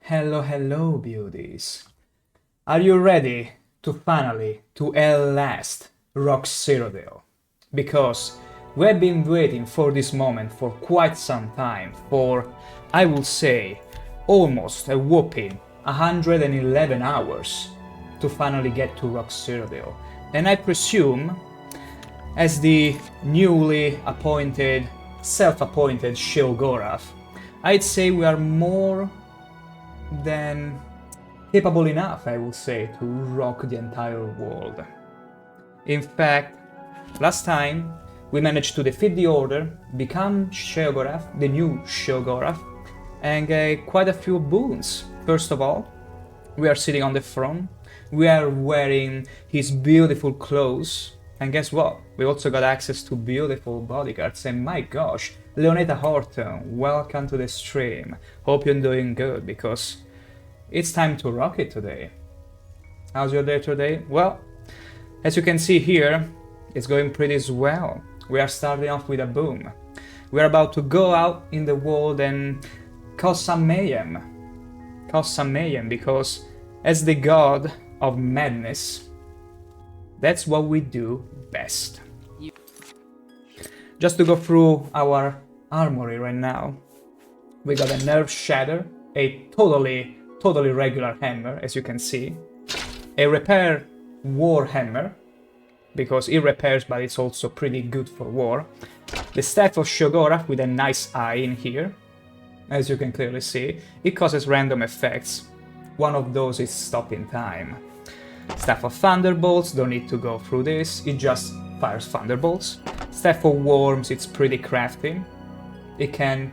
Hello, hello, beauties. Are you ready to finally, at last, rock Cyrodiil? Because we have been waiting for this moment for quite some time, for, I would say, almost a whopping 111 hours to finally get to rock Cyrodiil. And I presume, as the newly appointed, self-appointed Sheogorath, I'd say we are more than capable enough, I would say, to rock the entire world. In fact, last time we managed to defeat the Order, become Sheogorath, the new Sheogorath, and get quite a few boons. First of all, we are sitting on the throne, we are wearing his beautiful clothes, and guess what? We also got access to beautiful bodyguards, and my gosh, Leoneta Horton, welcome to the stream. Hope you're doing good, because it's time to rock it today. How's your day today? Well, as you can see here, it's going pretty well. We are starting off with a boom. We are about to go out in the world and cause some mayhem. Cause some mayhem, because as the god of madness, that's what we do best. Just to go through our armory right now, we got a nerve shatter, a totally regular hammer, as you can see, a repair war hammer, because it repairs but it's also pretty good for war, the staff of Sheogorath with a nice eye in here, as you can clearly see. It causes random effects. One of those is stopping time. Staff of Thunderbolts, don't need to go through this, it just fires Thunderbolts. Staff of Worms, it's pretty crafty. It can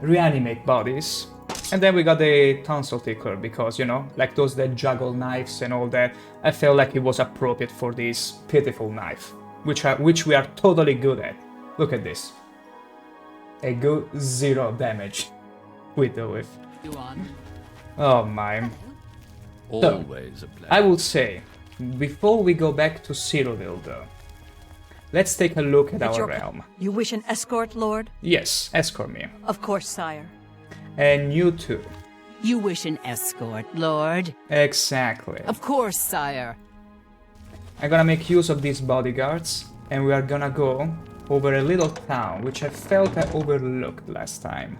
reanimate bodies. And then we got the tonsil tickler, because, you know, like those that juggle knives and all that, I felt like it was appropriate for this pitiful knife, which we are totally good at. Look at this. A good 0 damage we do it. Oh my. Always a pleasure. I would say, before we go back to Cyrodiil though, let's take a look at our realm. You wish an escort, Lord? Yes, escort me. Of course, sire. And you too. You wish an escort, Lord? Exactly. Of course, sire. I'm gonna make use of these bodyguards, and we are gonna go over a little town, which I felt I overlooked last time.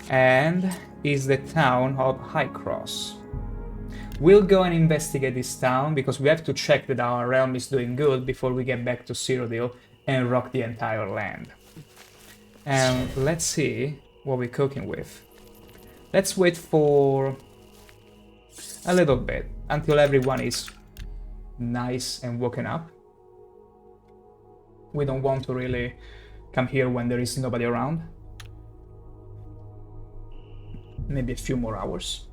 And is the town of High Cross. We'll go and investigate this town, because we have to check that our realm is doing good before we get back to Cyrodiil and rock the entire land. And let's see what we're cooking with. Let's wait for a little bit until everyone is nice and woken up. We don't want to really come here when there is nobody around. Maybe a few more hours.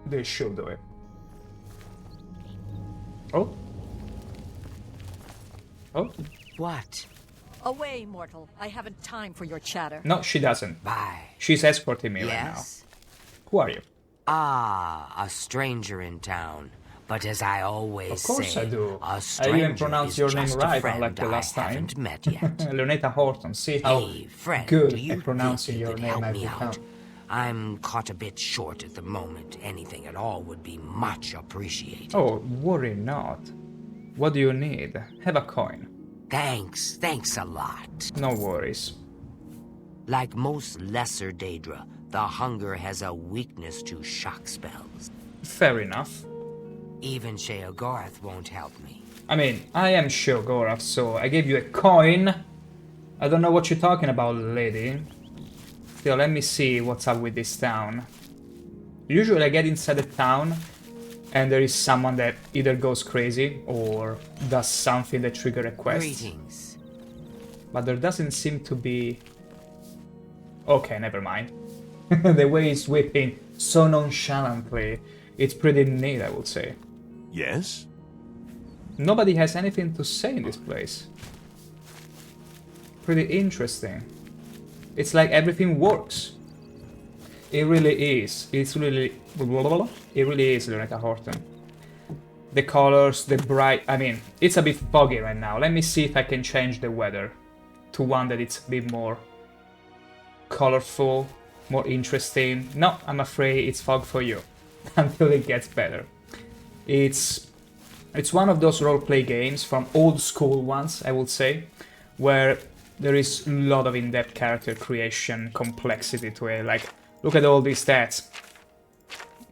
They should do it. Oh. Oh. What? Away, mortal. I haven't time for your chatter. No, she doesn't. Bye. She's escorting me right now. Yes? Who are you? Ah, a stranger in town. But as I always Of course say, I do. a I stranger even pronounced is your name just a right, friend unlike the last I time. haven't met yet. Leoneta Horton, see how Hey, friend, good do you at pronouncing think you your could name help I've me become. out? I'm caught a bit short at the moment. Anything at all would be much appreciated. Oh, worry not. What do you need? Have a coin. Thanks a lot. No worries. Like most lesser Daedra, the hunger has a weakness to shock spells. Fair enough. Even Sheogorath won't help me. I mean, I am Sheogorath, so I gave you a coin. I don't know what you're talking about, lady. Still, let me see what's up with this town. Usually I get inside the town and there is someone that either goes crazy or does something that triggers a quest. Greetings. But there doesn't seem to be... Okay, never mind. The way he's whipping so nonchalantly, it's pretty neat, I would say. Yes? Nobody has anything to say in this place. Pretty interesting. It's like everything works. It really is. It really is Leoneta Horton. the colors, the bright... I mean, it's a bit foggy right now. Let me see if I can change the weather to one that it's a bit more colorful, more interesting. No, I'm afraid it's fog for you until it gets better. It's one of those roleplay games from old school ones, I would say, where there is a lot of in-depth character creation, complexity to it. Like, look at all these stats.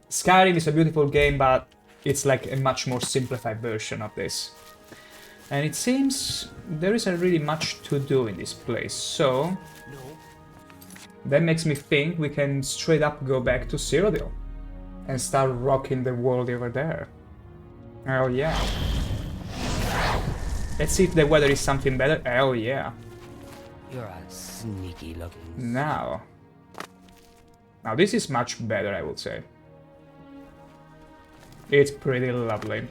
Skyrim is a beautiful game, but it's like a much more simplified version of this. And it seems there isn't really much to do in this place, so... that makes me think we can straight up go back to Cyrodiil and start rocking the world over there. Oh yeah. Let's see if the weather is something better. Oh yeah. You're a sneaky looking... Now this is much better, I would say. It's pretty lovely.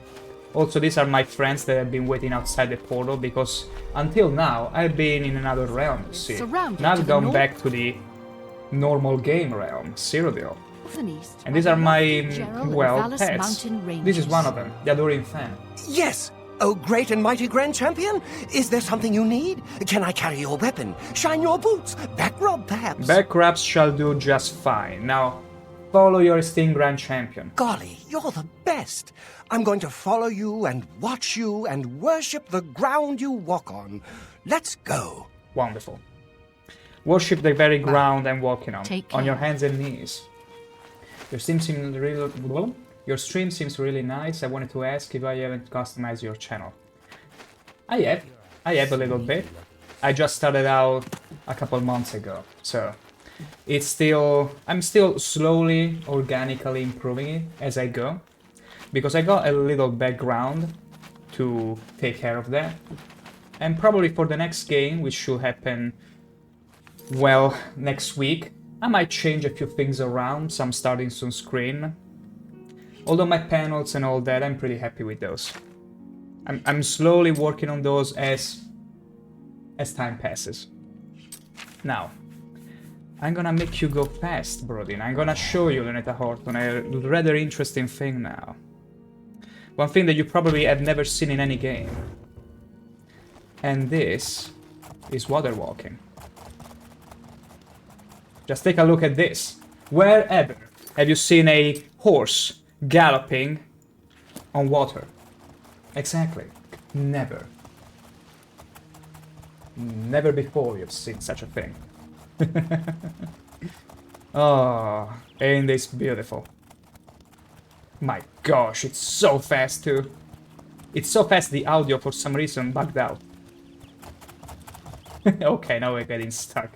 Also, these are my friends that have been waiting outside the portal, because until now I've been in another realm, you see. Now I've gone back to the normal game realm, Cyrodiil. And these are my, well, pets. This is one of them, the Adoring Fan. Yes! Oh, great and mighty Grand Champion! Is there something you need? Can I carry your weapon? Shine your boots? Back rub, perhaps? Back rubs shall do just fine. Now, follow your esteemed Grand Champion. Golly, you're the best! I'm going to follow you and watch you and worship the ground you walk on. Let's go. Wonderful. Worship the very ground I'm walking on. Take On your care. hands and knees. Your stream seems really nice. I wanted to ask if I haven't customized your channel. I have a little bit. I just started out a couple months ago, so I'm still slowly, organically improving it as I go, because I got a little background to take care of that. And probably for the next game, which should happen, well, next week, I might change a few things around, some startings on screen. Although my panels and all that, I'm pretty happy with those. I'm slowly working on those as time passes. Now, I'm gonna make you go fast, Brodin. I'm gonna show you, Luneta Horton, a rather interesting thing now. One thing that you probably have never seen in any game. And this is water walking. Just take a look at this. Wherever have you seen a horse galloping on water? Exactly. Never. Never before you've seen such a thing. Oh, ain't this beautiful? My gosh, it's so fast too. It's so fast the audio for some reason bugged out. Okay, now we're getting stuck.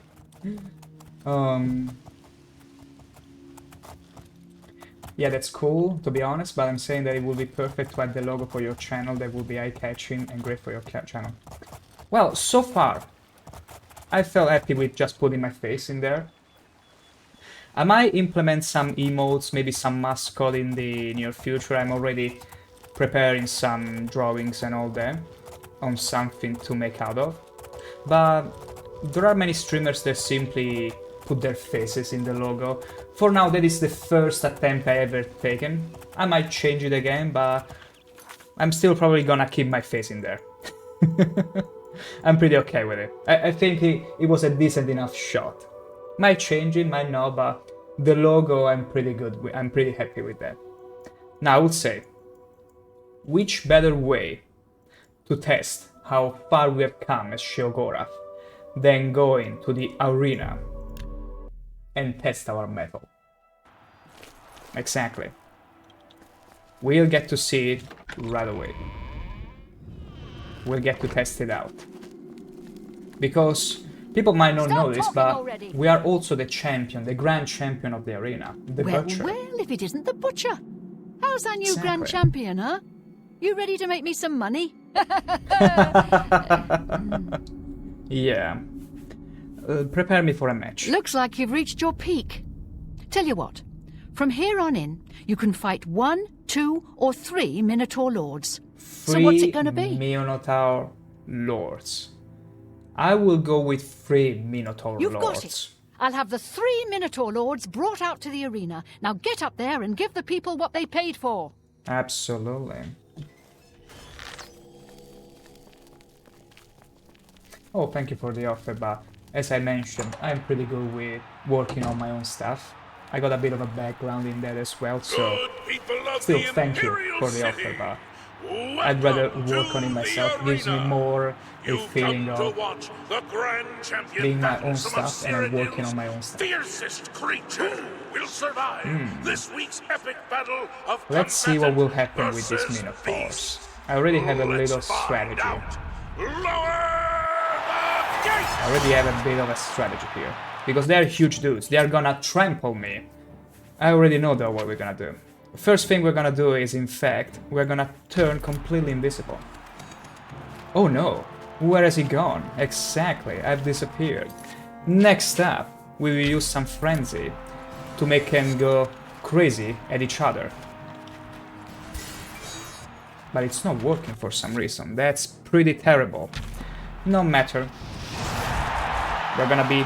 Yeah, that's cool, to be honest, but I'm saying that it would be perfect to add the logo for your channel. That would be eye-catching and great for your channel. Well, so far, I felt happy with just putting my face in there. I might implement some emotes, maybe some mascot in the near future. I'm already preparing some drawings and all that on something to make out of. But there are many streamers that simply put their faces in the logo. For now, that is the first attempt I ever taken. I might change it again, but I'm still probably gonna keep my face in there. I'm pretty okay with it. I think it was a decent enough shot. Might change it, might not, but the logo I'm pretty good with. I'm pretty happy with that. Now I would say, which better way to test how far we have come as Sheogorath than going to the arena and test our metal? Exactly. We'll get to see it right away. We'll get to test it out. Because people might not know this, but we are also the champion, the grand champion of the arena, the butcher. Well, if it isn't the butcher. How's our new grand champion, huh? You ready to make me some money? Yeah. Prepare me for a match. Looks like you've reached your peak. Tell you what, from here on in, you can fight 1, 2, or 3 Minotaur Lords. So what's it gonna be? 3 Minotaur Lords. I will go with 3 Minotaur Lords. You've got it. I'll have the 3 Minotaur Lords brought out to the arena. Now get up there and give the people what they paid for. Absolutely. Oh, thank you for the offer, but as I mentioned, I'm pretty good with working on my own stuff. I got a bit of a background in that as well, so still thank you for the offer, but I'd rather work on it myself. It gives me more a feeling of being my own stuff and working on my own stuff. Fiercest creature will survive this week's epic battle of Let's see what will happen with versus these Minotaurs. beast. I already have a Let's little find strategy. out. Lower the gate! I already have a bit of a strategy here. Because they're huge dudes, they are gonna trample me. I already know though what we're gonna do. The first thing we're gonna do is, in fact, we're gonna turn completely invisible. Oh no, where has he gone? Exactly, I've disappeared. Next up, we will use some frenzy to make them go crazy at each other. But it's not working for some reason, that's pretty terrible. No matter. We're gonna be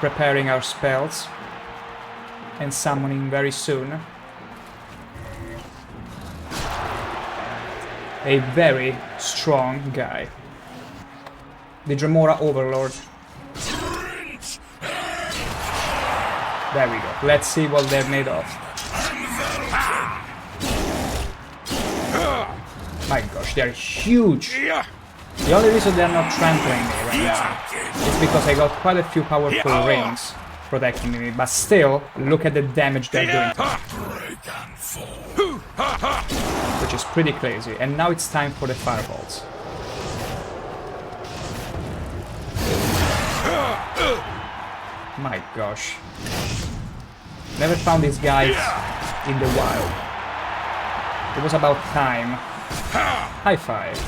preparing our spells and summoning very soon. A very strong guy. The Dremora Overlord. There we go. Let's see what they're made of. My gosh, they're huge. The only reason they're not trampling me right now is because I got quite a few powerful rings protecting me, but still, look at the damage they're doing to me. Which is pretty crazy. And now it's time for the fireballs. My gosh. Never found these guys in the wild. It was about time. High five.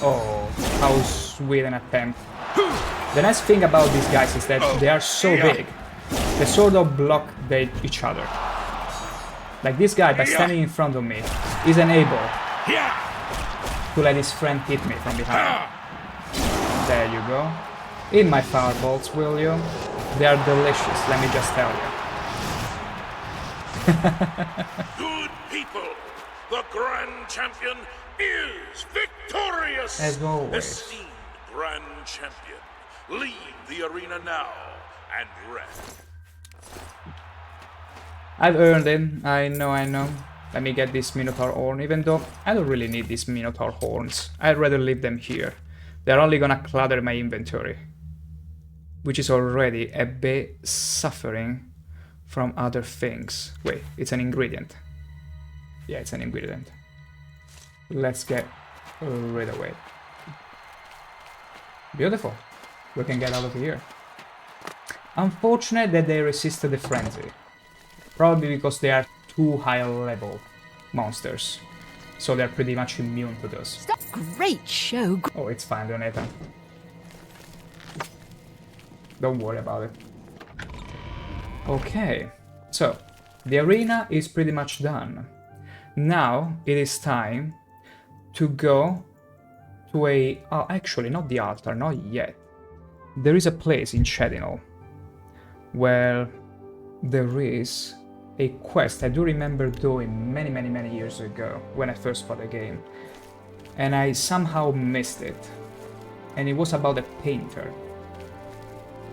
Oh, how sweet an attempt. The nice thing about these guys is that they are so big, they sort of block each other. Like this guy, by standing in front of me, is unable to let his friend hit me from behind. There you go. In my fireballs, will you? They are delicious, let me just tell you. Good people, the Grand Champion is victorious! As always. Esteemed Grand Champion, leave the arena now and rest. I've earned it, I know. Let me get this Minotaur horn, even though I don't really need these Minotaur horns. I'd rather leave them here. They're only gonna clutter my inventory, which is already a bit suffering from other things. Wait, it's an ingredient. Yeah, it's an ingredient. Let's get rid of it. Beautiful. We can get out of here. Unfortunate that they resisted the frenzy. Probably because they are too high level monsters. So they're pretty much immune to those. Great show. Oh, it's fine, Donata. Don't worry about it. Okay, so the arena is pretty much done. Now it is time to go to a... Oh, actually, not the altar, not yet. There is a place in Sheogorath where there is a quest I do remember doing many years ago when I first bought the game. And I somehow missed it. And it was about a painter.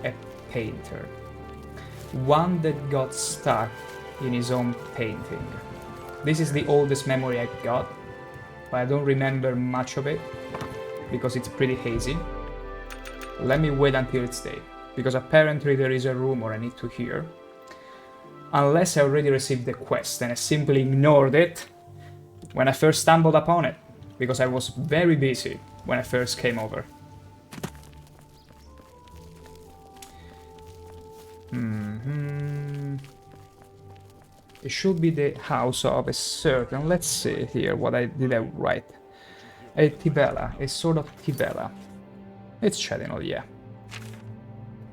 A painter. One that got stuck in his own painting. This is the oldest memory I got, but I don't remember much of it because it's pretty hazy. Let me wait until it's day, because apparently there is a rumor I need to hear. Unless I already received the quest and I simply ignored it when I first stumbled upon it, because I was very busy when I first came over. It should be the house of a certain... Let's see here what I did I write. A Tibella, a sort of Tibella. It's Sheogorath, yeah.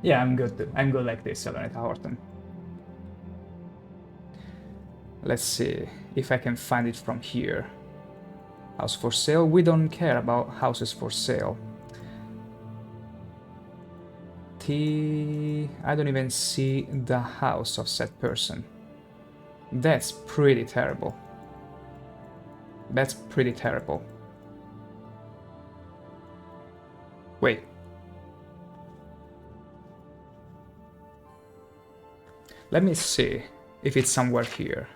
Yeah, I'm good. I'm good like this, Selenita Horton. Let's see if I can find it from here. House for sale? We don't care about houses for sale. I don't even see the house of said person. That's pretty terrible. That's pretty terrible. Wait. Let me see if it's somewhere here.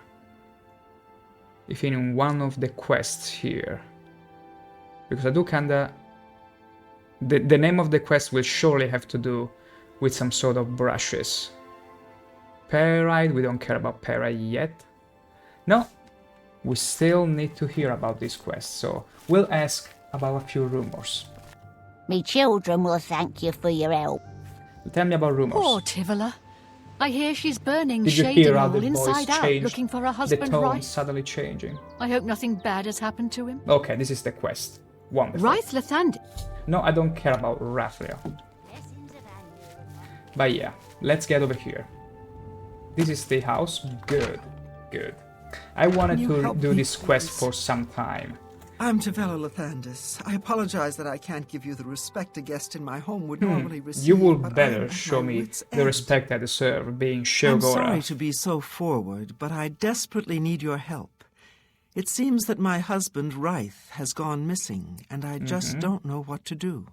If in one of the quests here. Because I do kinda... The name of the quest will surely have to do with some sort of brushes. Pyrite, we don't care about Pyrite yet. No, we still need to hear about this quest, so we'll ask about a few rumors. Me children will thank you for your help. Tell me about rumors. Poor Tivola. I hear she's burning Did you hear how the Sheogorath voice inside out, changed? looking for her The husband, tone right? suddenly changing. I hope nothing bad has happened to him. Okay, this is the quest. Wonderful. Ryth Lathandis. No, I don't care about Rathlia. But yeah, let's get over here. This is the house. Good, good. I wanted Can you to help do me, this quest please? for some time. I'm Tavella Lathandis. I apologize that I can't give you the respect a guest in my home would normally receive. You will but I am better at show my me wits' the end. respect I deserve, being I'm sorry Sheogorath. to be so forward, but I desperately need your help. It seems that my husband, Ryth, has gone missing, and I just don't know what to do.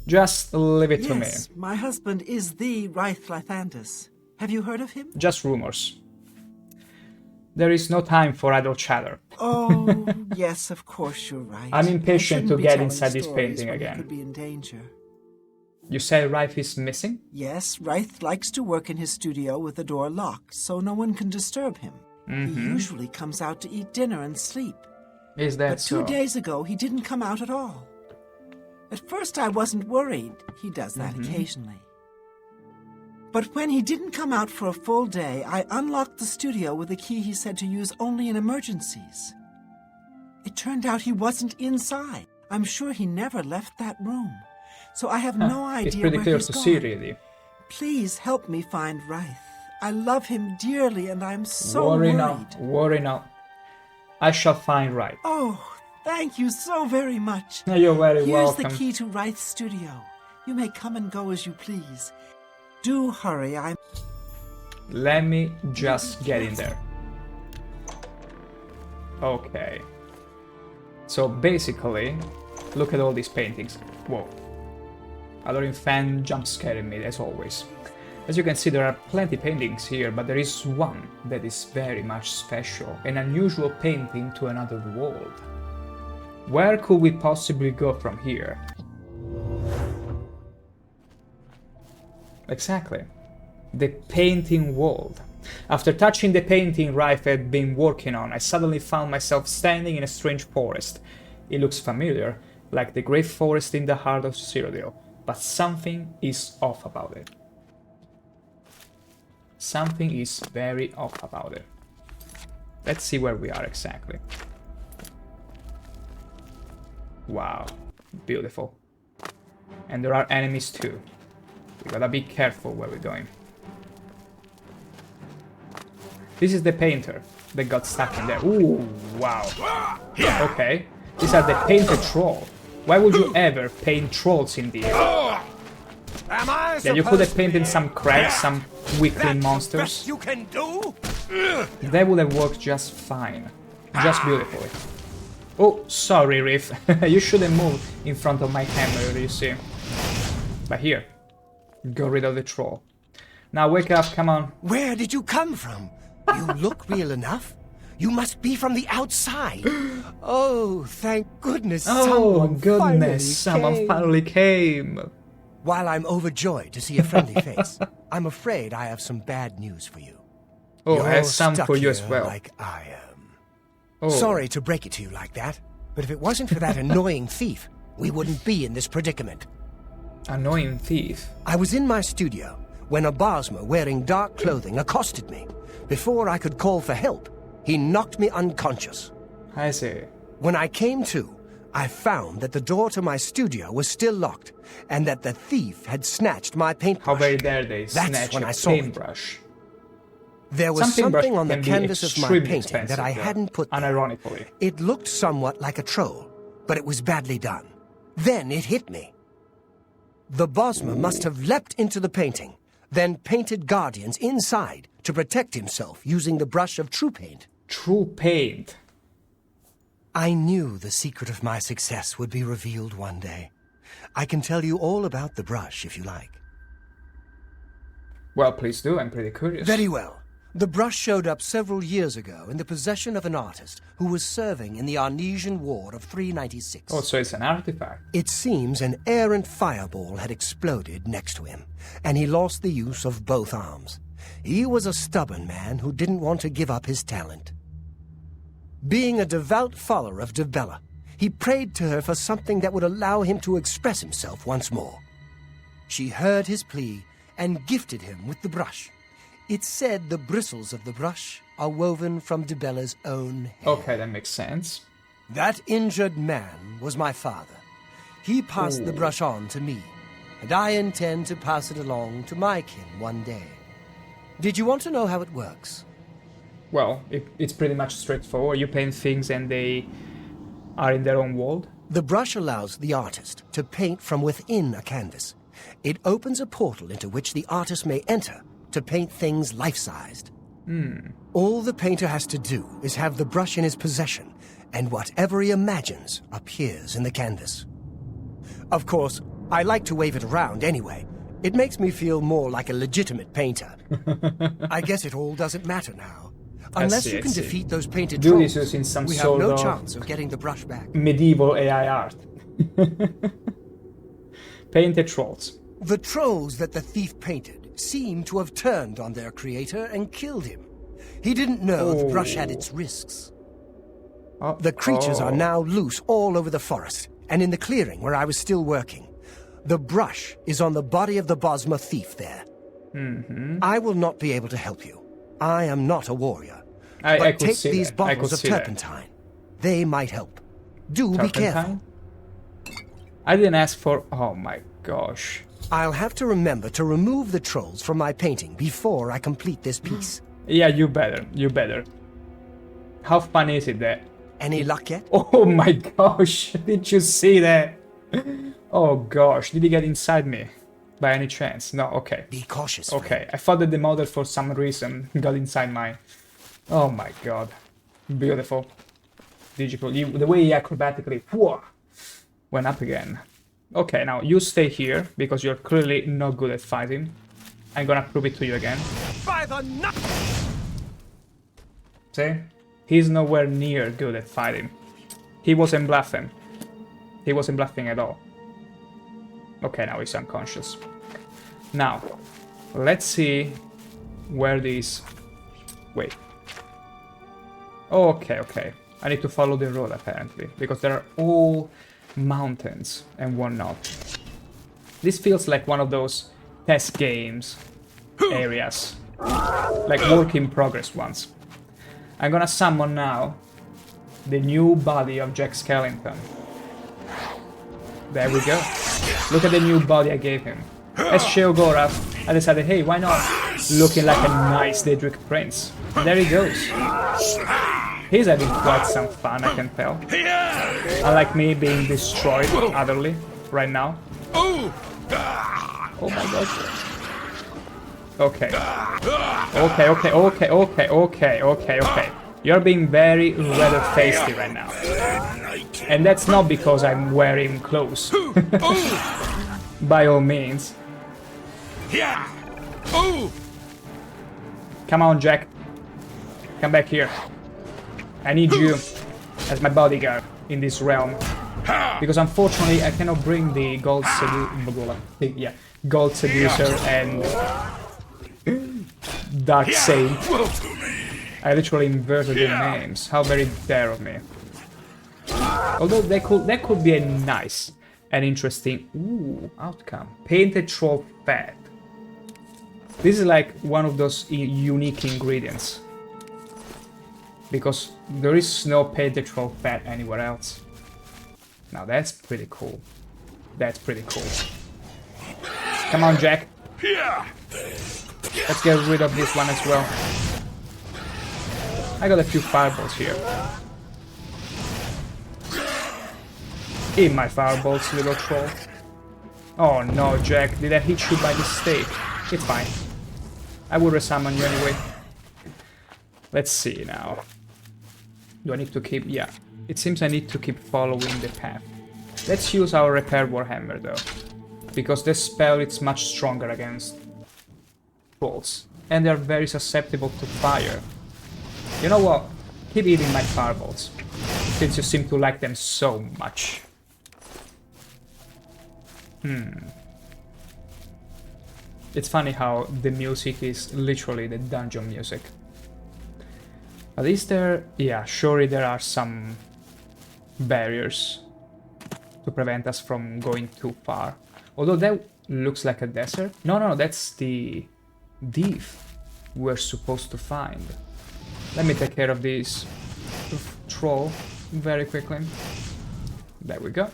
Just leave it to me. Yes, my husband is the Ryth Lathandis. Have you heard of him? Just rumors. There is no time for idle chatter. Oh, yes, of course you're right. I'm I impatient shouldn't to be get telling inside this stories painting when he again. could be in danger. You say Ryth is missing? Yes, Ryth likes to work in his studio with the door locked, so no one can disturb him. He usually comes out to eat dinner and sleep. Is that But 2 so? days ago, he didn't come out at all. At first, I wasn't worried. He does that occasionally. But when he didn't come out for a full day, I unlocked the studio with a key he said to use only in emergencies. It turned out he wasn't inside. I'm sure he never left that room. So I have no idea It's pretty where clear he's to gone. see, really. Please help me find Ryth. I love him dearly, and I'm so Worry worried. not, worry not. I shall find Ryth. Oh, thank you so very much. You're very Here's welcome. the key to Ryth's studio. You may come and go as you please. Do hurry, I'm... Let me just get in there. Okay. So basically, look at all these paintings. Whoa. Adoring fan jump scaring me, as always. As you can see, there are plenty paintings here, but there is one that is very much special, an unusual painting to another world. Where could we possibly go from here? Exactly. The painting world. After touching the painting Ryth had been working on, I suddenly found myself standing in a strange forest. It looks familiar, like the great forest in the heart of Cyrodiil, but something is off about it. Something is very off about it. Let's see where we are exactly. Wow, beautiful. And there are enemies too. We gotta be careful where we're going. This is the painter that got stuck in there. Ooh, wow. Okay, these are the painted troll. Why would you ever paint trolls in the air? Yeah, you could have painted some crabs, some weakling monsters. You can do? That would have worked just fine. Just beautifully. Oh, sorry, Riff. You shouldn't move in front of my camera, you see. But here, got rid of the troll. Now wake up, come on. Where did you come from? You look real enough. You must be from the outside. Oh, thank goodness Oh, someone goodness, someone came. finally came. While I'm overjoyed to see a friendly face, I'm afraid I have some bad news for you. Oh, You're I have some stuck for you as here well. like I am. Oh. Sorry to break it to you like that, but if it wasn't for that annoying thief, we wouldn't be in this predicament. Annoying thief. I was in my studio when a Bosmer wearing dark clothing accosted me. Before I could call for help, he knocked me unconscious. I see. When I came to, I found that the door to my studio was still locked, and that the thief had snatched my paintbrush. How very dare they That's snatch when a I saw it. paintbrush. There was Some paintbrush something on the can be canvas of my extremely painting that expensive, I though, hadn't put there. unironically. It looked somewhat like a troll, but it was badly done. Then it hit me. The Bosmer must have leapt into the painting, then painted guardians inside to protect himself using the brush of true paint. True paint. I knew the secret of my success would be revealed one day. I can tell you all about the brush if you like. Well, please do. I'm pretty curious. Very well. The brush showed up several years ago in the possession of an artist who was serving in the Arnesian War of 396. Oh, so it's an artifact. It seems an errant fireball had exploded next to him, and he lost the use of both arms. He was a stubborn man who didn't want to give up his talent. Being a devout follower of Dibella, he prayed to her for something that would allow him to express himself once more. She heard his plea and gifted him with the brush. It's said the bristles of the brush are woven from Dibella's own hair. Okay, that makes sense. That injured man was my father. He passed the brush on to me, and I intend to pass it along to my kin one day. Did you want to know how it works? Well, it's pretty much straightforward. You paint things and they are in their own world. The brush allows the artist to paint from within a canvas. It opens a portal into which the artist may enter to paint things life-sized. All the painter has to do is have the brush in his possession, and whatever he imagines appears in the canvas. Of course, I like to wave it around anyway. It makes me feel more like a legitimate painter. I guess it all doesn't matter now. Unless you can defeat those painted trolls, using some we have sort no of chance of getting the brush back. medieval AI art. Painted trolls. The trolls that the thief painted seem to have turned on their creator and killed him. He didn't know the brush had its risks. The creatures are now loose all over the forest, and in the clearing where I was still working. The brush is on the body of the Bosma thief there. I will not be able to help you. I am not a warrior. I could take see these that. bottles of turpentine. They might help. Do be careful. I didn't ask for... Oh my gosh. I'll have to remember to remove the trolls from my painting before I complete this piece. Yeah, you better. You better. How fun is it there? Any luck yet? Oh my gosh. Did you see that? Oh gosh. Did he get inside me? By any chance? No, okay. Be cautious. Okay, I thought that the model for some reason got inside mine. Oh my god. Beautiful. Digital. The way he acrobatically went up again. Okay, now you stay here because you're clearly not good at fighting. I'm gonna prove it to you again. By the nut! See? He's nowhere near good at fighting. He wasn't bluffing. He wasn't bluffing at all. Okay, now he's unconscious. Now, let's see where these... Wait. Okay, okay. I need to follow the road, apparently, because there are all mountains and whatnot. This feels like one of those test games areas. Like work in progress ones. I'm gonna summon now the new body of Jack Skellington. There we go. Look at the new body I gave him. As Sheogorath, I decided, hey, why not? Looking like a nice Daedric prince. And there he goes. He's having quite some fun, I can tell. Unlike me being destroyed utterly right now. Oh my gosh. Okay. Okay. You're being very rather tasty right now. And that's not because I'm wearing clothes. By all means. Come on, Jack. Come back here. I need you as my bodyguard in this realm. Because unfortunately I cannot bring the Gold Seducer and Dark Saint. I literally inverted their names. How very dare of me. Although that could be a nice and interesting outcome. Painted troll fat. This is like one of those unique ingredients. Because there is no painted troll fat anywhere else. Now that's pretty cool. That's pretty cool. Come on, Jack. Let's get rid of this one as well. I got a few fireballs here. Eat my fireballs, little troll. Oh no, Jack, did I hit you by mistake? It's fine. I will resummon you anyway. Let's see now. Do I need to keep... Yeah. It seems I need to keep following the path. Let's use our Repair Warhammer though, because this spell is much stronger against trolls, and they're very susceptible to fire. You know what? Keep eating my fireballs, since you seem to like them so much. It's funny how the music is literally the dungeon music. But is there... yeah, surely there are some barriers to prevent us from going too far. Although that looks like a desert. No, that's the thief we're supposed to find. Let me take care of this troll very quickly. There we go.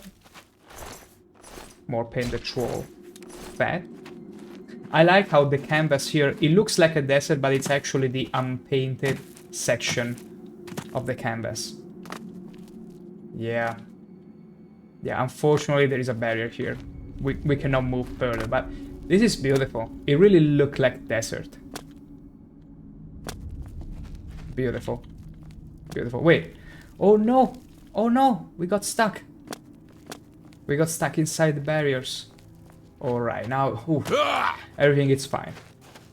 More painted troll. Fat. I like how the canvas here, it looks like a desert, but it's actually the unpainted section of the canvas. Yeah. Yeah, unfortunately there is a barrier here. We cannot move further, but this is beautiful. It really looked like desert. Beautiful. Beautiful. Wait. Oh no! Oh no! We got stuck. We got stuck inside the barriers. Alright, now... ooh, everything is fine.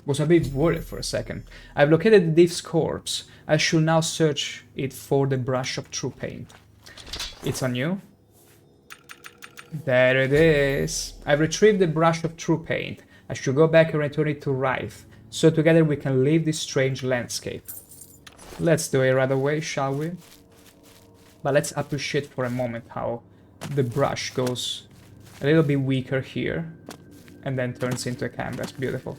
Was a bit worried for a second. I've located the thief's corpse. I should now search it for the brush of true paint. It's on you. There it is. I've retrieved the brush of true paint. I should go back and return it to Rife, so together we can leave this strange landscape. Let's do it right away, shall we? But let's appreciate for a moment how the brush goes a little bit weaker here and then turns into a canvas. Beautiful.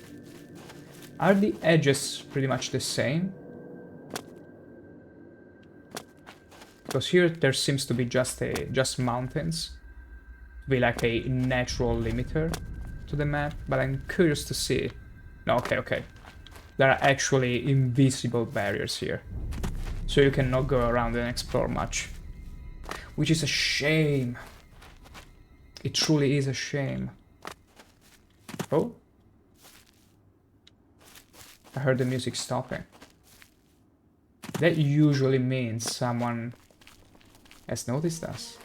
Are the edges pretty much the same? Because here there seems to be just mountains. Be like a natural limiter to the map, but I'm curious to see. No, okay. There are actually invisible barriers here, so you cannot go around and explore much, which is a shame. It truly is a shame. Oh, I heard the music stopping. That usually means someone has noticed us.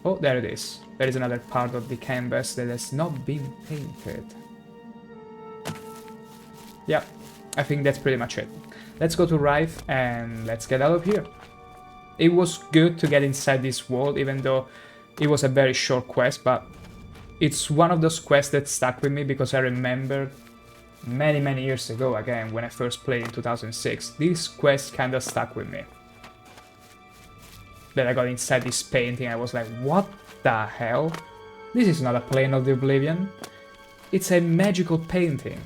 Oh, there it is. There is another part of the canvas that has not been painted. Yeah, I think that's pretty much it. Let's go to Rife and let's get out of here. It was good to get inside this world, even though it was a very short quest, but it's one of those quests that stuck with me because I remember many years ago, again, when I first played in 2006, this quest kinda stuck with me. That I got inside this painting, I was like, what the hell? This is not a plane of the Oblivion. It's a magical painting.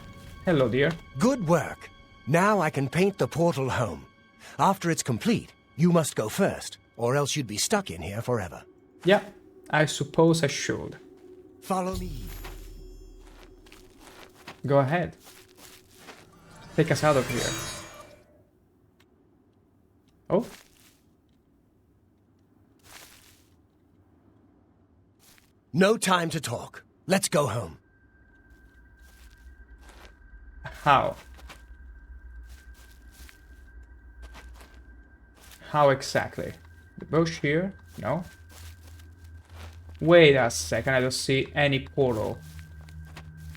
Hello, dear. Good work. Now I can paint the portal home. After it's complete, you must go first, or else you'd be stuck in here forever. Yeah, I suppose I should. Follow me. Go ahead. Take us out of here. Oh? No time to talk. Let's go home. How? How exactly? The bush here? No? Wait a second, I don't see any portal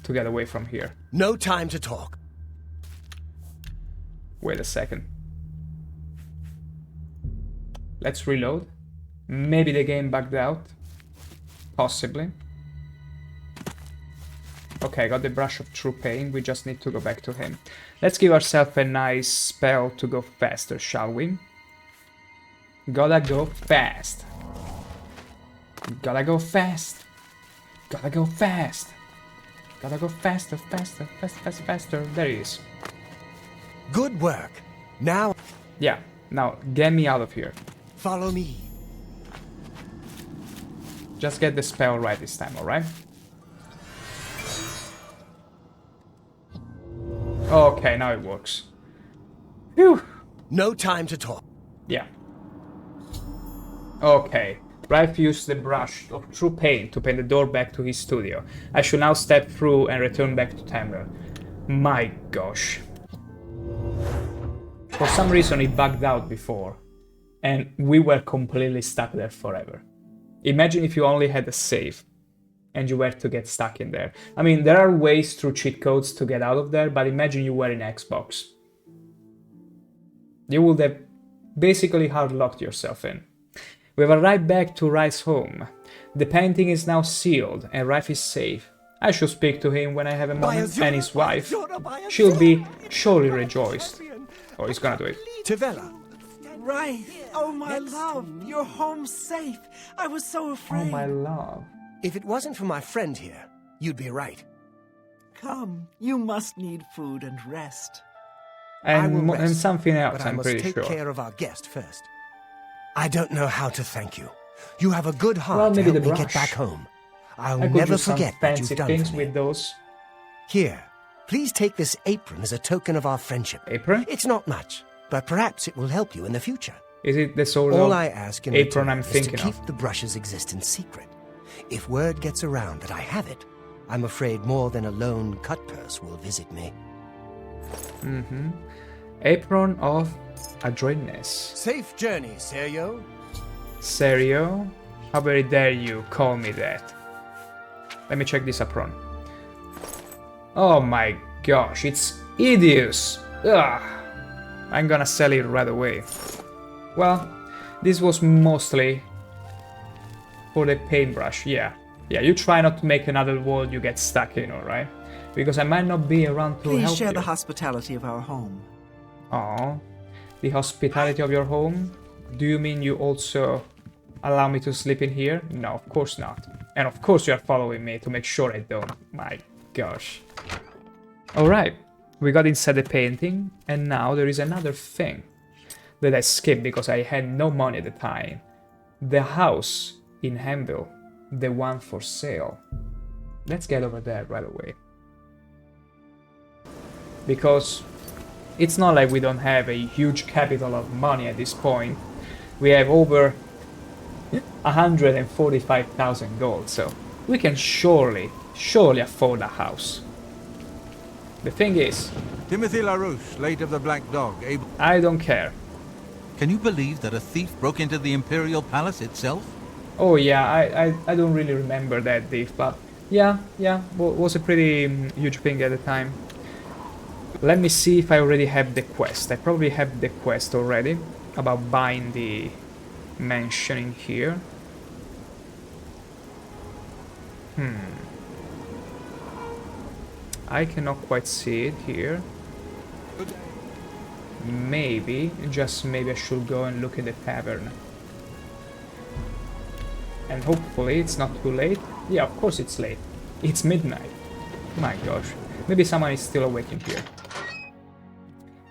to get away from here. No time to talk. Wait a second. Let's reload. Maybe the game bugged out. Possibly. Okay, I got the brush of true pain. We just need to go back to him. Let's give ourselves a nice spell to go faster, shall we? Gotta go fast. Gotta go fast. Gotta go fast. Gotta go faster, faster. There he is. Good work. Now... Yeah, now get me out of here. Follow me. Just get the spell right this time, alright? Okay, now it works. Phew. No time to talk. Yeah. Okay. Rife used the brush of true paint to paint the door back to his studio. I should now step through and return back to Tamriel. My gosh. For some reason it bugged out before, and we were completely stuck there forever. Imagine if you only had a save and you were to get stuck in there. I mean, there are ways through cheat codes to get out of there, but imagine you were in Xbox. You would have basically hard-locked yourself in. We've arrived back to Rife's home. The painting is now sealed and Rife is safe. I should speak to him when I have a moment, and his wife. She'll be surely rejoiced. Oh, he's gonna do it. Tivella. Right. Oh, my love. You're home safe. I was so afraid. Oh, my love. If it wasn't for my friend here, you'd be right. Come. You must need food and rest. I will rest, And something else, but I I'm must pretty take sure. care of our guest first. I don't know how to thank you. You have a good heart Well, to maybe help the me get brush. back home. I'll I could never do some forget what fancy you've done things for me. with those. Here, please take this apron as a token of our friendship. Apron? It's not much, but perhaps it will help you in the future. Is it the sort All of I ask in apron return I'm is to thinking keep of? the brush's existence secret. If word gets around that I have it, I'm afraid more than a lone cut purse will visit me. Apron of Adroitness. Safe journey, Sergio. Serio? How very dare you call me that? Let me check this apron. Oh my gosh, it's hideous! Ugh. I'm gonna sell it right away. Well, this was mostly for the paintbrush, yeah. Yeah, you try not to make another wall you get stuck in, alright? Because I might not be around to Please help share you. the hospitality of our home. Aww. The hospitality of your home? Do you mean you also allow me to sleep in here? No, of course not. And of course you are following me to make sure I don't. My gosh. Alright, we got inside the painting, and now there is another thing that I skipped because I had no money at the time. The house in Hamville, the one for sale. Let's get over there right away. Because it's not like we don't have a huge capital of money at this point. We have over 145,000 gold, so we can surely afford a house. The thing is, Timothy LaRouche, late of the Black Dog, able... I don't care. Can you believe that a thief broke into the Imperial Palace itself? Oh yeah, I don't really remember that thief, but yeah, was a pretty huge thing at the time. Let me see if I already have the quest. I probably have the quest already about buying the mansion in here. I cannot quite see it here. Maybe, just maybe I should go and look in the tavern. And hopefully it's not too late. Yeah, of course it's late. It's midnight. My gosh. Maybe someone is still awake in here.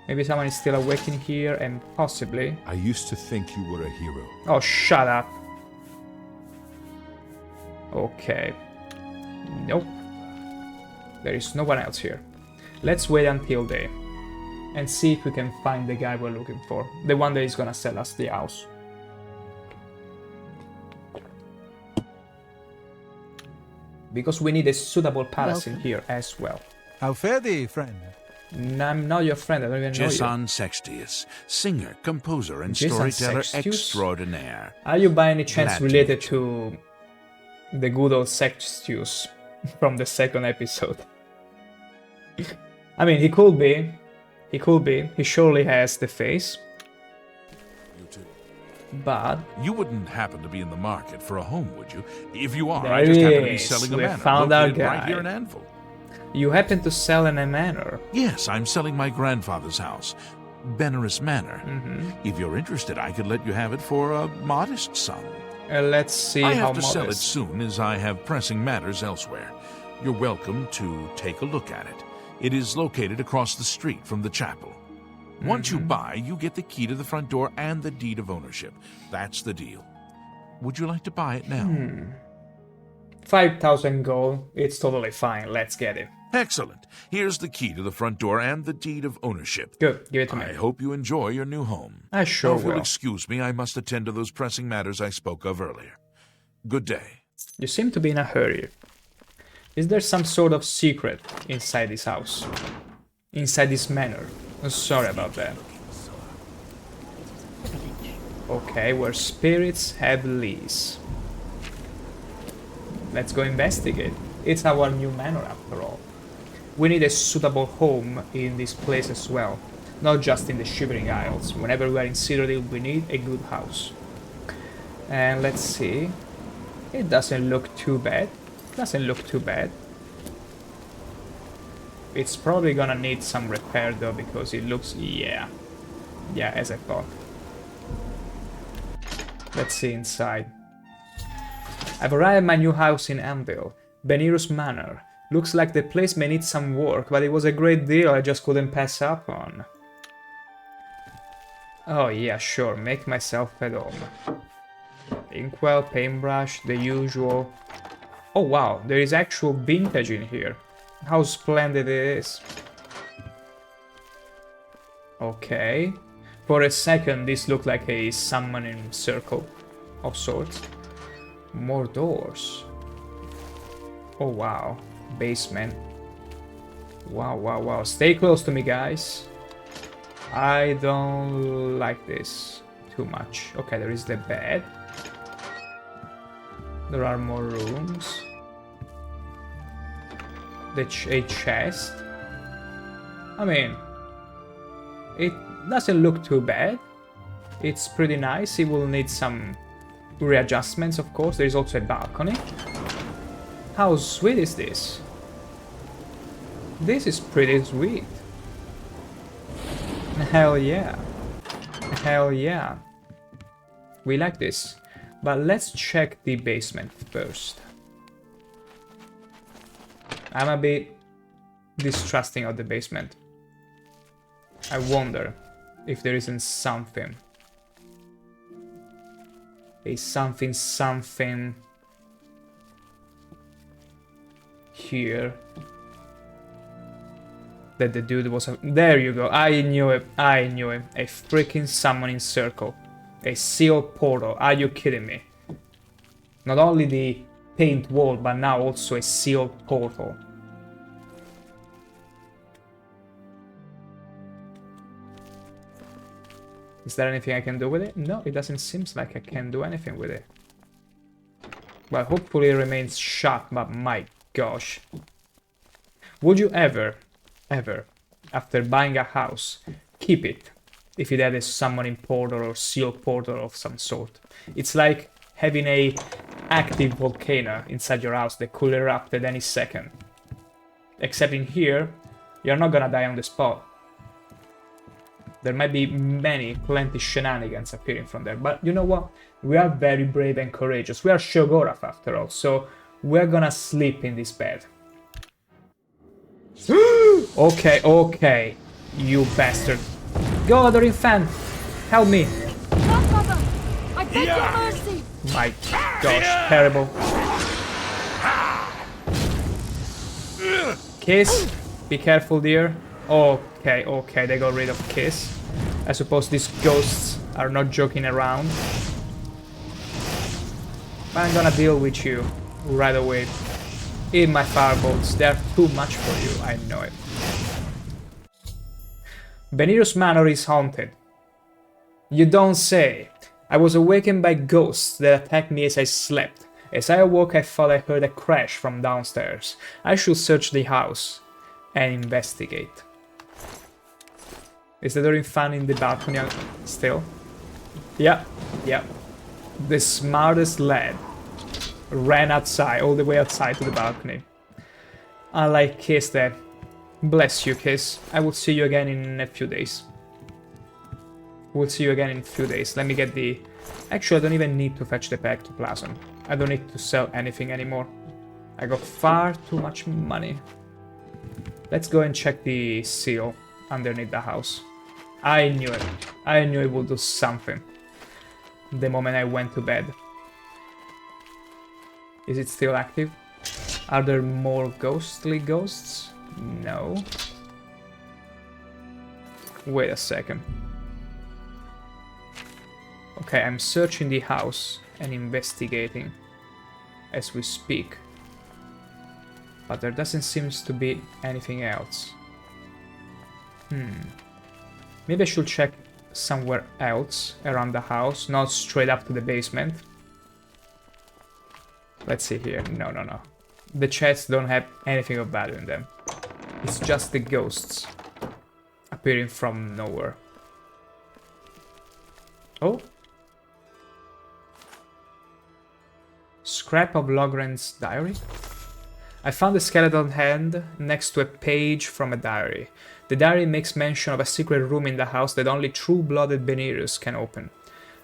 Maybe someone is still awake in here and possibly... I used to think you were a hero. Oh, shut up. Okay. Nope. There is no one else here. Let's wait until day and see if we can find the guy we're looking for. The one that is gonna sell us the house. Because we need a suitable palace in here as well. How fare thee, friend? I'm not your friend, I don't even know you. Jason Sextius, singer, composer, and Jason storyteller Sextius? extraordinaire. Are you by any chance Glad to related meet to the good old Sextius from the second episode? I mean, he could be. He could be. He surely has the face. You too. But You wouldn't happen to be in the market for a home, would you? If you are, There I just happen to be is. selling a We manor found our located right guy. here in Anvil. you happen to sell in a manor. Yes, I'm selling my grandfather's house, Benaris Manor. If you're interested, I could let you have it for a modest sum. Let's see I how have to sell it modest. soon, as I have pressing matters elsewhere. You're welcome to take a look at it. It is located across the street from the chapel. Once you buy, you get the key to the front door and the deed of ownership. That's the deal. Would you like to buy it now? 5,000 gold. It's totally fine. Let's get it. Excellent. Here's the key to the front door and the deed of ownership. Good. Give it to me. I hope you enjoy your new home. I sure If you'll will. excuse me, I must attend to those pressing matters I spoke of earlier. Good day. You seem to be in a hurry. Is there some sort of secret inside this house? Inside this manor? Oh, sorry about that. Okay, where spirits have lease. Let's go investigate. It's our new manor after all. We need a suitable home in this place as well. Not just in the Shivering Isles. Whenever we are in Cyrodiil, we need a good house. And let's see. It doesn't look too bad. Doesn't look too bad. It's probably gonna need some repair though, because it looks... yeah. Yeah, as I thought. Let's see inside. I've arrived at my new house in Anvil, Benirus Manor. Looks like the place may need some work, but it was a great deal I just couldn't pass up on. Oh yeah, sure, make myself at home. Inkwell, paintbrush, the usual. Oh wow, there is actual vintage in here. How splendid it is. Okay. For a second, this looked like a summoning circle of sorts. More doors. Oh wow. Basement. Wow, wow, wow. Stay close to me, guys. I don't like this too much. Okay, there is the bed. There are more rooms. A chest. I mean, it doesn't look too bad. It's pretty nice. It will need some readjustments, of course. There is also a balcony. How sweet is this? This is pretty sweet. Hell yeah. Hell yeah. We like this. But let's check the basement first. I'm a bit distrusting of the basement. I wonder if there isn't something. A something here. That the dude was... there you go. I knew it. I knew it. A freaking summoning circle. A sealed portal. Are you kidding me? Not only the paint wall, but now also a sealed portal. Is there anything I can do with it? No, it doesn't seem like I can do anything with it. Well, hopefully it remains shut, but my gosh. Would you ever, after buying a house, keep it if it had a summoning portal or sealed portal of some sort? It's like having a active volcano inside your house that could erupt at any second. Except in here, you're not gonna die on the spot. There might be plenty shenanigans appearing from there, but you know what? We are very brave and courageous. We are Sheogorath after all, so we're gonna sleep in this bed. Okay, okay, you bastard. Go, other infant! Help me! Godmother! I beg your mercy! My gosh, terrible. Kiss? Be careful, dear. Okay, okay, they got rid of Kiss. I suppose these ghosts are not joking around. But I'm gonna deal with you right away. In my firebolts, they're too much for you, I know it. Benirus Manor is haunted. You don't say. I was awakened by ghosts that attacked me as I slept. As I awoke, I thought I heard a crash from downstairs. I should search the house and investigate. Is the door in fan in the balcony still? Yeah, yeah. The smartest lad ran outside, all the way outside to the balcony. I like Kiss there. Bless you, Kiss. I will see you again in a few days. We'll see you again in a few days. Let me get the... Actually, I don't even need to fetch the ectoplasm. I don't need to sell anything anymore. I got far too much money. Let's go and check the seal underneath the house. I knew it. I knew it would do something. The moment I went to bed. Is it still active? Are there more ghostly ghosts? No. Wait a second. Okay, I'm searching the house and investigating as we speak. But there doesn't seem to be anything else. Maybe I should check somewhere else around the house, not straight up to the basement. Let's see here. No, no, no. The chests don't have anything of value in them. It's just the ghosts appearing from nowhere. Oh. Scrap of Logren's diary? I found a skeleton hand next to a page from a diary. The diary makes mention of a secret room in the house that only true-blooded Benirius can open.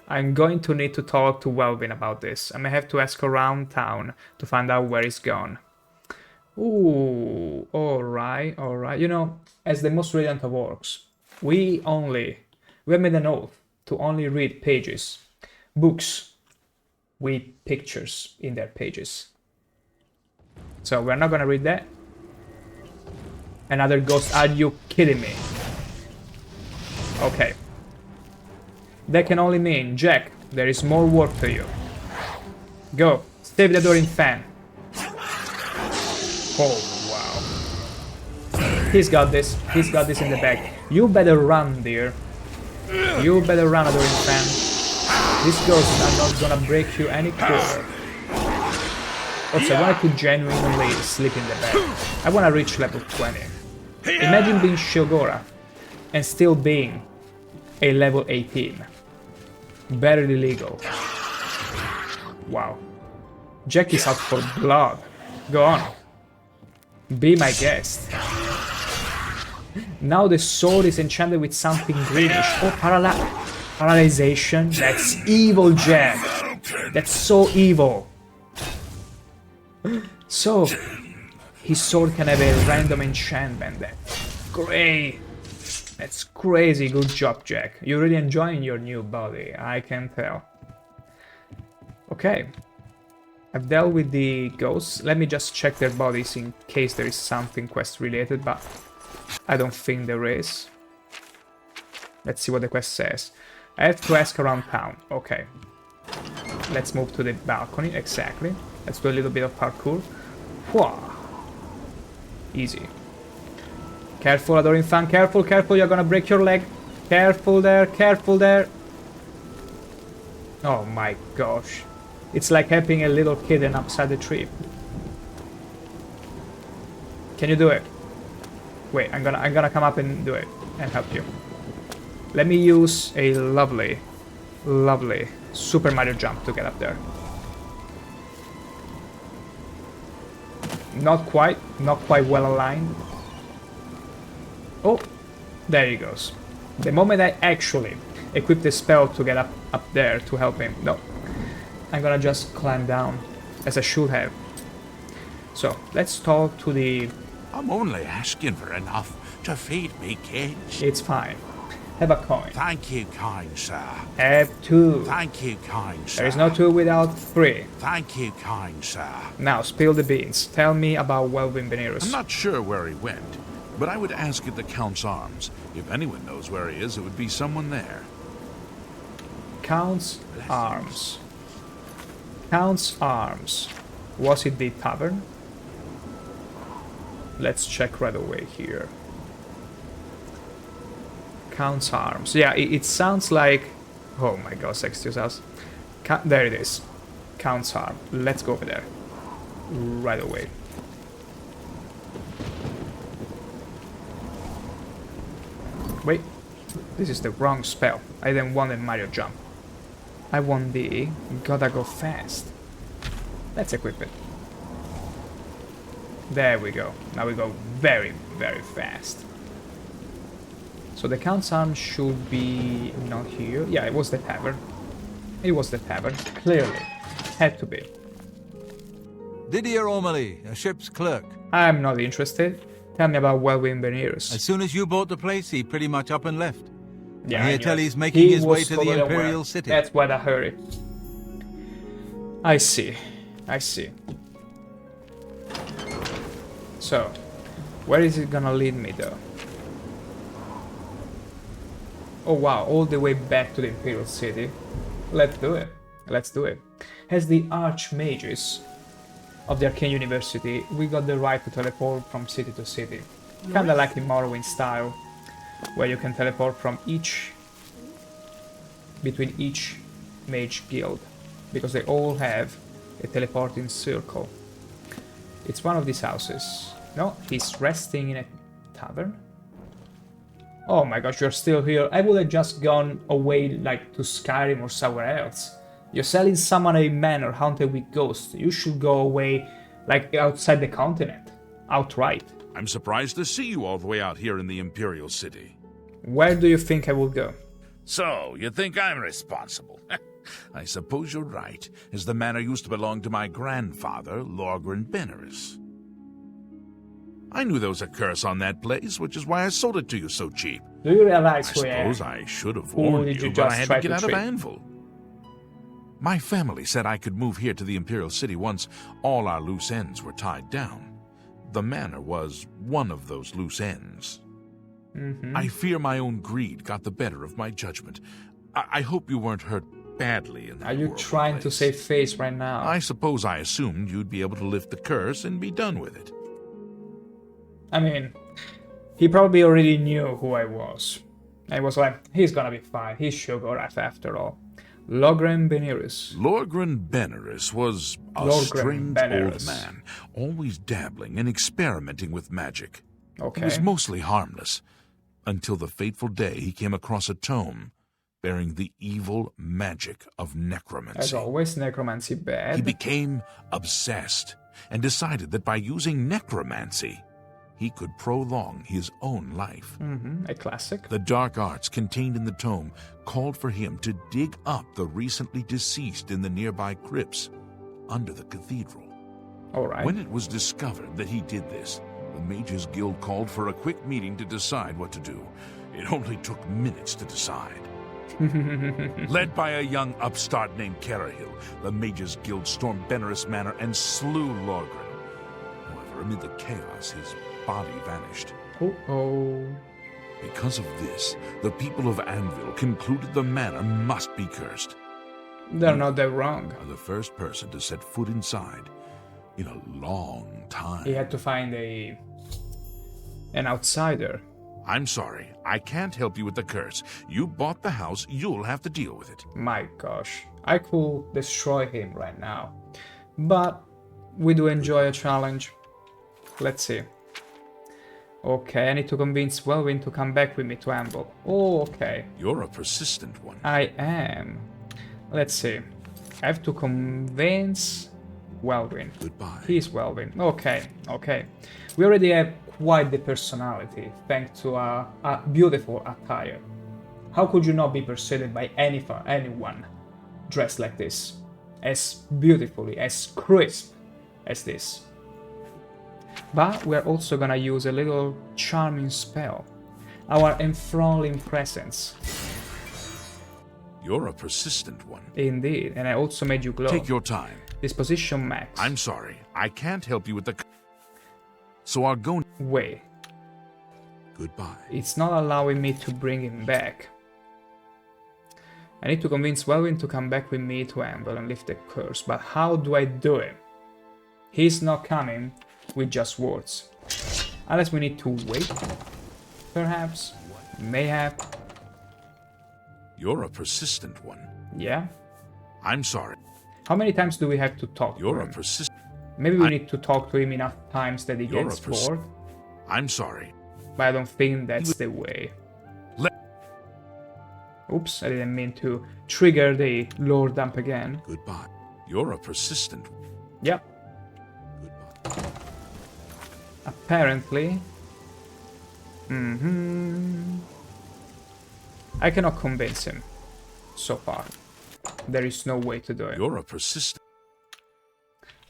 I'm going to need to talk to Welvin about this. I may have to ask around town to find out where he's gone. Ooh, alright, alright. You know, as the most radiant of orcs, we have made an oath to only read pages, books with pictures in their pages. So we're not gonna read that. Another ghost, are you kidding me? Okay. That can only mean, Jack, there is more work to you. Go, save the Dorin fan. Oh, wow. He's got this in the bag. You better run, dear. You better run, Adoring fan. These ghosts are not gonna break you any quicker. Also, I wanted to genuinely sleep in the bed. I wanna reach level 20. Imagine being Sheogorath and still being a level 18. Barely legal. Wow. Jack is out for blood. Go on. Be my guest. Now the sword is enchanted with something greenish. Oh, paralyzation. That's evil, Jack. That's so evil. So, his sword can have a random enchantment. That's great. That's crazy. Good job, Jack. You're really enjoying your new body. I can tell. Okay. I've dealt with the ghosts. Let me just check their bodies in case there is something quest related, but I don't think there is. Let's see what the quest says. I have to ask around town. Okay. Let's move to the balcony. Exactly. Let's do a little bit of parkour. Whoa. Easy. Careful, Adoring fan. Careful, careful. You're gonna break your leg. Careful there. Careful there. Oh my gosh. It's like helping a little kitten upside the tree. Can you do it? Wait, I'm gonna come up and do it and help you. Let me use a lovely Super Mario jump to get up there. Not quite well aligned. Oh, there he goes. The moment I actually equip the spell to get up there to help him. No. I'm gonna just climb down, as I should have. So, let's talk to the... I'm only asking for enough to feed me kids. It's fine. Have a coin. Thank you, kind sir. Have 2. Thank you, kind sir. There is no 2 without 3. Thank you, kind sir. Now, spill the beans. Tell me about Welvin Benirus. I'm not sure where he went, but I would ask at the Count's Arms. If anyone knows where he is, it would be someone there. Count's Arms. Count's Arms. Was it the tavern? Let's check right away here. Count's Arms. Yeah, it sounds like... Oh my gosh, excuse us. There it is. Count's Arms. Let's go over there. Right away. Wait. This is the wrong spell. I didn't want a Mario jump. I want the gotta go fast. Let's equip it. There we go. Now we go very, very fast. So the Count's Arm should be not here. Yeah, it was the tavern. It was the tavern. Clearly. Had to be. Didier Ormely, a ship's clerk. I'm not interested. Tell me about Welvin Benirus. As soon as you bought the place, he pretty much up and left. Yeah, I hear tell he's making his way to the Imperial City. That's what I heard. I see. I see. So, where is it gonna lead me though? Oh wow, all the way back to the Imperial City. Let's do it. Let's do it. As the Archmages of the Arcane University, we got the right to teleport from city to city. Kinda like in Morrowind style, where you can teleport from between each mage guild, because they all have A teleporting circle. It's one of these houses. No, he's resting in a tavern. Oh my gosh, you're still here. I would have just gone away like to Skyrim or somewhere else. You're selling someone a manor haunted with ghosts. You should go away like outside the continent. Outright. I'm surprised to see you all the way out here in the Imperial City. Where do you think I will go? So, you think I'm responsible? I suppose you're right, as the manor used to belong to my grandfather, Lorgren Beneris. I knew there was a curse on that place, which is why I sold it to you so cheap. Do you realize I who I am? suppose I should have Who warned did you but I just had try to get to out of trick? Anvil. My family said I could move here to the Imperial City once all our loose ends were tied down. The manor was one of those loose ends. I fear my own greed got the better of my judgment. I hope you weren't hurt badly in that Are you horrible trying to place. save face right now? I suppose I assumed you'd be able to lift the curse and be done with it. I mean, he probably already knew who I was. I was like, he's gonna be fine. He's Sheogorath after all. Lorgren Beneris. Lorgren Beneris was a Lorgren strange Beneris. old man, always dabbling and experimenting with magic. Okay. He was mostly harmless, until the fateful day he came across a tome bearing the evil magic of necromancy. As always, necromancy bad. He became obsessed and decided that by using necromancy, he could prolong his own life. A classic. The dark arts contained in the tome called for him to dig up the recently deceased in the nearby crypts under the cathedral. Alright. When it was discovered that he did this, the Mages Guild called for a quick meeting to decide what to do. It only took minutes to decide. Led by a young upstart named Cyrodiil, the Mages Guild stormed Beneris Manor and slew Lorgren. However, amid the chaos, his body vanished. Oh. Because of this, the people of Anvil concluded the manor must be cursed. They're not that wrong. You are the first person to set foot inside in a long time. He had to find an outsider. I'm sorry, I can't help you with the curse. You bought the house, you'll have to deal with it. My gosh. I could destroy him right now. But we do enjoy a challenge. Let's see. Okay, I need to convince Welwyn to come back with me to Anvil. Oh, okay. You're a persistent one. I am. Let's see. I have to convince Welwyn. Goodbye. He's Welwyn. Okay, okay. We already have quite the personality, thanks to a beautiful attire. How could you not be persuaded by anyone dressed like this? As beautifully, as crisp as this. But we're also gonna use a little charming spell. Our enthralling presence. You're a persistent one. Indeed, and I also made you glow. Take your time. Disposition max. I'm sorry, I can't help you with the... So I'll go... Wait. Goodbye. It's not allowing me to bring him back. I need to convince Welwyn to come back with me to Anvil and lift the curse, but how do I do it? He's not coming with just words. Unless we need to wait. Perhaps. Mayhap. You're a persistent one. Yeah? I'm sorry. How many times do we have to talk You're to a him? persistent... Maybe we need to talk to him enough times that he You're gets a pers- bored. I'm sorry. But I don't think that's the way. Oops, I didn't mean to trigger the lore dump again. Goodbye. You're a persistent one. Yep. Goodbye. Apparently. I cannot convince him. So far. There is no way to do it. You're a persistent...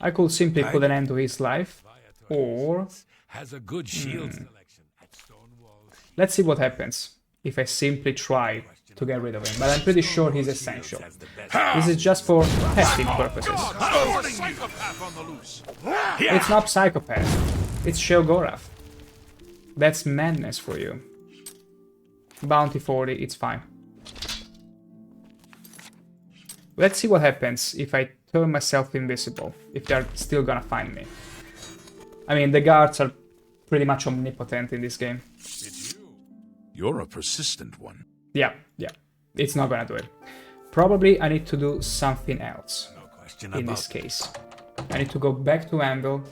I could simply put an end to his life. Or... Has a good shield selection at Stonewall. Let's see what happens if I simply try to get rid of him. But I'm pretty sure he's essential. This is just for testing purposes. It's not psychopath. It's Sheogorath. That's madness for you. Bounty 40, it's fine. Let's see what happens if I turn myself invisible. If they're still gonna find me. I mean, the guards are pretty much omnipotent in this game. You're a persistent one. Yeah. It's not gonna do it. Probably I need to do something else. in this case. I need to go back to Anvil,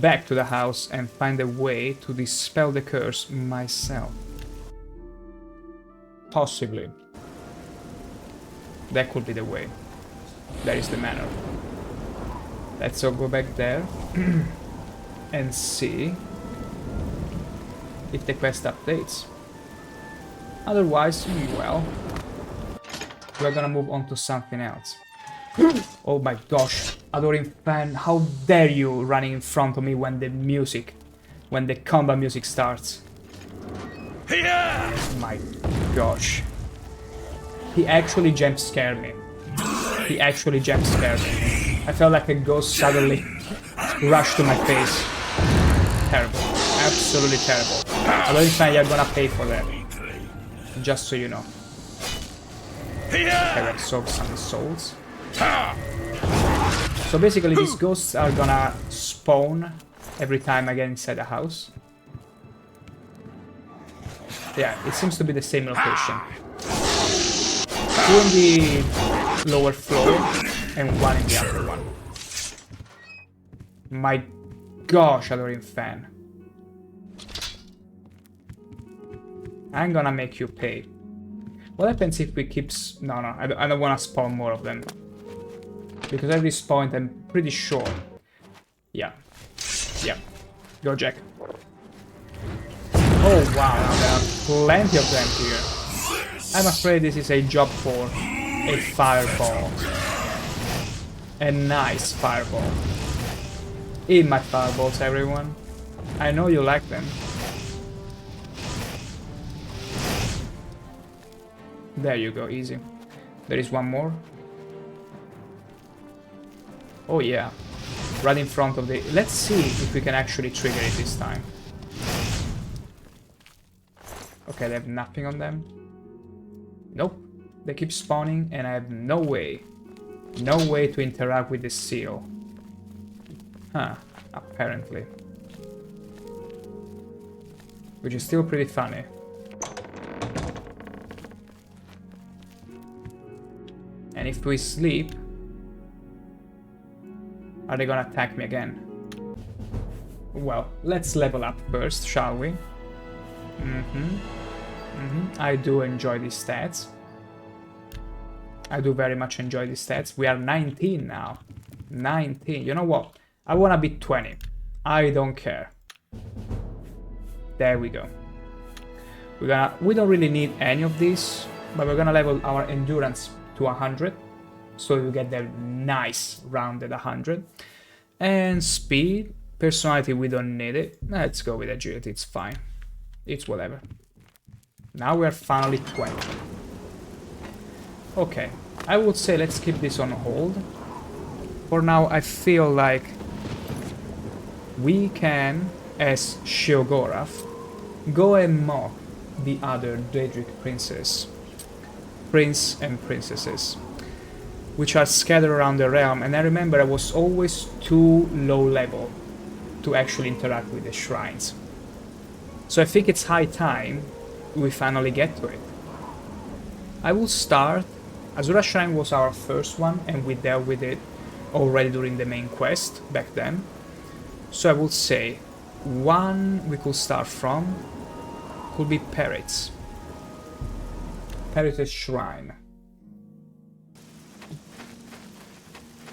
back to the house, and find a way to dispel the curse myself. Possibly. That could be the way. That is the manner. Let's all go back there and see if the quest updates. Otherwise, well, we're gonna move on to something else. Oh my gosh, Adoring Fan, how dare you running in front of me when the combat music starts. My gosh. He actually jump scared me. He actually jump scared me. I felt like a ghost suddenly rushed to my face. Terrible. Absolutely terrible. Adoring Fan, you're gonna pay for that. Just so you know. Okay, let's solve some souls. So basically these ghosts are gonna spawn every time I get inside the house. Yeah, it seems to be the same location. Two in the lower floor and one in the upper one. My gosh, Adoring Fan. I'm gonna make you pay. What happens if we keep... No, I don't want to spawn more of them. Because at this point I'm pretty sure... Yeah. Go Jack. Oh wow, now there are plenty of them here. I'm afraid this is a job for a fireball. A nice fireball. Eat my fireballs, everyone. I know you like them. There you go, easy. There is one more. Oh yeah, right in front of the... Let's see if we can actually trigger it this time. Okay, they have nothing on them. Nope, they keep spawning and I have no way to interact with the seal. Huh, apparently. Which is still pretty funny. And if we sleep, are they gonna attack me again? Well, let's level up first, shall we? I do enjoy these stats. I do very much enjoy these stats. We are 19 now. 19. You know what? I wanna be 20. I don't care. There we go. We don't really need any of these, but we're gonna level our endurance to 100, so you get the nice rounded 100. And speed, personality, we don't need it. Let's go with agility, it's fine. It's whatever. Now we are finally 20. Okay, I would say let's keep this on hold. For now, I feel like we can, as Sheogorath, go and mock the other Daedric prince and princesses, which are scattered around the realm. And I remember I was always too low level to actually interact with the shrines. So I think it's high time we finally get to it. I will start... Azura Shrine was our first one, and we dealt with it already during the main quest back then. So I would say one we could start from could be Perit's. Perit's Shrine.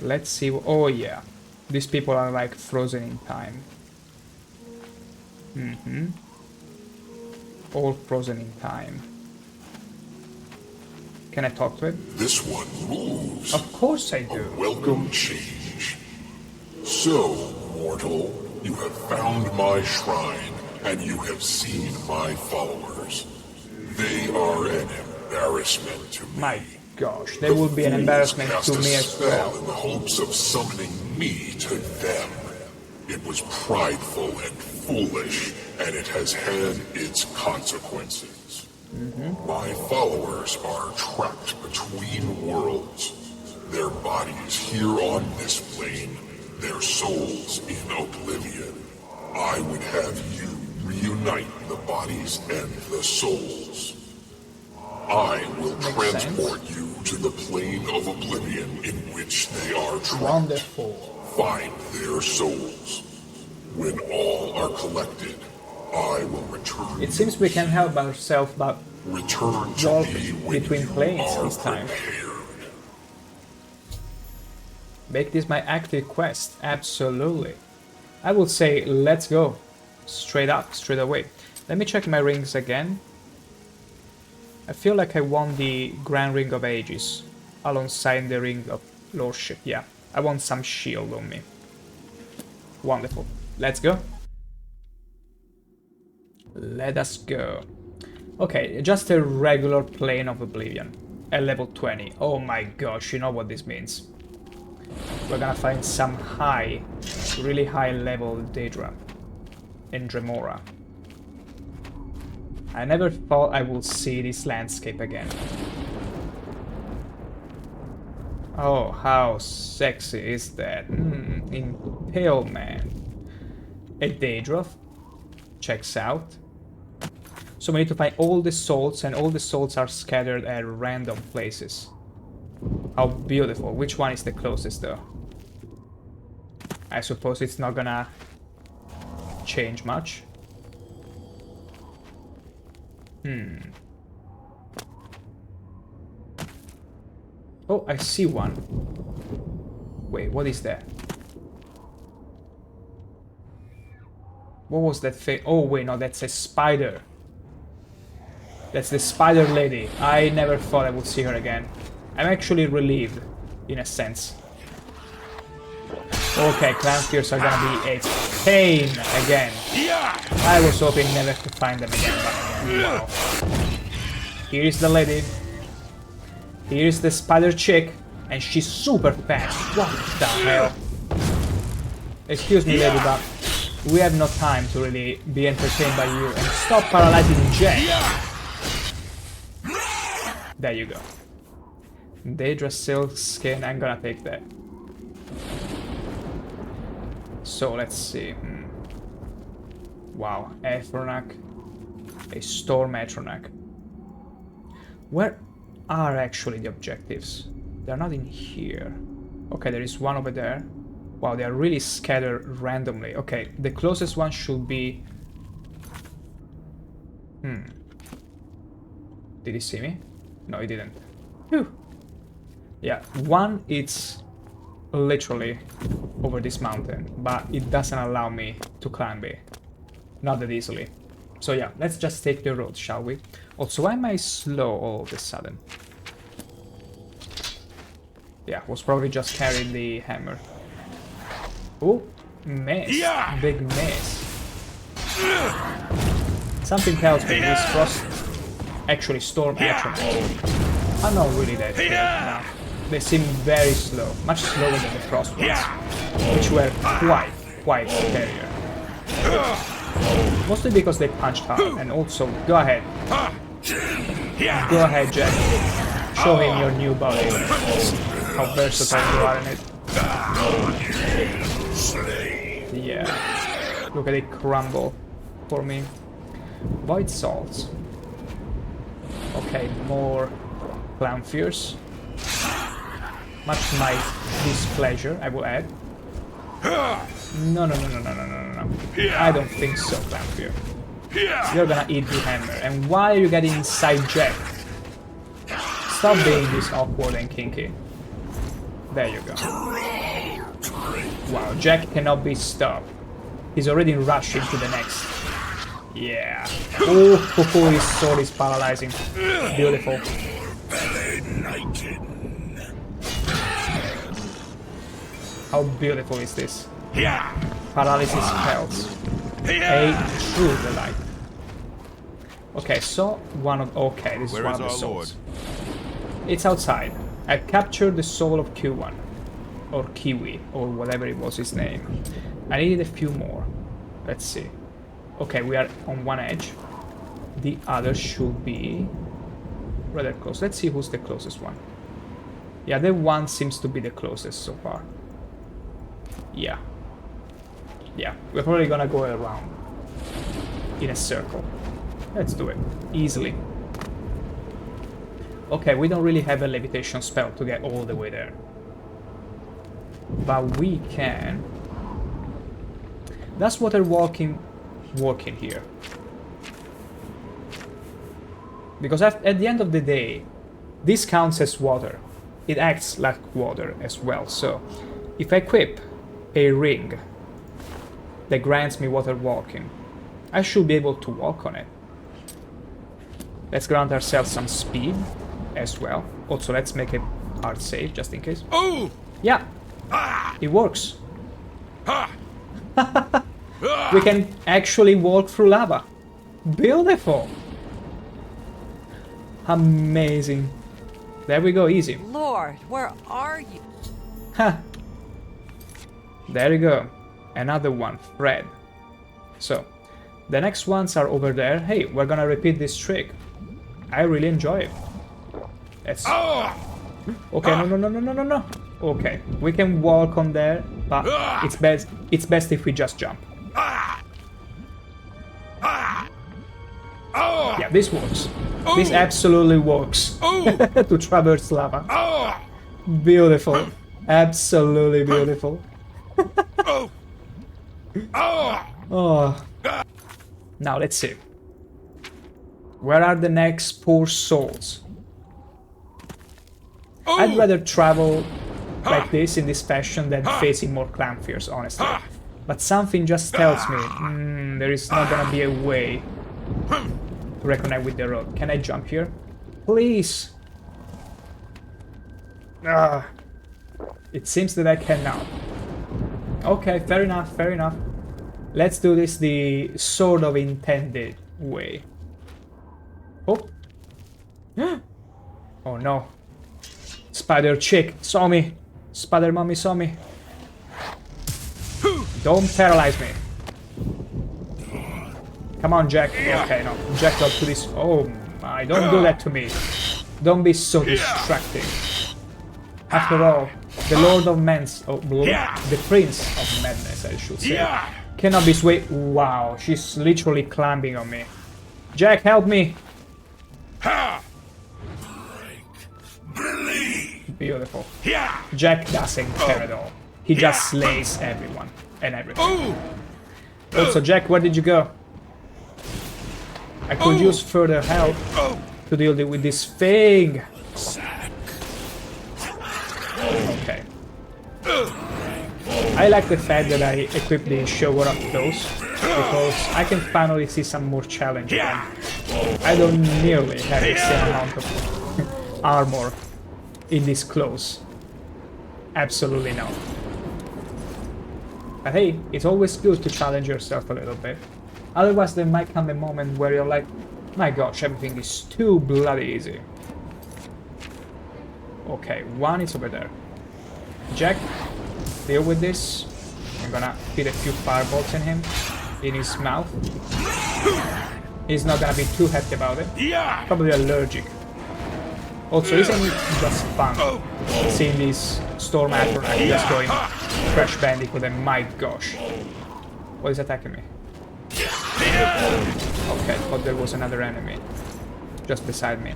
Let's see. Oh yeah, these people are like frozen in time. All frozen in time. Can I talk to it? This one moves. Of course I do. A welcome change. So, mortal, you have found my shrine, and you have seen my followers. They are an embarrassment to me. My gosh, they will be an embarrassment to me as well. In the hopes of summoning me to them. It was prideful and foolish, and it has had its consequences. My followers are trapped between worlds. Their bodies here on this plane, their souls in Oblivion. I would have you reunite the bodies and the souls. I will transport you to the plane of oblivion in which they are trapped. Wonderful. Find their souls. When all are collected, I will return. It seems we can help ourselves, but return to walk me when between you planes are this time. prepared. Make this my active quest. Absolutely. I would say let's go. Straight up, straight away. Let me check my rings again. I feel like I won the Grand Ring of Ages alongside the Ring of Lordship. Yeah, I want some shield on me. Wonderful. Let's go. Let us go. Okay, just a regular plane of Oblivion. At level 20. Oh my gosh, you know what this means. We're gonna find some high, really high level Daedra in Dremora. I never thought I would see this landscape again. Oh, how sexy is that? Impalement. A Daedra. Checks out. So we need to find all the souls, and all the souls are scattered at random places. How beautiful. Which one is the closest though? I suppose it's not gonna change much. Oh, I see one. Wait, what is that? What was that thing? Oh wait, no, that's a spider. That's the spider lady. I never thought I would see her again. I'm actually relieved, in a sense. Okay, Clanfears are gonna be a pain again. I was hoping never to find them again, but wow. Here is the lady. Here is the spider chick, and she's super fast. What the hell? Excuse me, lady, but we have no time to really be entertained by you, and stop paralyzing Jack. There you go. Daedra silk skin, I'm gonna take that. So let's see. Wow, Aethronak, a Storm Aethronak. Where are actually the objectives? They're not in here. Okay, there is one over there. Wow, they are really scattered randomly. Okay, the closest one should be... Did he see me? No, he didn't. Whew. Yeah, one it's literally over this mountain, but it doesn't allow me to climb it. Not that easily. So yeah, let's just take the road, shall we? Also, why am I slow all of a sudden? Yeah, was probably just carrying the hammer. Oh, miss. Yeah. Big miss. Something tells me this frost... Actually, Storm Aethronak are not really that good now. They seem very slow, much slower than the frost ones, which were quite scarier. Mostly because they punched hard, and also, go ahead. Go ahead, Jack. Show him your new body. How versatile you are in it. Yeah. Look at it crumble for me. Void Salts. Okay, more Clanfears. Much to my displeasure, I will add. No. I don't think so, Clanfear. You're gonna eat the hammer. And why are you getting inside Jack? Stop being this awkward and kinky. There you go. Wow, Jack cannot be stopped. He's already rushing to the next. Yeah. Oh, his sword is paralyzing. Beautiful. How beautiful is this? Paralysis spells. A true delight. Okay, so one of... Okay, this is one of the souls. It's outside. I've captured the soul of Q1. Or Kiwi, or whatever it was his name. I needed a few more. Let's see. Okay, we are on one edge. The other should be rather close. Let's see who's the closest one. Yeah, the one seems to be the closest so far. Yeah. Yeah, we're probably gonna go around in a circle. Let's do it. Easily. Okay, we don't really have a levitation spell to get all the way there. But we can... Does water walking work in here? Because at the end of the day, this counts as water. It acts like water as well. So, if I equip a ring that grants me water walking, I should be able to walk on it. Let's grant ourselves some speed as well. Also, let's make a hard save just in case. Oh! Yeah, it works. We can actually walk through lava. Beautiful. Amazing. There we go, easy. Lord, where are you? Ha! There you go. Another one, Fred. So, the next ones are over there. Hey, we're gonna repeat this trick. I really enjoy it. Let's... Okay, no. Okay, we can walk on there, but it's best if we just jump. Yeah, this works. This absolutely works. To traverse lava. Beautiful. Absolutely beautiful. Oh. Now let's see. Where are the next poor souls? I'd rather travel like this in this fashion than facing more clanfears, honestly. But something just tells me there is not gonna be a way to reconnect with the road. Can I jump here? Please! It seems that I cannot. Okay, fair enough, fair enough. Let's do this the sort of intended way. Oh! Oh no. Spider chick saw me. Spider mommy saw me. Don't paralyze me. Come on, Jack. Okay, no. Jack got to this. Oh my, don't do that to me. Don't be so distracting. After all, the Lord of Men's... Oh, the Prince of Madness, I should say. Cannot be swayed. Wow, she's literally climbing on me. Jack, help me. Beautiful. Jack doesn't care at all. He just slays everyone and everything. Also, Jack, where did you go? I could use further help to deal with this thing. Okay. I like the fact that I equipped the Sheogorath clothes because I can finally see some more challenge again. I don't nearly have the same amount of armor in these clothes. Absolutely not. But hey, it's always good to challenge yourself a little bit. Otherwise there might come a moment where you're like, my gosh, everything is too bloody easy. Okay, one is over there. Jack, deal with this. I'm gonna feed a few firebolts in him, in his mouth. He's not gonna be too happy about it. Probably allergic. Also, isn't it just fun seeing these Storm Atronach just going Crash Bandicoot and my gosh. What is attacking me? Okay, I thought there was another enemy just beside me.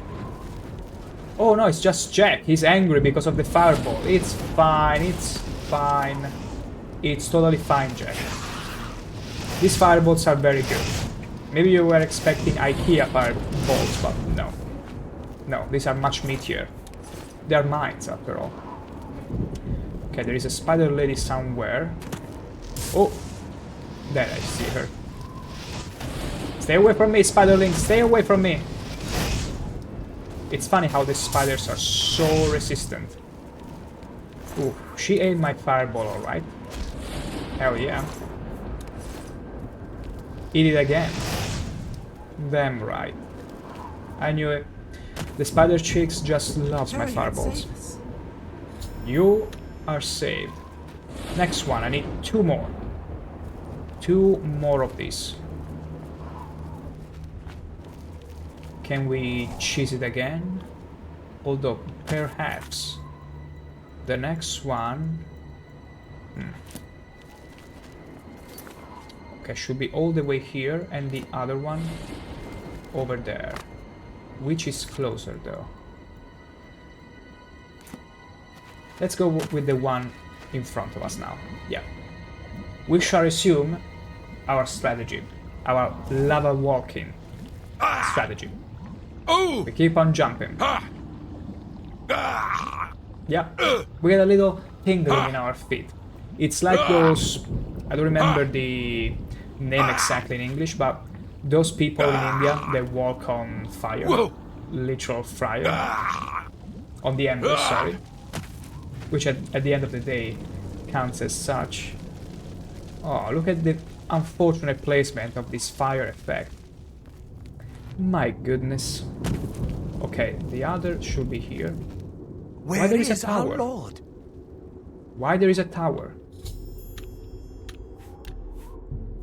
Oh no, it's just Jack. He's angry because of the fireball. It's fine, it's fine. It's totally fine, Jack. These fireballs are very good. Maybe you were expecting IKEA fireballs, but no. No, these are much meatier. They are mines, after all. Okay, there is a spider lady somewhere. Oh! There, I see her. Stay away from me, spiderling! Stay away from me! It's funny how these spiders are so resistant. Ooh, she aimed my fireball, alright. Hell yeah. Eat it again. Damn right. I knew it. The spider chicks just loves my fireballs. You are saved. Next one, I need two more. Two more of these. Can we cheese it again? Although, perhaps. The next one... Okay, should be all the way here, and the other one over there. Which is closer, though? Let's go with the one in front of us now. Yeah. We shall resume our strategy. Our lava walking strategy. We keep on jumping. Yeah. We get a little tingling in our feet. It's like those... I don't remember the name exactly in English, but those people in India, they walk on fire. Literal fire. On the embers, sorry. Which at the end of the day counts as such. Oh, look at the unfortunate placement of this fire effect. My goodness. Okay, the other should be here. Why there is a tower? Our Lord? Why there is a tower?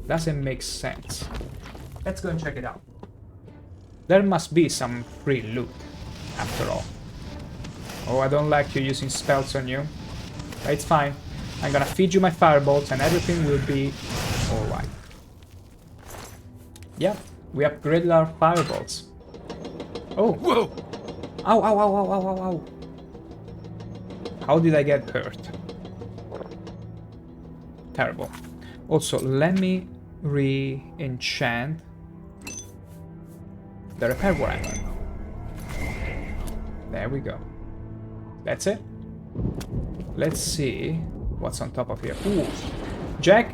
Doesn't make sense. Let's go and check it out. There must be some free loot, after all. Oh, I don't like you using spells on you. But it's fine. I'm gonna feed you my firebolts and everything will be alright. Yeah, we upgraded our firebolts. Oh! Whoa! Ow, ow, ow, ow, ow, ow, ow. How did I get hurt? Terrible. Also, let me re-enchant the repair warhammer. There we go. That's it. Let's see what's on top of here. Ooh. Jack,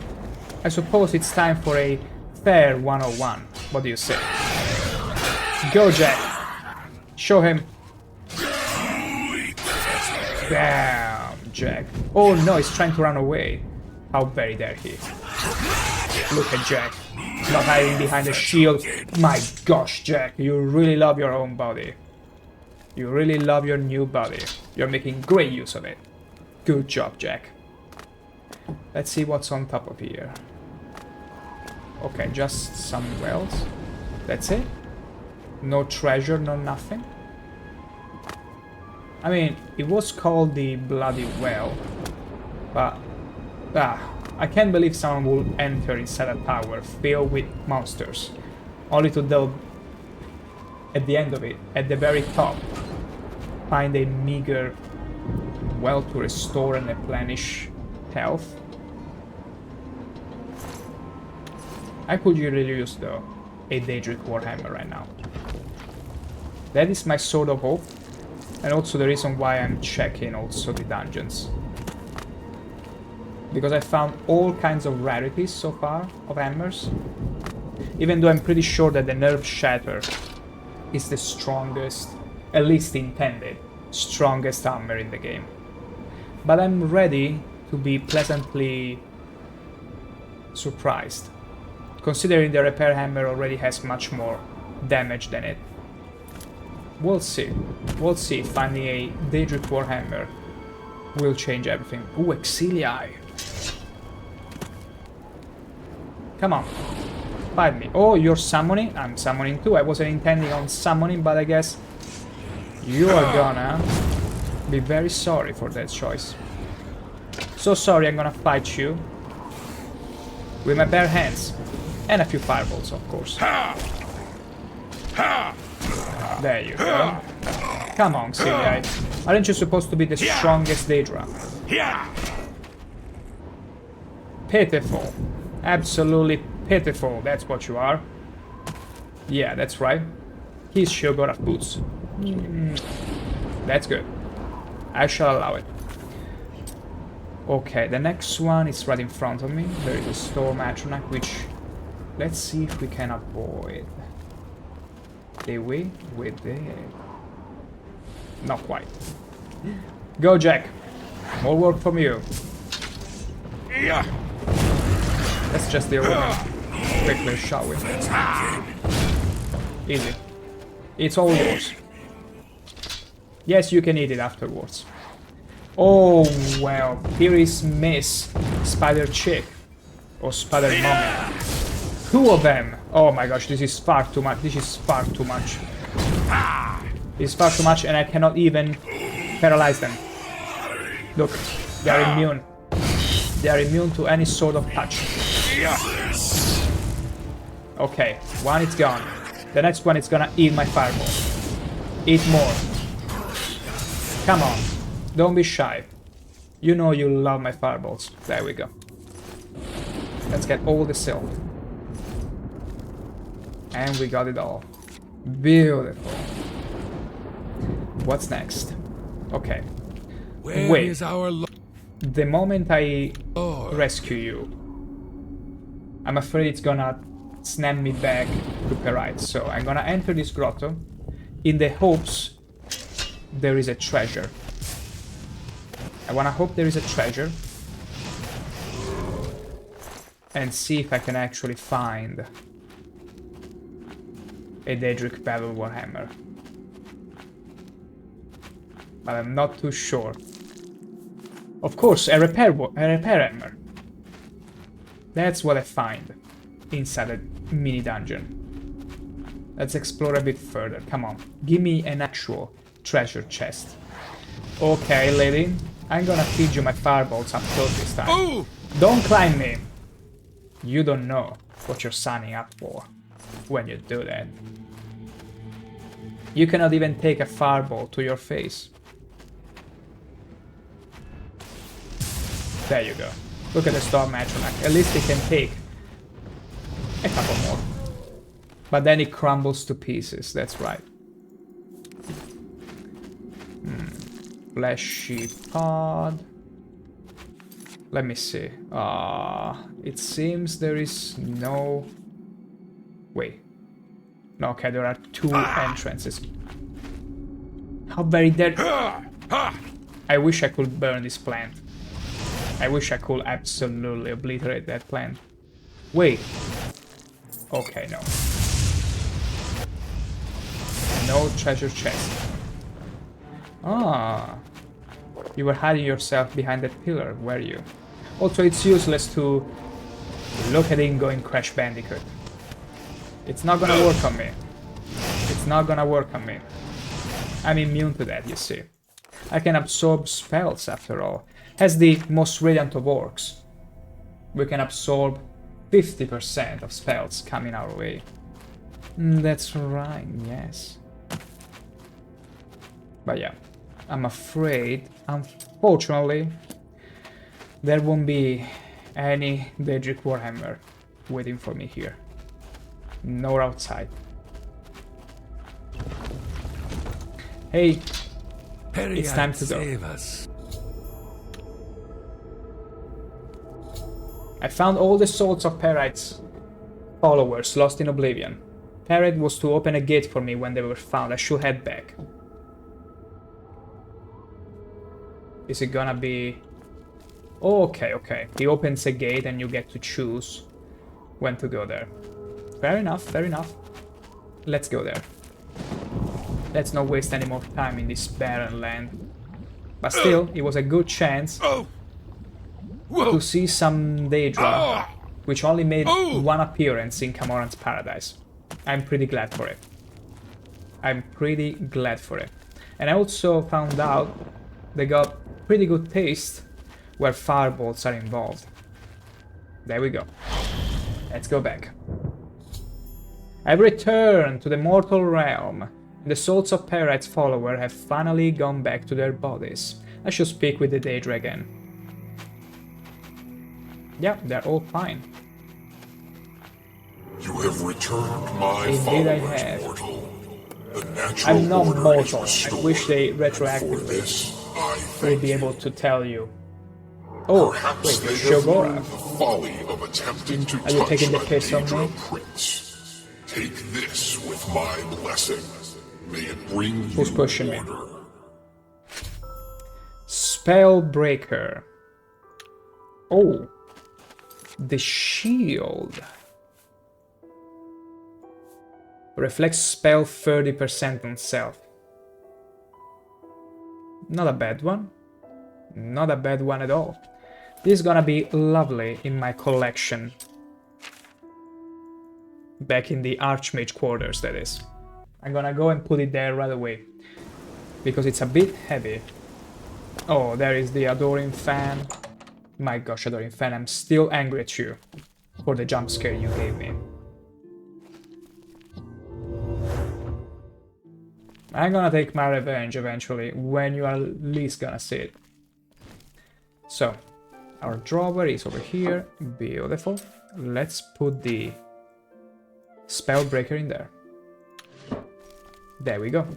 I suppose it's time for a fair 101. What do you say? Go, Jack. Show him. Damn, Jack. Oh no, he's trying to run away. How very dare he. Look at Jack. Not hiding behind a shield. My gosh, Jack, you really love your own body. You really love your new body. You're making great use of it. Good job, Jack. Let's see what's on top of here. Okay, just some wells. That's it? No treasure, no nothing? I mean, it was called the Bloody Well, but... I can't believe someone will enter inside a tower filled with monsters, only to delve at the end of it, at the very top, find a meager well to restore and replenish health. I could really use though a Daedric Warhammer right now. That is my sword of hope, and also the reason why I'm checking also the dungeons. Because I found all kinds of rarities so far of hammers. Even though I'm pretty sure that the Nerve Shatter is the strongest, at least intended, strongest hammer in the game. But I'm ready to be pleasantly surprised, considering the Repair Hammer already has much more damage than it. We'll see. We'll see if finding a Daedric Warhammer will change everything. Ooh, Exilii! Come on, fight me. Oh, you're summoning? I'm summoning too. I wasn't intending on summoning, but I guess you are gonna be very sorry for that choice. So sorry, I'm gonna fight you with my bare hands. And a few fireballs, of course. There you go. Come on, Exilii. Aren't you supposed to be the strongest Daedra? Pitiful. Absolutely pitiful, that's what you are. Yeah, that's right. He's Sheogorath Boots. That's good. I shall allow it. Okay, the next one is right in front of me. There is a Storm Atronach, which... let's see if we can avoid. Did we? We did. Not quite. Go, Jack. More work from you. Yeah. Let's just deal with him quickly, shall we? Easy. It's all yours. Yes, you can eat it afterwards. Oh, well, here is Miss Spider Chick. Or Spider Mommy. Two of them! Oh my gosh, this is far too much. This is far too much. This is far too much, and I cannot even paralyze them. Look, they are immune. They are immune to any sort of touch. Okay, one is gone. The next one is gonna eat my fireball. Eat more. Come on, don't be shy. You know you love my fireballs. There we go. Let's get all the silk. And we got it all. Beautiful. What's next? Okay. Where Wait. is our The moment I rescue you, I'm afraid it's gonna snap me back to Perite. So I'm gonna enter this grotto in the hopes there is a treasure. I wanna hope there is a treasure and see if I can actually find a Daedric Battle Warhammer. But I'm not too sure. Of course, a repair hammer. That's what I find inside a mini dungeon. Let's explore a bit further. Come on, give me an actual treasure chest. Okay, lady, I'm gonna feed you my fireballs up close this time. Oh! Don't climb me. You don't know what you're signing up for when you do that. You cannot even take a fireball to your face. There you go. Look at the Storm Atronach. At least it can take a couple more. But then it crumbles to pieces, that's right. Fleshy pod. Let me see. It seems there is no... Wait. No, okay, there are two entrances. How very dead... I wish I could burn this plant. I wish I could absolutely obliterate that plant. Wait. Okay, no. No treasure chest. Ah. You were hiding yourself behind that pillar, were you? Also, it's useless to look at Ingo in Crash Bandicoot. It's not gonna work on me. It's not gonna work on me. I'm immune to that, you see. I can absorb spells, after all. As the most radiant of orcs, we can absorb 50% of spells coming our way. That's right, yes. But yeah, I'm afraid, unfortunately, there won't be any Daedric Warhammer waiting for me here. Nor outside. Hey, it's time to go. Save us. I found all the souls of Perite's followers lost in Oblivion. Perite was to open a gate for me when they were found. I should head back. Is it gonna be... Oh, okay, okay. He opens a gate and you get to choose when to go there. Fair enough, fair enough. Let's go there. Let's not waste any more time in this barren land. But still, it was a good chance to see some Daedra, which only made one appearance in Camoran's Paradise. I'm pretty glad for it. I'm pretty glad for it. And I also found out they got pretty good taste where fireballs are involved. There we go. Let's go back. I've returned to the mortal realm. The souls of Perite's follower have finally gone back to their bodies. I should speak with the Daedra again. Yeah, they're all fine. You have returned my Indeed I followers, have. mortal. The natural I'm not order mortal. is I wish they restored. For retroactively this, I would thank be you. able to tell you. Oh, Perhaps wait, they have learned Sheogorath. the folly of attempting to Are you touch taking the a piss on Daedra me? prince. Take this with my blessing. May it bring Who's you pushing me? order. Spellbreaker. Oh, the shield. Reflects spell 30% on self. Not a bad one. Not a bad one at all. This is gonna be lovely in my collection. Back in the Archmage quarters, that is. I'm gonna go and put it there right away. Because it's a bit heavy. Oh, there is the Adoring Fan. My gosh, Adoring Fan, I'm still angry at you for the jump scare you gave me. I'm gonna take my revenge eventually, when you are least gonna see it. So, our drawer is over here. Beautiful. Let's put the spell breaker in there. There we go.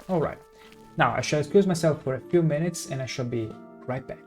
Alright. Now, I shall excuse myself for a few minutes and I shall be right back.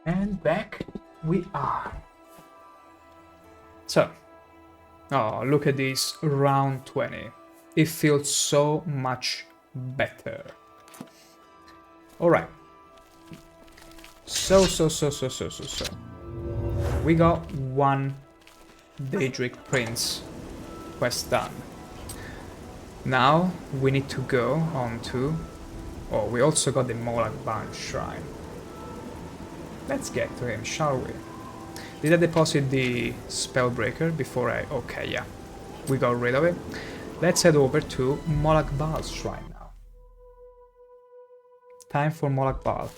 And back we are. So, oh, look at this, round 20. It feels so much better. Alright. So. We got one Daedric Prince quest done. Now we need to go on to... Oh, we also got the Molag Bal Shrine. Let's get to him, shall we? Did I deposit the Spellbreaker before I... Okay, yeah. We got rid of it. Let's head over to Molag Bal's Shrine now. Time for Molag Bal.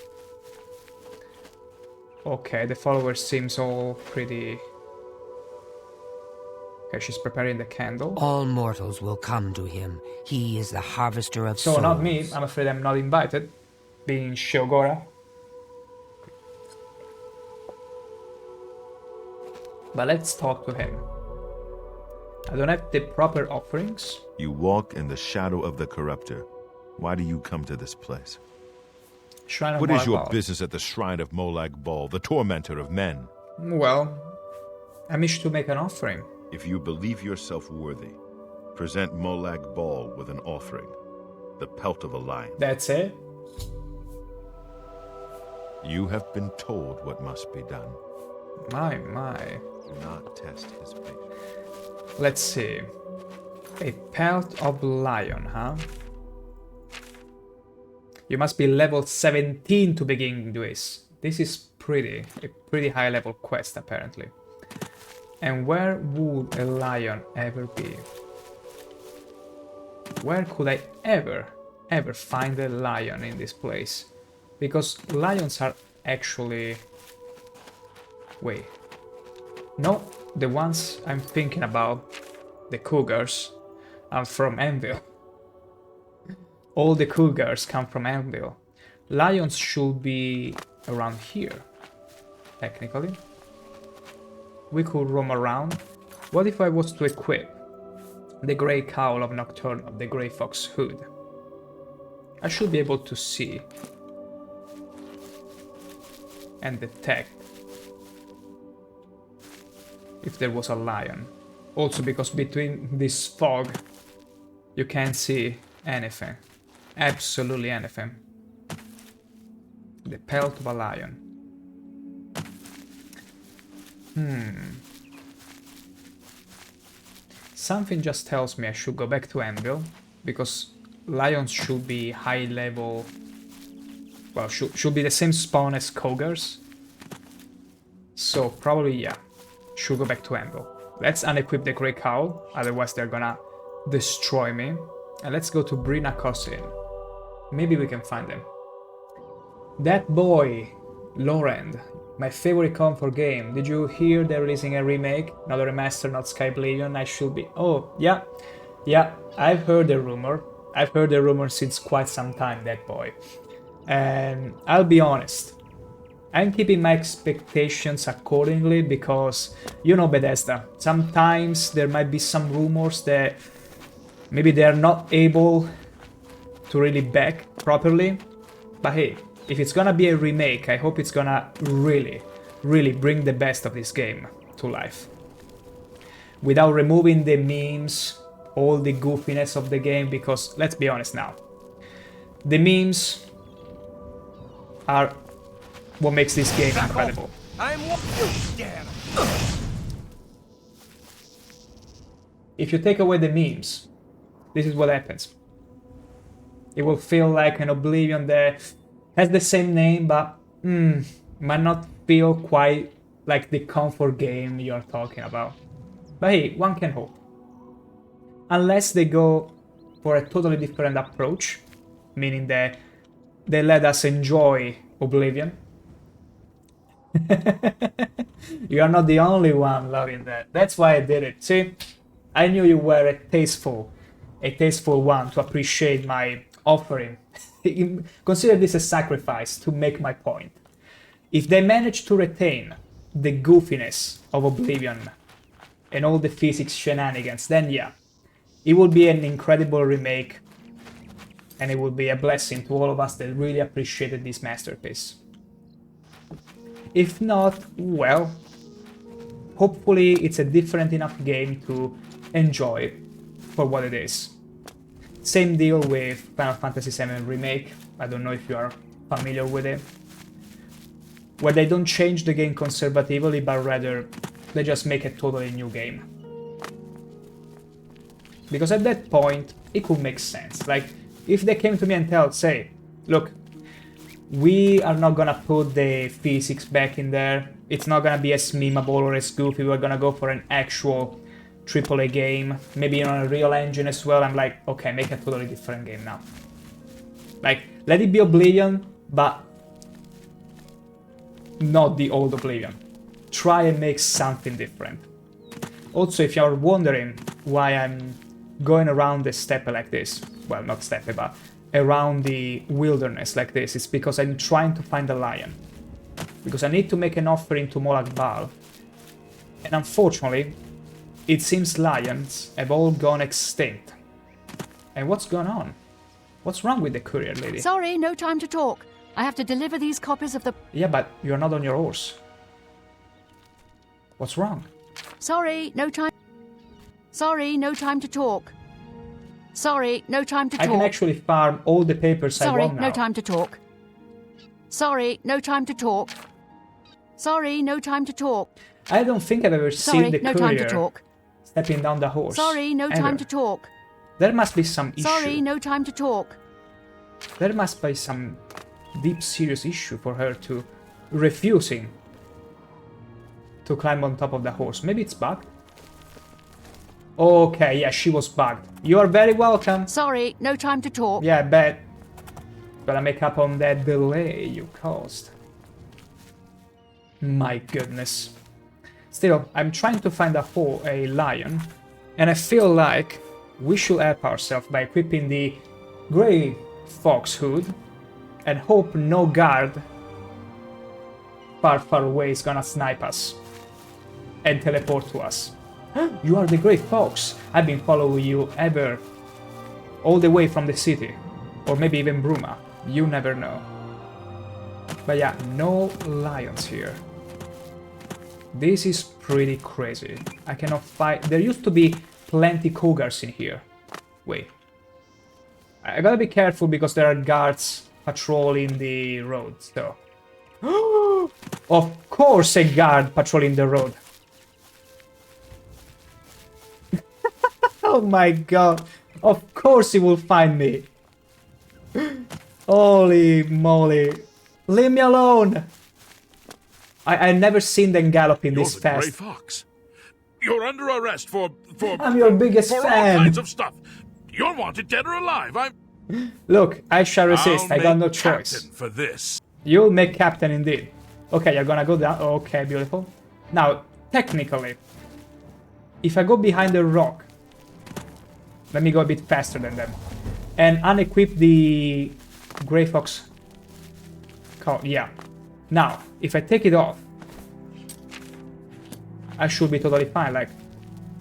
Okay, the follower seems all pretty... Okay, she's preparing the candle. All mortals will come to him. He is the harvester of souls. So, not me. I'm afraid I'm not invited. Being Sheogorath. But let's talk to him. I don't have the proper offerings. You walk in the shadow of the corruptor. Why do you come to this place? Shrine of What Molag is your Bal. business at the shrine of Molag Bal, the tormentor of men? Well, I wish to make an offering. If you believe yourself worthy, present Molag Bal with an offering. The pelt of a lion. That's it? You have been told what must be done. My. Do not test his patience. Let's see. A pelt of lion, huh? You must be level 17 to begin this. This is a pretty high level quest apparently. And where would a lion ever be? Where could I ever find a lion in this place? Because lions are actually... Wait. No, the ones I'm thinking about, the cougars, are from Anvil. All the cougars come from Anvil. Lions should be around here, technically. We could roam around. What if I was to equip The grey cowl of Nocturnal, the grey fox hood. I should be able to see and detect if there was a lion. Also because between this fog you can't see anything. Absolutely anything. The pelt of a lion. Something just tells me I should go back to Anvil, because lions should be high level. Well, should be the same spawn as Kogers. So probably, yeah, should go back to Anvil. Let's unequip the Grey Cowl, otherwise they're gonna destroy me. And let's go to Brina Kosin. Maybe we can find them. That boy, Lorend, my favorite comfort game. Did you hear they're releasing a remake? Not a remaster, not Sky Oblivion. I should be... Oh, yeah. Yeah, I've heard the rumor. I've heard the rumor since quite some time, that boy. And I'll be honest. I'm keeping my expectations accordingly because, you know Bethesda, sometimes there might be some rumors that maybe they're not able to really back properly. But hey, if it's gonna be a remake, I hope it's gonna really bring the best of this game to life. Without removing the memes, all the goofiness of the game, because let's be honest now, the memes are what makes this game incredible. If you take away the memes, this is what happens. It will feel like an Oblivion that has the same name, but might not feel quite like the comfort game you're talking about. But hey, one can hope. Unless they go for a totally different approach, meaning that they let us enjoy Oblivion. You are not the only one loving that. That's why I did it. See, I knew you were a tasteful one to appreciate my offering. Consider this a sacrifice to make my point. If they manage to retain the goofiness of Oblivion and all the physics shenanigans, then yeah, it will be an incredible remake, and it will be a blessing to all of us that really appreciated this masterpiece. If not, well, hopefully it's a different enough game to enjoy it for what it is. Same deal with Final Fantasy VII Remake, I don't know if you are familiar with it, where they don't change the game conservatively, but rather they just make a totally new game. Because at that point, it could make sense. Like, if they came to me and say, look, we are not gonna put the physics back in there, it's not gonna be as memeable or as goofy, we're gonna go for an actual AAA game, maybe on a real engine as well, I'm like, okay, make a totally different game now. Like, let it be Oblivion, but not the old Oblivion. Try and make something different. Also, if you're wondering why I'm going around the steppe like this, well, not steppe, but around the wilderness like this, it's because I'm trying to find a lion. Because I need to make an offering to Molag Bal. And unfortunately, it seems lions have all gone extinct. And what's going on? What's wrong with the courier lady? Sorry, no time to talk. I have to deliver these copies of the... Yeah, but you're not on your horse. What's wrong? Sorry, no time... Sorry, no time to talk. Sorry, no time to talk. I can actually farm all the papers I want now. Sorry, no time to talk. Sorry, no time to talk. Sorry, no time to talk. I don't think I've ever seen the no courier time to talk. stepping down the horse. Sorry, no time to talk. There must be some issue. Sorry, no time to talk. There must be some deep, serious issue for her to refusing to climb on top of the horse. Maybe it's bugged. Okay, yeah, she was bugged. You are very welcome. Sorry, no time to talk. Yeah, I bet. Gotta make up on that delay you caused. My goodness. Still, I'm trying to find a lion, and I feel like we should help ourselves by equipping the grey fox hood and hope no guard far away is gonna snipe us and teleport to us. You are the Great Fox. I've been following you ever, all the way from the city. Or maybe even Bruma. You never know. But yeah, no lions here. This is pretty crazy. I cannot fight. There used to be plenty cougars in here. Wait. I gotta be careful because there are guards patrolling the road, so. Of course a guard patrolling the road. Oh my god. Of course he will find me. Holy moly. Leave me alone. I never seen them galloping this You're the Grey fast. Fox. You're under arrest for I'm your biggest for fan. all kinds of stuff. You're wanted dead or alive. Look, I shall resist. I got no make choice. captain for this. You'll make captain indeed. Okay, you're gonna go down. Okay, beautiful. Now, technically, if I go behind the rock, let me go a bit faster than them, and unequip the Grey Fox. Yeah. Now, if I take it off, I should be totally fine. Like,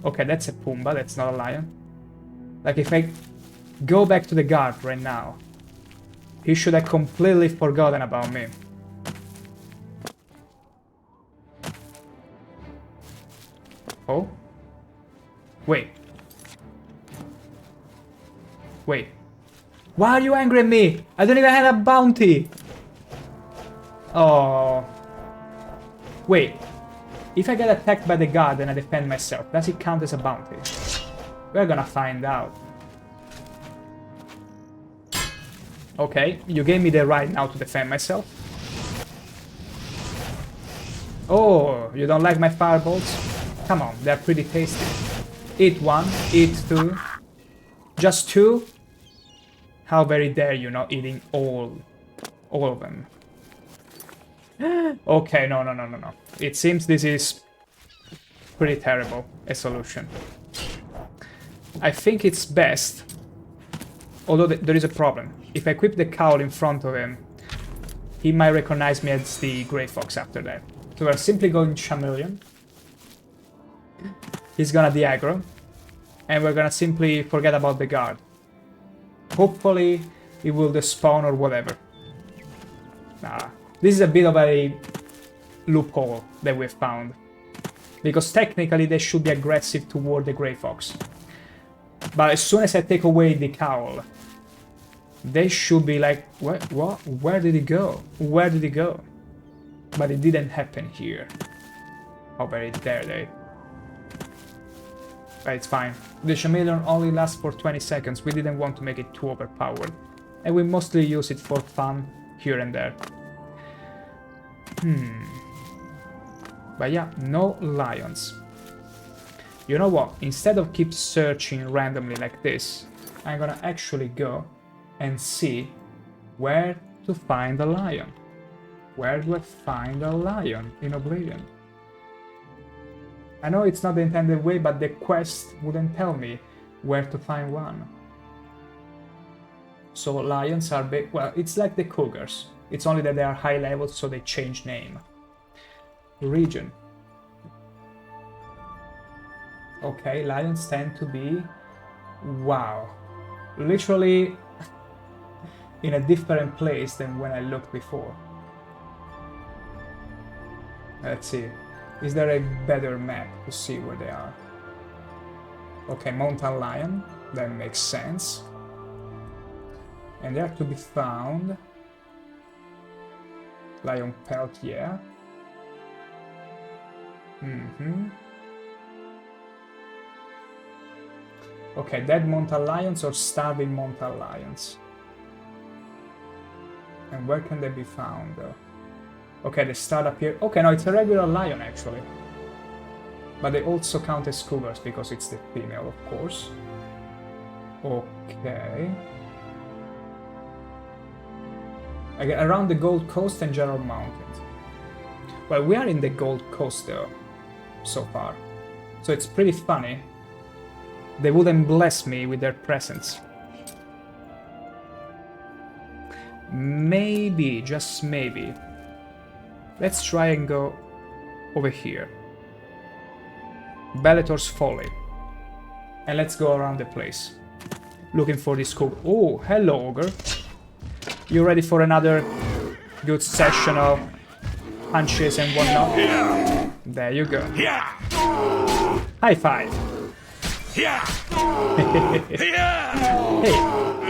okay, that's a Pumbaa, that's not a lion. Like, if I go back to the guard right now, he should have completely forgotten about me. Oh? Wait. Wait. Why are you angry at me? I don't even have a bounty. Oh. Wait. If I get attacked by the guard and I defend myself, does it count as a bounty? We're gonna find out. Okay, you gave me the right now to defend myself. Oh, you don't like my fireballs? Come on, they're pretty tasty. Eat one, eat two. Just two? How very dare you not eating all of them. Okay, no. It seems this is pretty terrible, a solution. I think it's best, although there is a problem. If I equip the cowl in front of him, he might recognize me as the Grey Fox after that. So we're simply going Chameleon. He's gonna de-aggro, and we're gonna simply forget about the guard. Hopefully, it will despawn or whatever. Nah. This is a bit of a loophole that we've found. Because technically they should be aggressive toward the Grey Fox. But as soon as I take away the cowl, they should be like, what? Where did he go? Where did he go? But it didn't happen here. How very dare they. But it's fine. The Chameleon only lasts for 20 seconds. We didn't want to make it too overpowered. And we mostly use it for fun here and there. But yeah, no lions. You know what? Instead of keep searching randomly like this, I'm gonna actually go and see where to find a lion. Where do I find a lion in Oblivion? I know it's not the intended way, but the quest wouldn't tell me where to find one. So lions are big. Well, it's like the cougars. It's only that they are high level, so they change name. Region. Okay, lions tend to be... Wow. Literally in a different place than when I looked before. Let's see. Is there a better map to see where they are? Okay, mountain lion. That makes sense. And they are to be found... Lion pelt, yeah. Okay, dead mountain lions or starving mountain lions. And where can they be found though? Okay, they start up here. Okay, no, it's a regular lion actually. But they also count as cougars because it's the female, of course. Okay. Again, around the Gold Coast and General Mountains. Well, we are in the Gold Coast though, so far. So it's pretty funny. They wouldn't bless me with their presence. Maybe, just maybe. Let's try and go over here. Bellator's Folly. And let's go around the place. Looking for this cool... Oh, hello, Ogre. You ready for another good session of punches and whatnot? There you go. High five. Hey,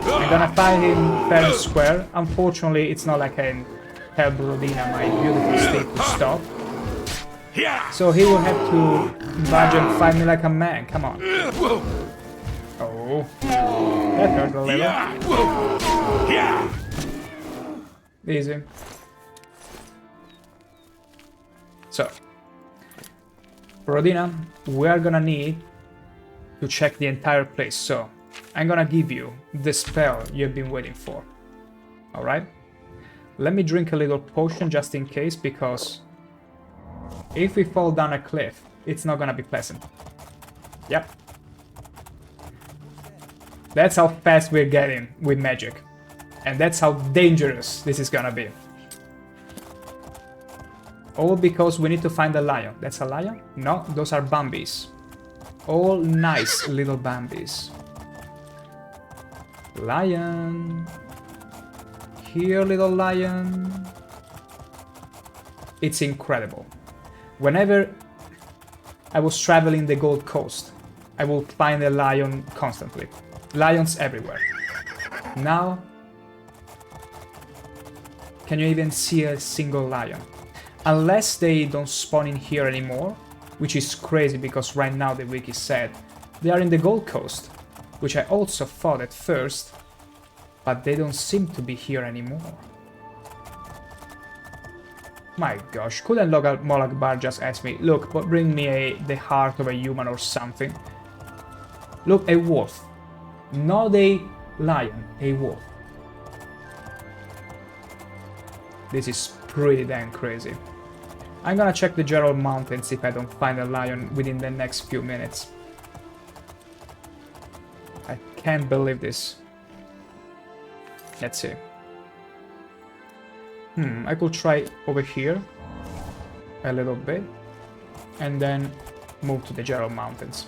I'm gonna fight him fair and square. Unfortunately, it's not like I can help Rodina, my beautiful steed, to stop. So he will have to budge and fight me like a man. Come on. Oh, that hurt a little. Easy. So, Rodina, we are gonna need to check the entire place. So, I'm gonna give you the spell you've been waiting for. Alright? Let me drink a little potion just in case, because if we fall down a cliff, it's not gonna be pleasant. Yep. That's how fast we're getting with magic. And that's how dangerous this is gonna be. All because we need to find a lion. That's a lion? No, those are Bambis. All nice little Bambis. Lion. Here, little lion. It's incredible. Whenever I was traveling the Gold Coast, I will find a lion constantly. Lions everywhere. Now, can you even see a single lion? Unless they don't spawn in here anymore, which is crazy because right now the wiki said they are in the Gold Coast, which I also thought at first, but they don't seem to be here anymore. My gosh, couldn't Molag Bar just ask me, look, but bring me the heart of a human or something? Look, a wolf. Not a lion, a wolf. This is pretty damn crazy. I'm gonna check the Gerald Mountains if I don't find a lion within the next few minutes. I can't believe this. Let's see. I could try over here a little bit and then move to the Gerald Mountains.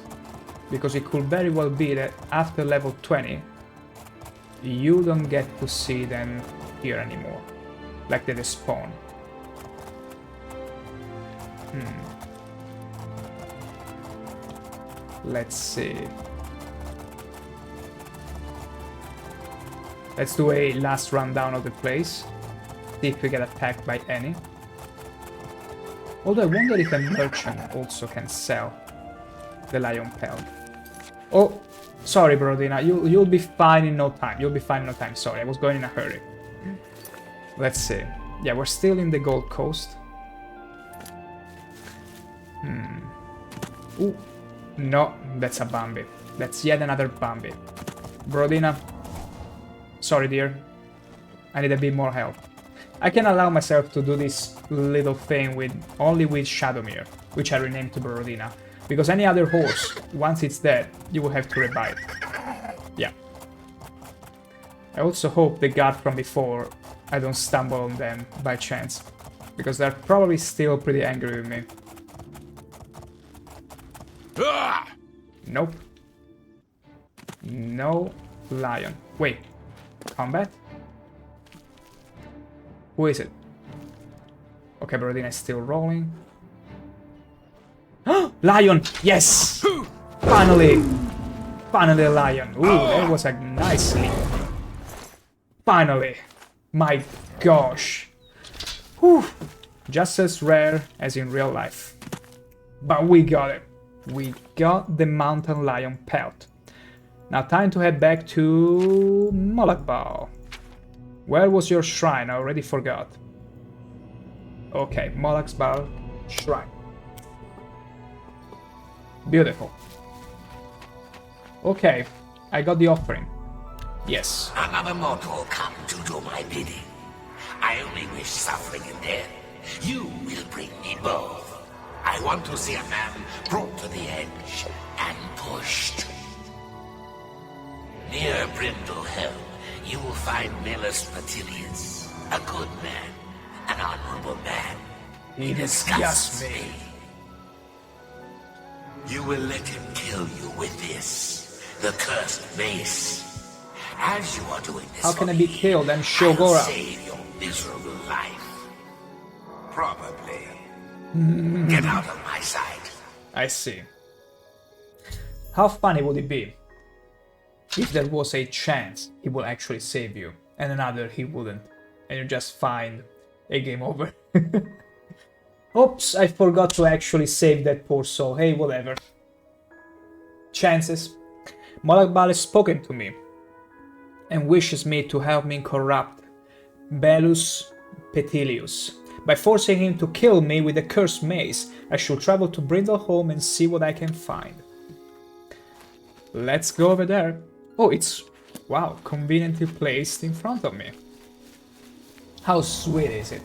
Because it could very well be that after level 20 you don't get to see them here anymore. Like they spawn. Let's see. Let's do a last rundown of the place. See if we get attacked by any. Although I wonder if a merchant also can sell the lion pelt. Oh, sorry, Brodina. You'll be fine in no time. You'll be fine in no time. Sorry, I was going in a hurry. Let's see. Yeah, we're still in the Gold Coast. Ooh. No, that's a Bambi. That's yet another Bambi. Brodina. Sorry, dear. I need a bit more help. I can allow myself to do this little thing only with Shadowmere, which I renamed to Brodina. Because any other horse, once it's dead, you will have to revive. Yeah. I also hope the guard from before, I don't stumble on them by chance. Because they're probably still pretty angry with me. Nope. No lion. Wait. Combat? Who is it? Okay, Brodina is still rolling. Lion! Yes! Finally! Finally a lion. Ooh, that was a nice leap. Finally! My gosh. Whew. Just as rare as in real life. But we got it. We got the mountain lion pelt. Now time to head back to Molag Bal. Where was your shrine? I already forgot. Okay, Molag Bal shrine. Beautiful. Okay, I got the offering. Yes. Another mortal come to do my bidding. I only wish suffering and death. You will bring me both. I want to see a man brought to the edge and pushed. Near Brindle Helm, you will find Melus Patilius, a good man, an honorable man. He disgusts me. You will let him kill you with this, the cursed mace. As you are doing this, How can I be killed? I'm I'll Sheogorath. save your miserable life. Probably. Get out of my sight. I see. How funny would it be if there was a chance he will actually save you and another he wouldn't, and you just find a game over? Oops, I forgot to actually save that poor soul. Hey, whatever. Chances. Molag Bal has spoken to me and wishes me to help me corrupt Belus Petilius. By forcing him to kill me with the cursed mace, I should travel to Brindleholm and see what I can find. Let's go over there. Oh, it's, wow, conveniently placed in front of me. How sweet is it?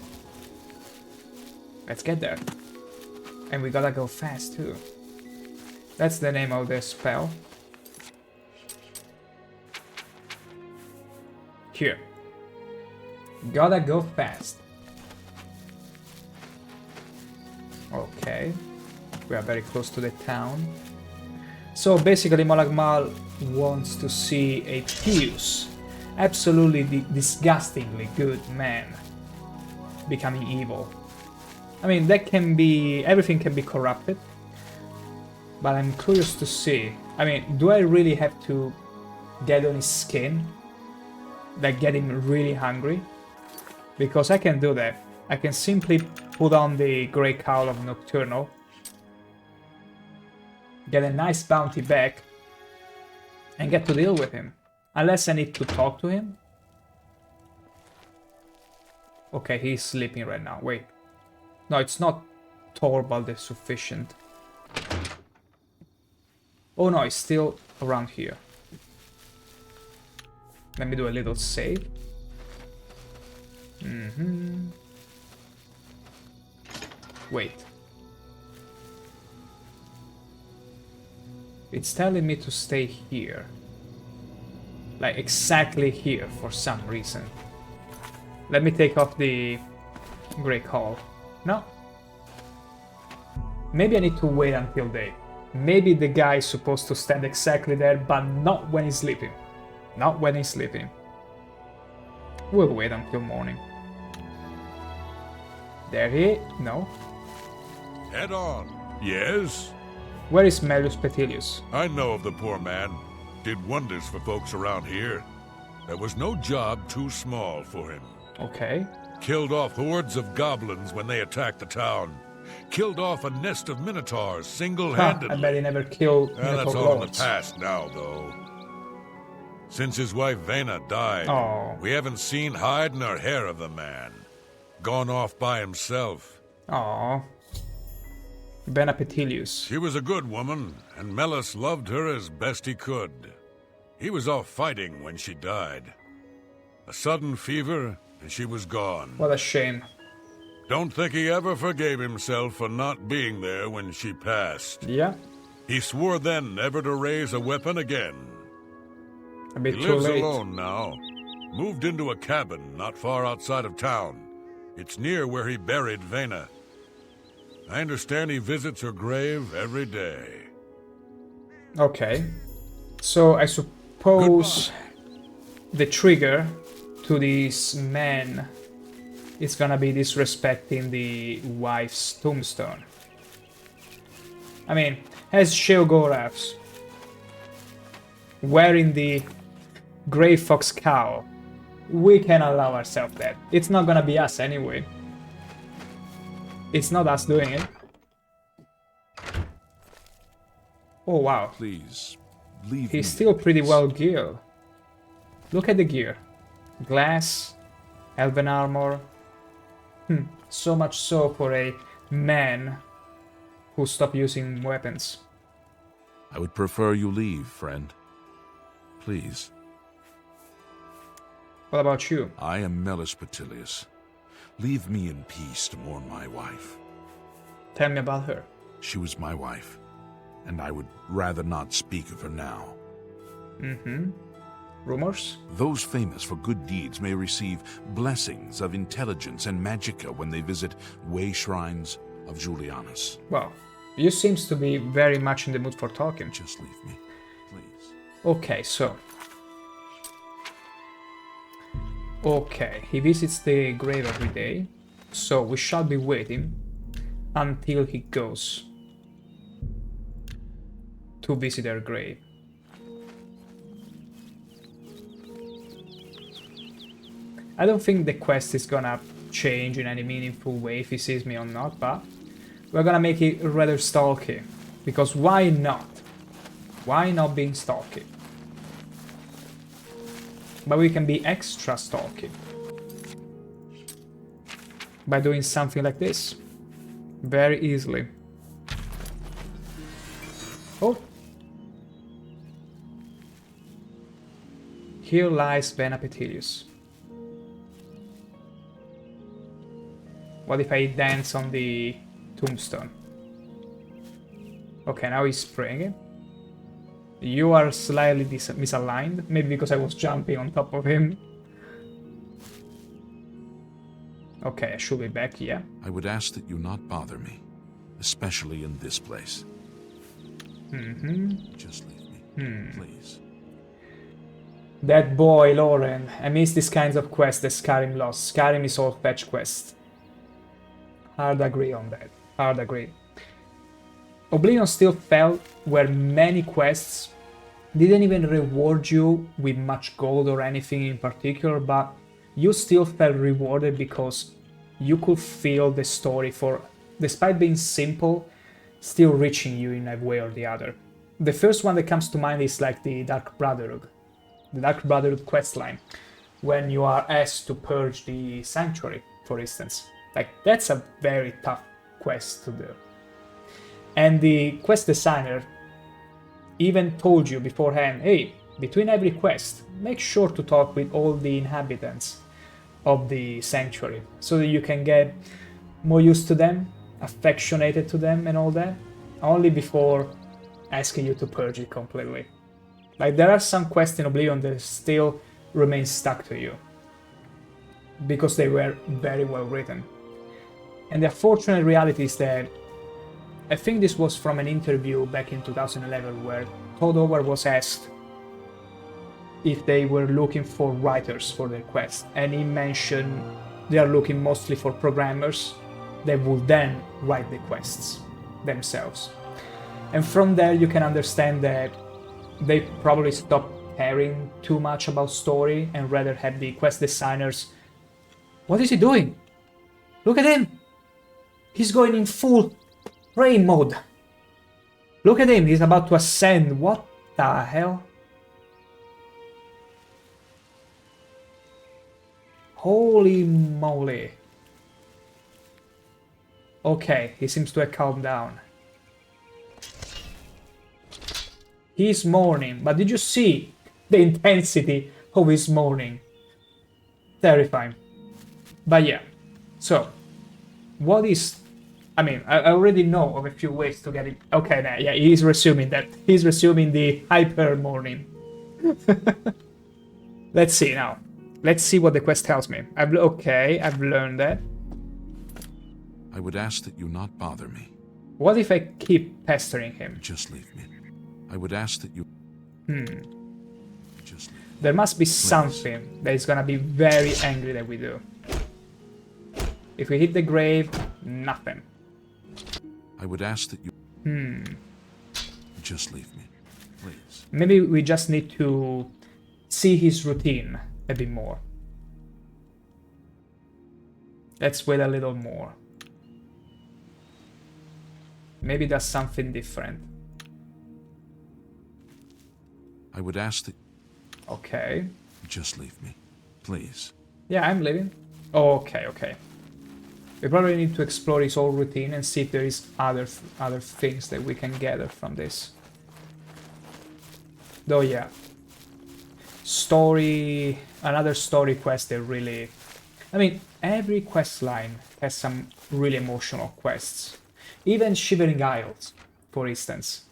Let's get there. And we gotta go fast too. That's the name of the spell. Here. Gotta go fast. Okay. We are very close to the town. So basically Molag Bal wants to see a pious, absolutely disgustingly good man becoming evil. I mean, that can be, everything can be corrupted, but I'm curious to see. I mean, do I really have to get on his skin? Like get him really hungry? Because I can do that. I can simply put on the Grey Cowl of Nocturnal, get a nice bounty back, and get to deal with him. Unless I need to talk to him. Okay, he's sleeping right now. Wait. No, it's not Torvald the Sufficient. Oh no, it's still around here. Let me do a little save. Wait. It's telling me to stay here. Like exactly here for some reason. Let me take off the Grey Call. No. Maybe I need to wait until day. Maybe the guy is supposed to stand exactly there, but not when he's sleeping. Not when he's sleeping. We'll wait until morning. There he... no. Head on. Yes? Where is Melus Petilius? I know of the poor man. Did wonders for folks around here. There was no job too small for him. Okay. Killed off hordes of goblins when they attacked the town. Killed off a nest of minotaurs single-handedly. I bet he never killed Well, that's Minotaur all in the lords. past now, though. Since his wife Vena died, we haven't seen hide nor hair of the man. Gone off by himself. Aww. Vena Petilius. She was a good woman, and Melus loved her as best he could. He was off fighting when she died. A sudden fever, and she was gone. What a shame. Don't think he ever forgave himself for not being there when she passed. Yeah. He swore then never to raise a weapon again. A bit He too lives late. alone now. Moved into a cabin not far outside of town. It's near where he buried Vena. I understand he visits her grave every day. Okay. So I suppose the trigger to this man is gonna be disrespecting the wife's tombstone. I mean, as Sheogoraths wearing the Grey Fox cowl, we can allow ourselves that. It's not gonna be us anyway. It's not us doing it. Oh wow. Please, leave He's me still in pretty peace. well geared. Look at the gear. Glass, elven armor. So much so for a man who stopped using weapons. I would prefer you leave, friend. Please. What about you? I am Melus Petilius. Leave me in peace to mourn my wife. Tell me about her. She was my wife, and I would rather not speak of her now. Rumors? Those famous for good deeds may receive blessings of intelligence and magicka when they visit way shrines of Julianus. Well, You seems to be very much in the mood for talking. Just leave me, please. Okay, so... Okay, he visits the grave every day, so we shall be waiting until he goes to visit her grave. I don't think the quest is gonna change in any meaningful way if he sees me or not, but we're gonna make it rather stalky, because why not? Why not being stalky? But we can be extra stalky by doing something like this very easily. Oh! Here lies Vena Petilius. What if I dance on the tombstone? Okay, now he's spraying it. You are slightly misaligned, maybe because I was jumping on top of him. Okay, I should be back, yeah. I would ask that you not bother me, especially in this place. Just leave me, please. That boy, Lauren. I miss these kinds of quests that Skyrim lost. Skyrim is all fetch quests. Hard agree on that. Hard agree. Oblivion still felt where many quests didn't even reward you with much gold or anything in particular, but you still felt rewarded because you could feel the story for, despite being simple, still reaching you in a way or the other. The first one that comes to mind is like the Dark Brotherhood. The Dark Brotherhood questline, when you are asked to purge the Sanctuary, for instance. Like, that's a very tough quest to do. And the quest designer even told you beforehand, hey, between every quest, make sure to talk with all the inhabitants of the Sanctuary, so that you can get more used to them, affectionated to them and all that, only before asking you to purge it completely. Like, there are some quests in Oblivion that still remain stuck to you, because they were very well written. And the unfortunate reality is that I think this was from an interview back in 2011 where Todd Howard was asked if they were looking for writers for their quest, and he mentioned they are looking mostly for programmers that will then write the quests themselves. And from there you can understand that they probably stopped caring too much about story and rather had the quest designers. What is he doing? Look at him! He's going in full rain mode. Look at him, he's about to ascend. What the hell? Holy moly. Okay, he seems to have calmed down. He's mourning, but did you see the intensity of his mourning? Terrifying. But yeah, so what is... I mean, I already know of a few ways to get it... Okay, yeah, he's resuming that. He's resuming the hyper mourning. Let's see now. Let's see what the quest tells me. Okay, I've learned that. I would ask that you not bother me. What if I keep pestering him? Just leave me. I would ask that you... Just leave me. There must be something that is gonna be very angry that we do. If we hit the grave, nothing. I would ask that you... Just leave me, please. Maybe we just need to see his routine a bit more. Let's wait a little more. Maybe that's something different. I would ask that... Okay. Just leave me, please. Yeah, I'm leaving. Okay, okay. We probably need to explore his whole routine and see if there is other things that we can gather from this. Though yeah. Story... Another story quest that really... I mean, every quest line has some really emotional quests. Even Shivering Isles, for instance.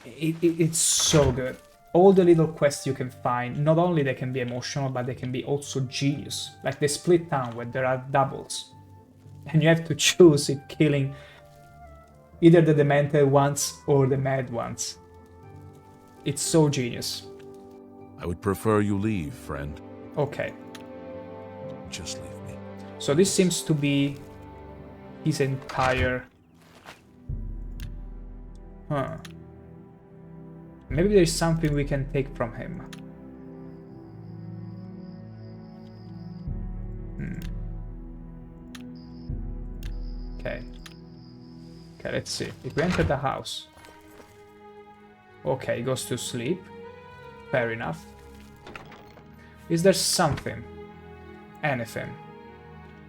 It's so good. All the little quests you can find, not only they can be emotional, but they can be also genius. Like the Split Town, where there are doubles. And you have to choose if killing Either the demented ones or the mad ones. It's so genius. I would prefer you leave, friend. Okay. Just leave me. So this seems to be his entire... Huh. Maybe there is something we can take from him. Okay. Okay, let's see. If we enter the house. Okay, he goes to sleep. Fair enough. Is there something, anything,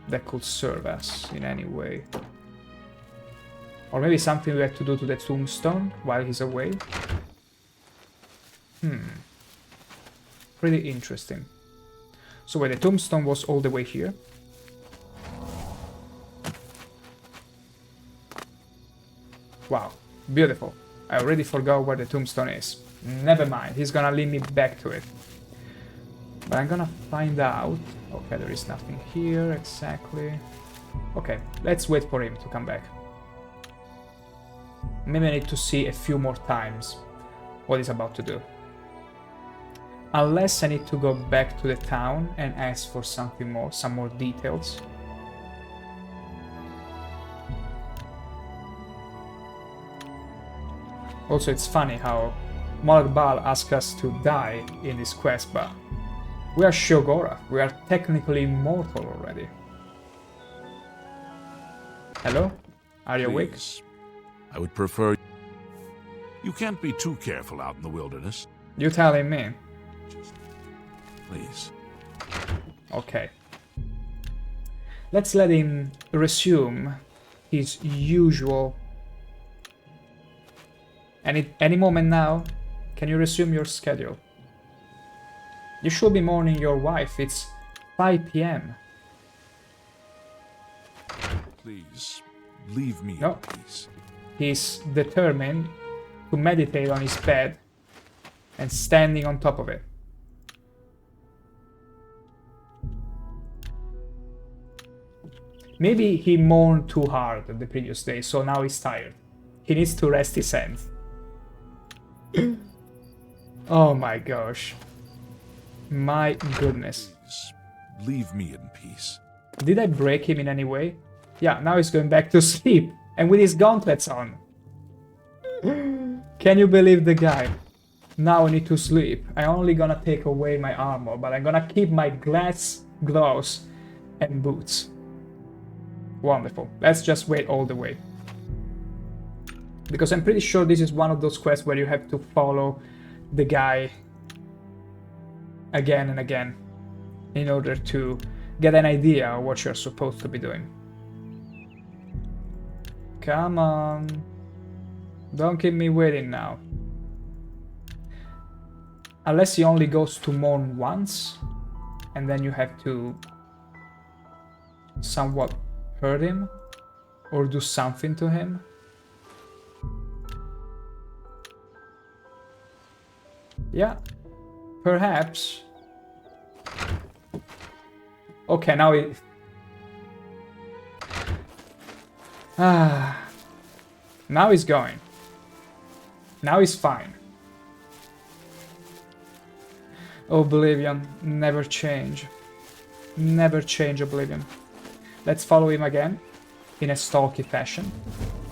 that could serve us in any way? Or maybe something we have to do to the tombstone while he's away? Pretty interesting. So wait, the tombstone was all the way here? Wow, beautiful. I already forgot where the tombstone is. Never mind, he's gonna lead me back to it. But I'm gonna find out. Okay, there is nothing here exactly. Okay, let's wait for him to come back. Maybe I need to see a few more times what he's about to do. Unless I need to go back to the town and ask for something more, some more details. Also, it's funny how Molag Bal asked us to die in this quest, but we are Sheogorath. We are technically immortal already. Hello? Are you awake? I would prefer... You can't be too careful out in the wilderness. You telling me? Please. Okay. Let's let him resume his usual... Any moment now, can you resume your schedule? You should be mourning your wife. It's 5 p.m. Please, leave me No. in peace. He's determined to meditate on his bed and standing on top of it. Maybe he mourned too hard the previous day, so now he's tired. He needs to rest his hands. Oh my gosh. My goodness. Please, leave me in peace. Did I break him in any way? Yeah, now he's going back to sleep. And with his gauntlets on. Can you believe the guy? Now I need to sleep. I'm only gonna take away my armor, but I'm gonna keep my glass gloves and boots. Wonderful. Let's just wait all the way. Because I'm pretty sure this is one of those quests where you have to follow the guy again and again in order to get an idea of what you're supposed to be doing. Come on. Don't keep me waiting now. Unless he only goes to mourn once, and then you have to somewhat hurt him or do something to him. Yeah, perhaps. Okay, now it... Now he's going. Now he's fine. Oblivion, never change. Never change, Oblivion. Let's follow him again, in a stalky fashion.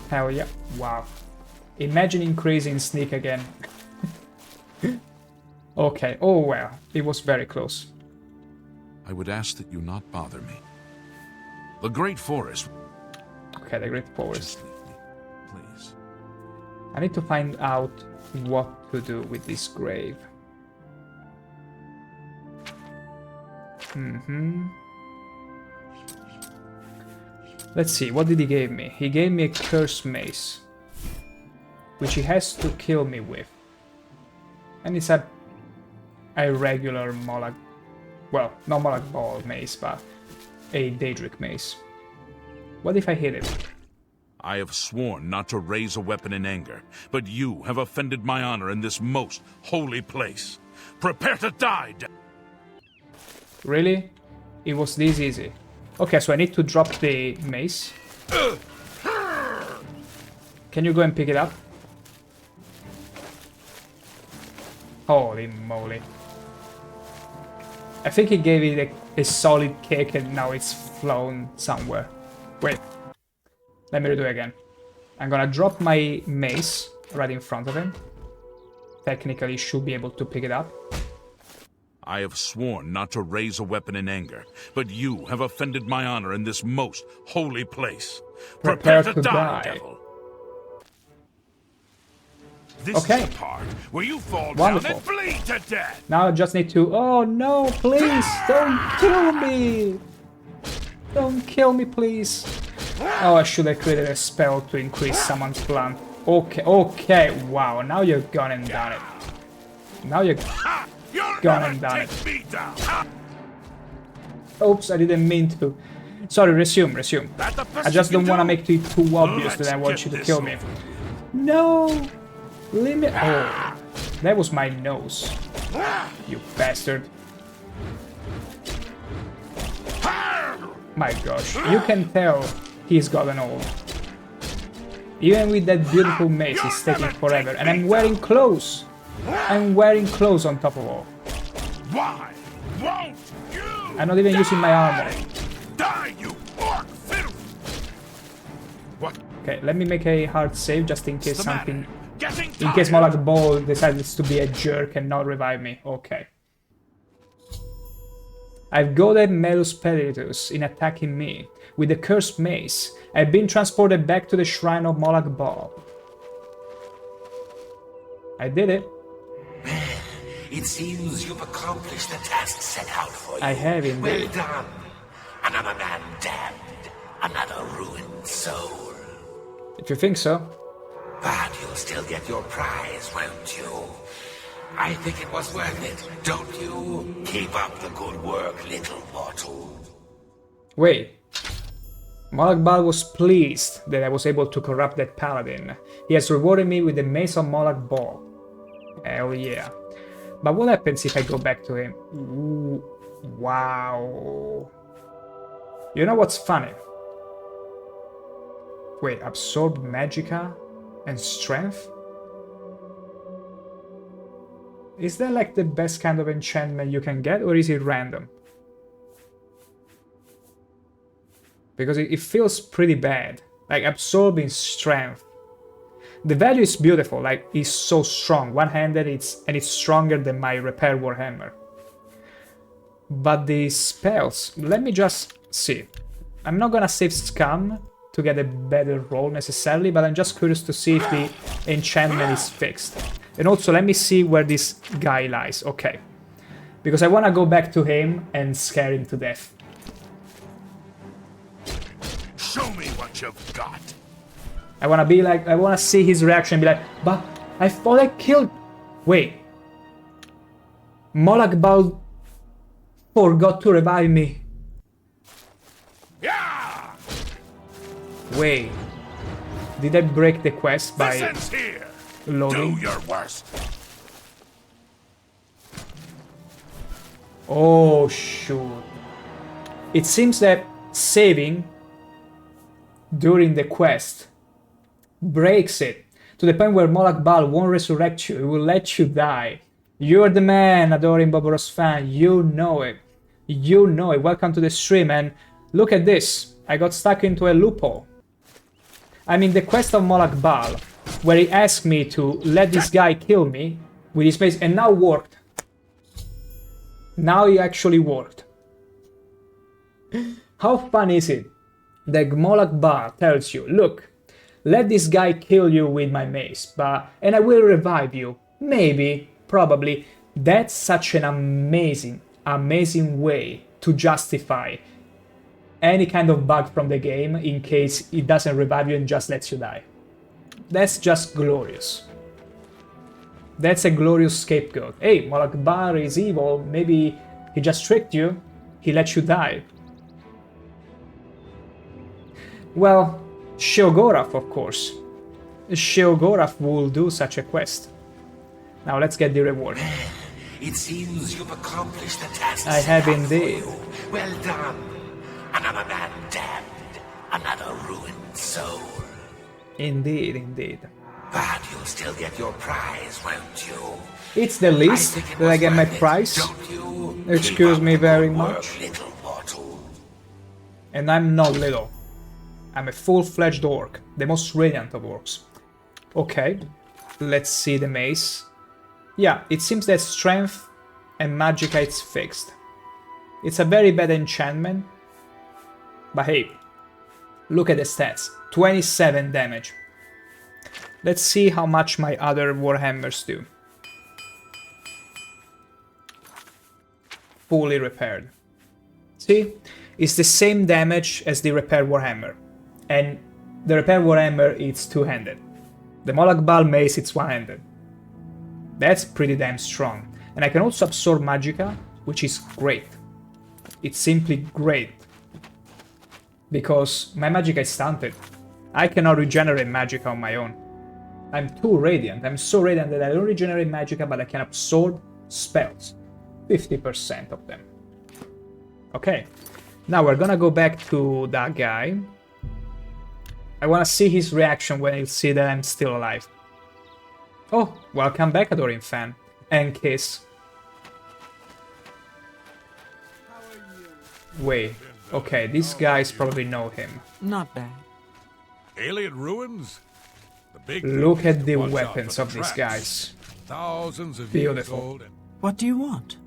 Hell yeah, wow. Imagine increasing sneak again. Okay, oh well, it was very close. I would ask that you not bother me. The Great Forest... Okay, the Great Forest. Just leave me, please. I need to find out what to do with this grave. Let's see, what did he give me? He gave me a cursed mace, which he has to kill me with. And it's a regular Molag... Well, not Molag Bal mace, but a Daedric mace. What if I hit it? I have sworn not to raise a weapon in anger, but you have offended my honor in this most holy place. Prepare to die! Really? It was this easy. Okay, so I need to drop the mace. Can you go and pick it up? Holy moly. I think he gave it a solid kick and now it's flown somewhere. Wait. Let me redo it again. I'm gonna drop my mace right in front of him. Technically, should be able to pick it up. I have sworn not to raise a weapon in anger, but you have offended my honor in this most holy place. Prepare to die, devil. This is the part where you fall down and bleed to death. Now I just need to... Oh no, please, don't kill me. Don't kill me, please. Oh, I should have created a spell to increase someone's plan. Okay, okay, wow, now you're gone and done it. Now you're gone and done it. Oops, I didn't mean to. Sorry, resume. I just don't want to make it too obvious that I want you to kill me. No! Leave me... Oh, that was my nose. You bastard. My gosh, you can tell he's gotten old. Even with that beautiful mace, it's taking forever. And I'm wearing clothes. I'm wearing clothes on top of all. Why won't you? I'm not even using my armor. Die, you orc filth! What? Okay, let me make a hard save just in case something... In case Molag Bal decides to be a jerk and not revive me. Okay. I've goaded Melus Pelitus in attacking me. With the cursed mace, I've been transported back to the shrine of Molag Bal. I did it. It seems you've accomplished the task set out for you. I have indeed. Well done. Another man damned. Another ruined soul. If you think so. But you'll still get your prize, won't you? I think it was worth it, don't you? Keep up the good work, little mortal. Wait. Molag Bal was pleased that I was able to corrupt that paladin. He has rewarded me with the mace of Molag Bal. Hell yeah. But what happens if I go back to him? Ooh, wow. You know what's funny? Wait, absorb magicka and strength? Is that like the best kind of enchantment you can get, or is it random? Because it feels pretty bad. Like absorbing strength. The value is beautiful, like it's so strong. One-handed, it's stronger than my repair warhammer. But the spells, let me just see. I'm not gonna save Scum to get a better roll necessarily, but I'm just curious to see if the enchantment is fixed. And also, let me see where this guy lies. Okay. Because I want to go back to him and scare him to death. Show me what you've got. I want to be like, I want to see his reaction and be like, but I thought I killed... Wait. Molag Bal forgot to revive me. Yeah! Wait. Did I break the quest by... Here. Loading? Do your worst. Oh, shoot. It seems that saving during the quest breaks it to the point where Molag Bal won't resurrect you. It will let you die. You're the man, adoring Boboros fan. You know it. You know it. Welcome to the stream, and look at this. I got stuck into a loophole. I mean, the quest of Molag Bal, where he asked me to let this guy kill me with his mace, and now worked. Now he actually worked. How fun is it that Molag Bal tells you, look, let this guy kill you with my mace, and I will revive you. Maybe, probably. That's such an amazing, amazing way to justify any kind of bug from the game in case it doesn't revive you and just lets you die. That's just glorious. That's a glorious scapegoat. Hey, Molag Bal is evil, maybe he just tricked you, he let you die. Well, Sheogorath, of course. Sheogorath will do such a quest. Now let's get the reward. It seems you've accomplished the task. I have indeed. Well done. Another man damned. Another ruined soul. Indeed, indeed. But you'll still get your prize, won't you? It's the least that I get my prize. Excuse me very much. Little mortal. And I'm not little. I'm a full-fledged orc, the most radiant of orcs. Okay, let's see the mace. Yeah, it seems that strength and magicka it's fixed. It's a very bad enchantment. But hey, look at the stats. 27 damage. Let's see how much my other warhammers do. Fully repaired. See? It's the same damage as the repair warhammer. And the repair warhammer is two-handed. The Molag Bal mace it's one-handed. That's pretty damn strong. And I can also absorb magicka, which is great. It's simply great. Because my magicka is stunted. I cannot regenerate magicka on my own. I'm too radiant. I'm so radiant that I don't regenerate magicka, but I can absorb spells. 50% of them. Okay. Now we're gonna go back to that guy. I wanna see his reaction when he'll see that I'm still alive. Oh, welcome back, Adoring fan. And Kiss. Wait. Okay, these guys probably know him. Not bad. Alien ruins? The big Look at the watch out weapons for of the these traps. guys. Thousands of Beautiful. years old. What do you want?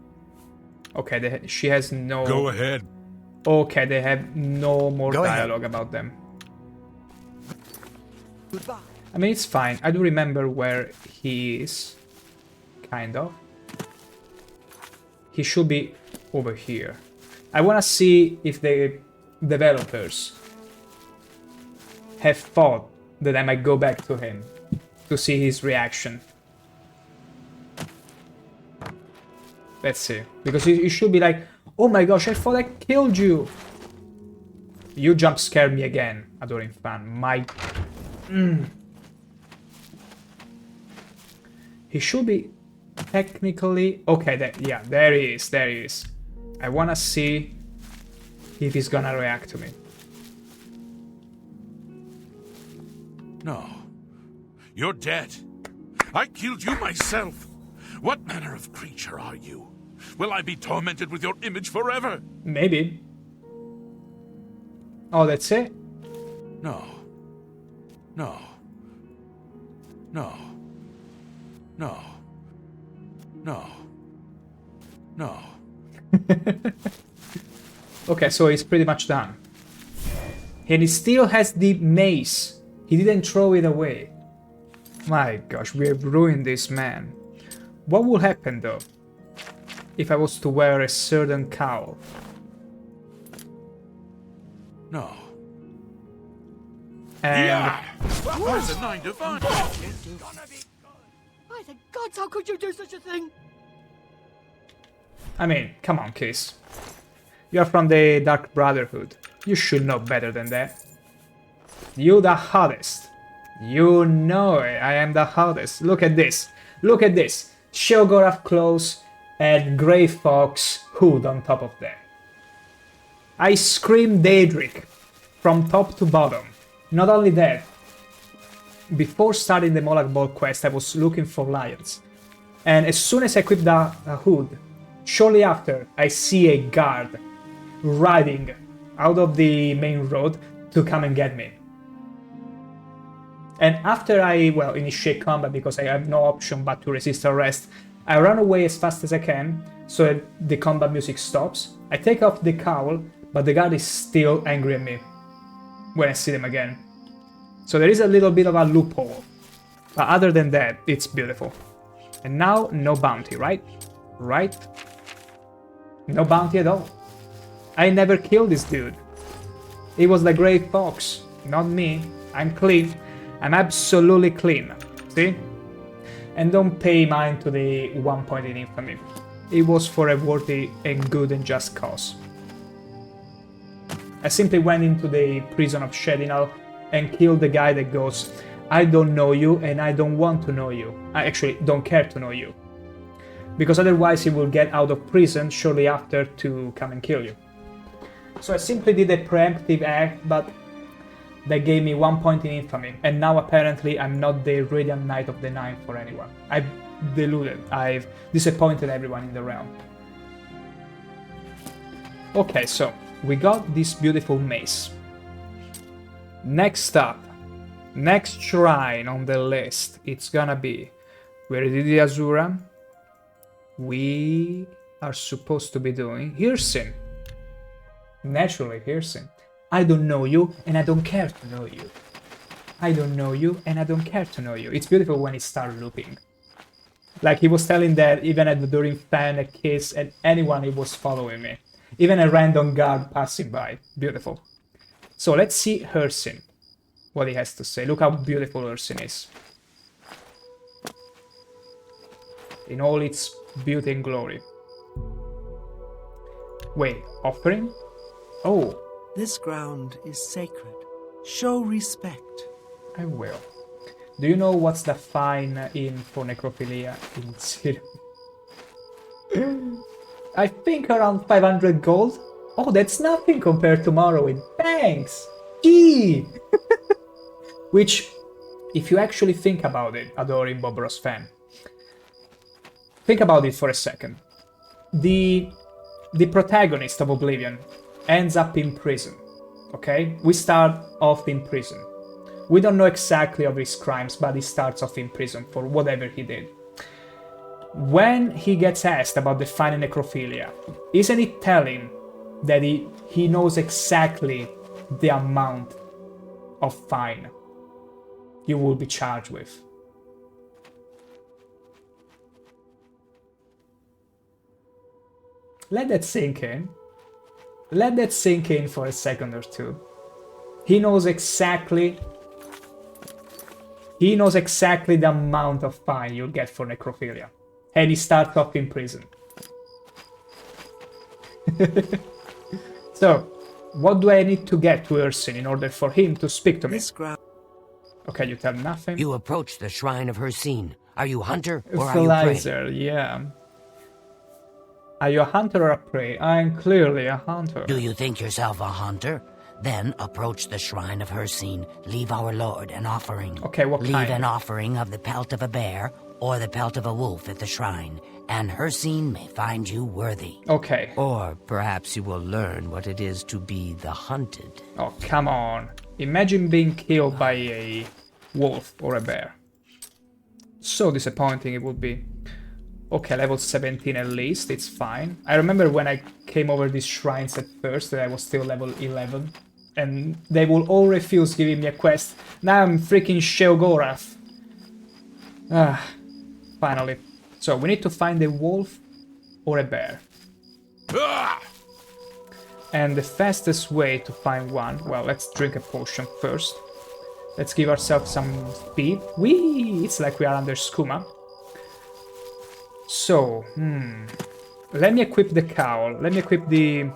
Okay, she has no... Go ahead. Okay, they have no more Go ahead. dialogue about them. Goodbye. I mean, it's fine. I do remember where he is. Kind of. He should be over here. I want to see if the developers have thought that I might go back to him to see his reaction. Let's see. Because he should be like, oh my gosh, I thought I killed you. You jump scared me again, Adoring fan. My... He should be technically... Okay, yeah, there he is, there he is. I wanna see if he's gonna react to me. No. You're dead. I killed you myself. What manner of creature are you? Will I be tormented with your image forever? Maybe. Oh, that's it? No. No. No. No. No. No. Okay, so he's pretty much done. And he still has the mace. He didn't throw it away. My gosh, we have ruined this man. What will happen though if I was to wear a certain cowl? No. And Yeah! Where's the 9 to 5? By the gods, how could you do such a thing? I mean, come on, Kiss. You're from the Dark Brotherhood. You should know better than that. You the hottest. You know it. I am the hottest. Look at this. Look at this. Sheogorath clothes and Grey Fox hood on top of that. I scream Daedric from top to bottom. Not only that, before starting the Molag Bal quest I was looking for lions. And as soon as I equip the hood, shortly after I see a guard riding out of the main road to come and get me. And after I, well, initiate combat because I have no option but to resist arrest, I run away as fast as I can so that the combat music stops. I take off the cowl, but the guard is still angry at me when I see them again. So there is a little bit of a loophole. But other than that, it's beautiful. And now, no bounty, right? Right? No bounty at all. I never killed this dude. It was the Grey Fox, not me. I'm clean. I'm absolutely clean. See? And don't pay mind to the 1 point in infamy. It was for a worthy and good and just cause. I simply went into the prison of Sheogorath and killed the guy that goes, I don't know you and I don't want to know you. I actually don't care to know you. Because otherwise he will get out of prison shortly after to come and kill you. So I simply did a preemptive act, but that gave me 1 point in infamy, and now apparently I'm not the Radiant Knight of the Nine for anyone. I've deluded, I've disappointed everyone in the realm. Okay, so we got this beautiful mace. Next up, next shrine on the list, it's gonna be Viriditia Azura. We are supposed to be doing Hircin. Naturally, Hircin. I don't know you, and I don't care to know you. I don't know you, and I don't care to know you. It's beautiful when it starts looping. Like he was telling that even during Fan, a Kiss, and anyone he was following me. Even a random guard passing by. Beautiful. So let's see Hircin. What he has to say. Look how beautiful Hircin is. In all its beauty and glory. Wait, offering? Oh. This ground is sacred. Show respect. I will. Do you know what's the fine in for necrophilia in Syria? I think around 500 gold. Oh, that's nothing compared to Morrowind. Thanks! Gee! Which, if you actually think about it, adoring Bob Ross fan, think about it for a second. The protagonist of Oblivion ends up in prison, okay? We start off in prison. We don't know exactly of his crimes, but he starts off in prison for whatever he did. When he gets asked about the fine and necrophilia, isn't it telling that he knows exactly the amount of fine you will be charged with? Let that sink in. Let that sink in for a second or two. He knows exactly the amount of fine you'll get for necrophilia. And he starts off in prison. So, what do I need to get to Hircin in order for him to speak to me? Okay, you tell nothing. You approach the shrine of Hircin. Are you hunter or are you prey? Yeah. Are you a hunter or a prey? I'm clearly a hunter. Do you think yourself a hunter? Then approach the shrine of Hircin. Leave our lord an offering. Okay, what kind? Leave an offering of the pelt of a bear or the pelt of a wolf at the shrine, and Hircin may find you worthy. Okay. Or perhaps you will learn what it is to be the hunted. Oh, come on. Imagine being killed by a wolf or a bear. So disappointing it would be. Okay, level 17 at least, it's fine. I remember when I came over these shrines at first that I was still level 11. And they will all refuse giving me a quest. Now I'm freaking Sheogorath. Finally. So we need to find a wolf or a bear. And the fastest way to find one, well, let's drink a potion first. Let's give ourselves some speed. Whee! It's like we are under skooma. So, let me equip the cowl. Let me equip the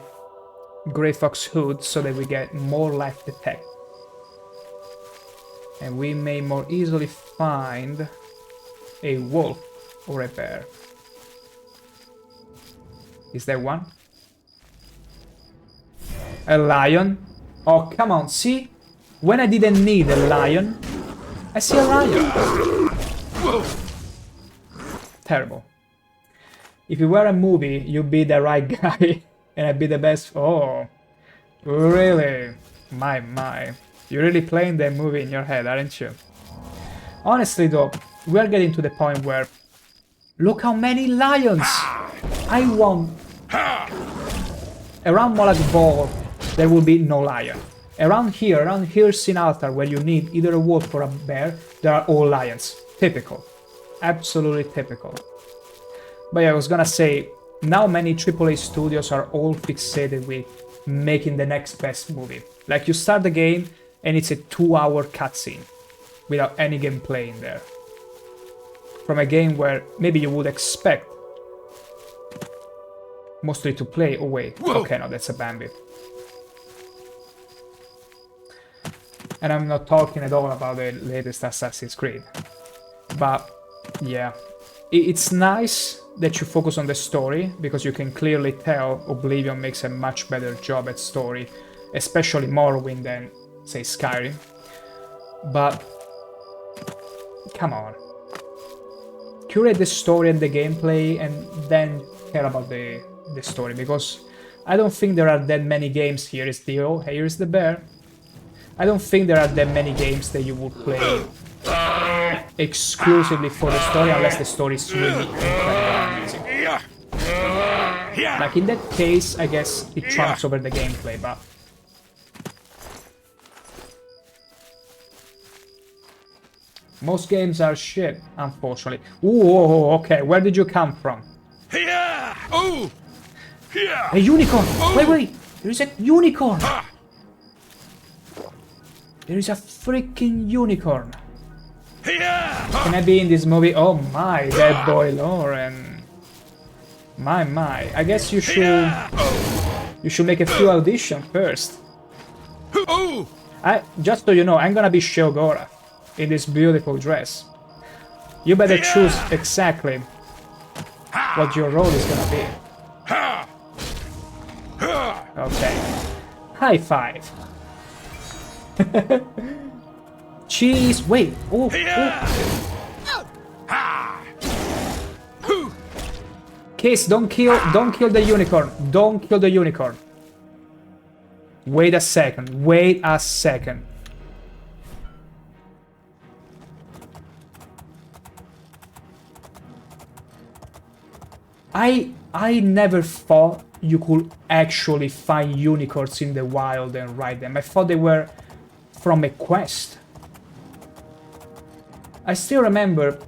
Grey Fox hood so that we get more life detect. And we may more easily find a wolf or a bear. Is there one? A lion? Oh, come on, see? When I didn't need a lion, I see a lion. Terrible. If you were a movie, you'd be the right guy, and I'd be the best. Oh, really? My. You're really playing that movie in your head, aren't you? Honestly, though, we're getting to the point where... Look how many lions! I want... Around Molag Bal, there will be no lion. Around here in Altar, where you need either a wolf or a bear, there are all lions. Typical. Absolutely typical. But yeah, I was gonna say, now many AAA studios are all fixated with making the next best movie. Like, you start the game, and it's a 2-hour cutscene, without any gameplay in there. From a game where maybe you would expect mostly to play... Oh wait, okay, no, that's a Bambi. And I'm not talking at all about the latest Assassin's Creed. But, yeah. It's nice that you focus on the story, because you can clearly tell Oblivion makes a much better job at story, especially Morrowind, than say Skyrim. But come on. Curate the story and the gameplay and then care about the story, because I don't think there are that many games. Here is Theo, here is the bear. I don't think there are that many games that you would play exclusively for the story, unless the story is really incredibly amazing. Like in that case, I guess it trumps over the gameplay, but... most games are shit, unfortunately. Ooh, okay, where did you come from? A unicorn! Wait, there is a unicorn! There is a freaking unicorn! Can I be in this movie? Oh my, that boy Lauren. My, I guess you should make a few auditions first. Just so you know, I'm gonna be Sheogorath in this beautiful dress. You better choose exactly what your role is gonna be. Okay. High five. Cheese. Wait. Oh. Kiss, don't kill the unicorn. Don't kill the unicorn. Wait a second. I never thought you could actually find unicorns in the wild and ride them. I thought they were from a quest. I still remember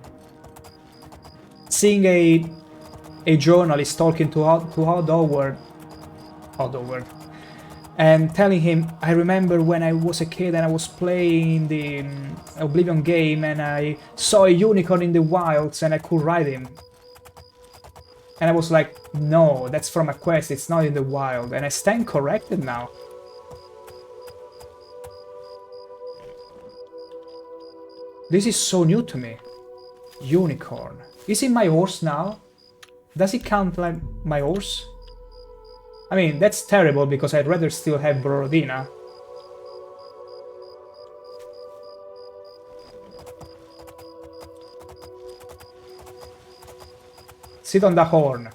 seeing a journalist talking to Howard and telling him, I remember when I was a kid and I was playing the Oblivion game and I saw a unicorn in the wilds and I could ride him. And I was like, no, that's from a quest, it's not in the wild. And I stand corrected now. This is so new to me. Unicorn. Is it my horse now? Does it count like my horse? I mean, that's terrible because I'd rather still have Borodina. Sit on the horn.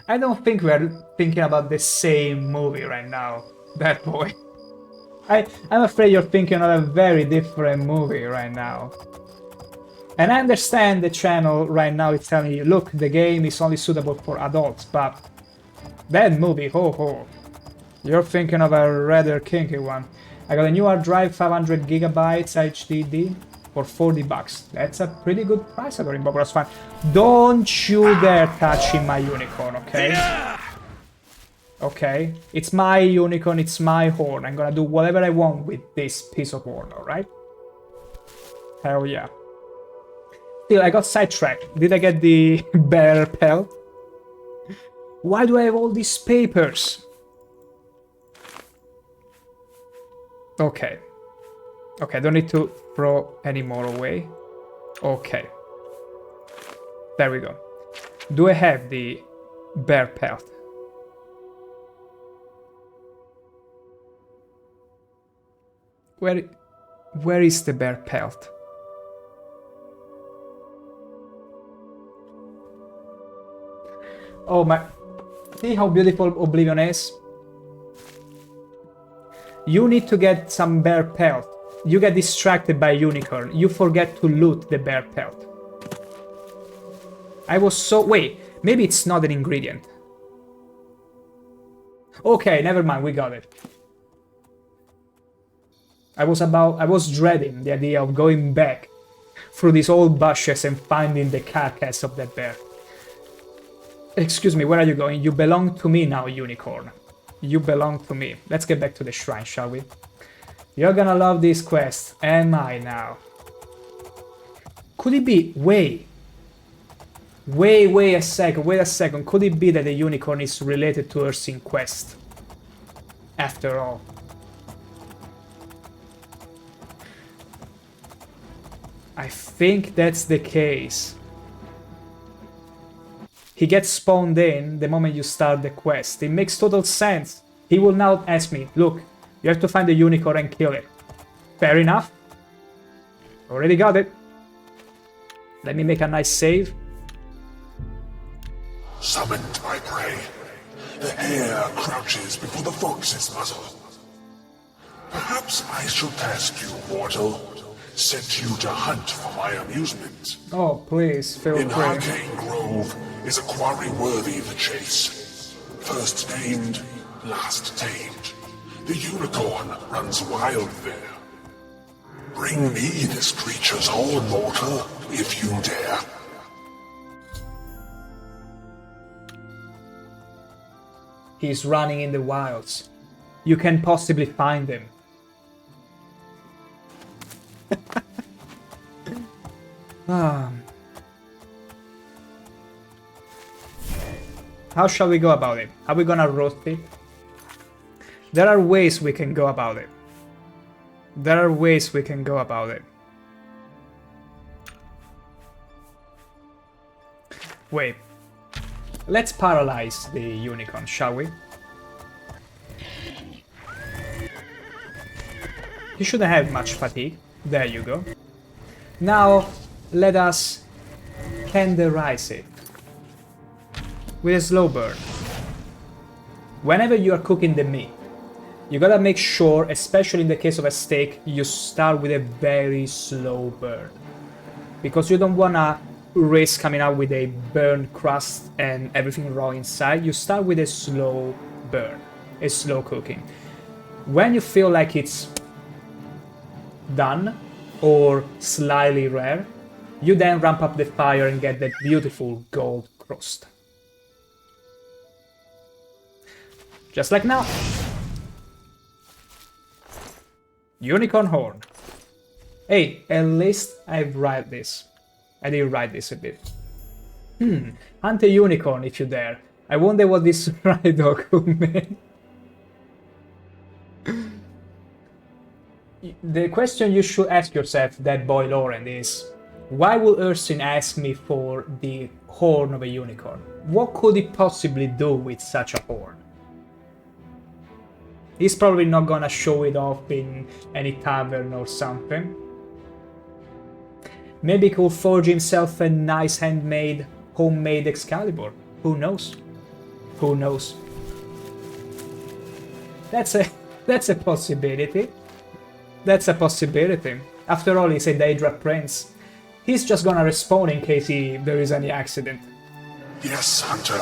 I don't think we're thinking about the same movie right now, bad boy. I'm afraid you're thinking of a very different movie right now. And I understand the channel right now is telling you, look, the game is only suitable for adults, but that movie, ho, you're thinking of a rather kinky one. I got a new hard drive, 500 gigabytes HDD for $40. That's a pretty good price according to Bobro's fan. Don't you dare touching my unicorn, okay? Okay, it's my unicorn, it's my horn. I'm gonna do whatever I want with this piece of horn, alright? Hell yeah. Still, I got sidetracked. Did I get the bear pelt? Why do I have all these papers? Okay. Okay, don't need to throw any more away. Okay. There we go. Do I have the bear pelt? Where is the bear pelt? Oh my... See how beautiful Oblivion is? You need to get some bear pelt. You get distracted by unicorn. You forget to loot the bear pelt. I was so... Wait, maybe it's not an ingredient. Okay, never mind, we got it. I was dreading the idea of going back through these old bushes and finding the carcass of that bear. Excuse me, where are you going? You belong to me now, unicorn. You belong to me. Let's get back to the shrine, shall we? You're gonna love this quest. Am I now? Could it be... Wait a second. Could it be that the unicorn is related to Ursine quest? After all. I think that's the case. He gets spawned in the moment you start the quest. It makes total sense. He will now ask me, look, You have to find the unicorn and kill it. Fair enough. Already got it. Let me make a nice save. Summoned my prey. The hare crouches before the fox's muzzle. Perhaps I should task you, mortal. Sent you to hunt for my amusement. Oh, please, feel In free. Arcane Grove is a quarry worthy the chase. First named, last tamed. The unicorn runs wild there. Bring me this creature's horn, mortal, if you dare. He's running in the wilds. You can possibly find him. How shall we go about it? Are we gonna roast it? There are ways we can go about it. There are ways we can go about it. Wait. Let's paralyze the unicorn, shall we? You shouldn't have much fatigue. There you go. Now, let us tenderize it with a slow burn. Whenever you are cooking the meat, you gotta make sure, especially in the case of a steak, you start with a very slow burn. Because you don't wanna risk coming out with a burnt crust and everything raw inside. You start with a slow burn, a slow cooking. When you feel like it's done or slightly rare, you then ramp up the fire and get that beautiful gold crust. Just like now. Unicorn horn. Hey, at least I've write this. I did write this a bit. Hunt a unicorn if you dare. I wonder what this rider could mean. The question you should ask yourself, that boy Lauren, is why would Ursin ask me for the horn of a unicorn? What could he possibly do with such a horn? He's probably not gonna show it off in any tavern or something. Maybe he could forge himself a nice handmade, homemade Excalibur. Who knows? Who knows? That's a possibility. That's a possibility. After all, he's a Daedra Prince. He's just gonna respawn in case there is any accident. Yes, Hunter.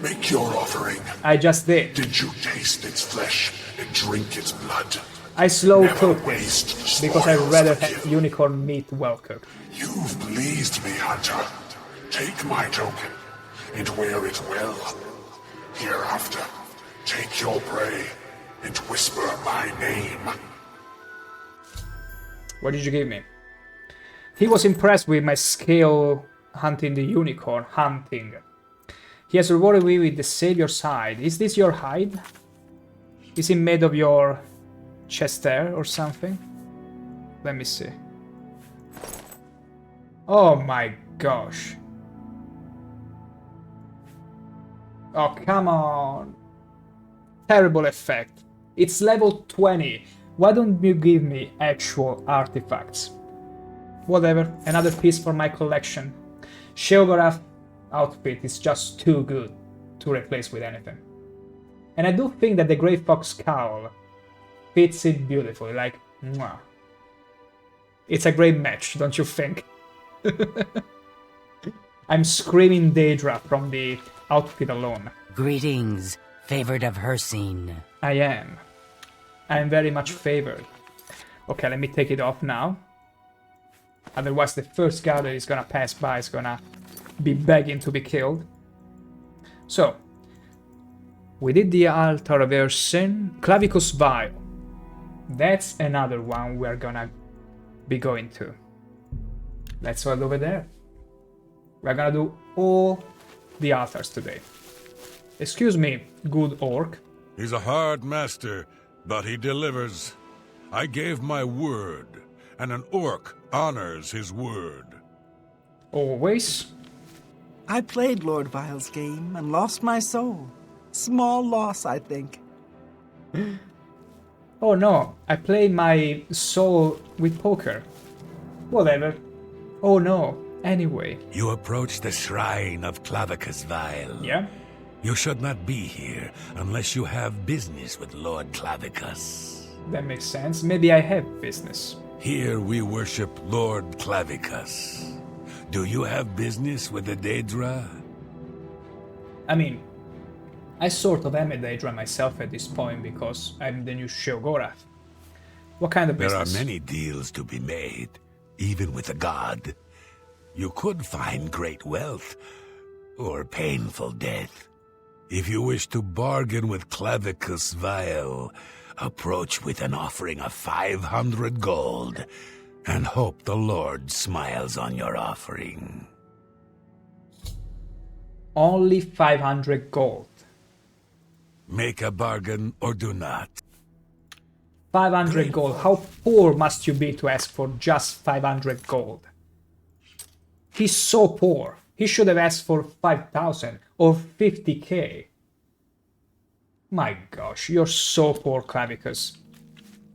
Make your offering. I just did. Did you taste its flesh and drink its blood? I slow Never cooked waste it because I'd spoils rather of have kill. unicorn meat well cooked. You've pleased me, Hunter. Take my token and wear it well. Hereafter, take your prey and whisper my name. What did you give me? He was impressed with my skill hunting the unicorn. He has rewarded me with the savior's hide. Is this your hide? Is it made of your chest hair or something? Let me see. Oh my gosh. Oh, come on. Terrible effect. It's level 20. Why don't you give me actual artifacts? Whatever, another piece for my collection. Sheogorath outfit is just too good to replace with anything. And I do think that the Grey Fox cowl fits it beautifully, like, mwah. It's a great match, don't you think? I'm screaming Daedra from the outfit alone. Greetings, favored of Hercene. I am. I am very much favored. Okay, let me take it off now. Otherwise the first guy that is gonna pass by is gonna be begging to be killed. So, we did the Altar of Ursin. Clavicus Vial. That's another one we're gonna be going to. Let's head over there. We're gonna do all the altars today. Excuse me, good orc. He's a hard master, but he delivers. I gave my word, and an orc honors his word. Always. I played Lord Vile's game and lost my soul. Small loss, I think. Oh no, I play my soul with poker. Whatever. Oh no, anyway. You approach the shrine of Clavicus Vile. Yeah? You should not be here unless you have business with Lord Clavicus. That makes sense. Maybe I have business. Here we worship Lord Clavicus. Do you have business with the Daedra? I mean, I sort of am a Daedra myself at this point because I'm the new Sheogorath. What kind of business? There are many deals to be made, even with a god. You could find great wealth, or painful death. If you wish to bargain with Clavicus Vile, approach with an offering of 500 gold, and hope the Lord smiles on your offering. Only 500 gold. Make a bargain or do not. 500 gold. How poor must you be to ask for just 500 gold? He's so poor. He should have asked for 5,000 or 50k. My gosh, you're so poor, Clavicus.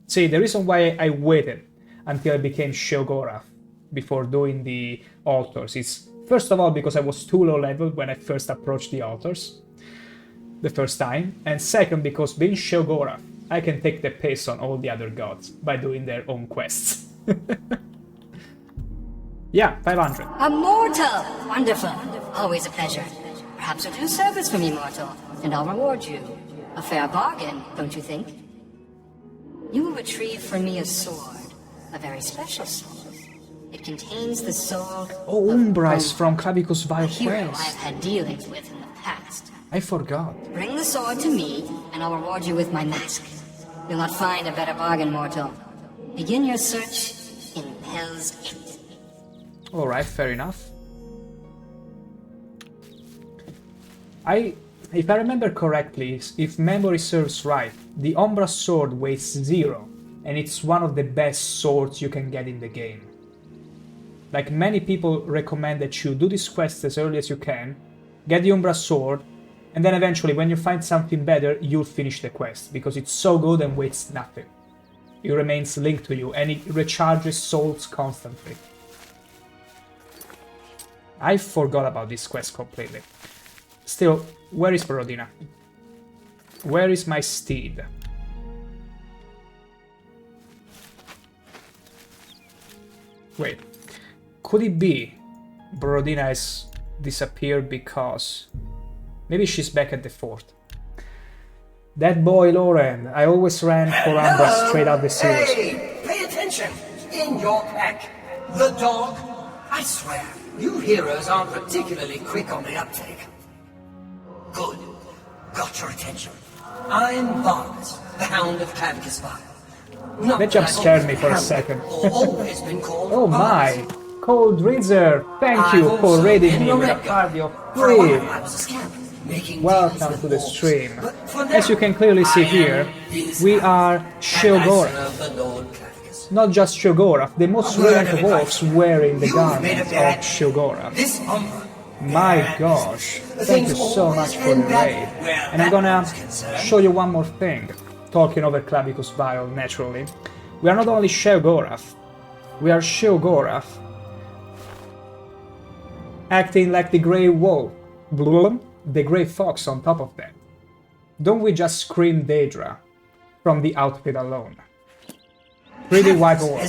See, the reason why I waited until I became Sheogorath before doing the altars is, first of all, because I was too low level when I first approached the altars the first time, and second, because being Sheogorath, I can take the piss on all the other gods by doing their own quests. Yeah, 500. A mortal! Wonderful. Always a pleasure. Perhaps you'll do service for me, mortal, and I'll reward you. A fair bargain, don't you think? You will retrieve for me a sword. A very special sword. It contains the soul Oh, Umbra is from Clavicus Vile a hero I've Quest. had dealings with in the past. I forgot. Bring the sword to me, and I'll reward you with my mask. You'll not find a better bargain, mortal. Begin your search in Hell's Gate. Alright, fair enough. If I remember correctly, if memory serves right, the Umbra sword weighs 0, and it's one of the best swords you can get in the game. Like, many people recommend that you do this quest as early as you can, get the Umbra sword, and then eventually when you find something better, you'll finish the quest, because it's so good and weighs nothing. It remains linked to you, and it recharges souls constantly. I forgot about this quest completely. Still, where is Borodina? Where is my steed? Wait, could it be Borodina has disappeared because maybe she's back at the fort? That boy Loren, I always ran for Umbra straight out the sewers. Hey, pay attention! In your pack, the dog. I swear, you heroes aren't particularly quick on the uptake. Good. Got your attention. I'm Vargas, the Hound of Clavicus Vile. That jump scared me for a second. Oh my! Cold Rizzer, thank you for raiding me with a party of 3! Welcome to the stream. As you can clearly see here, we are Sheogorath. Not just Sheogorath, the most renowned of orcs wearing the garments of Sheogorath. My gosh, thank you so much for the raid. And I'm gonna show you one more thing, talking over Clavicus Vile naturally. We are not only Sheogorath, we are Sheogorath, acting like the Grey Wolf, the Grey Fox on top of that. Don't we just scream Daedra from the outfit alone? Pretty white orc.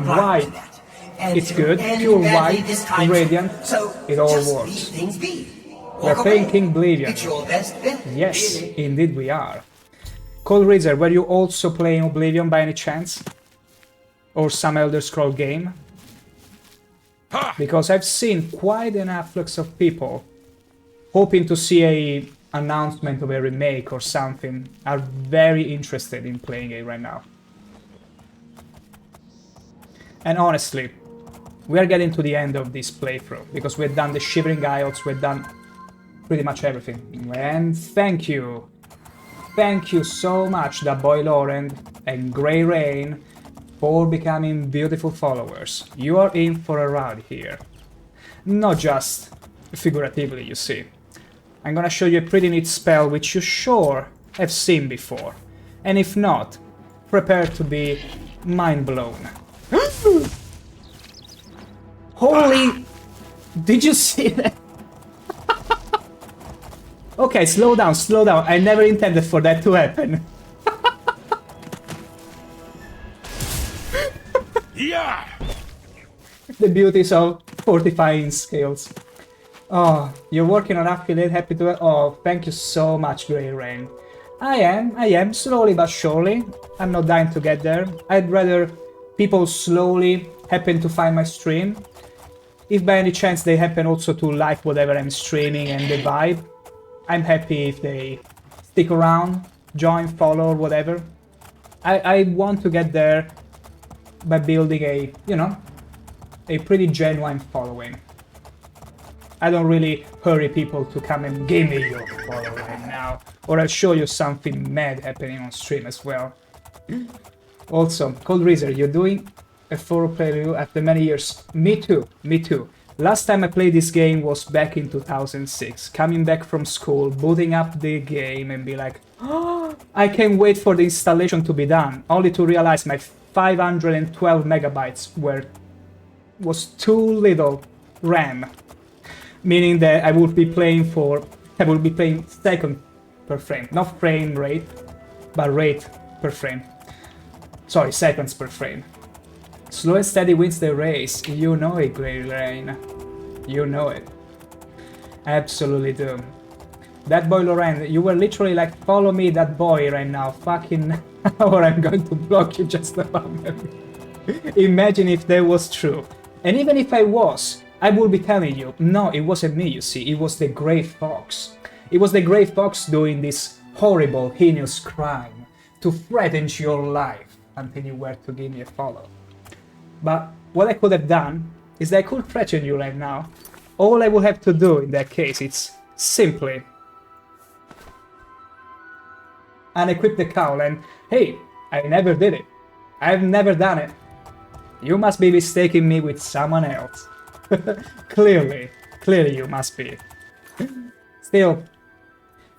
White. It's good, pure white, radiant, it all works. We're playing King Oblivion. Yes, indeed we are. Cold Rizzer, were you also playing Oblivion by any chance? Or some Elder Scroll game? Because I've seen quite an afflux of people hoping to see a announcement of a remake or something, are very interested in playing it right now. And honestly, we are getting to the end of this playthrough, because we've done the Shivering Isles, we've done pretty much everything. And thank you so much, that boy Laurent and Grey Rain, for becoming beautiful followers. You are in for a ride here. Not just figuratively, you see. I'm gonna show you a pretty neat spell which you sure have seen before. And if not, prepare to be mind blown. Holy... Did you see that? Okay, slow down, slow down. I never intended for that to happen. Yeah! The beauties of fortifying skills. Oh, you're working on affiliate, happy to... Oh, thank you so much, Grey Rain. I am, slowly but surely. I'm not dying to get there. I'd rather people slowly happen to find my stream. If by any chance they happen also to like whatever I'm streaming and the vibe, I'm happy if they stick around, join, follow, whatever. I want to get there by building a, you know, a pretty genuine following. I don't really hurry people to come and give me your follow right now, or I'll show you something mad happening on stream as well. Also, Cold Razor, you're doing a 4-player review after many years. Me too, me too. Last time I played this game was back in 2006, coming back from school, booting up the game and be like, oh, I can't wait for the installation to be done, only to realize my 512 megabytes was too little RAM, meaning that I would be playing second per frame, not frame rate, but rate per frame. Sorry, seconds per frame. Slow and steady wins the race. You know it, Grey Rain. You know it. Absolutely do. That boy Loren, you were literally like, follow me, that boy, right now. Fucking or I'm going to block you just about everything. Imagine if that was true. And even if I was, I would be telling you, no, it wasn't me, you see. It was the Grey Fox. It was the Grey Fox doing this horrible, heinous crime to threaten your life until you were to give me a follow. But what I could have done is that I could threaten you right now. All I would have to do in that case is simply unequip the cowl and, hey, I never did it. I've never done it. You must be mistaking me with someone else. Clearly you must be. Still,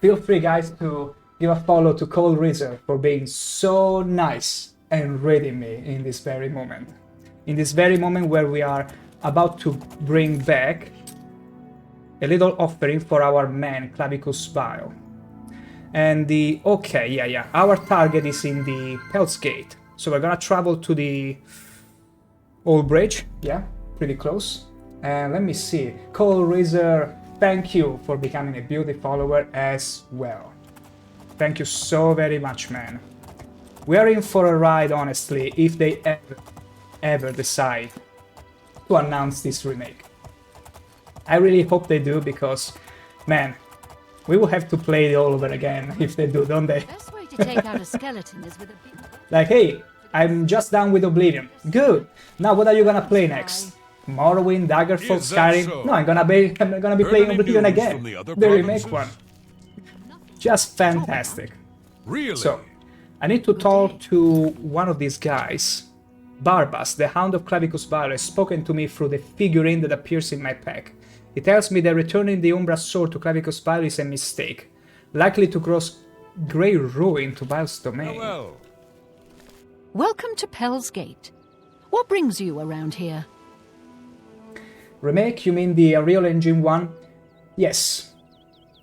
feel free guys to give a follow to Cold Razor for being so nice and reading me in this very moment. In this very moment where we are about to bring back a little offering for our man Clavicus Bile. And the... okay, yeah, our target is in the Pelt's Gate. So we're gonna travel to the Old Bridge, yeah, pretty close. And let me see, Cold Razor, thank you for becoming a beauty follower as well. Thank you so very much, man. We are in for a ride, honestly, if they ever decide to announce this remake. I really hope they do, because, man, we will have to play it all over again if they do, don't they? The best way to take out a skeleton is with a big... Like, hey, I'm just done with Oblivion. Good. Now what are you gonna play next? Morrowind, Daggerfall, Skyrim? So? No, I'm gonna be playing Oblivion again. The remake one. Just fantastic. Really? So, I need to talk to one of these guys. Barbas, the Hound of Clavicus Bile, has spoken to me through the figurine that appears in my pack. It tells me that returning the Umbra sword to Clavicus Bile is a mistake, likely to cause great ruin to Bile's domain. Well. Welcome to Pel's Gate. What brings you around here? Remake, you mean the Unreal Engine 1? Yes.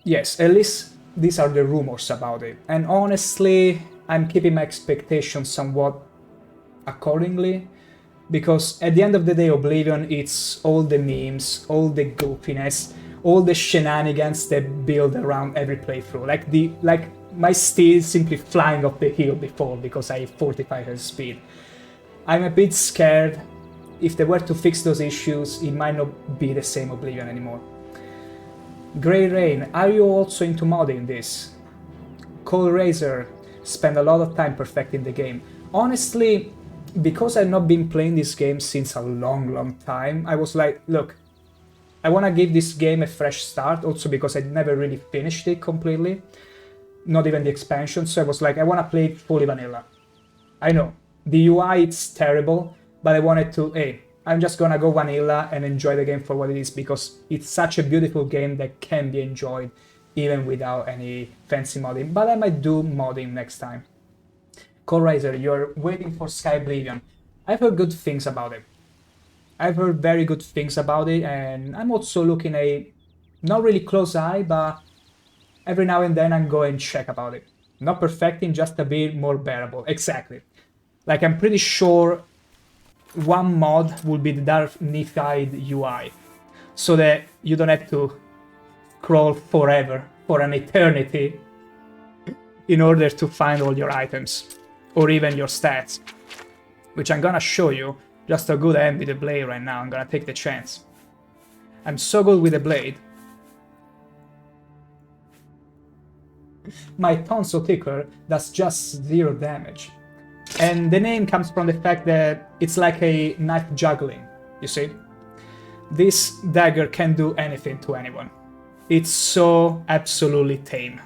Yes, at least these are the rumors about it. And honestly, I'm keeping my expectations somewhat accordingly, because at the end of the day, Oblivion, it's all the memes, all the goofiness, all the shenanigans that build around every playthrough. Like my steed simply flying off the hill before because I 45 her speed. I'm a bit scared. If they were to fix those issues, it might not be the same Oblivion anymore. Grey Rain, are you also into modding this? Cold Razor spent a lot of time perfecting the game. Honestly, because I've not been playing this game since a long time, I was like, look, I want to give this game a fresh start, also because I never really finished it completely, not even the expansion, so I was like, I want to play it fully vanilla. I know, the UI it's terrible, but I wanted to, hey, I'm just gonna go vanilla and enjoy the game for what it is, because it's such a beautiful game that can be enjoyed even without any fancy modding, but I might do modding next time. Cold you're waiting for Sky Oblivion. I've heard good things about it. I've heard very good things about it, and I'm also looking a not really close eye, but every now and then I'm going to check about it. Not perfecting, just a bit more bearable. Exactly. Like, I'm pretty sure one mod will be the darknified UI, so that you don't have to crawl forever, for an eternity, in order to find all your items, or even your stats. Which I'm gonna show you just how good I am with the blade right now. I'm gonna take the chance. I'm so good with the blade. My tonsil tickler does just 0 damage. And the name comes from the fact that it's like a knife juggling, you see? This dagger can do anything to anyone. It's so absolutely tame.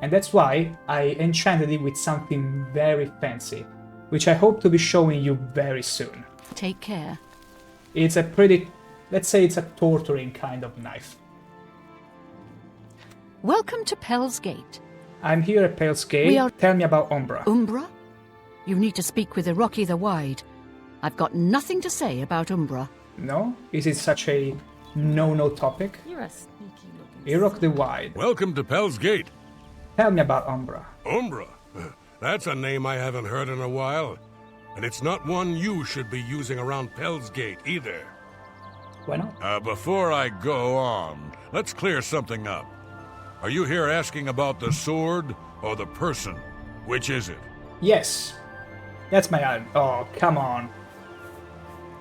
And that's why I enchanted it with something very fancy, which I hope to be showing you very soon. Take care. It's a pretty, let's say it's a torturing kind of knife. Welcome to Pell's Gate. I'm here at Pell's Gate. Tell me about Umbra. Umbra? You need to speak with the Rocky the Wide. I've got nothing to say about Umbra. No? Is it such a no-no topic? You're a sneaky looking... Rock the Wide. Welcome to Pell's Gate. Tell me about Umbra. Umbra? That's a name I haven't heard in a while. And it's not one you should be using around Pell's Gate either. Why not? Before I go on, let's clear something up. Are you here asking about the sword or the person? Which is it? Yes. That's my ad. Oh, come on.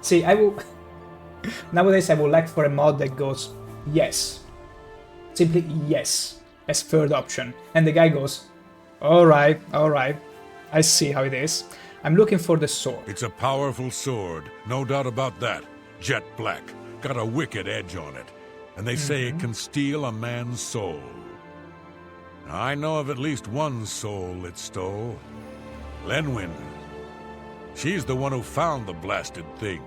See, I will... Nowadays I would like for a mod that goes yes. Simply yes, as third option. And the guy goes, alright, I see how it is. I'm looking for the sword. It's a powerful sword, no doubt about that. Jet black, got a wicked edge on it. And they say it can steal a man's soul. Now, I know of at least one soul it stole. Lenwyn. She's the one who found the blasted thing.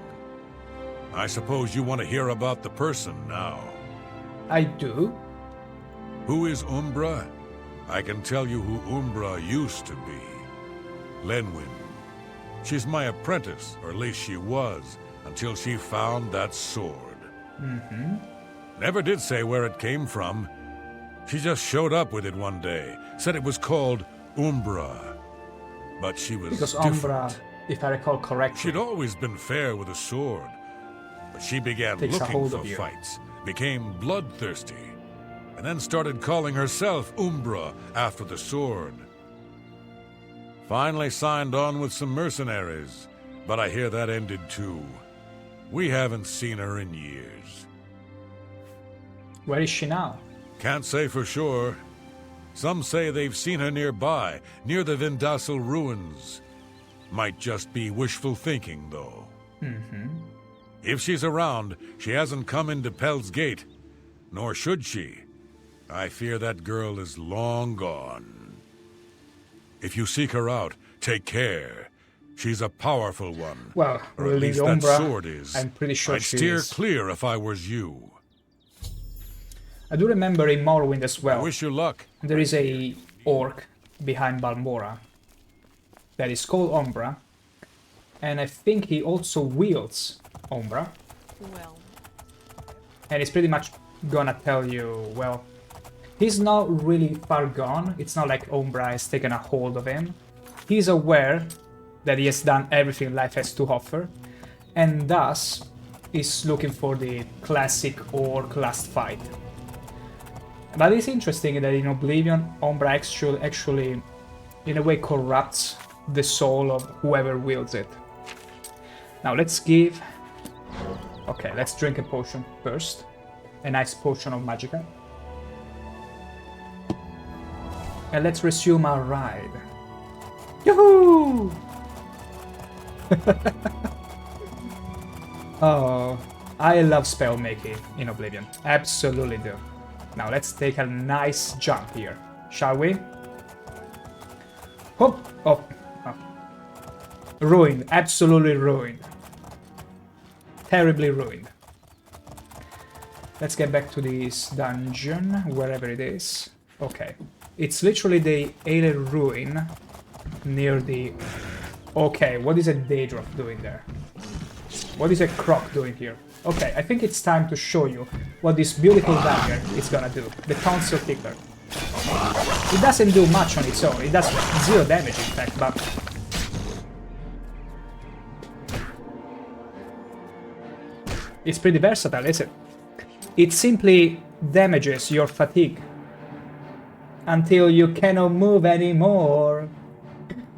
I suppose you want to hear about the person now. I do. Who is Umbra? I can tell you who Umbra used to be. Lenwyn. She's my apprentice, or at least she was, until she found that sword. Never did say where it came from. She just showed up with it one day, said it was called Umbra. But she was because different. Umbra, if I recall correctly... She'd always been fair with a sword. But she began looking for fights, became bloodthirsty, and then started calling herself Umbra after the sword. Finally signed on with some mercenaries, but I hear that ended too. We haven't seen her in years. Where is she now? Can't say for sure. Some say they've seen her nearby, near the Vindasal ruins. Might just be wishful thinking, though. If she's around, she hasn't come into Pell's Gate. Nor should she. I fear that girl is long gone. If you seek her out, take care. She's a powerful one. Well, or really, at least Umbra, that sword is. I'm pretty sure I'd she steer is. clear if I was you. I do remember in Morrowind as well. I wish you luck. There is a orc behind Balmora that is called Umbra, and I think he also wields Umbra. Well. And he's pretty much gonna tell you, well, he's not really far gone. It's not like Umbra has taken a hold of him. He's aware that he has done everything life has to offer, and thus is looking for the classic orc last fight. But it's interesting that in Oblivion, Umbra actually, in a way, corrupts the soul of whoever wields it. Now let's give... Okay, let's drink a potion first. A nice potion of Magicka. And let's resume our ride. Yoo-hoo! Oh, I love spell making in Oblivion. Absolutely do. Now let's take a nice jump here, shall we? Hop! Oh. Ruined. Absolutely ruined. Terribly ruined. Let's get back to this dungeon, wherever it is. Okay. It's literally the alien ruin near the... Okay, what is a Daedra doing there? What is a Croc doing here? Okay, I think it's time to show you what this beautiful dagger is gonna do. The Tonsil Tickler. It doesn't do much on its own. It does 0 damage, in fact, but... It's pretty versatile, isn't it? It simply damages your fatigue until you cannot move anymore.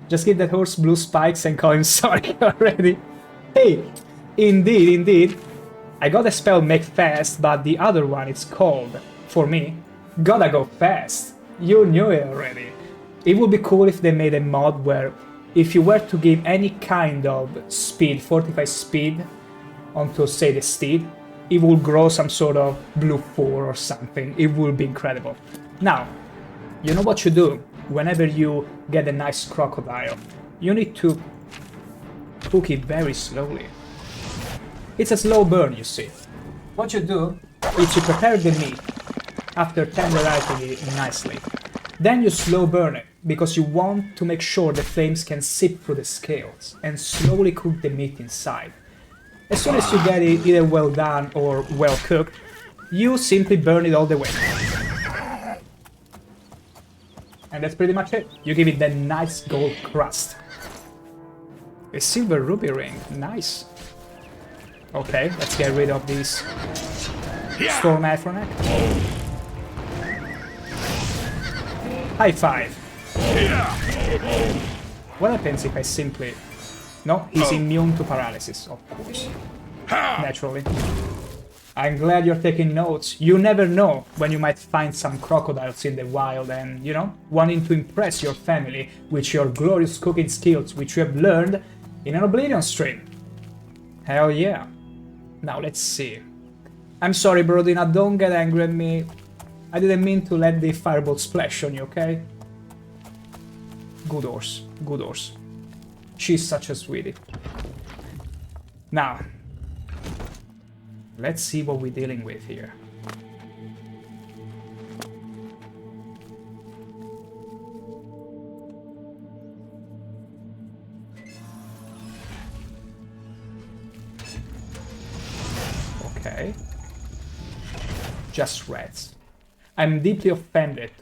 Just give that horse blue spikes and call him sorry already. Hey, indeed. I got a spell Make Fast, but the other one is called, for me, Gotta Go Fast. You knew it already. It would be cool if they made a mod where if you were to give any kind of speed, fortified speed, onto, say, the steed, it will grow some sort of blue 4 or something. It will be incredible. Now, you know what you do whenever you get a nice crocodile? You need to cook it very slowly. It's a slow burn, you see. What you do is you prepare the meat after tenderizing it nicely. Then you slow burn it, because you want to make sure the flames can seep through the scales and slowly cook the meat inside. As soon as you get it either well done or well cooked, you simply burn it all the way. And that's pretty much it. You give it that nice gold crust. A silver ruby ring, nice. Okay, let's get rid of these Storm Aphronek. High five. What happens if I simply... No, he's immune to paralysis, of course. Naturally. I'm glad you're taking notes. You never know when you might find some crocodiles in the wild and, you know, wanting to impress your family with your glorious cooking skills, which you have learned in an Oblivion stream. Hell yeah. Now, let's see. I'm sorry, Brodina, don't get angry at me. I didn't mean to let the fireball splash on you, okay? Good horse. Good horse. She's such a sweetie. Now, let's see what we're dealing with here. Okay. Just rats. I'm deeply offended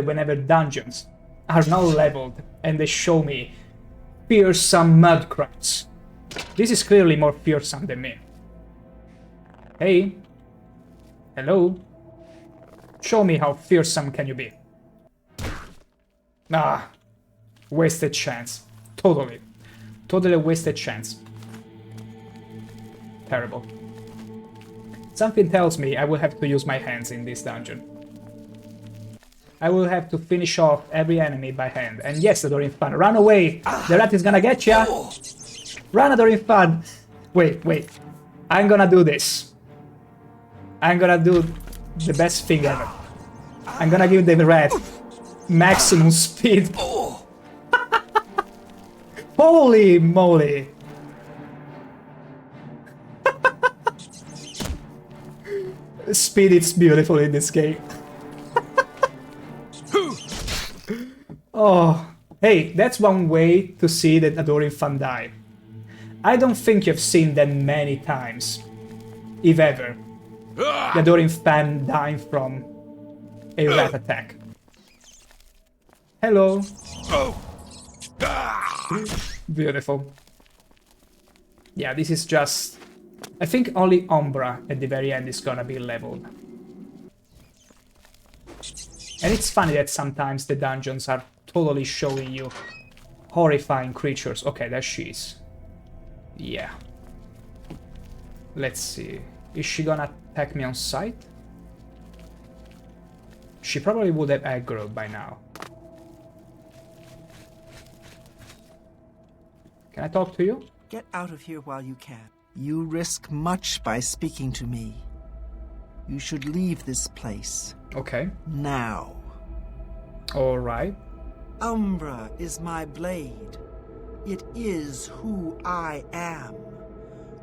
whenever dungeons are not leveled and they show me fearsome mudcrats. This is clearly more fearsome than me. Hey. Hello. Show me how fearsome can you be. Ah. Wasted chance. Totally. Totally wasted chance. Terrible. Something tells me I will have to use my hands in this dungeon. I will have to finish off every enemy by hand. And yes, Adoring Fan, run away! The rat is gonna get ya! Run, Adoring Fan! Wait. I'm gonna do this. I'm gonna do the best thing ever. I'm gonna give the rat maximum speed. Holy moly! Speed is beautiful in this game. Oh, hey, that's one way to see that Adoring Fan die. I don't think you've seen that many times, if ever, the Adoring Fan dying from a rat attack. Hello. Beautiful. Yeah, this is just... I think only Umbra at the very end is gonna be leveled. And it's funny that sometimes the dungeons are totally showing you horrifying creatures. Okay, there she is. Yeah. Let's see. Is she gonna attack me on sight? She probably would have aggroed by now. Can I talk to you? Get out of here while you can. You risk much by speaking to me. You should leave this place. Okay. Now. Alright. Umbra is my blade. It is who I am.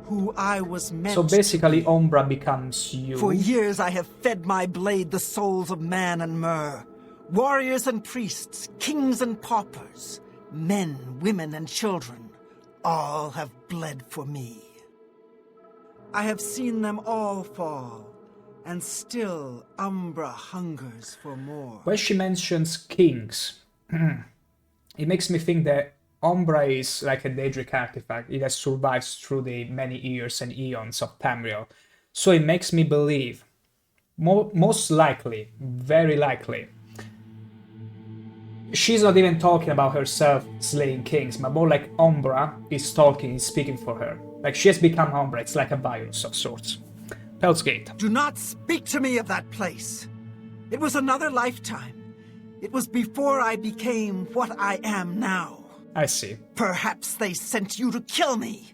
Who I was meant to be. So basically Umbra becomes you. For years I have fed my blade the souls of man and Myr. Warriors and priests, kings and paupers, men, women, and children, all have bled for me. I have seen them all fall, and still Umbra hungers for more. When she mentions kings, it makes me think that Umbra is like a Daedric artifact. It has survived through the many years and eons of Tamriel. So it makes me believe, most likely, very likely, she's not even talking about herself slaying kings, but more like Umbra is talking, is speaking for her. Like she has become Umbra, it's like a virus of sorts. Peltsgate. Do not speak to me of that place. It was another lifetime. It was before I became what I am now. I see. Perhaps they sent you to kill me.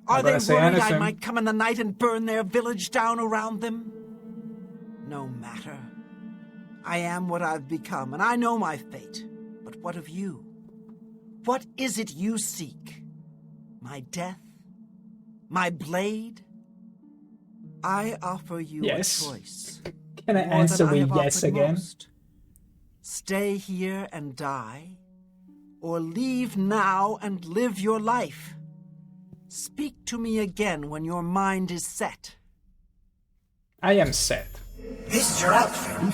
Are they worried I might come in the night and burn their village down around them? No matter. I am what I've become, and I know my fate. But what of you? What is it you seek? My death? My blade? I offer you a choice. Can I answer with yes again? Stay here and die, or leave now and live your life. Speak to me again when your mind is set. I am set. This is your out, friend.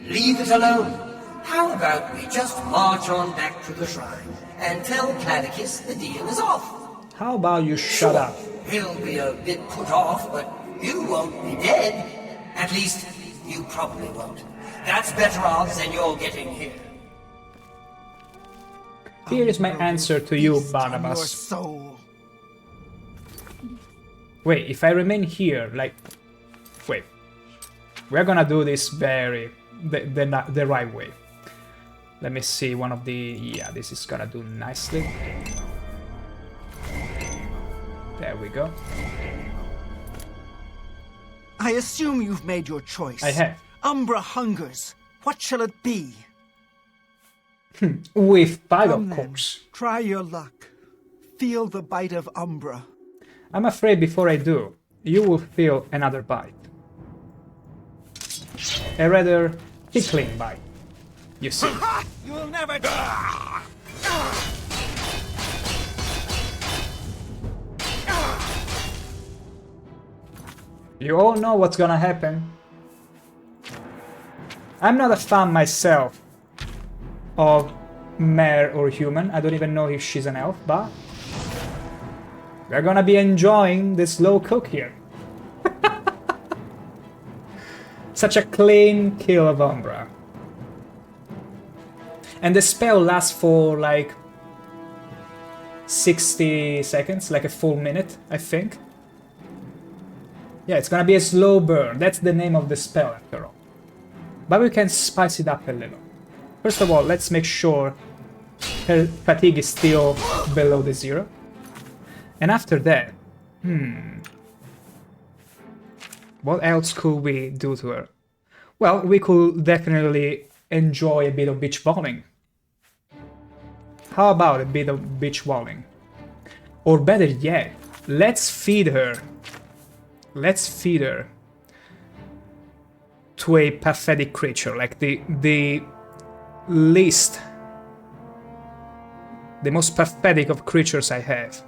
Leave it alone. How about we just march on back to the shrine and tell Cladicus the deal is off? How about you shut up? He'll be a bit put off, but you won't be dead. At least, you probably won't. That's better odds than you're getting here. Here is my answer to you, Barnabas. Wait, if I remain here, like... Wait. We're gonna do this the right way. Let me see one of the... Yeah, this is gonna do nicely. There we go. I assume you've made your choice. I have. Umbra hungers. What shall it be? With fight, of course. Try your luck. Feel the bite of Umbra. I'm afraid before I do, you will feel another bite. A rather tickling bite, you see. You'll never die! You all know what's gonna happen. I'm not a fan myself of mare or human. I don't even know if she's an elf, but we're gonna be enjoying the slow cook here. Such a clean kill of Umbra. And the spell lasts for like 60 seconds, like a full minute, I think. Yeah, it's gonna be a slow burn. That's the name of the spell, after all. But we can spice it up a little. First of all, let's make sure her fatigue is still below the 0. And after that, what else could we do to her? Well, we could definitely enjoy a bit of beach bowling. How about a bit of beach bowling? Or better yet, let's feed her. Let's feed her to a pathetic creature, like the least, the most pathetic of creatures I have.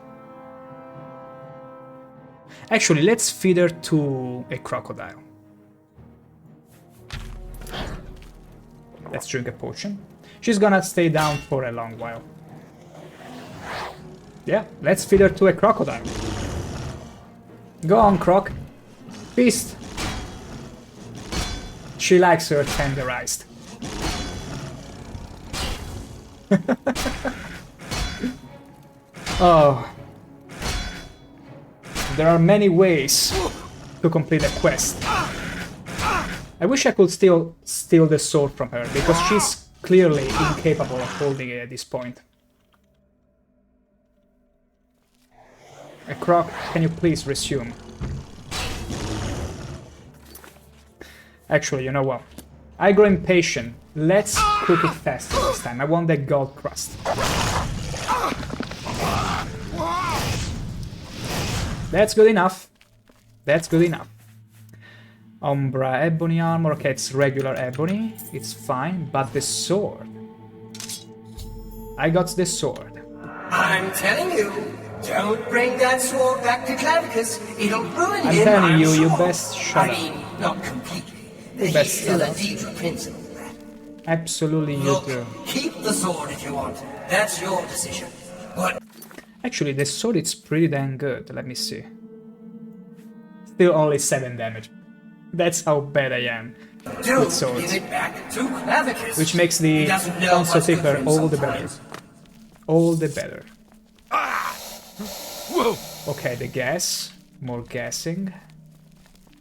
Actually, let's feed her to a crocodile. Let's drink a potion. She's gonna stay down for a long while. Yeah, let's feed her to a crocodile. Go on, Croc. Feast. She likes her tenderized. Oh. There are many ways to complete a quest. I wish I could still steal the sword from her, because she's clearly incapable of holding it at this point. Croc, can you please resume? Actually, you know what? I grow impatient. Let's cook it faster this time. I want that gold crust. That's good enough. That's good enough. Umbra ebony armor. Okay, it's regular ebony. It's fine. But the sword. I got the sword. I'm telling you, don't bring that sword back to Clavicus. It'll ruin I'm him, telling you, sure. you best shut up. I mean, not completely. You He's best still shut a up. Deidre principal. Absolutely you Look, do. keep the sword if you want. That's your decision. But Actually, the sword is pretty damn good. Let me see. Still only 7 damage. That's how bad I am don't with swords. give it back to Clavicus. Which makes the He doesn't know console what's good for ticker him all the better. sometimes. All the better. Whoa! Okay, the gas. More gassing.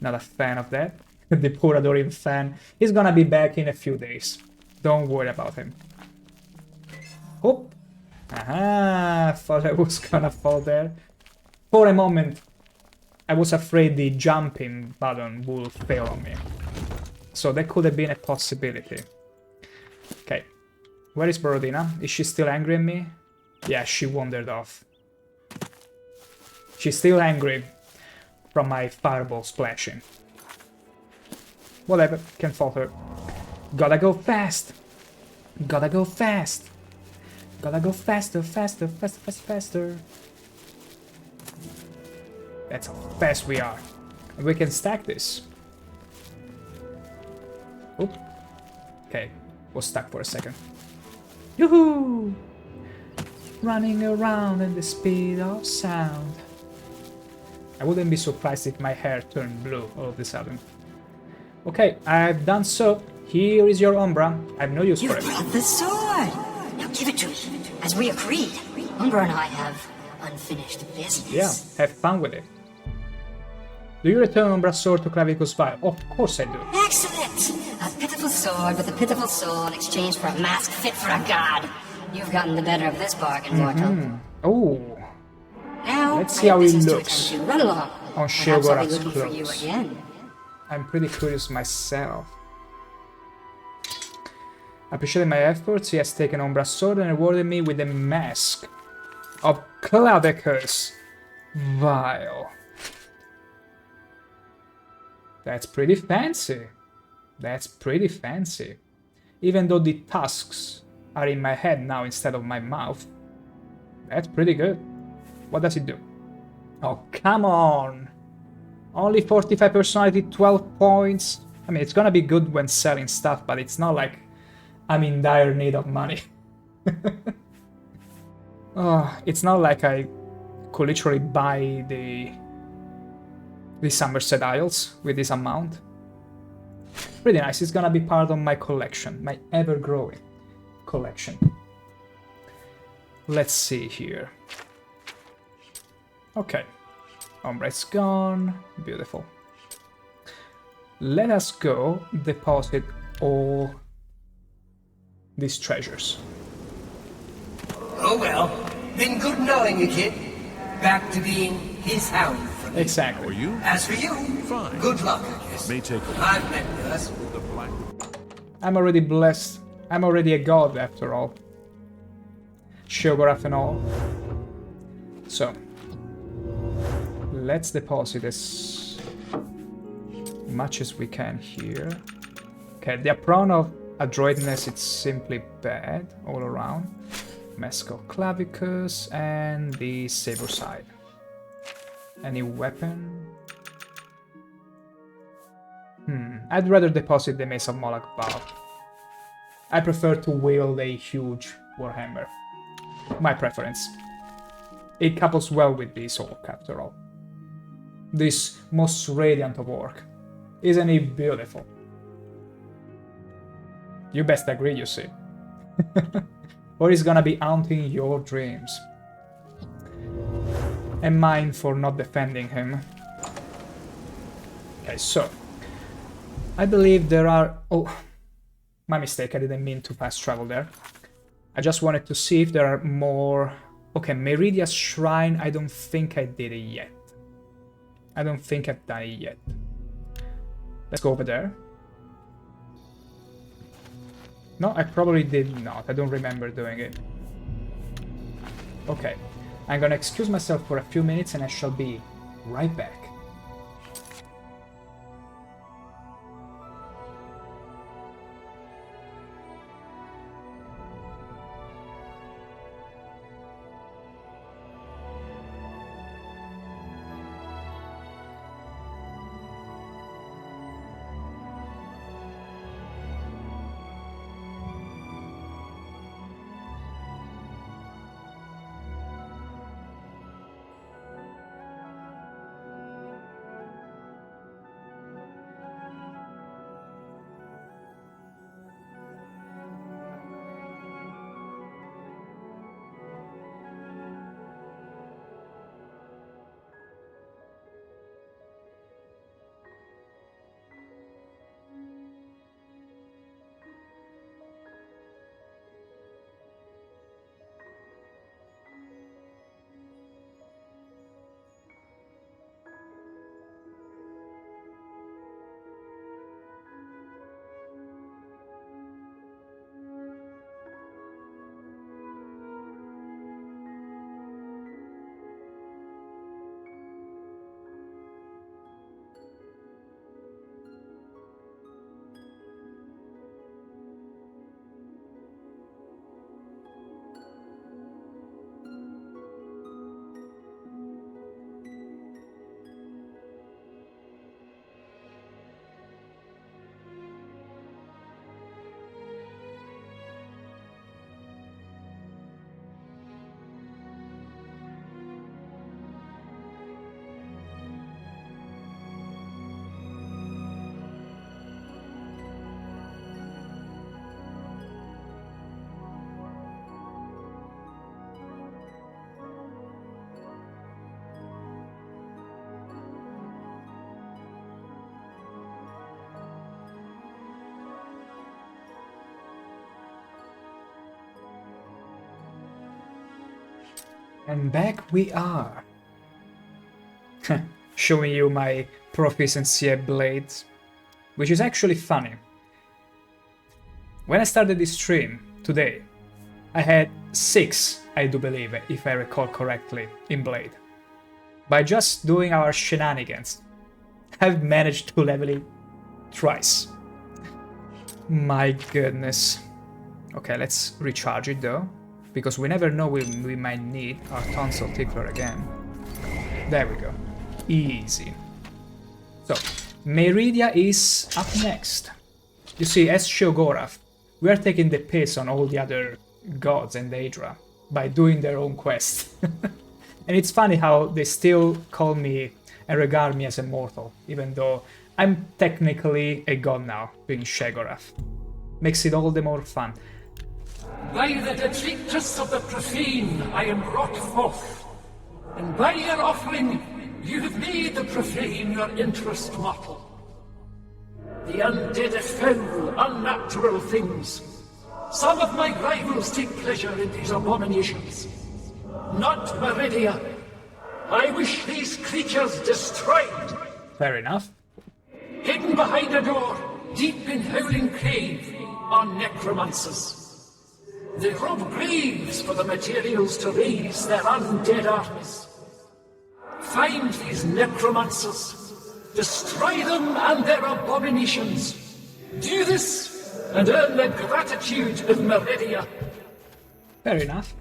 Not a fan of that. The poor Adoring fan. He's gonna be back in a few days. Don't worry about him. Oop. Aha, thought I was gonna fall there. For a moment, I was afraid the jumping button would fail on me. So that could have been a possibility. Okay. Where is Borodina? Is she still angry at me? Yeah, she wandered off. She's still angry from my fireball splashing. Whatever, can falter. Gotta go fast! Gotta go fast! Gotta go faster, faster, faster, faster, faster. That's how fast we are. And we can stack this. Oop. Okay, was stuck for a second. Yoo-hoo! Running around at the speed of sound. I wouldn't be surprised if my hair turned blue all of a sudden. Okay, I've done so. Here is your Umbra. I have no use for it. You brought the sword! Now give it to me. As we agreed, Umbra and I have unfinished business. Yeah, have fun with it. Do you return Umbra's sword to Clavicus Vial? Of course I do. Excellent! A pitiful sword with a pitiful soul in exchange for a mask fit for a god. You've gotten the better of this bargain, mortal. Oh, Now, let's see how it looks to run along. on Perhaps I'll be Sheogorath's looking for you clothes. again. I'm pretty curious myself. Appreciating my efforts, he has taken Umbra's sword and rewarded me with a mask of Clavicus Vial. That's pretty fancy. That's pretty fancy. Even though the tusks are in my head now instead of my mouth. That's pretty good. What does it do? Oh, come on! Only 45 personality, 12 points. I mean, it's gonna be good when selling stuff, but it's not like I'm in dire need of money. Oh, it's not like I could literally buy the Somerset Isles with this amount. Pretty nice. It's gonna be part of my collection, my ever-growing collection. Let's see here. Okay. Umbra's gone. Beautiful. Let us go deposit all these treasures. Oh well, been good knowing you, kid. Back to being his hound for me. Exactly. For you? As for you, Fine. good luck, I guess. May take a I've met worse. the black. I'm already blessed. I'm already a god after all. Sheogorath and all. So, let's deposit as much as we can here. Okay, the apron of adroitness, it's simply bad all around. Mask of Clavicus and the saber side. Any weapon? I'd rather deposit the Mace of Molag Bal. I prefer to wield a huge warhammer. My preference. It couples well with this orc after all. This most radiant of orc. Isn't it beautiful? You best agree, you see. Or he's gonna be haunting your dreams. And mine for not defending him. Okay, so. I believe there are... Oh, my mistake, I didn't mean to fast travel there. I just wanted to see if there are more... Okay, Meridia's Shrine, I don't think I did it yet. I don't think I've done it yet. Let's go over there. No, I probably did not. I don't remember doing it. Okay. I'm gonna excuse myself for a few minutes and I shall be right back. And back we are. Showing you my proficiency at blades, which is actually funny. When I started this stream today, I had 6, I do believe, if I recall correctly, in blade. By just doing our shenanigans, I've managed to level it thrice. My goodness. Okay, let's recharge it though, because we never know when we might need our tonsil tickler again. There we go. Easy. So, Meridia is up next. You see, as Sheogorath, we are taking the piss on all the other gods and Daedra by doing their own quest. And it's funny how they still call me and regard me as a mortal, even though I'm technically a god now, being Sheogorath. Makes it all the more fun. By the detritus of the profane I am brought forth, and by your offering you have made the profane your interest mortal. The undead are foul, unnatural things. Some of my rivals take pleasure in these abominations. Not Meridia. I wish these creatures destroyed. Fair enough. Hidden behind a door, deep in Howling Cave, are necromancers. They rob graves for the materials to raise their undead armies. Find these necromancers, destroy them and their abominations. Do this, and earn the gratitude of Meridia. Fair enough.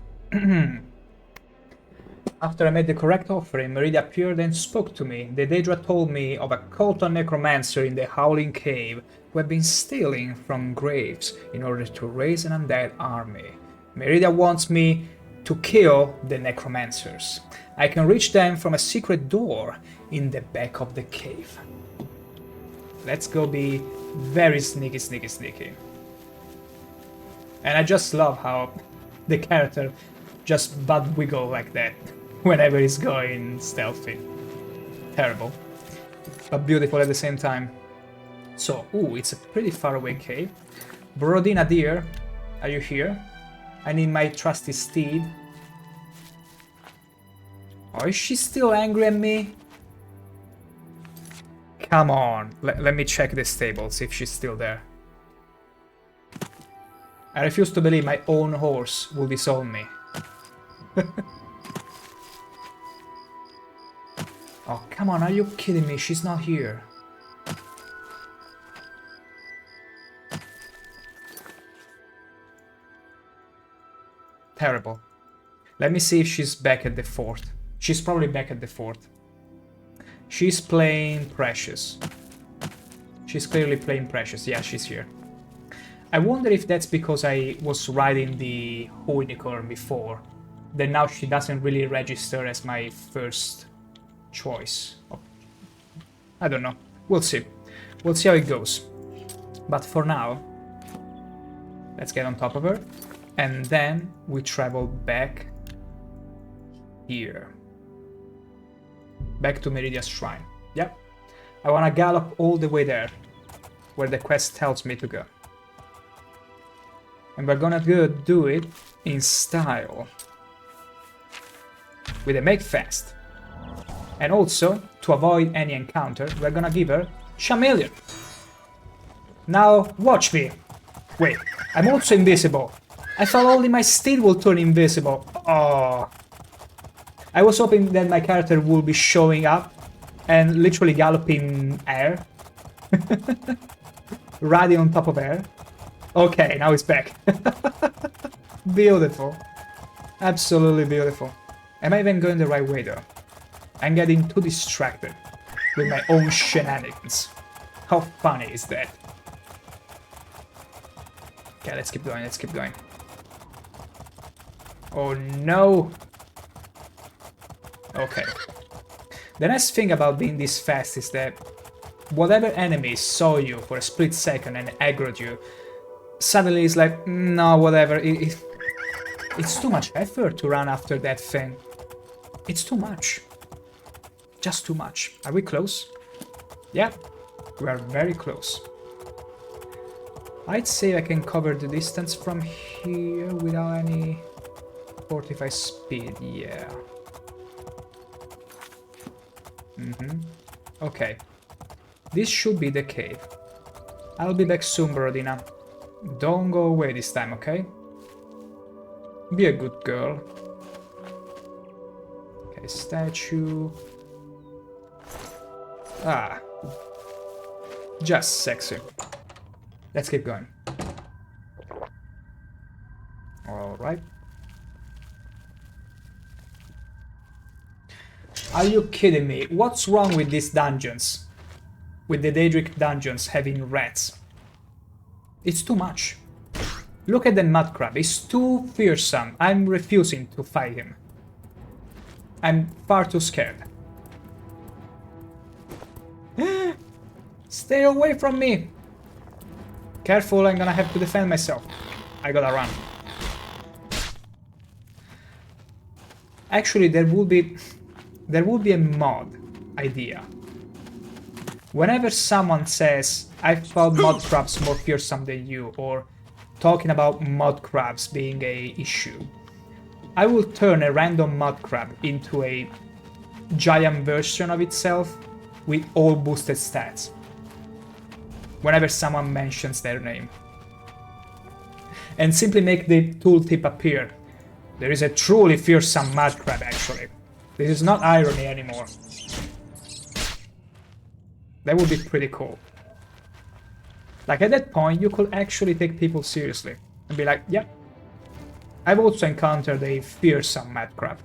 After I made the correct offering, Meridia appeared and spoke to me. The Daedra told me of a cult of necromancer in the Howling Cave who had been stealing from graves in order to raise an undead army. Meridia wants me to kill the necromancers. I can reach them from a secret door in the back of the cave. Let's go be very sneaky, sneaky, sneaky. And I just love how the character just butt wiggle like that whenever he's going stealthy. Terrible, but beautiful at the same time. So, ooh, it's a pretty far away cave. Brodina dear, are you here? I need my trusty steed. Oh, is she still angry at me? Come on, let me check the stables, if she's still there. I refuse to believe my own horse will disown me. Oh, come on, are you kidding me? She's not here. Terrible. Let me see if she's back at the fort. She's probably back at the fort. She's playing Precious. She's clearly playing Precious. Yeah, she's here. I wonder if that's because I was riding the unicorn before. Then now she doesn't really register as my first choice. Oh. I don't know. We'll see. We'll see how it goes. But for now, let's get on top of her. And then we travel back here. Back to Meridia's shrine. Yep. I wanna gallop all the way there, where the quest tells me to go. And we're gonna go do it in style. With a make fast. And also, to avoid any encounter, we're gonna give her Chameleon. Now, watch me. Wait, I'm also invisible. I thought only my steed will turn invisible. Oh. I was hoping that my character would be showing up and literally galloping air. Riding on top of air. Okay, now it's back. Beautiful. Absolutely beautiful. Am I even going the right way though? I'm getting too distracted with my own shenanigans. How funny is that? Okay, let's keep going, let's keep going. Oh no! Okay. The nice thing about being this fast is that whatever enemy saw you for a split second and aggroed you, suddenly it's like, no, whatever, it's too much effort to run after that thing. It's too much. Just too much. Are we close? Yeah, we are very close. I'd say I can cover the distance from here without any 45 speed, yeah. Okay. This should be the cave. I'll be back soon, Borodina. Don't go away this time, okay? Be a good girl. Okay, statue. Ah. Just sexy. Let's keep going. Alright. Are you kidding me? What's wrong with these dungeons? With the Daedric dungeons having rats? It's too much. Look at the mud crab. He's too fearsome. I'm refusing to fight him. I'm far too scared. Stay away from me! Careful, I'm gonna have to defend myself. I gotta run. Actually, there will be a mod idea. Whenever someone says, I found mud crabs more fearsome than you, or talking about mud crabs being a issue, I will turn a random mud crab into a giant version of itself with all boosted stats. Whenever someone mentions their name. And simply make the tooltip appear. There is a truly fearsome mud crab, actually. This is not irony anymore. That would be pretty cool. Like, at that point, you could actually take people seriously. And be like, yeah, I've also encountered a fearsome mud crab.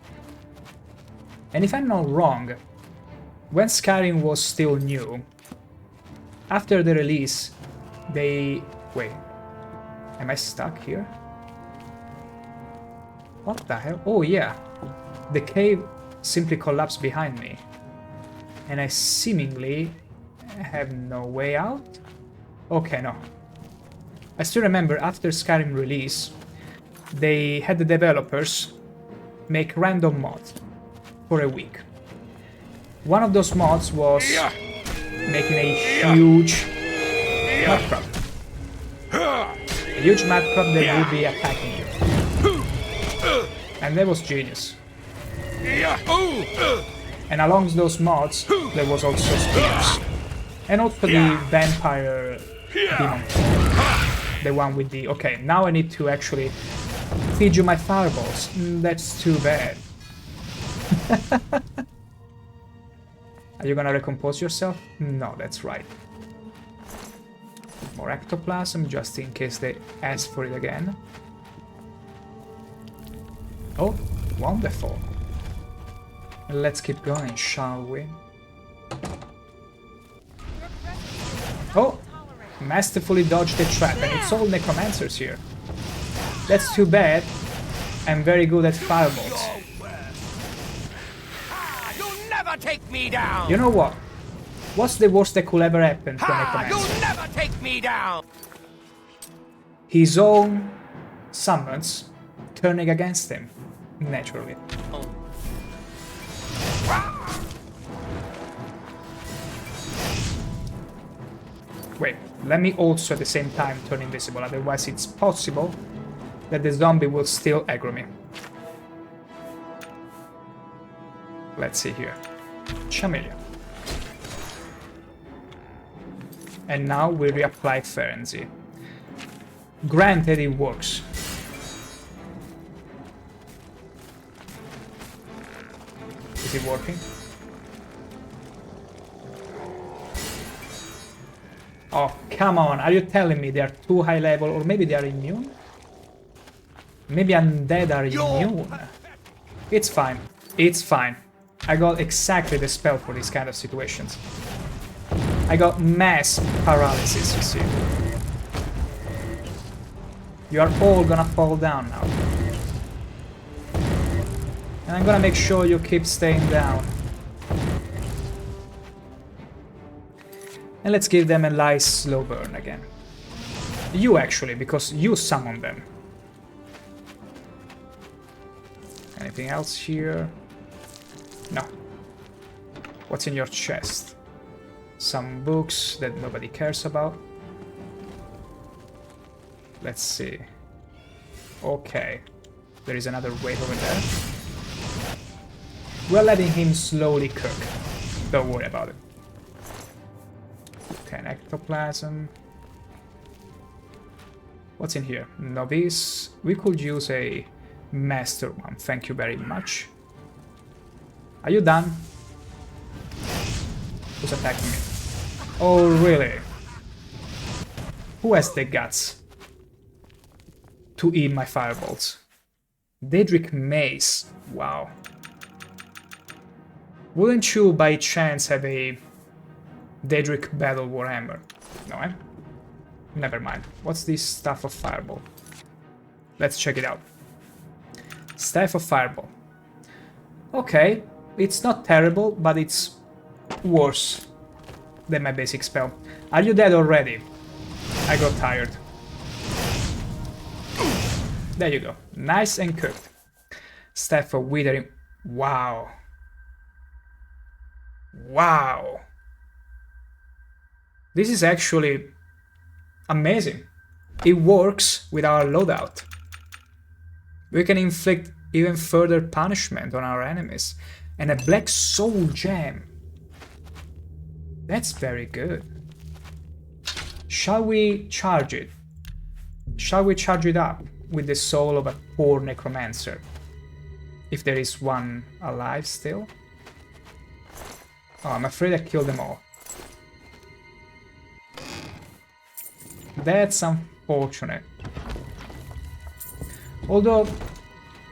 And if I'm not wrong, when Skyrim was still new, after the release, they... Wait. Am I stuck here? What the hell? Oh, yeah. The cave simply collapsed behind me. And I seemingly have no way out? Okay, no. I still remember after Skyrim release, they had the developers make random mods for a week. One of those mods was making a huge mud crab. A huge mud crab that would be attacking you. And that was genius. And along those mods, there was also spears. And also the vampire demon. The one with the... Okay, now I need to actually feed you my fireballs. That's too bad. Are you gonna recompose yourself? No, that's right. More ectoplasm, just in case they ask for it again. Oh, wonderful. Let's keep going, shall we? Oh, masterfully dodged the trap, and it's all necromancers here. That's too bad. I'm very good at fireballs. You'll never take me down. You know what? What's the worst that could ever happen to a necromancer? You'll never take me down. His own summons turning against him, naturally. Wait, let me also at the same time turn invisible, otherwise it's possible that the zombie will still aggro me. Let's see here. Chameleon. And now we reapply Frenzy. Granted, it works. Is it working? Oh, come on, are you telling me they are too high level, or maybe they are immune? Maybe undead are immune. It's fine, it's fine. I got exactly the spell for these kind of situations. I got mass paralysis, you see. You are all gonna fall down now. And I'm gonna make sure you keep staying down. And let's give them a nice slow burn again. You actually, because you summoned them. Anything else here? No. What's in your chest? Some books that nobody cares about. Let's see. Okay. There is another wave over there. We're letting him slowly cook. Don't worry about it. 10 ectoplasm. What's in here? Novice. We could use a master one. Thank you very much. Are you done? Who's attacking me? Oh, really? Who has the guts to eat my fireballs? Daedric Mace. Wow. Wouldn't you by chance have a Daedric Battle Warhammer? No, eh? Never mind. What's this Staff of Fireball? Let's check it out. Staff of Fireball. Okay, it's not terrible, but it's worse than my basic spell. Are you dead already? I got tired. There you go. Nice and cooked. Staff of Withering. Wow. Wow. This is actually amazing. It works with our loadout. We can inflict even further punishment on our enemies. And a black soul gem. That's very good. Shall we charge it? Shall we charge it up with the soul of a poor necromancer? If there is one alive still? Oh, I'm afraid I killed them all. That's unfortunate. Although,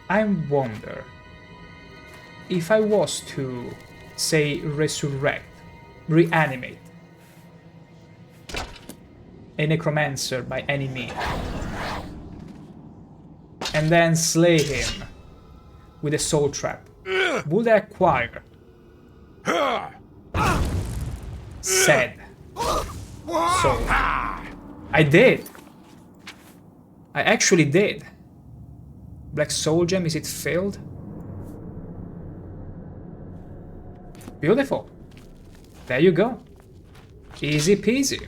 I wonder if I was to, say, reanimate a necromancer by any means, and then slay him with a soul trap, would I acquire said soul? I did. I actually did. Black soul gem, is it filled? Beautiful. There you go. Easy peasy.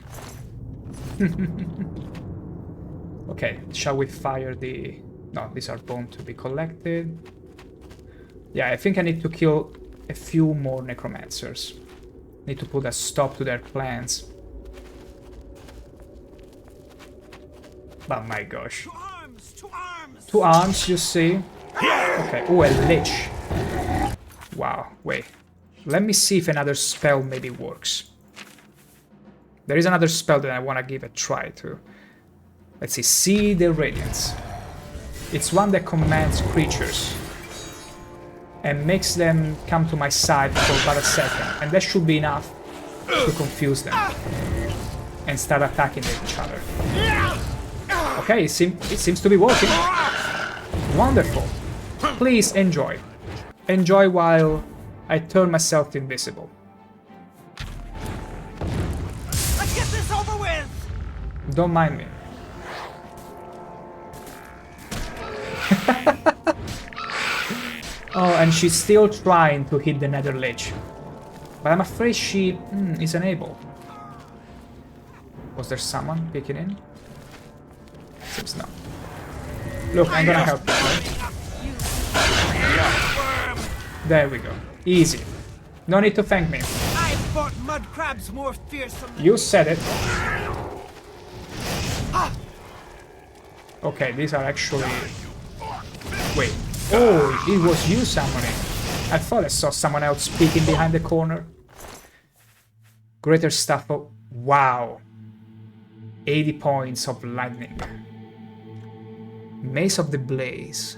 Okay, shall we fire the... No, these are bone to be collected. Yeah, I think I need to kill a few more necromancers. Need to put a stop to their plans. Oh my gosh. To arms, you see? Okay, oh, a lich. Wow, wait. Let me see if another spell maybe works. There is another spell that I want to give a try to. Let's see, See the Radiance. It's one that commands creatures and makes them come to my side for about a second, and that should be enough to confuse them and start attacking each other. Okay, it seems to be working. Wonderful. Please enjoy. Enjoy while I turn myself invisible. Let's get this over with! Don't mind me. Oh, and she's still trying to hit the Nether Lich. But I'm afraid she is unable. Was there someone peeking in? Seems not. Look, I'm gonna help you. There we go. Easy. No need to thank me. I've fought mud crabs more fearsome. You said it. Okay, these are actually... Wait. Oh, it was you summoning. I thought I saw someone else peeking behind the corner. Greater stuff of... Wow. 80 points of lightning. Mace of the Blaze.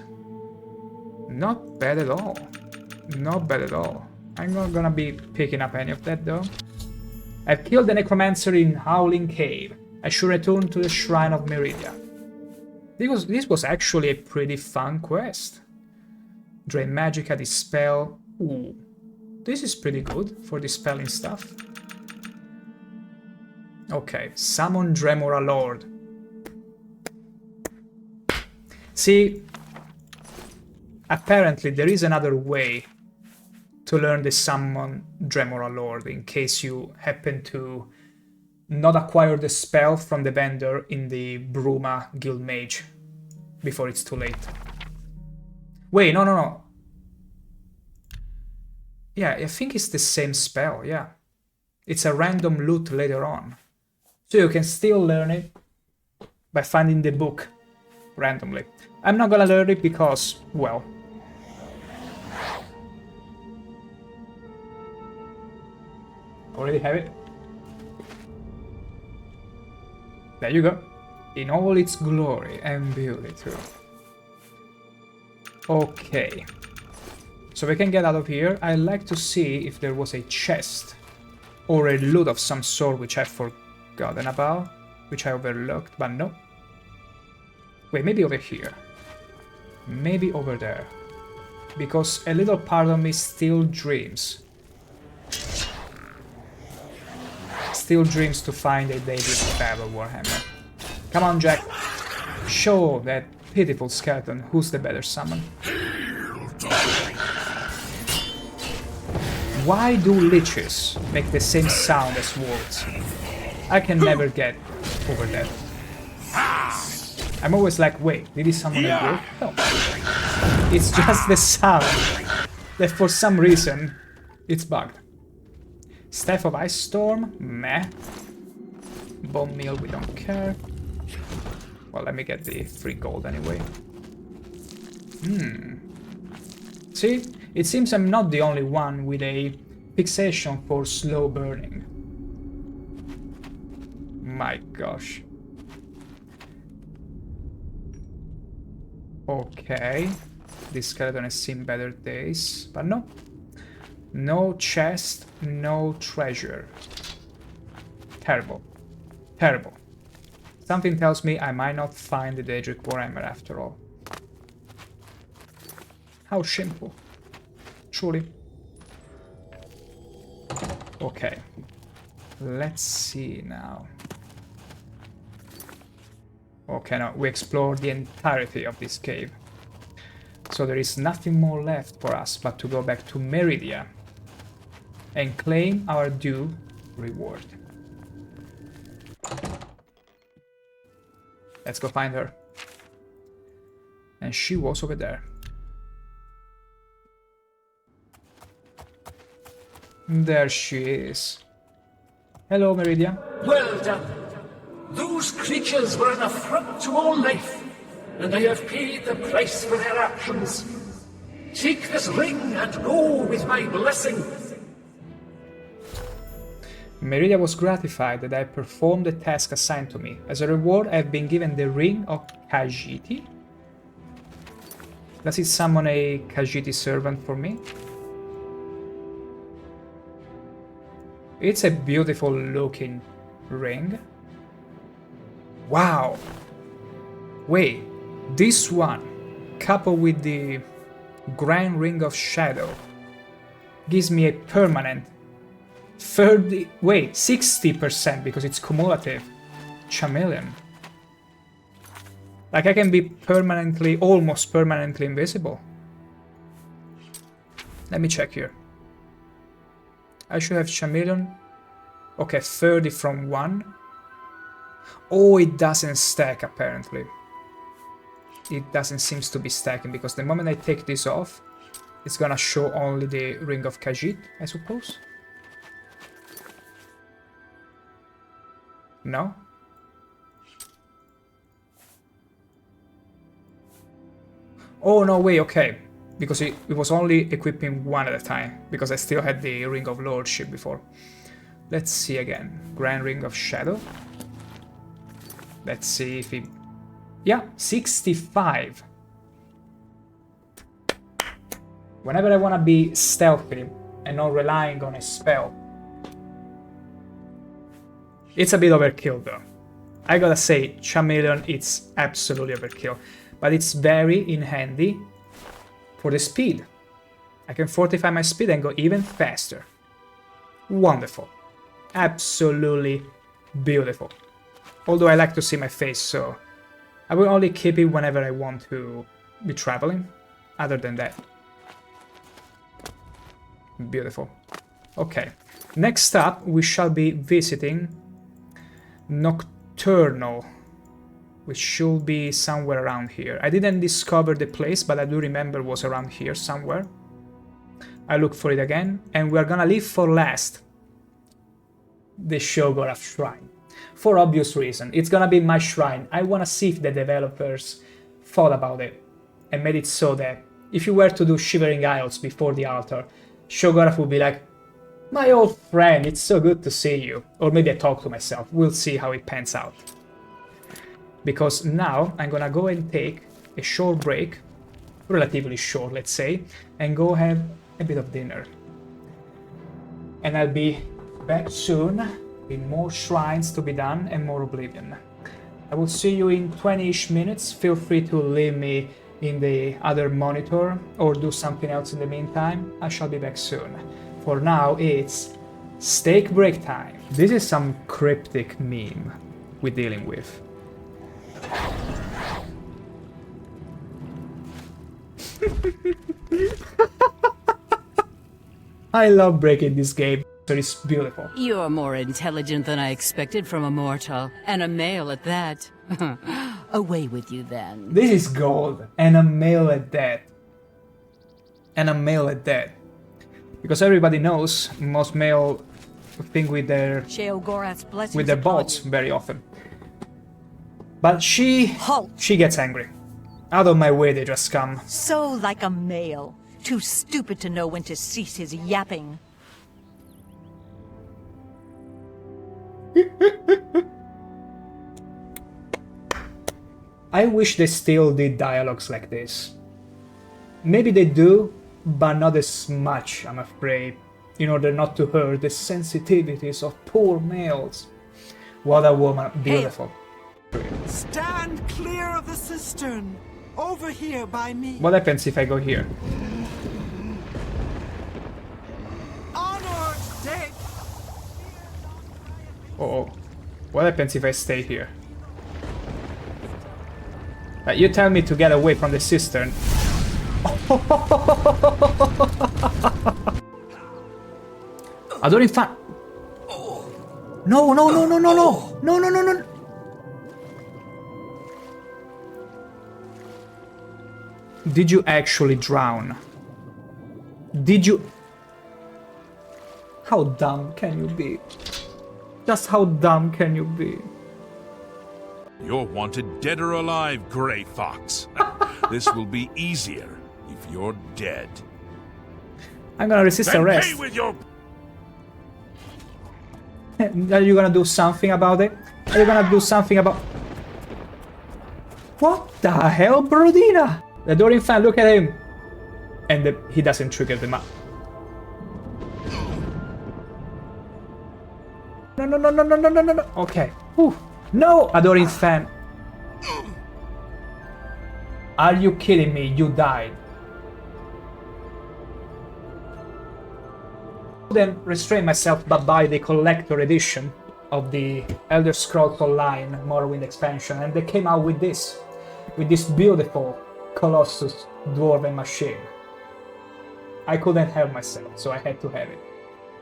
Not bad at all. Not bad at all. I'm not gonna be picking up any of that though. I've killed the necromancer in Howling Cave. I should return to the Shrine of Meridia. This was actually a pretty fun quest. Drain Magicka, Dispel. Ooh. This is pretty good for dispelling stuff. Okay, Summon Dremora Lord. See, apparently there is another way to learn the Summon Dremora Lord in case you happen to not acquire the spell from the vendor in the Bruma Guild Mage before it's too late. Wait, no. Yeah, I think it's the same spell, yeah. It's a random loot later on. So you can still learn it by finding the book randomly. I'm not gonna learn it because, well... already have it. There you go. In all its glory and beauty too. Okay. So we can get out of here. I'd like to see if there was a chest or a loot of some sort which I've forgotten about, which I overlooked, but no. Wait, maybe over here. Maybe over there. Because a little part of me still dreams. Still dreams to find a Daedric Battle Warhammer. Come on, Jack. Show that pitiful skeleton who's the better summon. Why do liches make the same sound as wolves? I can never get over that. I'm always like, wait, did he summon a wolf? No. It's just the sound that for some reason it's bugged. Staff of Ice Storm? Meh. Bone Meal, we don't care. Well, let me get the free gold anyway. See? It seems I'm not the only one with a fixation for slow burning. My gosh. Okay. This skeleton has seen better days, but no. No chest, no treasure. Terrible. Terrible. Something tells me I might not find the Daedric Warhammer after all. How shameful. Truly. Okay. Let's see now. Okay, now we explored the entirety of this cave. So there is nothing more left for us but to go back to Meridia and claim our due reward. Let's go find her. And she was over there. There she is. Hello, Meridia. Well done. Those creatures were an affront to all life, and they have paid the price for their actions. Take this ring and go with my blessing. Meridia was gratified that I performed the task assigned to me. As a reward, I have been given the Ring of Khajiit. Does it summon a Khajiit servant for me? It's a beautiful looking ring. Wow! Wait, this one, coupled with the Grand Ring of Shadow, gives me a permanent 60% because it's cumulative chameleon. Like I can be permanently, almost permanently invisible. Let me check here. I should have chameleon. Okay, 30 from 1. Oh, it doesn't stack apparently. It doesn't seem to be stacking because the moment I take this off, it's gonna show only the Ring of Khajiit, I suppose. No? Oh no, wait, okay. Because it was only equipping one at a time, because I still had the Ring of Lordship before. Let's see again. Grand Ring of Shadow. Let's see if it... Yeah, 65. Whenever I want to be stealthy and not relying on a spell. It's a bit overkill though. I gotta say, Chameleon, it's absolutely overkill. But it's very in handy for the speed. I can fortify my speed and go even faster. Wonderful. Absolutely beautiful. Although I like to see my face, so I will only keep it whenever I want to be traveling. Other than that. Beautiful. Okay. Next up, we shall be visiting Nocturnal, which should be somewhere around here. I didn't discover the place, but I do remember it was around here somewhere. I look for it again, and we're gonna leave for last the Sheogorath Shrine. For obvious reason, it's gonna be my shrine. I wanna see if the developers thought about it and made it so that if you were to do Shivering Isles before the altar, Sheogorath would be like, my old friend, it's so good to see you. Or maybe I talk to myself. We'll see how it pans out. Because now I'm gonna go and take a short break, relatively short, let's say, and go have a bit of dinner. And I'll be back soon with more shrines to be done and more Oblivion. I will see you in 20-ish minutes. Feel free to leave me in the other monitor or do something else in the meantime. I shall be back soon. For now, it's steak break time. This is some cryptic meme we're dealing with. I love breaking this game. It's beautiful. You're more intelligent than I expected from a mortal, and a male at that. Away with you then. This is gold, and a male at that. And a male at that. Because everybody knows most male think with their bolts very often. But she gets angry. Out of my way they just come. So like a male. Too stupid to know when to cease his yapping. I wish they still did dialogues like this. Maybe they do, but not as much, I'm afraid, in order not to hurt the sensitivities of poor males. What a woman, beautiful. Stand clear of the cistern! Over here by me! What happens if I go here? Honor, dead! Oh, what happens if I stay here? You tell me to get away from the cistern. Adore infan. No, no, no, no, no, no, no, no, no, no. Did you actually drown? Did you? How dumb can you be? Just how dumb can you be? You're wanted dead or alive, Grey Fox. This will be easier if you're dead. I'm gonna resist arrest. Pay with your... Are you gonna do something about it? Are you gonna do something about... What the hell, Brodina? The Dorian fan, look at him. And he doesn't trigger the map. No, no, no, no, no, no, no, no, no. Okay. Whew. No, Adoring fan. Are you kidding me? You died. Then restrain myself but buy the collector edition of the Elder Scrolls Online Morrowind expansion, and they came out with this beautiful Colossus Dwarven machine. I couldn't help myself, so I had to have it.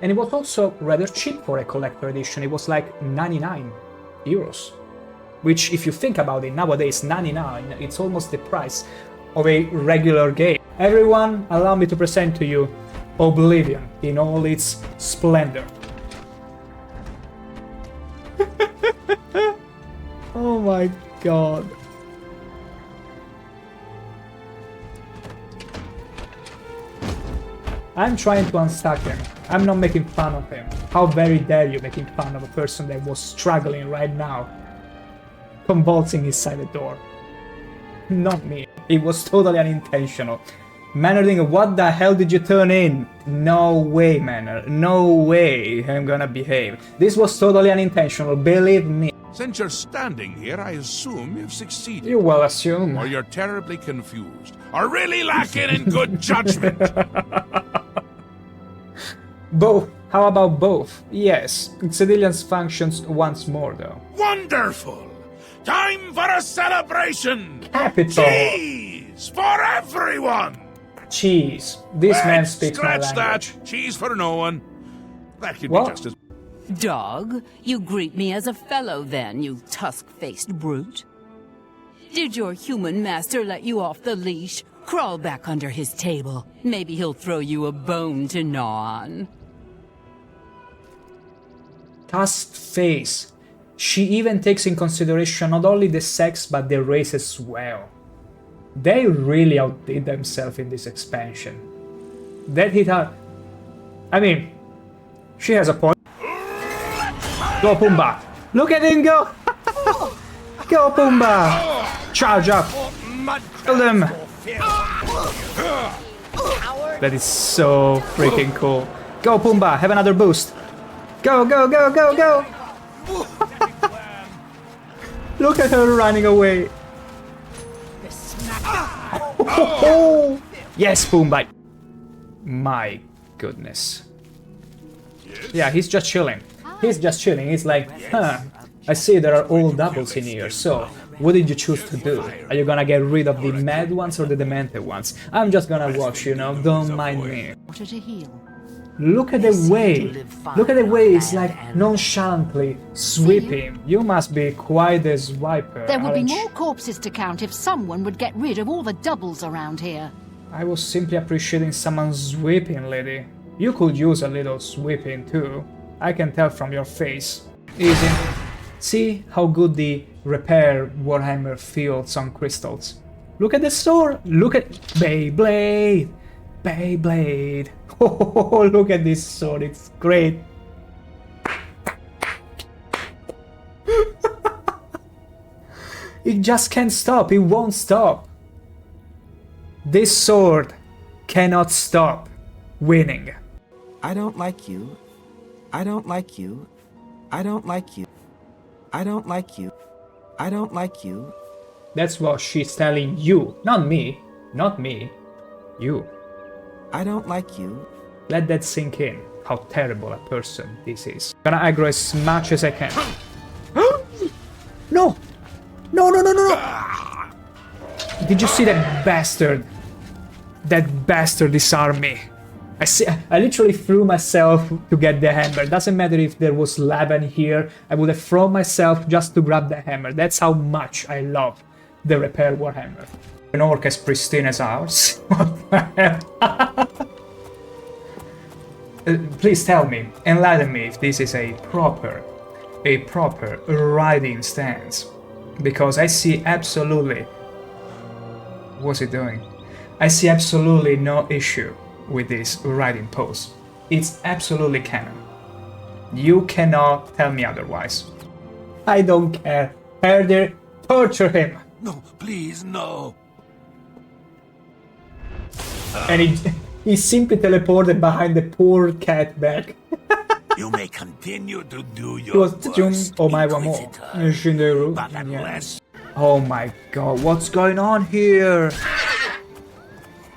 And it was also rather cheap for a collector edition. It was like 99 euros. Which, if you think about it, nowadays 99, it's almost the price of a regular game. Everyone, allow me to present to you Oblivion in all its splendor. Oh my god. I'm trying to unstuck him. I'm not making fun of him. How very dare you making fun of a person that was struggling right now, convulsing inside the door. Not me. It was totally unintentional. Mannering, what the hell did you turn in? No way, Manner. No way I'm gonna behave. This was totally unintentional, believe me. Since you're standing here, I assume you've succeeded. You will assume. Or you're terribly confused. Or really lacking in good judgment. Both. How about both? Yes. Civilians functions once more, though. Wonderful! Time for a celebration! Capital! Cheese for everyone! Cheese. This man speaks my language. Scratch that! Cheese for no one. That could What? be just as... Dog, you greet me as a fellow then, you tusk-faced brute. Did your human master let you off the leash? Crawl back under his table. Maybe he'll throw you a bone to gnaw on. Tusked face. She even takes in consideration not only the sex but the race as well. They really outdid themselves in this expansion. That hit her. I mean, she has a point. Go Pumbaa! Look at him go! Go Pumbaa! Charge up! Kill them! That is so freaking cool. Go Pumbaa! Have another boost! Go, go, go, go, go! Look at her running away! Oh, yes, Pumbaa! My goodness. Yeah, he's just chilling. He's just chilling. He's like, huh, I see there are all doubles in here, so what did you choose to do? Are you gonna get rid of the mad ones or the demented ones? I'm just gonna watch, you know, don't mind me. Look at the way. Look at the way it's like nonchalantly sweeping. You must be quite a swiper. There would be more corpses to count if someone would get rid of all the doubles around here. I was simply appreciating someone sweeping, lady. You could use a little sweeping too. I can tell from your face. Easy. See how good the repair Warhammer feels on crystals. Look at the sword. Look at Beyblade. Beyblade. Oh, look at this sword. It's great. It just can't stop. It won't stop. This sword cannot stop winning. I don't like you. I don't like you. I don't like you. I don't like you. I don't like you. That's what she's telling you. Not me. Not me. You. I don't like you. Let that sink in. How terrible a person this is. Gonna aggro as much as I can. No! No, no, no, no, no! Did you see that bastard? That bastard disarmed me. I literally threw myself to get the hammer. Doesn't matter if there was lava in here. I would have thrown myself just to grab the hammer. That's how much I love the repair Warhammer. An orc as pristine as ours? What the hell? Please tell me, enlighten me if this is a proper riding stance. Because I see absolutely... What's it doing? I see absolutely no issue with this riding pose. It's absolutely canon. You cannot tell me otherwise. I don't care. Further, torture him. No, please, no. And he simply teleported behind the poor cat back. You may continue to do It your was worst, oh my one more. Inquisitor, but unless... Oh my god, what's going on here?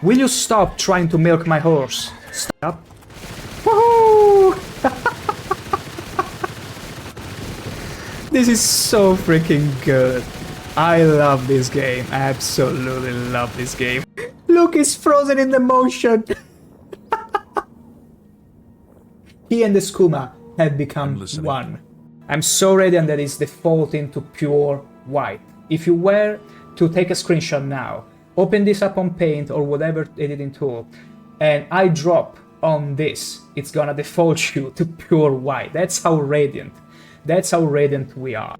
Will you stop trying to milk my horse? Stop. Woohoo! This is so freaking good. I love this game. I absolutely love this game. Look, he's frozen in the motion. He and the skooma have become one. I'm so radiant that it's defaulting to pure white. If you were to take a screenshot now, open this up on Paint or whatever editing tool, and I drop on this, it's gonna default you to pure white. That's how radiant. That's how radiant we are.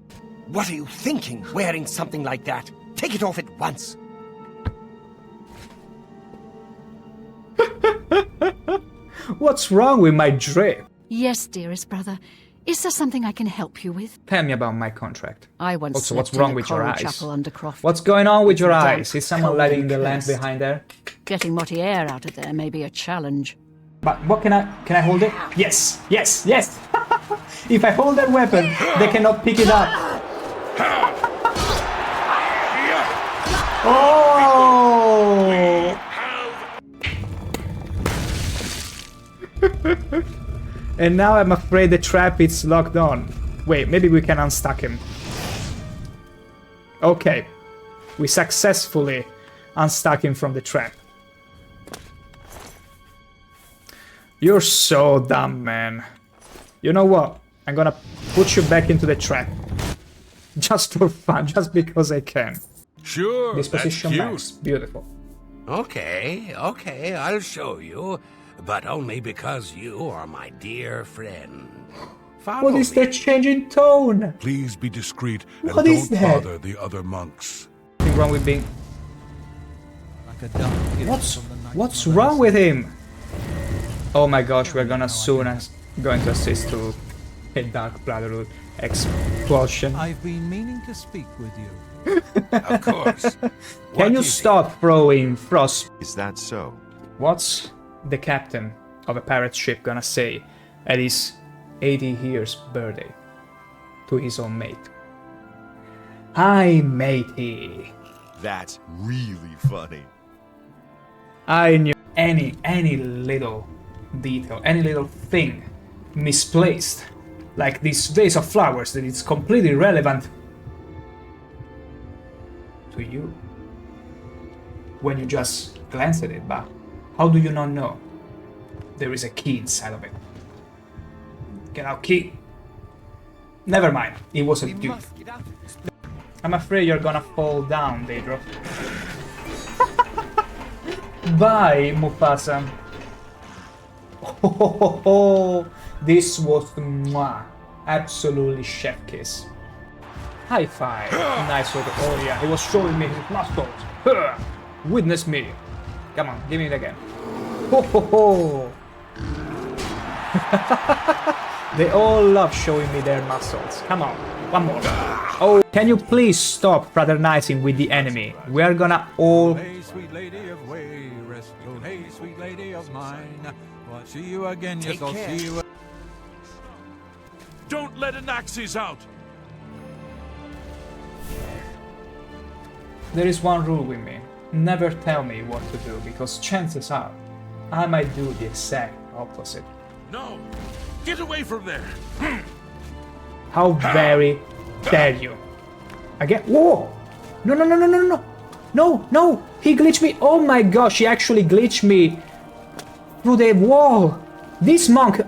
What are you thinking, wearing something like that? Take it off at once. What's wrong with my drip? Yes, dearest brother. Is there something I can help you with? Tell me about my contract. I once Also, what's slept wrong in a with your coral eyes? chapel under Croft. What's going on with your Damp, eyes? Is someone cold lighting and the lamp cursed. behind there? Getting Motti air out of there may be a challenge. But what can I hold it? Yes, yes, yes! If I hold that weapon, they cannot pick it up. Oh! And now I'm afraid the trap is locked on. Wait, maybe we can unstuck him. Okay. We successfully unstuck him from the trap. You're so dumb, man. You know what? I'm gonna put you back into the trap. Just for fun, just because I can. Sure, Disposition that's max. Beautiful. Okay, I'll show you. But only because you are my dear friend. Follow What is me. that change in tone? Please be discreet and What is don't that? bother the other monks. What's wrong with being... Like a dark gift from the night What's mother wrong has with him? Oh my gosh, we're gonna soon going to assist to a Dark Brotherhood explosion. I've been meaning to speak with you. Of course. Can you stop throwing frost? Is that so? What's the captain of a pirate ship gonna say at his 80 years birthday to his own mate? Hi, matey. That's really funny. I knew any little detail, any little thing misplaced, like this vase of flowers, that it's completely irrelevant to you when you just glance at it, but how do you not know there is a key inside of it? Get out, key. Never mind, it was a dupe. I'm afraid you're gonna fall down, Daedra. Bye, Mufasa. Oh, this was mwah, absolutely chef kiss. High five. Nice work. Oh yeah, he was showing me his muscles. Huh. Witness me. Come on, give me it again. Ho ho ho. They all love showing me their muscles. Come on, one more. Oh, can you please stop fraternizing with the enemy? We are gonna all... Hey, sweet lady of way, rest. Oh, hey, sweet lady of mine. Well, see you again, yes, I'll see you. Don't let Anaxes out! There is one rule with me. Never tell me what to do, because chances are I might do the exact opposite. No! Get away from there! How very dare you? Again? Whoa! No, no, no, no, no, no! No, no! He glitched me! Oh my gosh, he actually glitched me through the wall! This monk...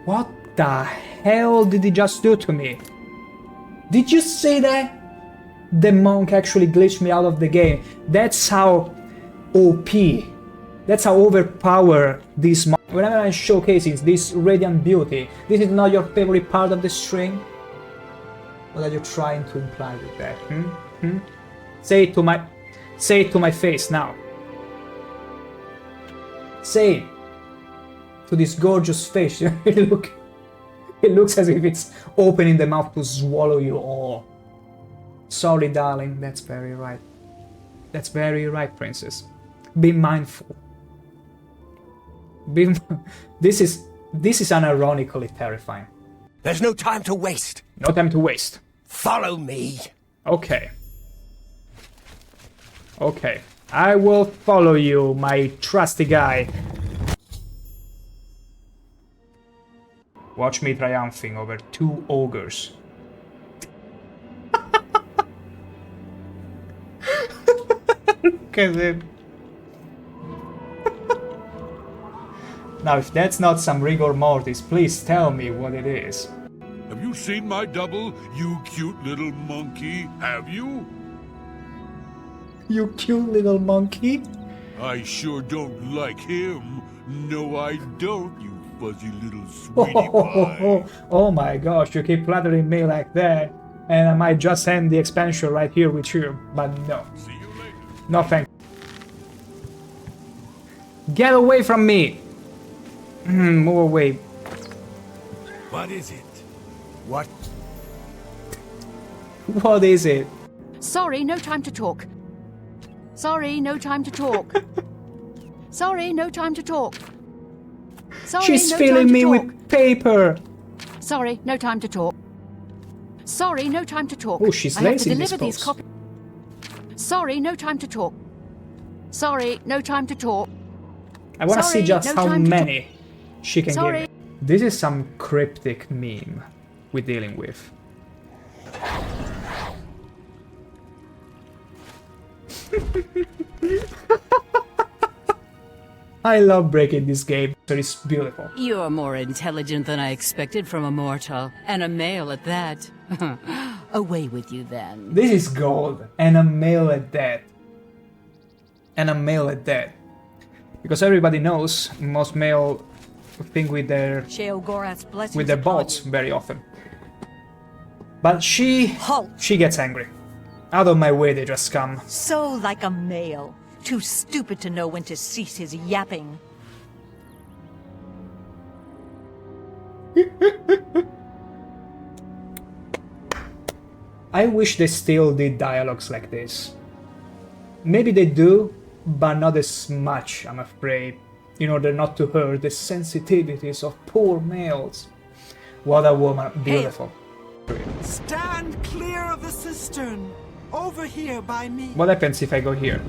What the hell did he just do to me? Did you see that? The monk actually glitched me out of the game. That's how OP. That's how overpowered this monk. Whenever I'm showcasing this radiant beauty, this is not your favorite part of the stream? What are you trying to imply with that? Say it to my face now. Say it to this gorgeous face. It looks as if it's opening the mouth to swallow you all. Sorry, darling. That's very right. That's very right, princess. Be mindful. This is unironically terrifying. There's no time to waste. No time to waste. Follow me. Okay. Okay. I will follow you, my trusty guy. Watch me triumphing over 2 ogres. Look at it. Now, if that's not some rigor mortis, please tell me what it is. Have you seen my double, you cute little monkey? Have you? You cute little monkey? I sure don't like him. No, I don't, you fuzzy little sweetie pie. Oh my gosh, you keep flattering me like that, and I might just end the expansion right here with you, but no. See you later. No thank you. Get away from me! Move away. What is it? What? What is it? Sorry, no time to talk. Sorry, no time to talk. Sorry, no time to talk. Sorry, She's no filling time to me talk. with paper. Sorry, no time to talk. Sorry, no time to talk. Oh, she's I have to lazy, deliver this these folks. copies. Sorry, no time to talk. Sorry, no time to talk. I wanna see Sorry, just no how time to many she can Sorry. give me. This is some cryptic meme we're dealing with. I love breaking this game, so it's beautiful. You're more intelligent than I expected from a mortal, and a male at that. Away with you then. This is gold, and a male at that. And a male at that. Because everybody knows most male think with their bolts very often. But she gets angry. Out of my way, they just come. So like a male. Too stupid to know when to cease his yapping. I wish they still did dialogues like this. Maybe they do, but not as much, I'm afraid, in order not to hurt the sensitivities of poor males. What a woman, beautiful. Stand clear of the cistern. Over here by me. What happens if I go here?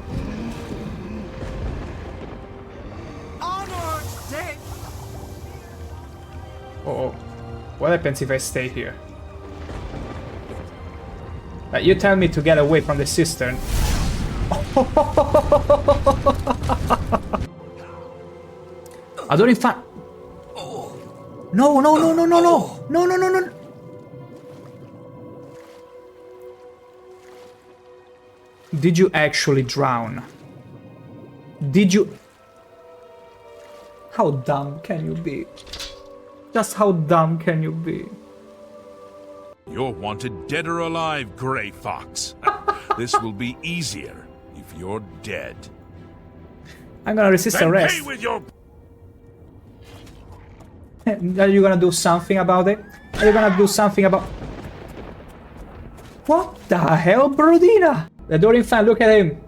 Onward, Dave. Oh, what happens if I stay here? You tell me to get away from the cistern. I don't find. No, no, no, no, no, no, no, no, no, no. Did you actually drown? Did you? How dumb can you be? Just how dumb can you be? You're wanted dead or alive, Grey Fox. This will be easier if you're dead. I'm gonna resist Then arrest. pay with your... Are you gonna do something about it? Are you gonna do something about... What the hell, Brodina? The Dorian fan, look at him!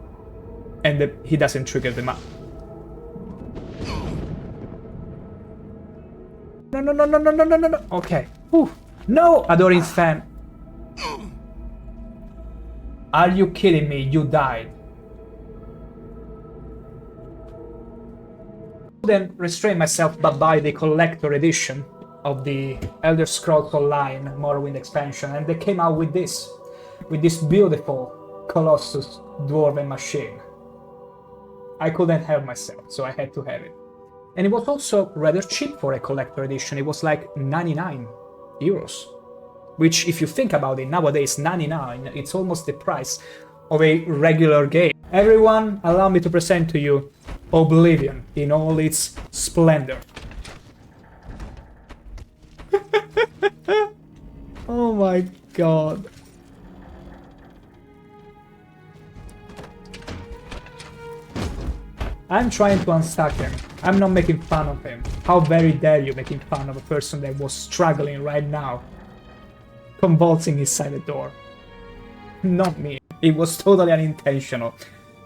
And he doesn't trigger them up. No, no, no, no, no, no, no, no, no. Okay. Whew. No, Adoring fan. Are you kidding me? You died. Then restrain myself but buy the collector edition of the Elder Scrolls Online Morrowind expansion, and they came out with this beautiful Colossus Dwarven machine. I couldn't help myself, so I had to have it. And it was also rather cheap for a collector edition. It was like 99 euros. Which, if you think about it, nowadays 99, it's almost the price of a regular game. Everyone, allow me to present to you Oblivion in all its splendor. Oh my god. I'm trying to unstuck him. I'm not making fun of him. How very dare you making fun of a person that was struggling right now, convulsing inside the door. Not me. It was totally unintentional.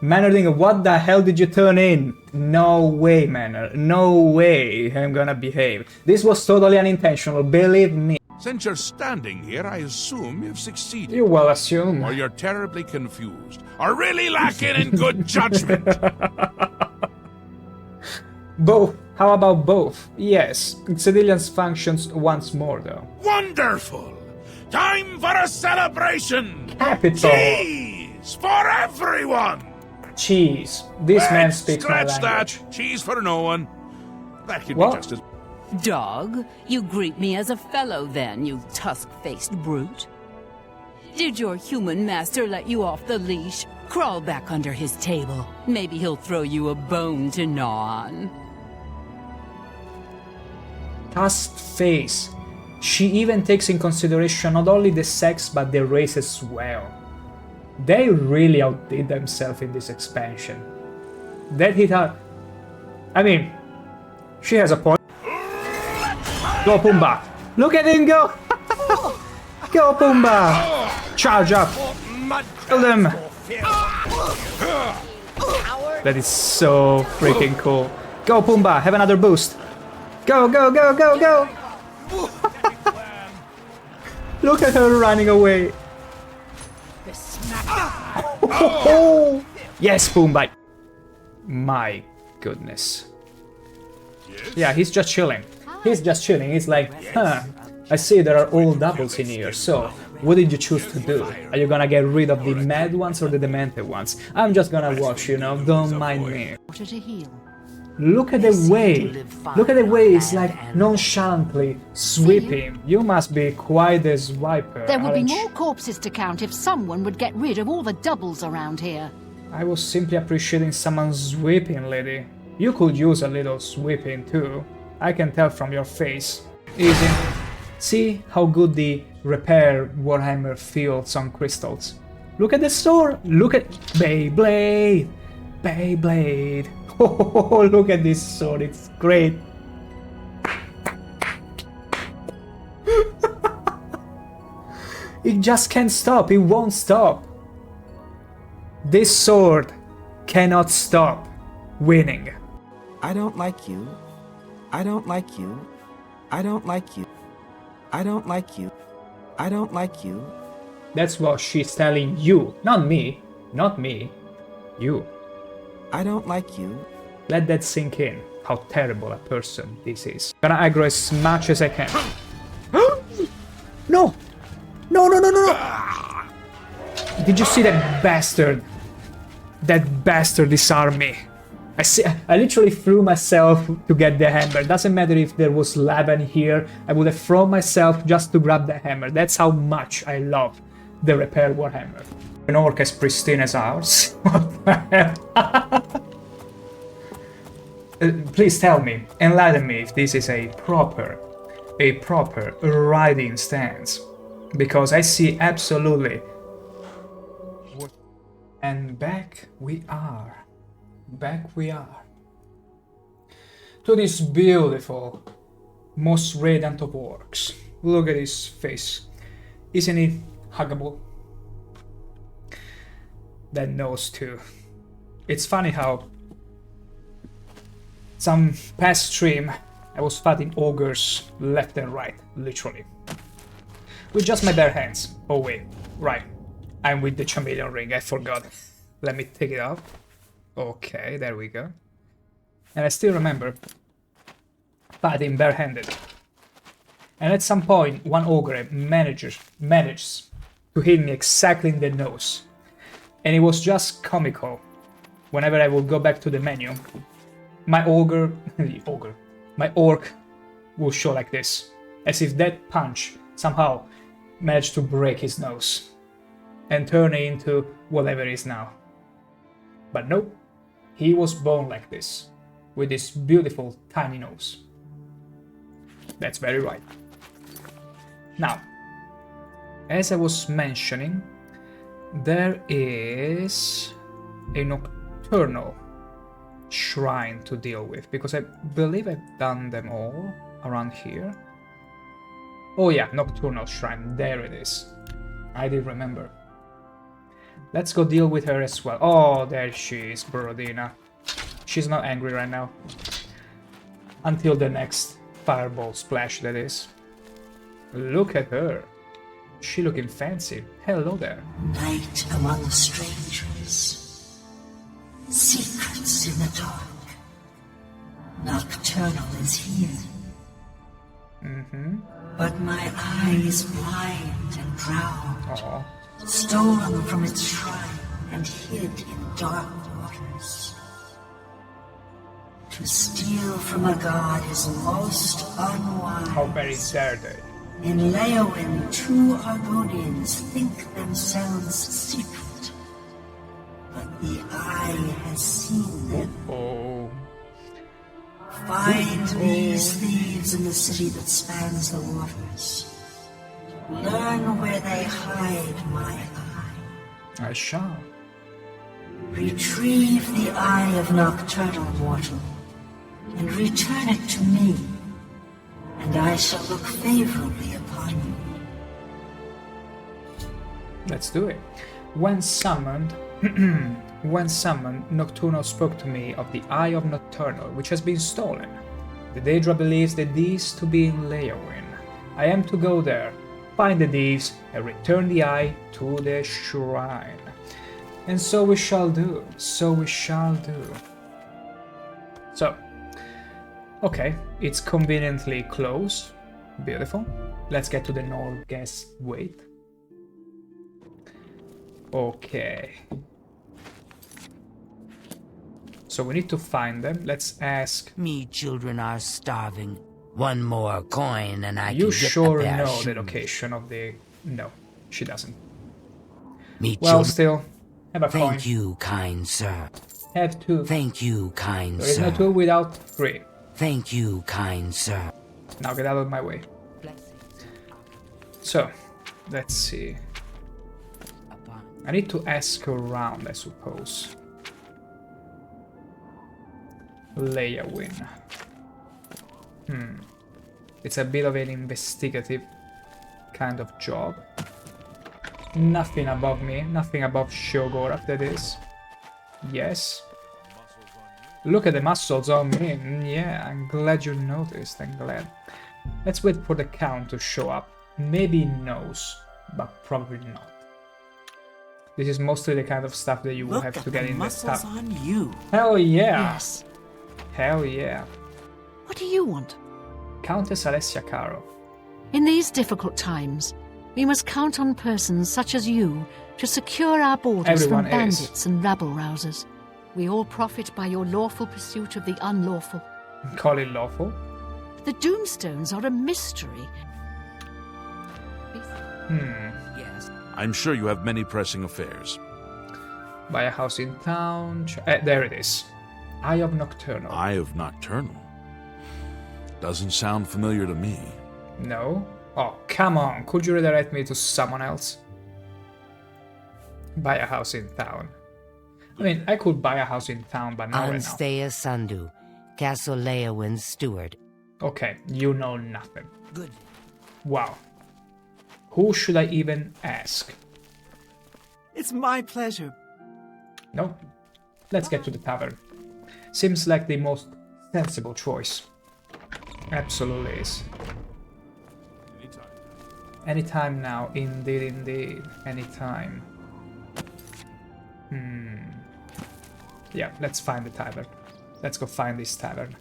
Mannering, what the hell did you turn in? No way, Manner. No way I'm gonna behave. This was totally unintentional, believe me. Since you're standing here, I assume you've succeeded. You will assume. Or you're terribly confused. Or really lacking in good judgment. Both. How about both? Yes. Civilians functions once more, though. Wonderful! Time for a celebration! Capital! Cheese for everyone! Cheese. This man speaks my Scratch language. that! Cheese for no one. That could What? be just as... Dog, you greet me as a fellow then, you tusk-faced brute. Did your human master let you off the leash? Crawl back under his table. Maybe he'll throw you a bone to gnaw on. Tusked face. She even takes in consideration not only the sex but the race as well. They really outdid themselves in this expansion. That hit her. I mean, she has a point. Go Pumbaa! Look at him go! Go Pumbaa! Charge up! Kill them! That is so freaking cool. Go Pumbaa! Have another boost! Go, go, go, go, go! Look at her running away! Oh, yes, Pumbaa! My goodness. Yeah, he's just chilling. He's just chilling. He's like, huh, I see there are all doubles in here, so what did you choose to do? Are you gonna get rid of the mad ones or the demented ones? I'm just gonna watch, you know, don't mind me. Water to heal. Look at the way. Look at the way it's like nonchalantly sweeping. You must be quite a swiper. There would be more corpses to count if someone would get rid of all the doubles around here. I was simply appreciating someone sweeping, lady. You could use a little sweeping too. I can tell from your face. Easy. See how good the repair Warhammer feels on crystals. Look at the sword. Look at Beyblade. Beyblade. Oh, look at this sword. It's great. It just can't stop. It won't stop. This sword cannot stop winning. I don't like you. I don't like you. I don't like you. I don't like you. I don't like you. That's what she's telling you. Not me. Not me. You. I don't like you. Let that sink in. How terrible a person this is. Gonna aggro as much as I can. No! No, no, no, no, no! Did you see that bastard? That bastard disarmed me. I literally threw myself to get the hammer. Doesn't matter if there was lava in here. I would have thrown myself just to grab the hammer. That's how much I love the repair Warhammer. An orc as pristine as ours. What the hell? Please tell me, enlighten me if this is a proper riding stance. Because I see absolutely. And back we are. Back we are. To this beautiful, most radiant of orcs. Look at his face. Isn't he huggable? That nose too. It's funny how some past stream I was fighting ogres left and right, literally. With just my bare hands. Oh wait, right. I'm with the chameleon ring, I forgot. Let me take it off. Okay, there we go. And I still remember fighting barehanded. And at some point, one ogre manages to hit me exactly in the nose. And it was just comical. Whenever I would go back to the menu, my my orc will show like this. As if that punch somehow managed to break his nose and turn it into whatever it is now. But nope, he was born like this, with this beautiful tiny nose. That's very right. Now, as I was mentioning, there is a nocturnal shrine to deal with, because I believe I've done them all around here. Oh yeah, nocturnal shrine, there it is. I did remember. Let's go deal with her as well. Oh, there she is, Borodina. She's not angry right now. Until the next fireball splash, that is. Look at her. She looking fancy. Hello there. Night among strangers. Secrets in the dark. Nocturnal is here. But my eye is blind and drowned. Stolen from its shrine and hid in dark waters. To steal from a god is most unwise. How very dare they? In Leowin, two Argonians think themselves secret, but the eye has seen them. Find these thieves in the city that spans the waters. Learn where they hide my eye. I shall. Retrieve the eye of nocturnal mortal, and return it to me, and I shall look favorably upon you. Let's do it. When summoned, Nocturnal spoke to me of the Eye of Nocturnal, which has been stolen. The Daedra believes the thieves to be in Leowin. I am to go there, find the thieves, and return the eye to the shrine. And so we shall do. So we shall do. So, okay, it's conveniently closed. Beautiful. Let's get to the Norgest Wait. Okay. So we need to find them. Let's ask. Me children are starving. One more coin and I You can get sure a pair know of the shoes. location of the... No, she doesn't. Me Well, children. still, have a coin. Thank you, kind sir. Have two. Thank you, kind There is sir. no two without three. Thank you, kind sir. Now get out of my way. So, let's see. I need to ask around, I suppose. Leia win. It's a bit of an investigative kind of job. Nothing above me, nothing above Sheogorath, that is. Yes. Look at the muscles on me. Yeah, I'm glad you noticed, I'm glad. Let's wait for the count to show up. Maybe he knows, but probably not. This is mostly the kind of stuff that you will have to get in the stuff. On you. Hell yeah! Yes. Hell yeah. What do you want? Countess Alessia Caro. In these difficult times, we must count on persons such as you to secure our borders Everyone from bandits and rabble-rousers. We all profit by your lawful pursuit of the unlawful. Call it lawful? The Doomstones are a mystery. Yes. I'm sure you have many pressing affairs. Buy a house in town. There it is. Eye of Nocturnal. Eye of Nocturnal? Doesn't sound familiar to me. No? Oh, come on. Could you redirect me to someone else? Buy a house in town. I mean, I could buy a house in town, but not right now. Anstea Sandu, Castle Leowin's steward. Okay, you know nothing. Good. Wow. Who should I even ask? It's my pleasure. No. Let's get to the tavern. Seems like the most sensible choice. Absolutely is. Anytime now. Indeed, indeed. Anytime. Yeah, let's find the tavern. Let's go find this tavern.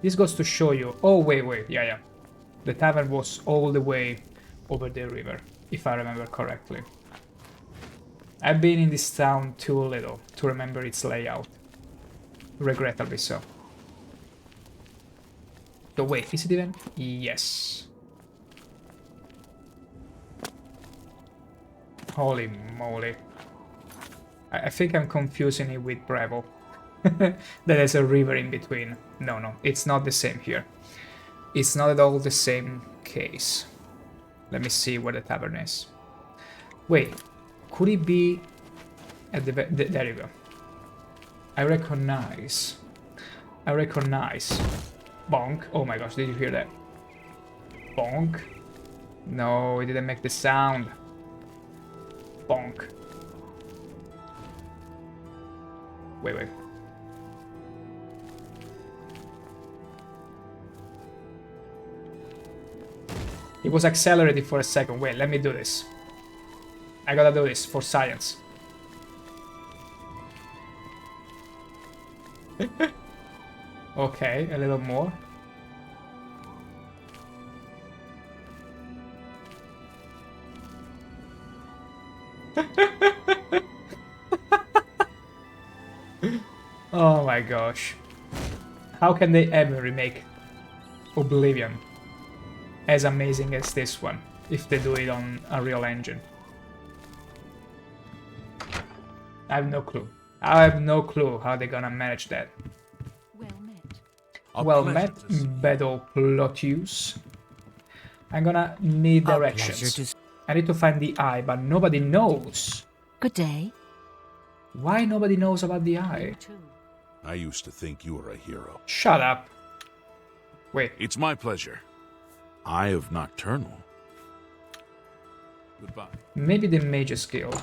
This goes to show you... Oh, wait. Yeah. The tavern was all the way over the river, if I remember correctly. I've been in this town too little to remember its layout. Regrettably so. So wait, is it even? Yes. Holy moly. I think I'm confusing it with Bravo. There's a river in between. No, it's not the same here. It's not at all the same case. Let me see where the tavern is. Wait, could it be at the... There you go. I recognize. Bonk. Oh my gosh, did you hear that? Bonk. No, it didn't make the sound. Bonk. Wait. It was accelerated for a second. Wait, let me do this. I gotta do this for science. Okay, a little more. Oh my gosh. How can they ever remake Oblivion as amazing as this one if they do it on a real engine? I have no clue. I have no clue how they're gonna manage that. Well met, Battle Plotius. I'm gonna need directions. I need to find the eye, but nobody knows. Good day. Why nobody knows about the eye? I used to think you were a hero. Shut up. Wait. It's my pleasure. Eye of Nocturnal. Goodbye. Maybe the Mage's Guild.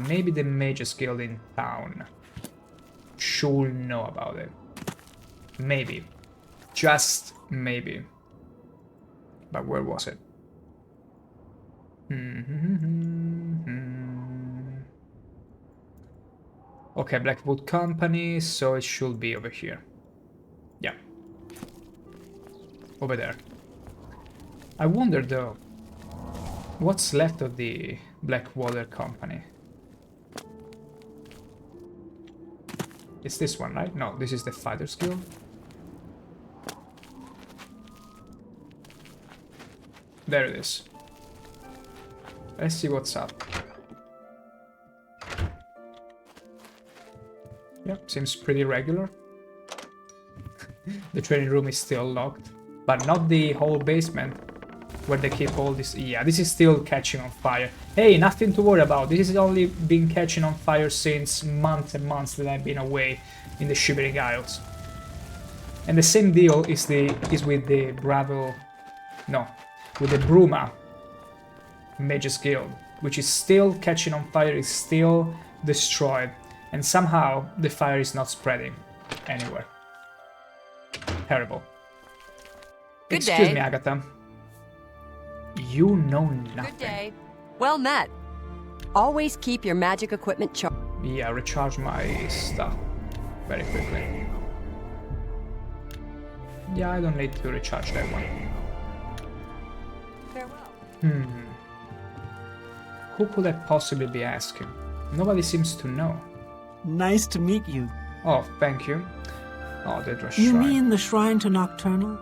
Maybe the Mage's Guild in town should know about it. Maybe. Just maybe. But where was it? Okay, Blackwood Company, so it should be over here. Yeah. Over there. I wonder though, what's left of the Blackwater Company? It's this one, right? No, this is the Fighters Guild. There it is. Let's see what's up. Yep, seems pretty regular. The training room is still locked, but not the whole basement where they keep all this. Yeah, this is still catching on fire. Hey, nothing to worry about. This has only been catching on fire since months and months that I've been away in the Shivering Isles. And the same deal is with the with the Bruma Mages Guild, which is still catching on fire, is still destroyed, and somehow the fire is not spreading anywhere. Terrible. Good Excuse day. me, Agatha. You know nothing. Good day. Well met. Always keep your magic equipment charged. Yeah, recharge my stuff very quickly. Yeah, I don't need to recharge that one. Farewell. Who could I possibly be asking? Nobody seems to know. Nice to meet you. Oh, thank you. Oh, the Shrine. You mean the Shrine to Nocturnal?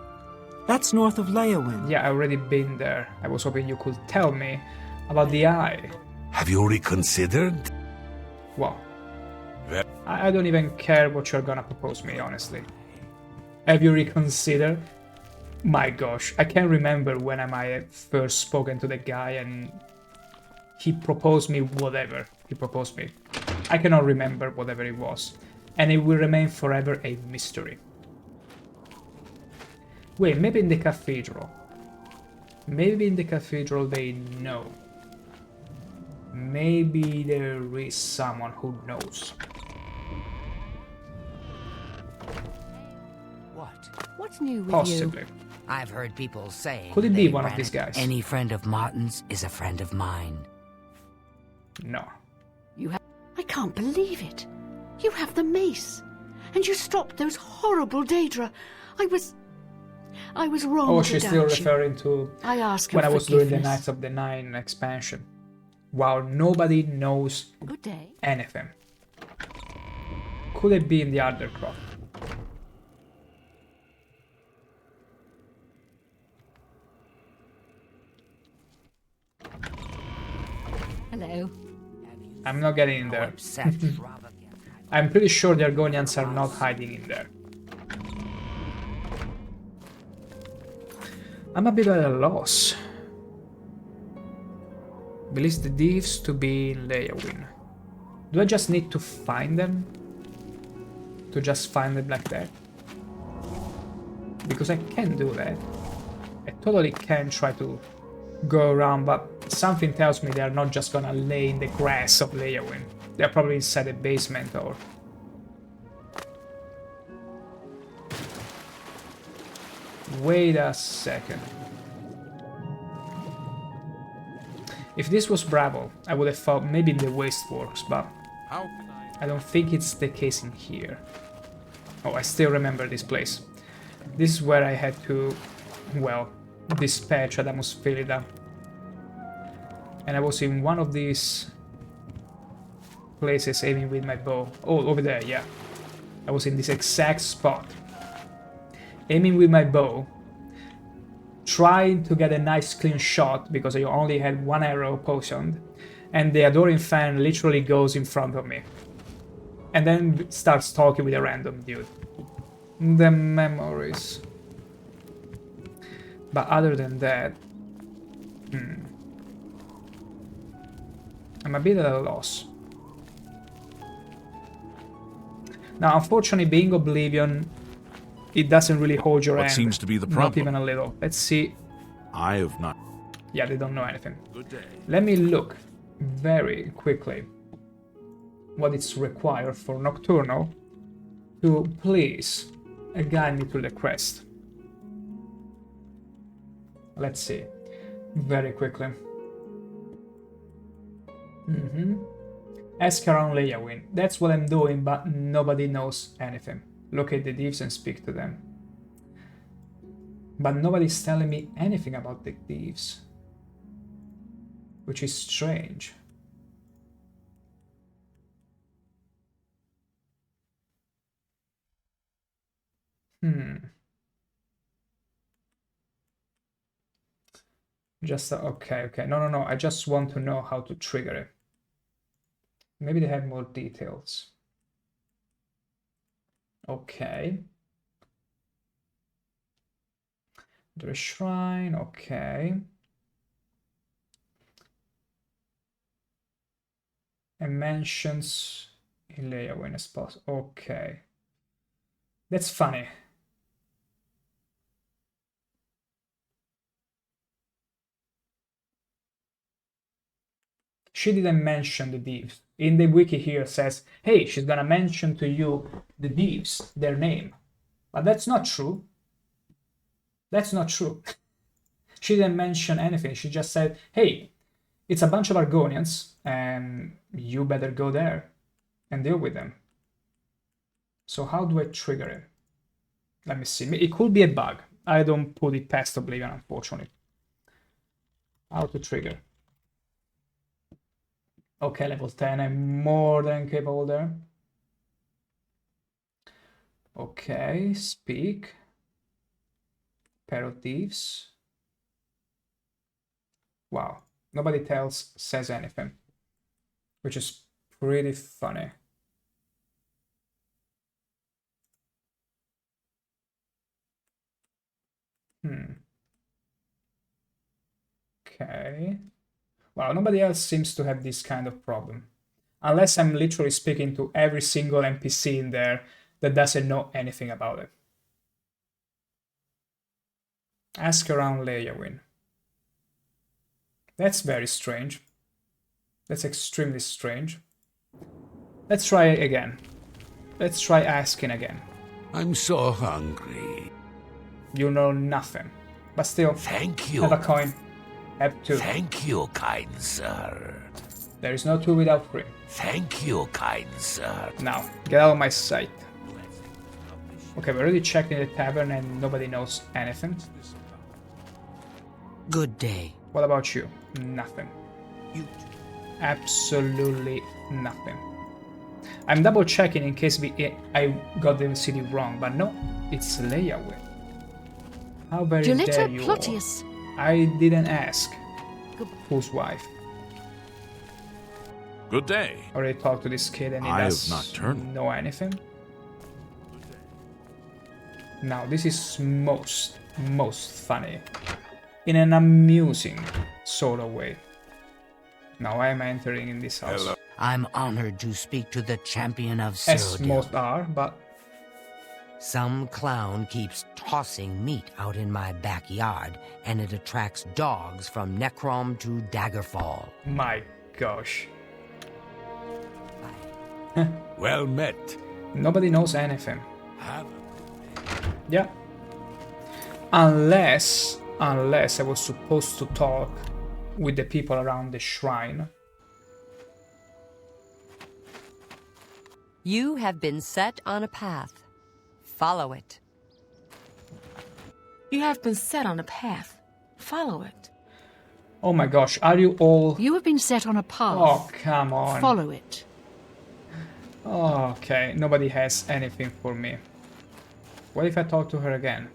That's north of Leyawind. Yeah, I already been there. I was hoping you could tell me about the eye. Have you reconsidered? Wow. I don't even care what you're gonna propose me, honestly. Have you reconsidered? My gosh, I can't remember when I might have first spoken to the guy and he proposed me whatever he proposed me. I cannot remember whatever it was, and it will remain forever a mystery. Wait, maybe in the cathedral. Maybe in the cathedral they know. Maybe there is someone who knows. What's new with Possibly. you? I've heard people say. Could it be they one of ran these it, guys? Any friend of Martin's is a friend of mine. No. I can't believe it. You have the mace. And you stopped those horrible Daedra. I was wrong Oh, to she's doubt still you. referring to I ask when I your was doing the forgiveness. Knights of the Nine expansion. Wow, nobody knows Good day. anything. Could it be in the Undercroft? Hello. I'm not getting in there. I'm pretty sure the Argonians are not hiding in there. I'm a bit at a loss. Release the thieves to be in Leyawind. Do I just need to find them? To just find the Black Death? Because I can do that. I totally can try to go around, but something tells me they're not just gonna lay in the grass of Leyawind. They're probably inside a basement or... Wait a second. If this was Bravo, I would have thought maybe in the Wasteworks, but I don't think it's the case in here. Oh, I still remember this place. This is where I had to, well, dispatch Adamus Philida. And I was in one of these places aiming with my bow. Oh, over there, yeah. I was in this exact spot. Aiming with my bow. Trying to get a nice clean shot because I only had one arrow potioned. And the Adoring Fan literally goes in front of me. And then starts talking with a random dude. The memories. But other than that... I'm a bit at a loss. Now, unfortunately, being Oblivion, it doesn't really hold your What hand. seems to be the Not problem? even a little. Let's see. I have not. Yeah, they don't know anything. Good day. Let me look very quickly what it's required for Nocturnal to please guide me through the quest. Let's see. Very quickly. Ask around Leyawind. That's what I'm doing, but nobody knows anything. Locate the thieves and speak to them. But nobody's telling me anything about the thieves. Which is strange. Just, okay. No. I just want to know how to trigger it. Maybe they have more details. Okay. The shrine, okay. And mentions in layer when it's possible. Okay. That's funny. She didn't mention the thieves. In the wiki here says, hey, she's gonna mention to you the thieves, their name. But that's not true. That's not true. She didn't mention anything. She just said, hey, it's a bunch of Argonians, and you better go there and deal with them. So how do I trigger it? Let me see. It could be a bug. I don't put it past Oblivion, unfortunately. How to trigger? Okay, level 10, I'm more than capable there. Okay, speak. Pair of thieves. Wow, nobody else says anything, which is pretty funny. Okay. Wow, nobody else seems to have this kind of problem. Unless I'm literally speaking to every single NPC in there that doesn't know anything about it. Ask around Leowyn. That's very strange. That's extremely strange. Let's try it again. Let's try asking again. I'm so hungry. You know nothing. But still, thank you. Have a coin. Have two. Thank you, kind sir. There is no two without three. Thank you, kind sir. Now, get out of my sight. Okay, we already checked in the tavern and nobody knows anything. Good day. What about you? Nothing. Absolutely nothing. I'm double checking in case I got the city wrong, but no, it's Leowyn. How very dare you Plotius. I didn't ask. Whose wife? Good day. Already talked to this kid and he does not know anything. Now this is most funny. In an amusing sort of way. Now I am entering in this house. Hello. I'm honored to speak to the champion of Cyrodiil. As most are, but... Some clown keeps tossing meat out in my backyard, and it attracts dogs from Necrom to Daggerfall. My gosh. Well met. Nobody knows anything. Yeah. Unless I was supposed to talk with the people around the shrine. You have been set on a path. Follow it. You have been set on a path. Follow it. Oh my gosh, are you all... You have been set on a path. Oh, come on. Follow it. Oh, okay, nobody has anything for me. What if I talk to her again?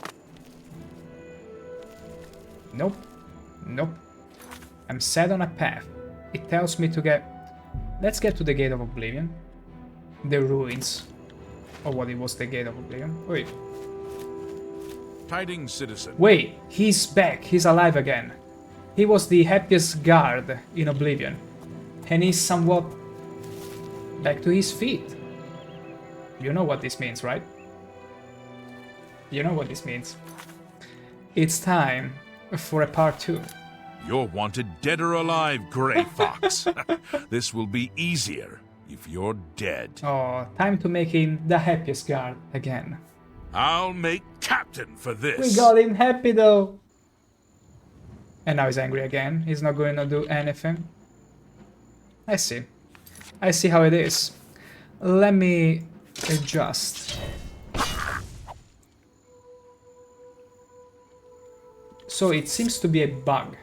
Nope. Nope. I'm set on a path. It tells me to get... Let's get to the Gate of Oblivion. The ruins. Or what it was, the Gate of Oblivion. Wait. Tidings, citizen. Wait, he's back. He's alive again. He was the happiest guard in Oblivion. And he's somewhat back to his feet. You know what this means, right? You know what this means. It's time for a part 2. You're wanted dead or alive, Grey Fox. This will be easier if you're dead. Oh, time to make him the happiest guard again. I'll make captain for this. We got him happy though. And now he's angry again. He's not going to do anything. I see. I see how it is. Let me adjust. So it seems to be a bug,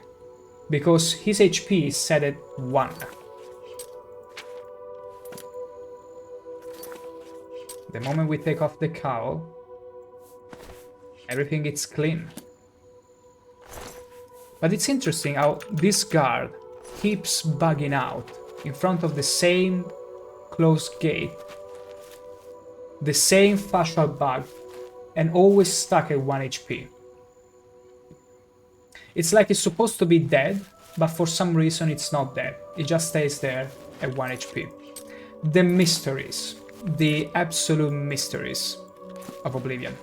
because his HP is set at 1. The moment we take off the cowl, everything gets clean. But it's interesting how this guard keeps bugging out in front of the same closed gate, the same facial bug, and always stuck at 1 HP. It's like it's supposed to be dead, but for some reason it's not dead. It just stays there at 1 HP. The mysteries, the absolute mysteries of Oblivion.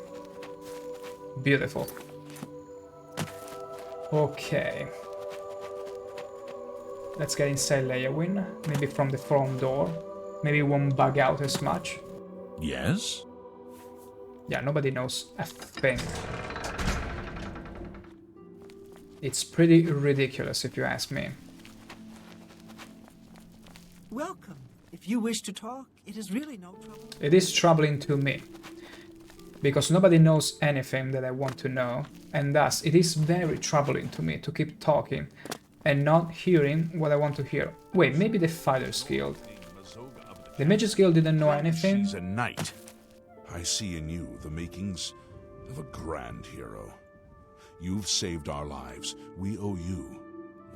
Beautiful. Okay. Let's get inside Leowyn, maybe from the front door. Maybe it won't bug out as much. Yes? Yeah, nobody knows a thing. It's pretty ridiculous if you ask me. Welcome. If you wish to talk, it is really no trouble. It is troubling to me, because nobody knows anything that I want to know, and thus it is very troubling to me to keep talking and not hearing what I want to hear. Wait, maybe the Fighters Guild. The Mages Guild didn't know anything? She's a knight. I see in you the makings of a grand hero. You've saved our lives. We owe you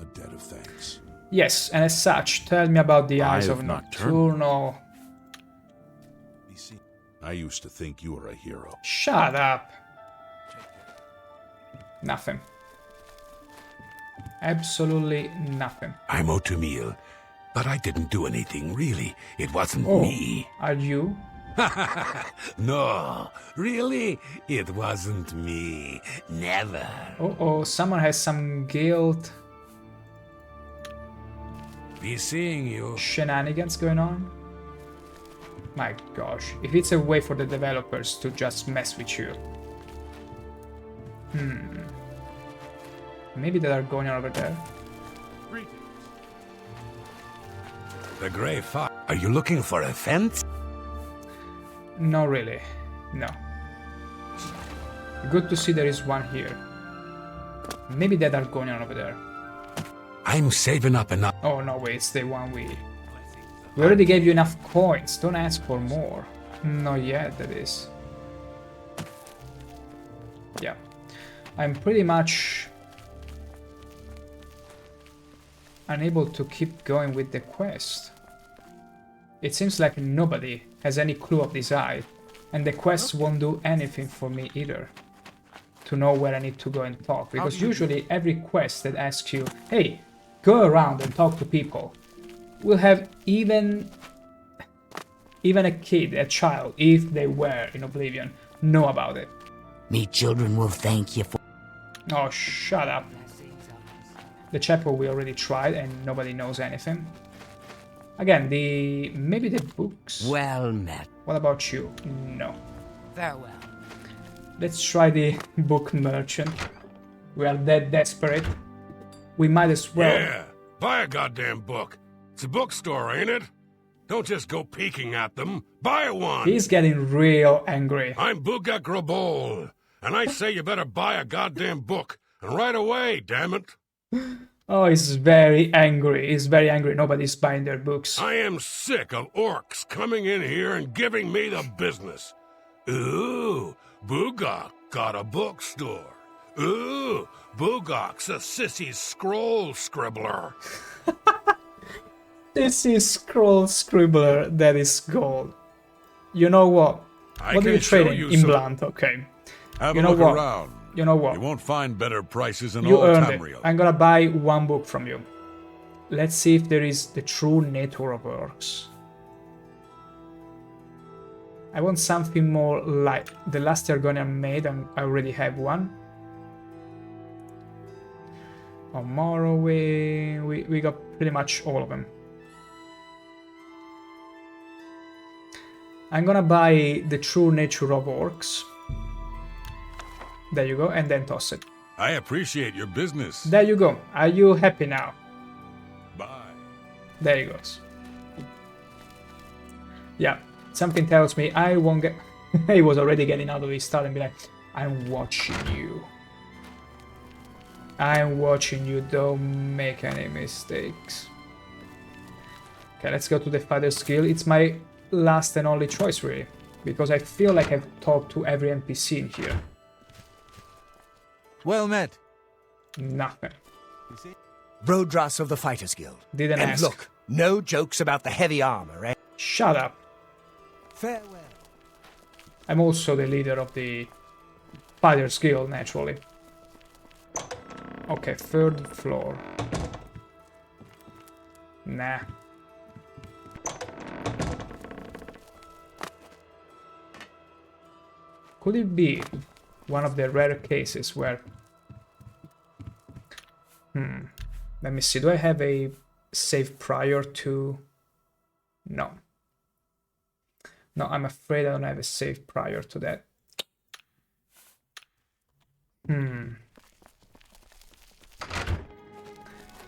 a debt of thanks. Yes, and as such, tell me about the Eyes of Nocturnal. I used to think you were a hero. Shut up. Nothing. Absolutely nothing. I'm Otumil, but I didn't do anything, really. It wasn't Oh, me. Are you? No, really? It wasn't me. Never. Oh, someone has some guilt Be seeing you. shenanigans going on. My gosh, if it's a way for the developers to just mess with you. Maybe they are going on over there. The Grey Fox. Are you looking for a fence? No, really. No. Good to see there is one here. Maybe they are going on over there. I'm saving up enough. Oh no, wait, it's the one we already gave you enough coins. Don't ask for more. Not yet, that is. Yeah. I'm pretty much unable to keep going with the quest. It seems like nobody has any clue of this eye, and the quest won't do anything for me either to know where I need to go and talk, because usually every quest that asks you, hey, go around and talk to people, will have even a kid, a child, if they were in Oblivion, know about it. Me children will thank you for... Oh, shut up. The chapel we already tried and nobody knows anything. Again, maybe the books. Well met. What about you? No. Farewell. Let's try the book merchant. We are that desperate. We might as well. Yeah, buy a goddamn book. It's a bookstore, ain't it? Don't just go peeking at them. Buy one. He's getting real angry. I'm Bugak Rabol, and I say you better buy a goddamn book. And right away, damn it. Oh, he's very angry. He's very angry. Nobody's buying their books. I am sick of orcs coming in here and giving me the business. Ooh, Bugak got a bookstore. Ooh, Bugak's a sissy scroll scribbler. This is scroll scribbler that is gold. You know what? What are you trading in Blunt? Okay. Have you a know look what? around. You know what? You won't find better prices in You all earned it. Tamriel. I'm gonna buy one book from you. Let's see if there is the true nature of orcs. I want something more like the last Argonian made, and I already have one. On Morrowind, we got pretty much all of them. I'm gonna buy the true nature of orcs. There you go, and then toss it. I appreciate your business. There you go. Are you happy now? Bye. There he goes. Yeah, something tells me I won't get... He was already getting out of his style and be like, I'm watching you. I'm watching you, don't make any mistakes. Okay, let's go to the Fighter's Guild. It's my last and only choice, really, because I feel like I've talked to every NPC in here. Well met. Nothing. Brodras of the Fighters Guild. Didn't and ask. Look, no jokes about the heavy armor, eh? Shut up. Farewell. I'm also the leader of the Fighter's Guild, naturally. Okay, 3rd floor. Nah. Could it be one of the rare cases where... Let me see, do I have a save prior to... No. No, I'm afraid I don't have a save prior to that.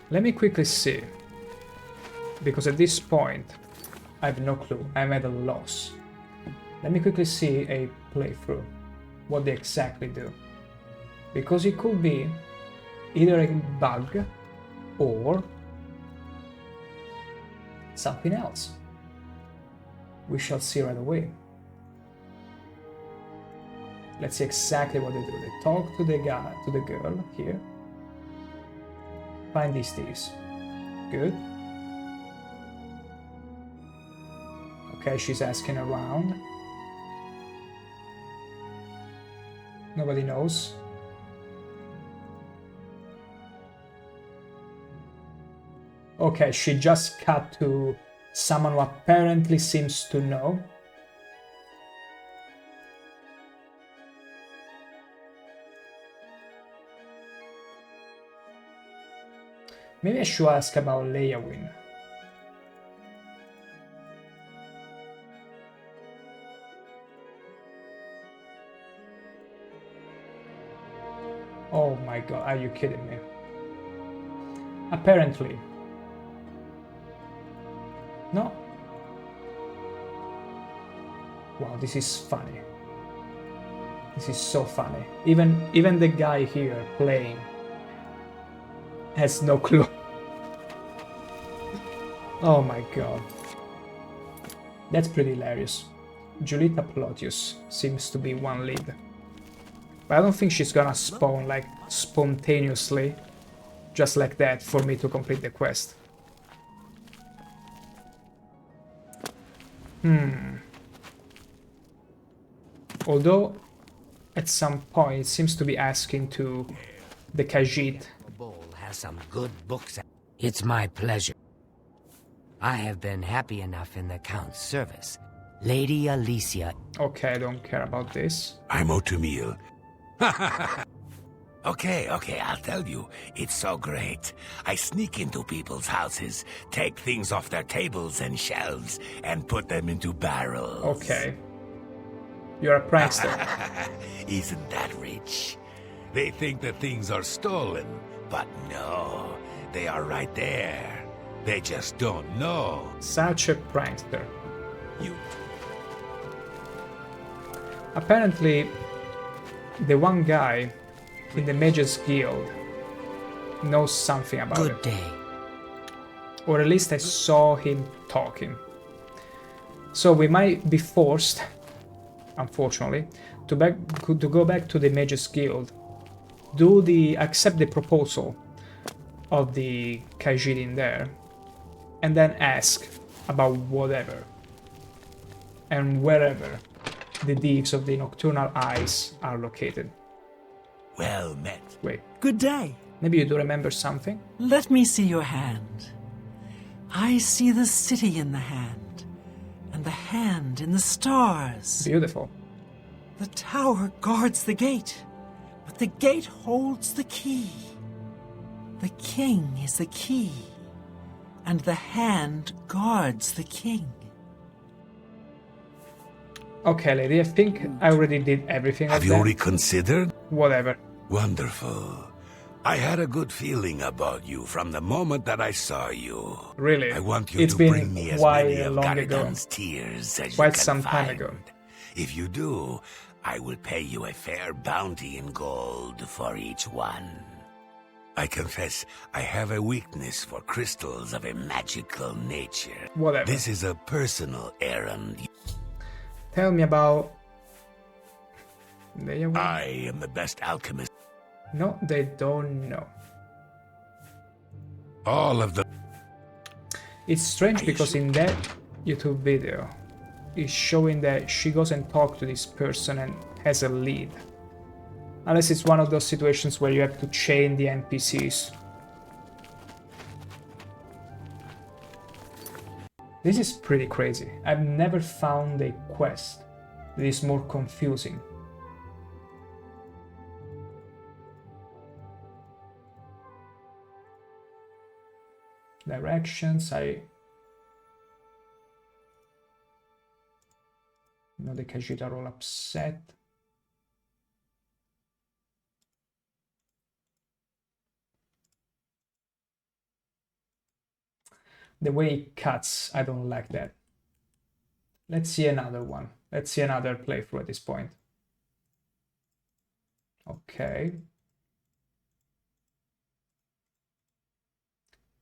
Let me quickly see. Because at this point, I have no clue. I'm at a loss. Let me quickly see a playthrough. What they exactly do. Because it could be either a bug or something else. We shall see right away. Let's see exactly what they do. They talk to the guy, to the girl here. Find these thieves. Good. Okay, she's asking around. Nobody knows. Okay, she just cut to someone who apparently seems to know. Maybe I should ask about Leawin. Oh my god, are you kidding me? Apparently. No. Wow, this is funny. This is so funny. Even the guy here playing has no clue. Oh my god. That's pretty hilarious. Julita Plotius seems to be one lead. But I don't think she's gonna spawn like spontaneously, just like that, for me to complete the quest. Although, at some point, it seems to be asking to the Khajiit. The bowl has some good books. It's my pleasure. I have been happy enough in the Count's service. Lady Alicia. Okay, I don't care about this. I'm Otumil. Okay, I'll tell you. It's so great. I sneak into people's houses, take things off their tables and shelves, and put them into barrels. Okay. You're a prankster. Isn't that rich? They think that things are stolen, but no. They are right there. They just don't know. Such a prankster. You. Apparently, the one guy in the Mages Guild knows something about it. Good day. Or at least I saw him talking. So we might be forced, unfortunately, to go back to the Mages Guild, accept the proposal of the Khajiit in there, and then ask about whatever and wherever the thieves of the Nocturnal Eyes are located. Well met. Wait. Good day. Maybe you do remember something? Let me see your hand. I see the city in the hand, and the hand in the stars. Beautiful. The tower guards the gate, but the gate holds the key. The king is the key, and the hand guards the king. Okay, lady, I think I already did everything. Have you reconsidered? Whatever. Wonderful. I had a good feeling about you from the moment that I saw you. Really? I want you It's to been bring me as quite many of long ago. Gargan's tears as Quite you can some time find. ago. If you do, I will pay you a fair bounty in gold for each one. I confess, I have a weakness for crystals of a magical nature. Whatever. This is a personal errand. Tell me about... I am the best alchemist. No, they don't know. All of the... It's strange because in that YouTube video, it's showing that she goes and talks to this person and has a lead. Unless it's one of those situations where you have to chain the NPCs. This is pretty crazy. I've never found a quest that is more confusing. Directions, I know the Khajiit are all upset. The way it cuts, I don't like that. Let's see another one. Let's see another playthrough at this point. Okay.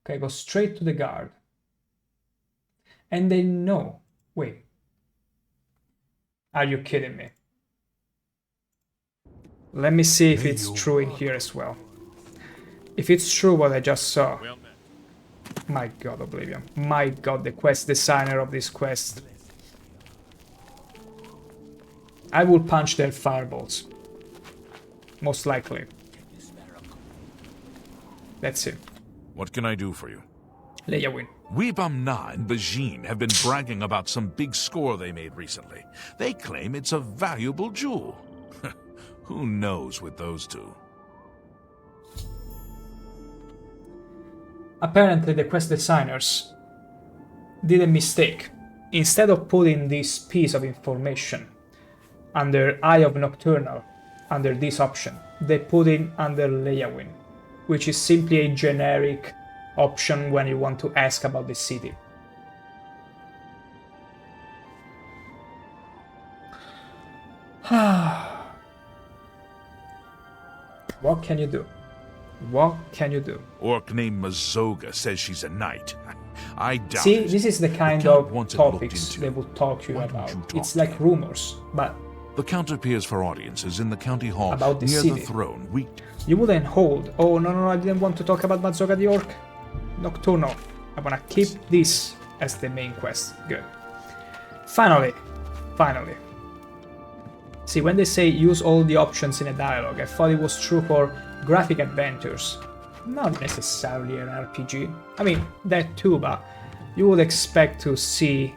Okay, go straight to the guard. And they know. Wait. Are you kidding me? Let me see if it's true in here as well. If it's true what I just saw. My god, Oblivion. My god, the quest designer of this quest. I will punch their fireballs. Most likely. That's it. What can I do for you? Leia Weebam-Na and Bajin have been bragging about some big score they made recently. They claim it's a valuable jewel. Who knows with those two? Apparently the quest designers did a mistake. Instead of putting this piece of information under Eye of Nocturnal, under this option, they put it under Leia, which is simply a generic option when you want to ask about the city. What can you do? What can you do? Orc named Mazoga says she's a knight. I doubt See, it. this is the kind of topics they will talk to you about. It's like rumors, but... The Count appears for audiences in the county hall about the near city. the throne. You wouldn't hold. Oh, no, I didn't want to talk about Mazoga the Orc. Nocturnal. I wanna keep this as the main quest. Good. Finally. See, when they say use all the options in a dialogue, I thought it was true for graphic adventures. Not necessarily an RPG. I mean, that too, but you would expect to see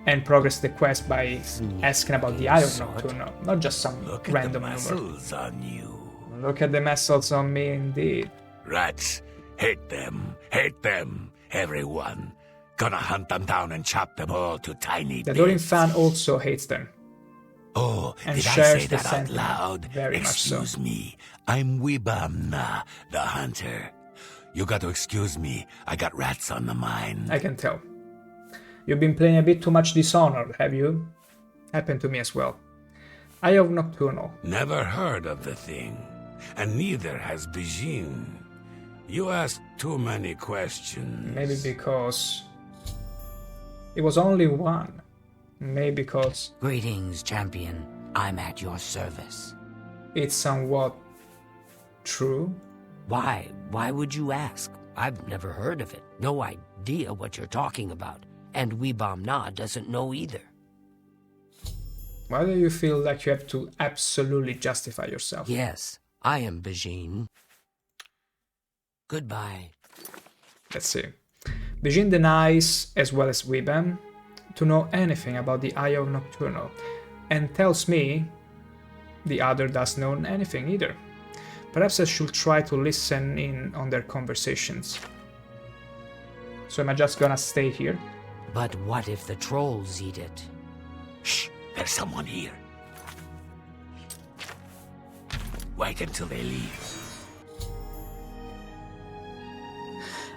and progress the quest by asking about the Eye of Nocturnal, not just some random number. Look at the muscles on me, indeed. Rats, hate them, everyone. Gonna hunt them down and chop them all to tiny The bits. Dorin fan also hates them. Oh, and did I shares say the that out sentiment loud? very much so. Excuse me, I'm Weebam-Na, the hunter. You got to excuse me, I got rats on the mind. I can tell. You've been playing a bit too much Dishonored, have you? Happened to me as well. Eye of Nocturnal. Never heard of the thing, and neither has Bajin. You ask too many questions. Maybe because it was only one. Maybe because... Greetings, champion. I'm at your service. It's somewhat true. Why? Why would you ask? I've never heard of it. No idea what you're talking about. And Weebam-Na doesn't know either. Why do you feel like you have to absolutely justify yourself? Yes, I am Bajin. Goodbye. Let's see. Bajin denies, as well as Weebam, to know anything about the Eye of Nocturnal, and tells me the other doesn't know anything either. Perhaps I should try to listen in on their conversations. So am I just gonna stay here? But what if the trolls eat it? Shh, there's someone here. Wait until they leave.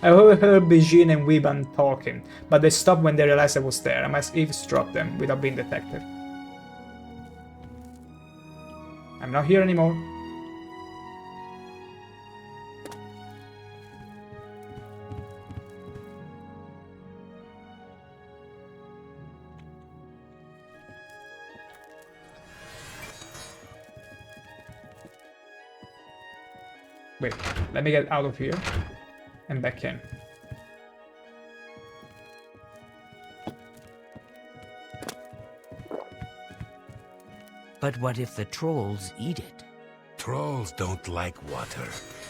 I overheard Bajin and Weebam talking, but they stopped when they realized I was there. I must eavesdrop them without being detected. I'm not here anymore. Wait, let me get out of here and back in. But what if the trolls eat it? Trolls don't like water.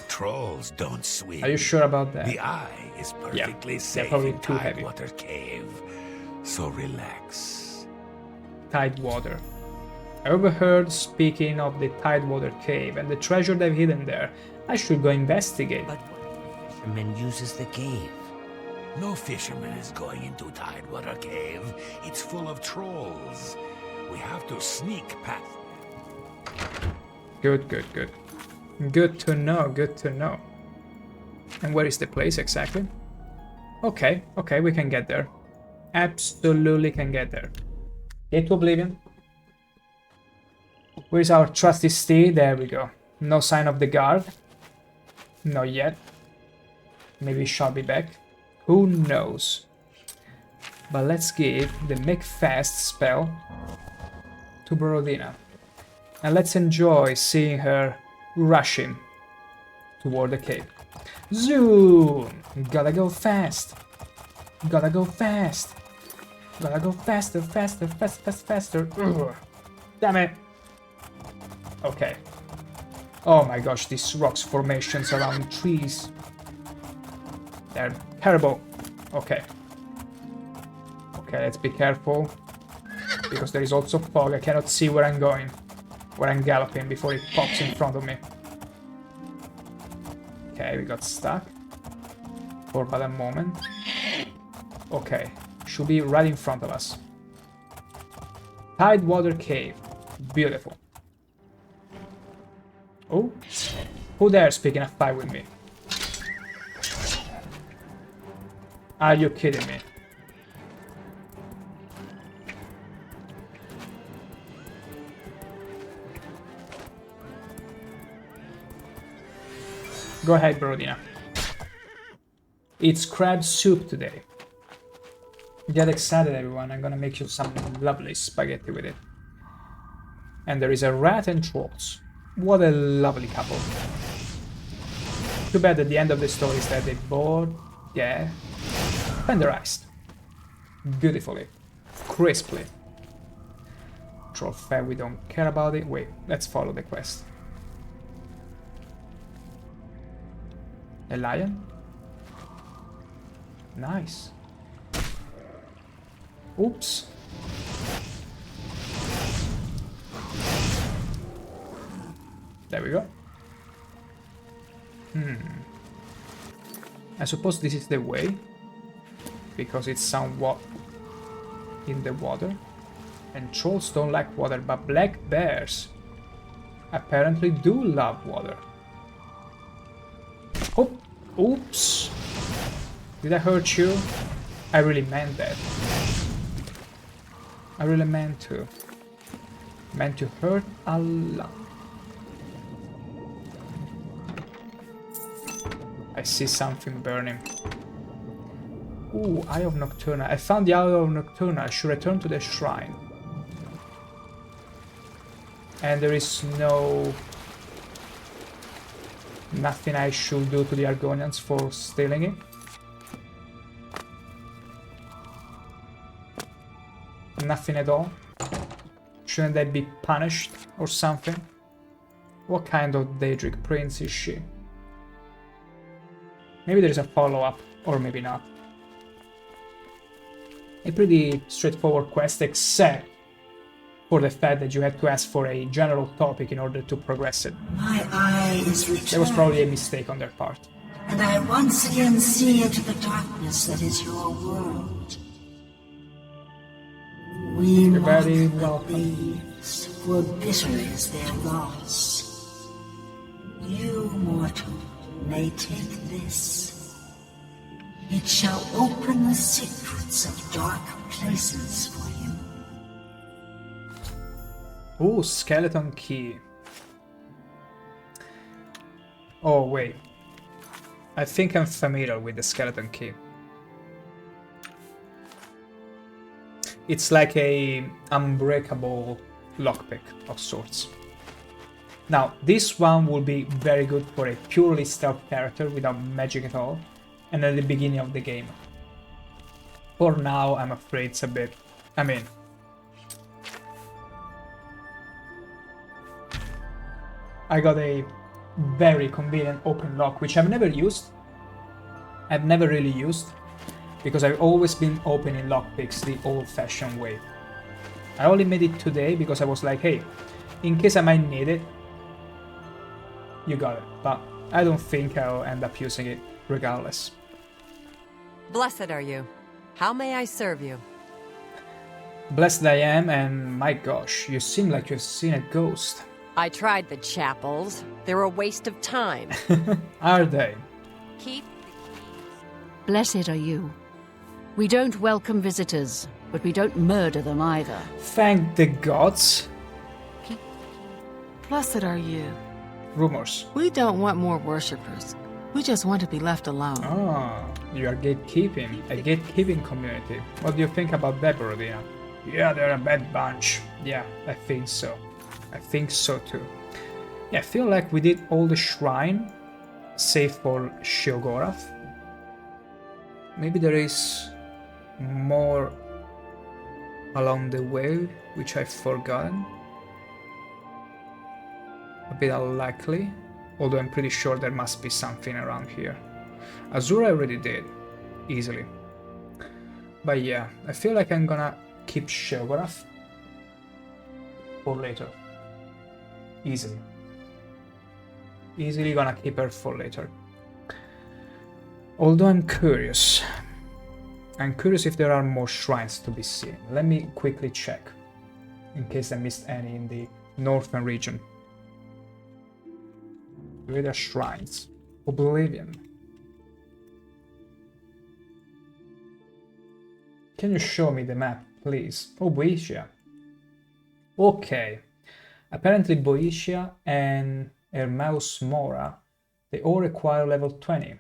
Trolls don't swim. Are you sure about that? The eye is perfectly safe probably in too heavy. Tidewater Cave. So relax. Tidewater. I overheard speaking of the Tidewater Cave and the treasure they've hidden there. I should go investigate. But what if the fisherman uses the cave? No fisherman is going into Tidewater Cave. It's full of trolls. We have to sneak past. Good, good, good. Good to know, good to know. And where is the place exactly? Okay, okay, we can get there. Absolutely can get there. Gate to Oblivion. Where's our trusty steed? There we go. No sign of the guard. Not yet. Maybe he shall be back. Who knows? But let's give the Make Fast spell to Borodina. And let's enjoy seeing her rushing toward the cave. Zoom! Gotta go fast. Gotta go fast. Gotta go faster, faster, faster, faster. Ugh. Damn it. Okay. Oh my gosh, these rocks formations around trees. They're terrible. Okay. Okay, let's be careful. Because there is also fog. I cannot see where I'm going. Where I'm galloping before it pops in front of me. Okay, we got stuck. For but a moment. Okay. Should be right in front of us. Tidewater Cave. Beautiful. Oh, who dares picking a fight with me? Are you kidding me? Go ahead, Borodina. It's crab soup today. Get excited, everyone. I'm gonna make you some lovely spaghetti with it. And there is a rat and trolls. What a lovely couple. Too bad at the end of the story is that they both, yeah, tenderized. Beautifully. Crisply. Troll fat, we don't care about it. Wait, let's follow the quest. A lion? Nice. Oops. There we go. I suppose this is the way, because it's somewhat in the water. And trolls don't like water, but black bears apparently do love water. Oh, oops. Did I hurt you? I really meant that. I really meant to. Meant to hurt a lot. I see something burning. Ooh, Eye of Nocturna. I found the Eye of Nocturna. I should return to the shrine. And there is nothing I should do to the Argonians for stealing it. Nothing at all. Shouldn't they be punished or something? What kind of Daedric prince is she? Maybe there's a follow-up, or maybe not. A pretty straightforward quest, except for the fact that you had to ask for a general topic in order to progress it. My eye is returned. There was probably a mistake on their part. And I once again see into the darkness that is your world. We You're very mock the welcome. leaves, for bitter is their loss. You, mortal, may take this. It shall open the secrets of dark places for you. Ooh, skeleton key. Oh, wait. I think I'm familiar with the skeleton key. It's like a unbreakable lockpick of sorts. Now, this one will be very good for a purely stealth character without magic at all, and at the beginning of the game. For now, I'm afraid it's a bit... I mean... I got a very convenient open lock, which I've never used. I've never really used, because I've always been opening lockpicks the old-fashioned way. I only made it today because I was like, hey, in case I might need it, you got it. But I don't think I'll end up using it regardless. Blessed are you. How may I serve you? Blessed I am, and my gosh, you seem like you've seen a ghost. I tried the chapels. They're a waste of time. Are they? Keep Blessed are you. We don't welcome visitors, but we don't murder them either. Thank the gods. Blessed are you. Rumors. We don't want more worshippers. We just want to be left alone. Ah, you are gatekeeping. A gatekeeping community. What do you think about that, Borodina? Yeah, they're a bad bunch. Yeah, I think so. I think so too. Yeah, I feel like we did all the shrine, save for Sheogorath. Maybe there is more along the way, which I've forgotten. A bit unlikely, although I'm pretty sure there must be something around here. Azura I already did, easily. But yeah, I feel like I'm gonna keep Sheogorath for later. Easily. Easily gonna keep her for later. Although I'm curious. I'm curious if there are more shrines to be seen. Let me quickly check, in case I missed any in the northern region. Where are shrines? Oblivion. Can you show me the map, please? Oh, Boeotia. Okay. Apparently Boeotia and Hermaeus Mora, they all require level 20.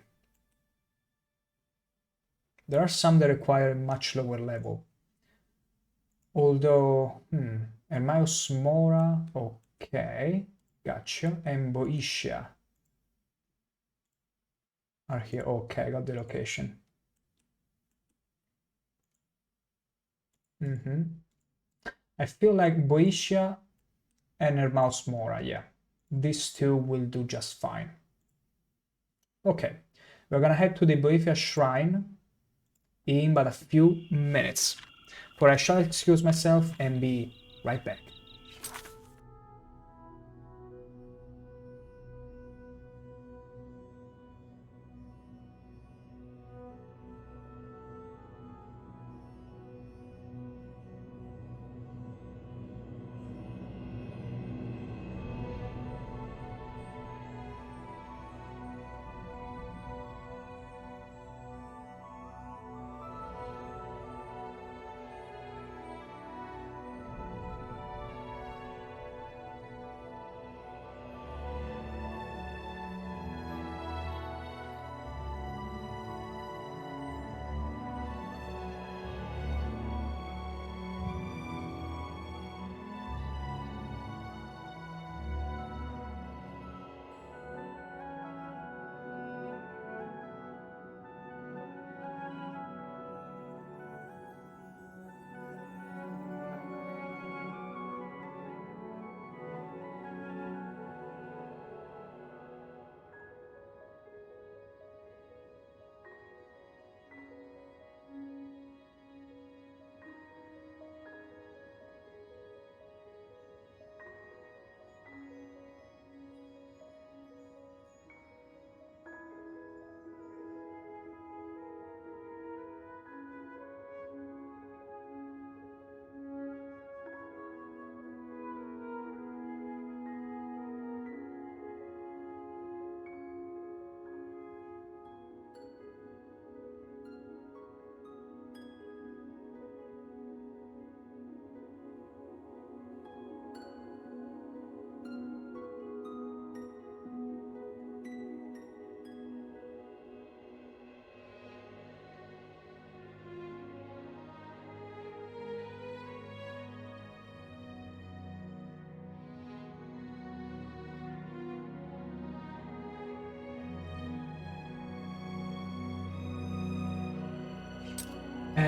There are some that require a much lower level. Although, Hermaeus Mora, okay, gotcha, and Boeotia are here. Okay, I got the location. I feel like Boeotia and Hermaeus Mora, yeah. These two will do just fine. Okay, we're gonna head to the Boeotia Shrine in but a few minutes. For I shall excuse myself and be right back.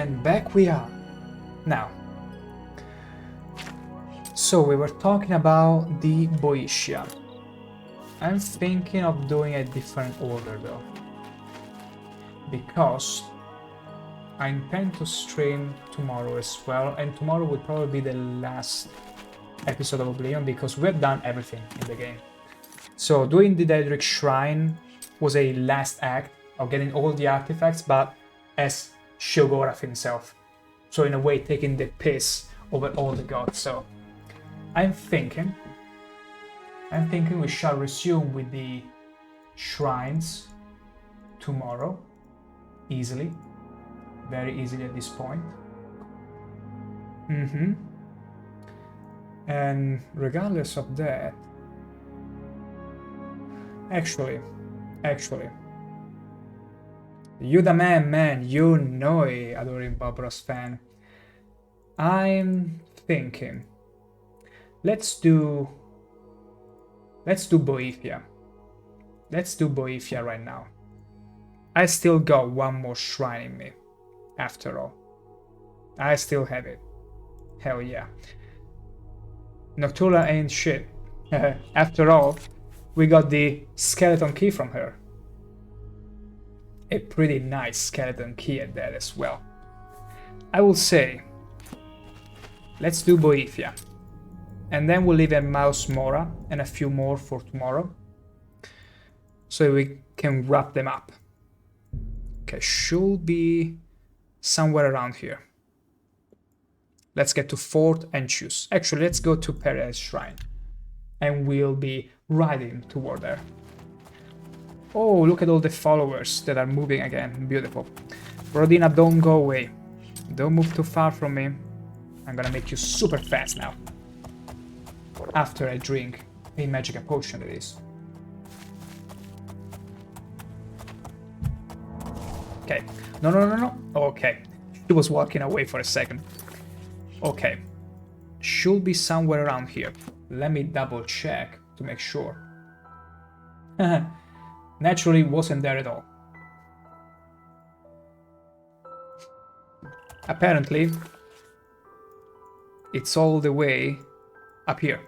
And back we are. Now. So we were talking about the Boeotia. I'm thinking of doing a different order though. Because I intend to stream tomorrow as well, and tomorrow will probably be the last episode of Oblivion because we've done everything in the game. So doing the Daedric Shrine was a last act of getting all the artifacts, but as Sheogorath himself. So in a way taking the piss over all the gods. So I'm thinking we shall resume with the shrines tomorrow. Easily. Very easily at this point. And regardless of that, actually, you the man, you know I adoring Bob Ross fan. I'm thinking, let's do Boeotia. Let's do Boeotia right now. I still got one more shrine in me, after all. I still have it. Hell yeah. Noctula ain't shit. After all, we got the skeleton key from her. A pretty nice skeleton key at that as well. I will say, let's do Boeotia. And then we'll leave a Mouse Mora and a few more for tomorrow. So we can wrap them up. Okay, should be somewhere around here. Let's get to Fort and choose. Actually, let's go to Perez Shrine. And we'll be riding toward there. Oh, look at all the followers that are moving again. Beautiful. Rodina, don't go away. Don't move too far from me. I'm gonna make you super fast now. After I drink a magic potion, that is. Okay. No. Okay. She was walking away for a second. Okay. Should be somewhere around here. Let me double check to make sure. Naturally wasn't there at all. Apparently, it's all the way up here.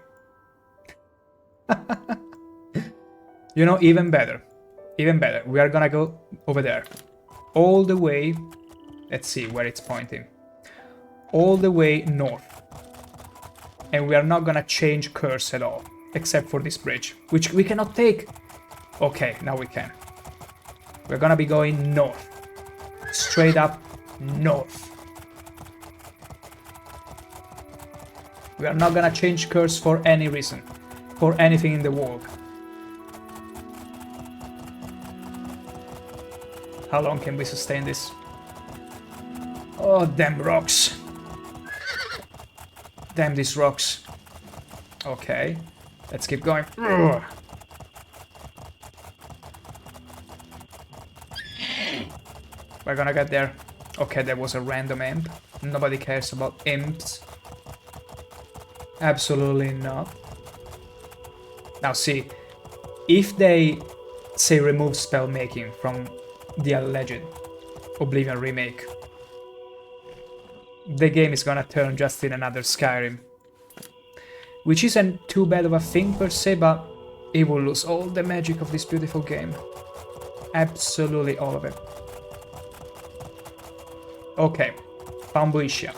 You know, even better. Even better. We are gonna go over there. All the way, let's see where it's pointing. All the way north. And we are not gonna change course at all, except for this bridge, which we cannot take. Okay, now we can. We're gonna be going north. Straight up north. We are not gonna change course for any reason, for anything in the world. How long can we sustain this? Oh, damn rocks. Damn these rocks. Okay, let's keep going. Ugh. We're gonna get there. Okay, that was a random imp. Nobody cares about imps. Absolutely not. Now see, if they say remove spell making from the alleged Oblivion remake, the game is gonna turn just in another Skyrim. Which isn't too bad of a thing per se, but it will lose all the magic of this beautiful game. Absolutely all of it. Okay, found Boeotia.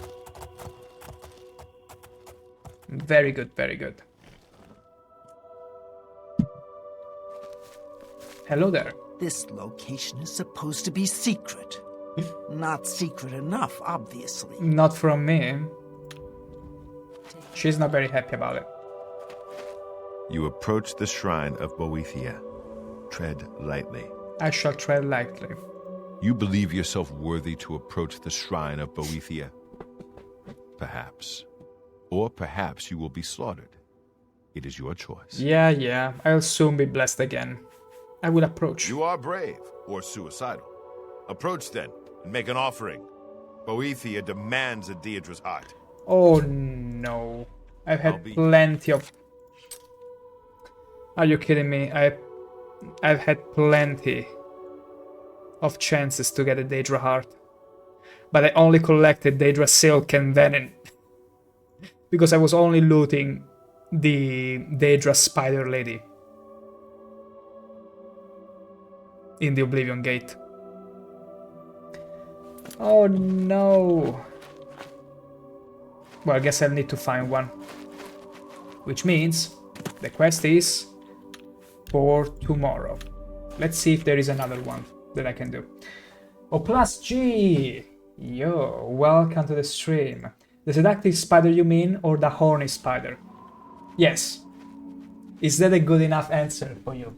Very good, very good. Hello there. This location is supposed to be secret. Not secret enough, obviously. Not from me. She's not very happy about it. You approach the shrine of Boeotia. Tread lightly. I shall tread lightly. You believe yourself worthy to approach the shrine of Boeotia? Perhaps. Or perhaps you will be slaughtered. It is your choice. Yeah. I'll soon be blessed again. I will approach. You are brave, or suicidal. Approach then, and make an offering. Boeotia demands a Deirdre's heart. Oh no. I've had plenty of... Are you kidding me? I've had plenty of chances to get a Daedra heart. But I only collected Daedra Silk and Venom. Because I was only looting the Daedra Spider Lady. In the Oblivion Gate. Oh no. Well, I guess I'll need to find one. Which means the quest is for tomorrow. Let's see if there is another one that I can do. Oh, plus G! Yo, welcome to the stream. The seductive spider you mean, or the horny spider? Yes. Is that a good enough answer for you?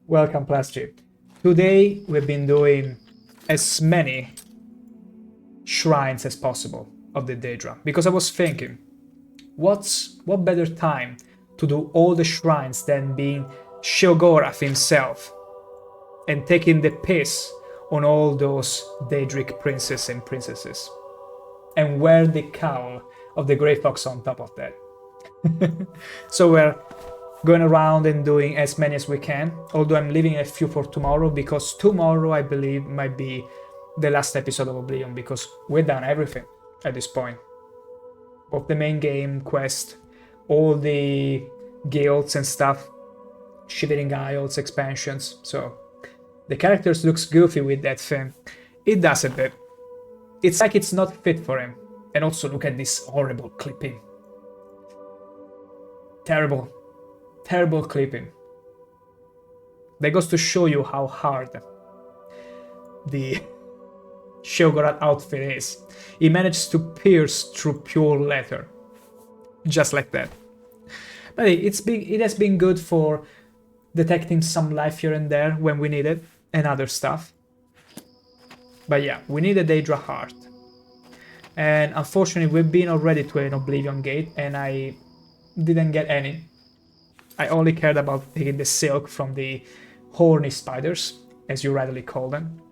Welcome, plus G. Today we've been doing as many shrines as possible of the Daedra, because I was thinking, what better time to do all the shrines than being Sheogorath himself and taking the piss on all those Daedric princes and princesses and wear the cowl of the Grey Fox on top of that. So we're going around and doing as many as we can, although I'm leaving a few for tomorrow, because tomorrow I believe might be the last episode of Oblivion, because we've done everything at this point. Both the main game, quest, all the guilds and stuff, Shivering Isles, expansions, so the characters looks goofy with that thing. It does a bit. It's like it's not fit for him. And also look at this horrible clipping. Terrible. Terrible clipping. That goes to show you how hard the Sheogorath outfit is. He managed to pierce through pure leather. Just like that. But it has been good for detecting some life here and there when we need it, and other stuff. But yeah, we need a Daedra heart. And unfortunately we've been already to an Oblivion Gate and I didn't get any. I only cared about taking the silk from the horny spiders, as you rightly call them.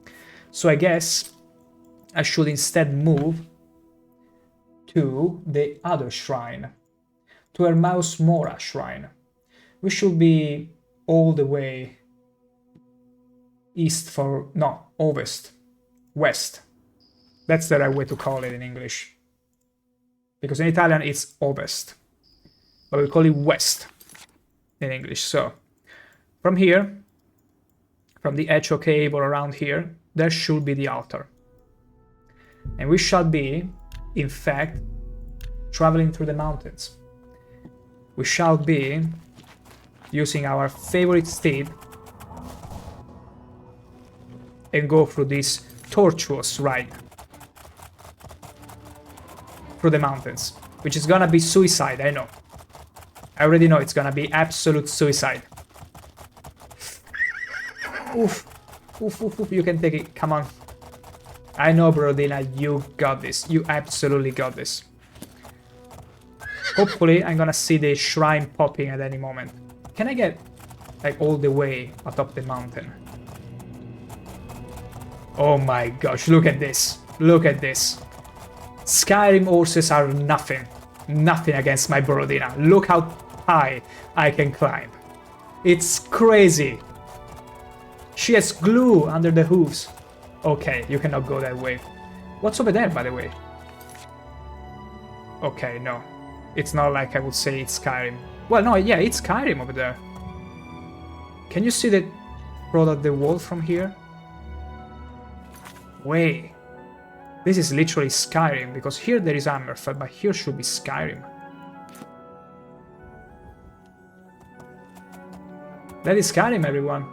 So I guess I should instead move to the other shrine, to Hermaus Mora shrine. We should be all the way ovest, west. That's the right way to call it in English. Because in Italian it's ovest, but we call it west in English. So, from here, from the Echo Cave or around here, there should be the altar. And we shall be, in fact, traveling through the mountains. We shall be using our favorite steed and go through this tortuous ride through the mountains, which is gonna be suicide, I know. I already know it's gonna be absolute suicide. Oof. Oof, oof, oof, you can take it, come on. I know, Brodina, you got this. You absolutely got this. Hopefully, I'm gonna see the shrine popping at any moment. Can I get, like, all the way atop the mountain? Oh my gosh, look at this. Look at this. Skyrim horses are nothing. Nothing against my Borodina. Look how high I can climb. It's crazy. She has glue under the hooves. Okay, you cannot go that way. What's over there, by the way? Okay, no. It's not like I would say it's Skyrim. Well, no, yeah, it's Skyrim over there. Can you see the road of the wall from here? Wait. This is literally Skyrim, because here there is Hammerfell, but here should be Skyrim. That is Skyrim, everyone.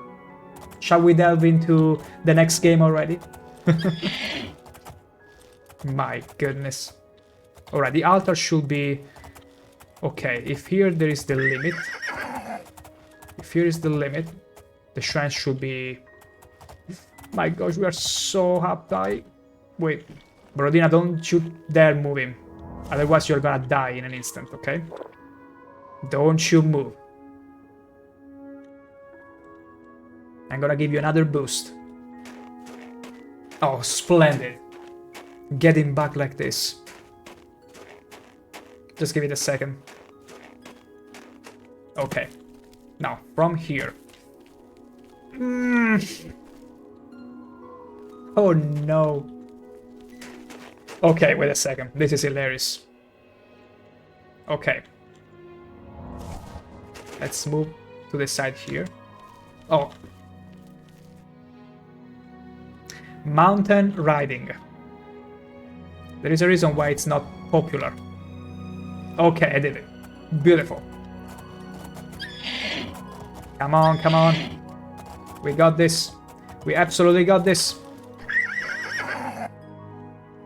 Shall we delve into the next game already? My goodness. Alright, the altar should be... Okay, if here there is the limit... If here is the limit, the shrine should be... My gosh, we are so up high. Wait, Borodina, don't you dare move him. Otherwise you're gonna die in an instant, okay? Don't you move. I'm gonna give you another boost. Oh, splendid. Get him back like this. Just give it a second. Okay. Now, from here. Oh no. Okay, wait a second. This is hilarious. Okay. Let's move to the side here. Oh. Mountain riding. There is a reason why it's not popular. Okay, I did it. Beautiful. Come on, come on. We got this. We absolutely got this.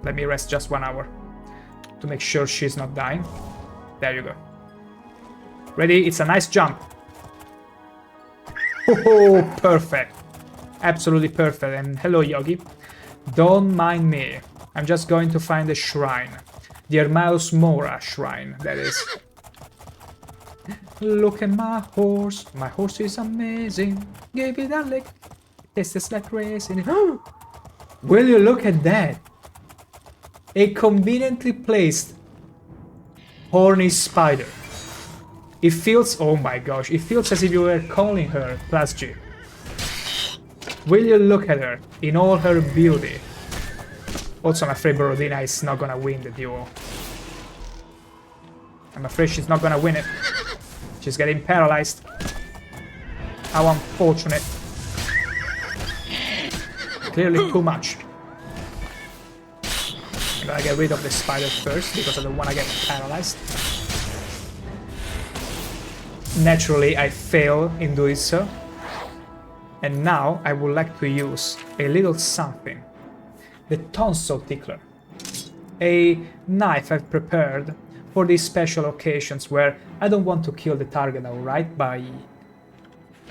Let me rest just 1 hour to make sure she's not dying. There you go. Ready? It's a nice jump. Oh, perfect. Absolutely perfect. And hello, Yogi. Don't mind me. I'm just going to find a shrine. The Hermaeus Mora shrine, that is. Look at my horse. My horse is amazing. Give it a lick. Tastes like racing. Will you look at that? A conveniently placed horny spider. It feels, oh my gosh, it feels as if you were calling her +G. Will you look at her in all her beauty? Also, I'm afraid Borodina is not gonna win the duel. I'm afraid she's not gonna win it. She's getting paralyzed. How unfortunate. Clearly too much. I'm gonna get rid of the spider first because I don't want to get paralyzed. Naturally, I fail in doing so. And now I would like to use a little something. The tonsil tickler. A knife I've prepared for these special occasions where I don't want to kill the target outright, but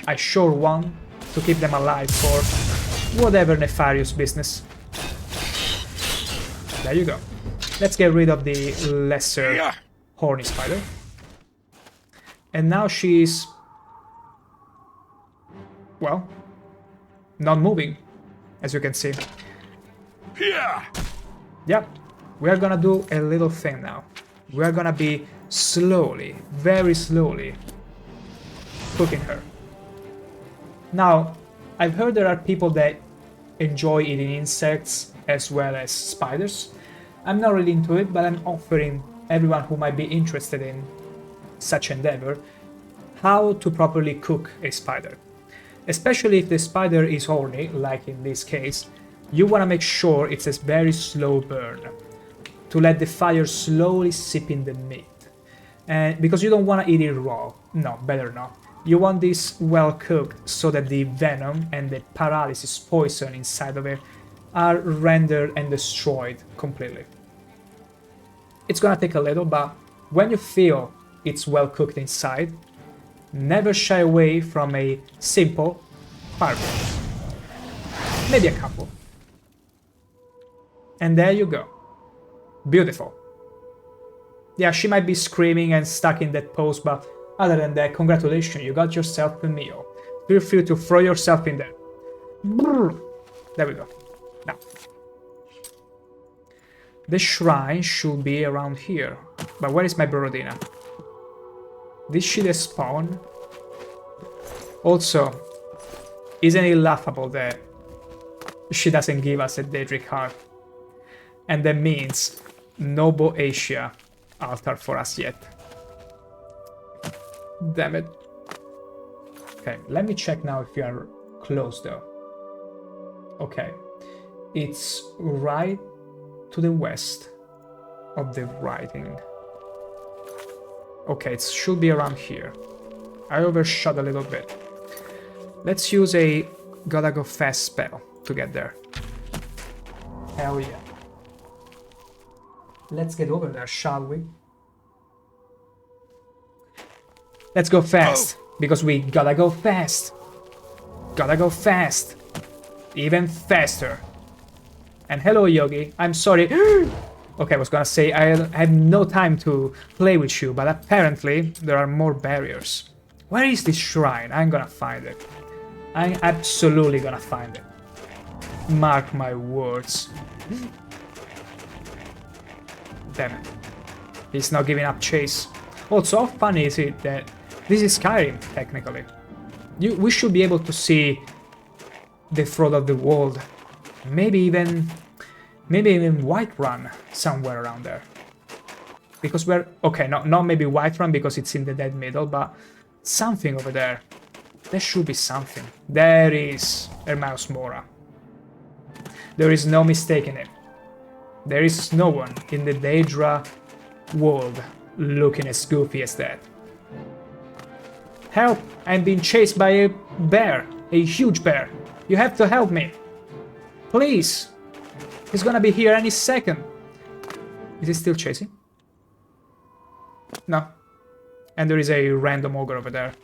I sure want to keep them alive for whatever nefarious business. There you go. Let's get rid of the lesser horny spider. And now she's... well, not moving, as you can see. Yep, we are gonna do a little thing now. We are gonna be slowly, very slowly, cooking her. Now, I've heard there are people that enjoy eating insects as well as spiders. I'm not really into it, but I'm offering everyone who might be interested in such endeavor how to properly cook a spider. Especially if the spider is horny, like in this case, you want to make sure it's a very slow burn, to let the fire slowly sip in the meat. And because you don't want to eat it raw, no, better not. You want this well cooked so that the venom and the paralysis poison inside of it are rendered and destroyed completely. It's gonna take a little, but when you feel it's well cooked inside, never shy away from a simple fireball. Maybe a couple. And there you go. Beautiful. Yeah, she might be screaming and stuck in that pose, but other than that, congratulations, you got yourself a meal. Feel free to throw yourself in there. There we go. Now, the shrine should be around here. But where is my Borodina? Did she despawn? Also, isn't it laughable that she doesn't give us a Daedric heart? And that means no Boeotia altar for us yet. Damn it. Okay, let me check now if you are close though. Okay, it's right to the west of the writing. Okay, it should be around here. I overshot a little bit. Let's use a gotta go fast spell to get there. Hell yeah. Let's get over there, shall we? Let's go fast, because we gotta go fast. Gotta go fast. Even faster. And hello, Yogi. I'm sorry. Okay, I was gonna say I have no time to play with you, but apparently there are more barriers. Where is this shrine? I'm gonna find it. I'm absolutely gonna find it. Mark my words. Damn it. He's not giving up chase. Also, how funny is it that this is Skyrim, technically. We should be able to see the throat of the world Maybe even Whiterun somewhere around there. Because we're... Okay, not maybe Whiterun because it's in the dead middle, but something over there. There should be something. There is Hermaeus Mora. There is no mistaking it. There is no one in the Daedra world looking as goofy as that. Help! I'm being chased by a bear. A huge bear. You have to help me. Please! He's gonna be here any second. Is he still chasing? No. And there is a random ogre over there.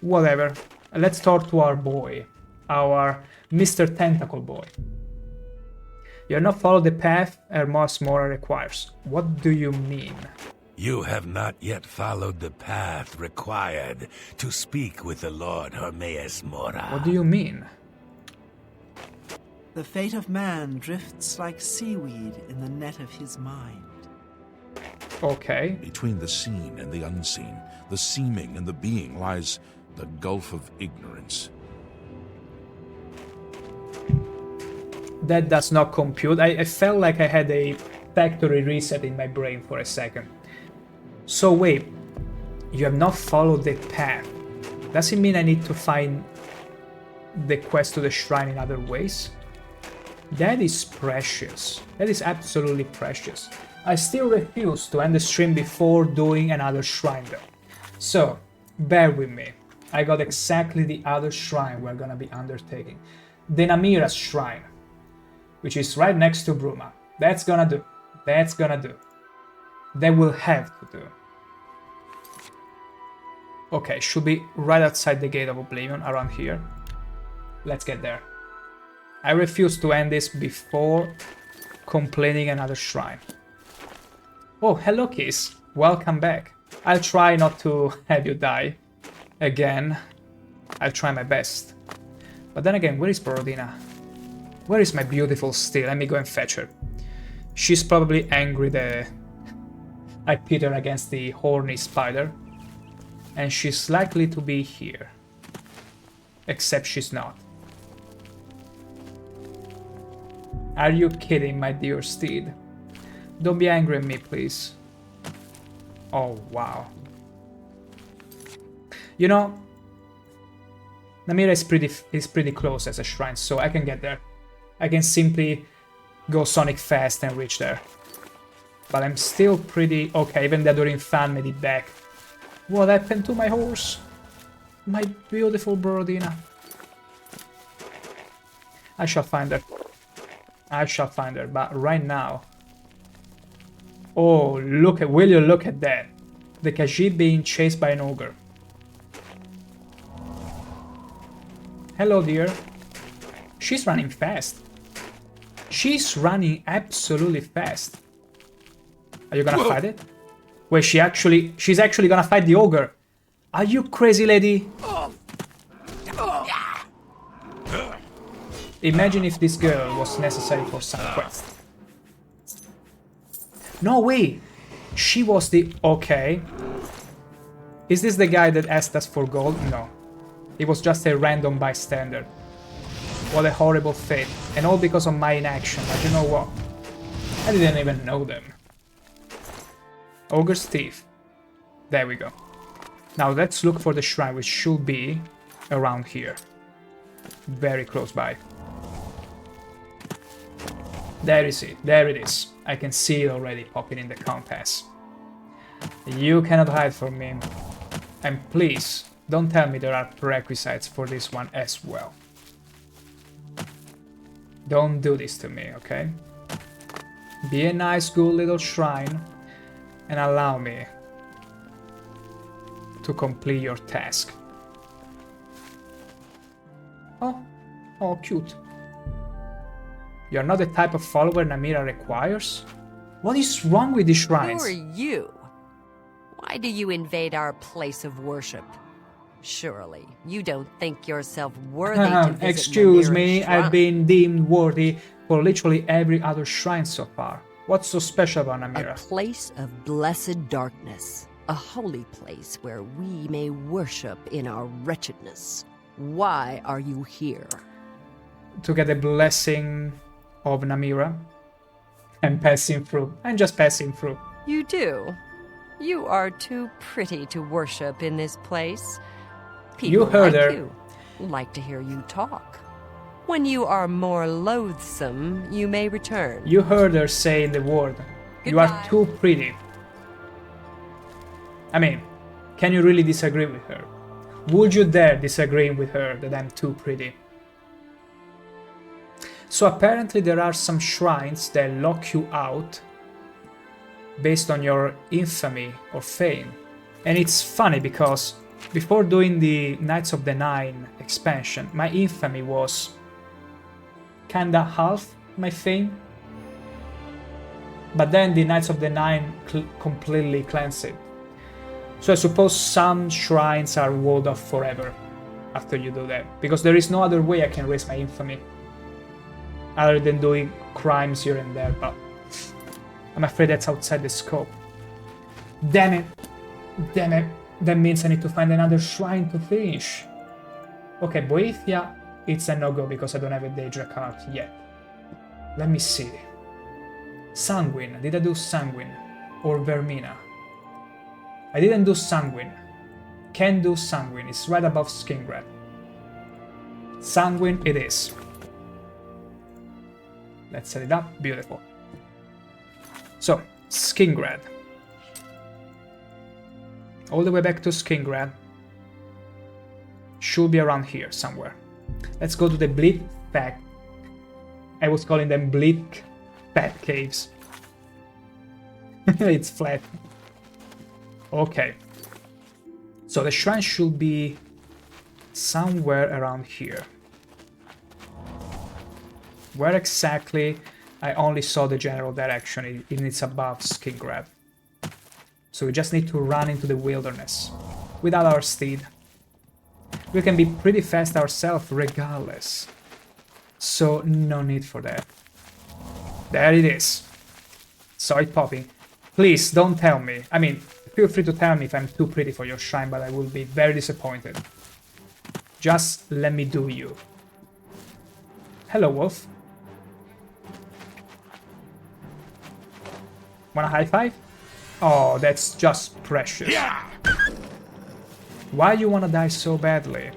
Whatever. Let's talk to our boy. Our Mr. Tentacle boy. You have not followed the path Hermaeus Mora requires. What do you mean? You have not yet followed the path required to speak with the Lord Hermaeus Mora. What do you mean? The fate of man drifts like seaweed in the net of his mind. Okay. Between the seen and the unseen, the seeming and the being, lies the gulf of ignorance. That does not compute. I felt like I had a factory reset in my brain for a second. So wait, you have not followed the path. Does it mean I need to find the quest to the shrine in other ways? That is precious. That is absolutely precious. I still refuse to end the stream before doing another shrine though. So, bear with me. I got exactly the other shrine we're gonna be undertaking. The Namira's shrine, which is right next to Bruma. That's gonna do. That's gonna do. That will have to do. Okay, should be right outside the Gate of Oblivion, around here. Let's get there. I refuse to end this before completing another shrine. Oh, hello Kiss. Welcome back. I'll try not to have you die. Again. I'll try my best. But then again, where is Borodina? Where is my beautiful steel? Let me go and fetch her. She's probably angry that I pit her against the horny spider. And she's likely to be here. Except she's not. Are you kidding, my dear steed? Don't be angry at me, please. Oh, wow. You know, Namira is pretty close as a shrine, so I can get there. I can simply go Sonic fast and reach there. But I'm still pretty... Okay, even the Adoring Fan made it back. What happened to my horse? My beautiful Borodina. I shall find her. I shall find her, but right now... Oh, look at... Will you look at that? The Khajiit being chased by an ogre. Hello, dear. She's running fast. She's running absolutely fast. Are you gonna fight it? Wait, she's actually gonna fight the ogre. Are you crazy, lady? Imagine if this girl was necessary for some quest. No way! She was the... Okay. Is this the guy that asked us for gold? No. It was just a random bystander. What a horrible fate. And all because of my inaction. But you know what? I didn't even know them. Ogre's Thief. There we go. Now let's look for the shrine, which should be around here. Very close by. There is it. There it is. I can see it already popping in the compass. You cannot hide from me. And please, don't tell me there are prerequisites for this one as well. Don't do this to me, okay? Be a nice, good little shrine. And allow me to complete your task. Oh, cute. You're not the type of follower Namira requires? What is wrong with these shrines? Who are you? Why do you invade our place of worship? Surely, you don't think yourself worthy to visit Excuse me, Namira's I've been deemed worthy for literally every other shrine so far. What's so special about Namira? A place of blessed darkness. A holy place where we may worship in our wretchedness. Why are you here? To get a blessing of Namira. I'm passing through. I'm just passing through. You do? You are too pretty to worship in this place. People You heard like her. you like to hear you talk. When you are more loathsome, you may return. You heard her say the word. You are too pretty. I mean, can you really disagree with her? Would you dare disagree with her that I'm too pretty? So apparently there are some shrines that lock you out based on your infamy or fame. And it's funny because before doing the Knights of the Nine expansion, my infamy was kinda half my fame. But then the Knights of the Nine completely cleansed it. So I suppose some shrines are walled off forever after you do that. Because there is no other way I can raise my infamy. Other than doing crimes here and there, but I'm afraid that's outside the scope. Damn it! Damn it! That means I need to find another shrine to finish. Okay, Boethia, it's a no-go because I don't have a Daedra card yet. Let me see. Sanguine. Did I do Sanguine? Or Vermina? I didn't do Sanguine. Can do Sanguine. It's right above Skingrad. Sanguine it is. Let's set it up. Beautiful. So, Skingrad. All the way back to Skingrad. Should be around here somewhere. Let's go to the Bleak Fat. I was calling them Bleak Fat Caves. It's flat. Okay. So the shrine should be somewhere around here. Where exactly? I only saw the general direction. It's above Skingrad. So we just need to run into the wilderness without our steed. We can be pretty fast ourselves regardless. So no need for that. There it is. Saw it popping. Please don't tell me. I mean, feel free to tell me if I'm too pretty for your shrine, but I will be very disappointed. Just let me do you. Hello, wolf. Want a high five? Oh, that's just precious. Yeah. Why you wanna die so badly?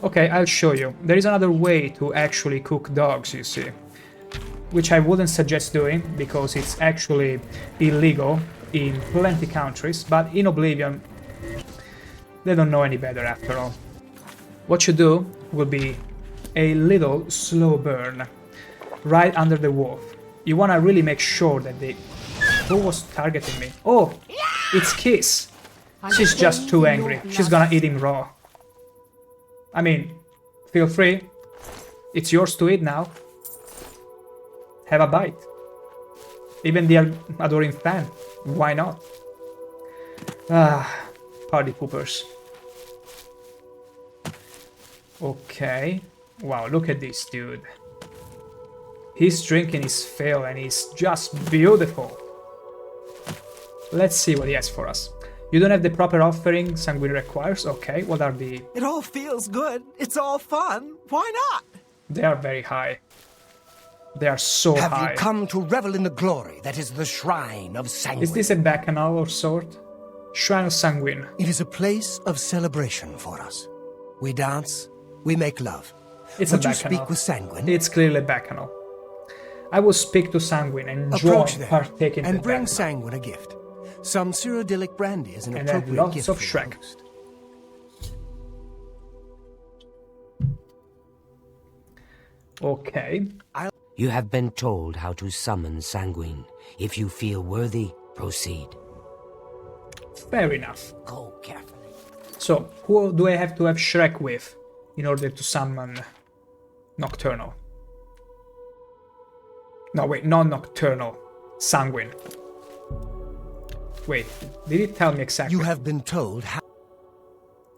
Okay, I'll show you. There is another way to actually cook dogs, you see. Which I wouldn't suggest doing, because it's actually illegal in plenty countries, but in Oblivion, they don't know any better after all. What you do will be a little slow burn, right under the wolf. You wanna really make sure that the... Who was targeting me? Oh, it's Kiss. She's just too angry. She's gonna eat him raw. I mean, feel free. It's yours to eat now. Have a bite. Even the adoring fan. Why not? Ah, party poopers. Okay. Wow, look at this dude. He's drinking his fill and he's just beautiful. Let's see what he has for us. You don't have the proper offering Sanguine requires? Okay, what are the... It all feels good. It's all fun. Why not? They are very high. They are so high. Have you come to revel in the glory that is the Shrine of Sanguine? Is this a bacchanal or sort? Shrine of Sanguine. It is a place of celebration for us. We dance, we make love. It's Would a you bacchanal. speak with Sanguine? It's clearly bacchanal. I will speak to Sanguine and Approach join, them, partake in and the bring bacchanal. Sanguine a gift. Some Cyrodiilic brandy is an And then appropriate lots gift of for Shrek. the host. Okay. You have been told how to summon Sanguine. If you feel worthy, proceed. Fair enough. Go carefully. So, who do I have to have Shrek with in order to summon Nocturnal? No, wait, not Nocturnal. Sanguine. Wait, did it tell me exactly? You have been told how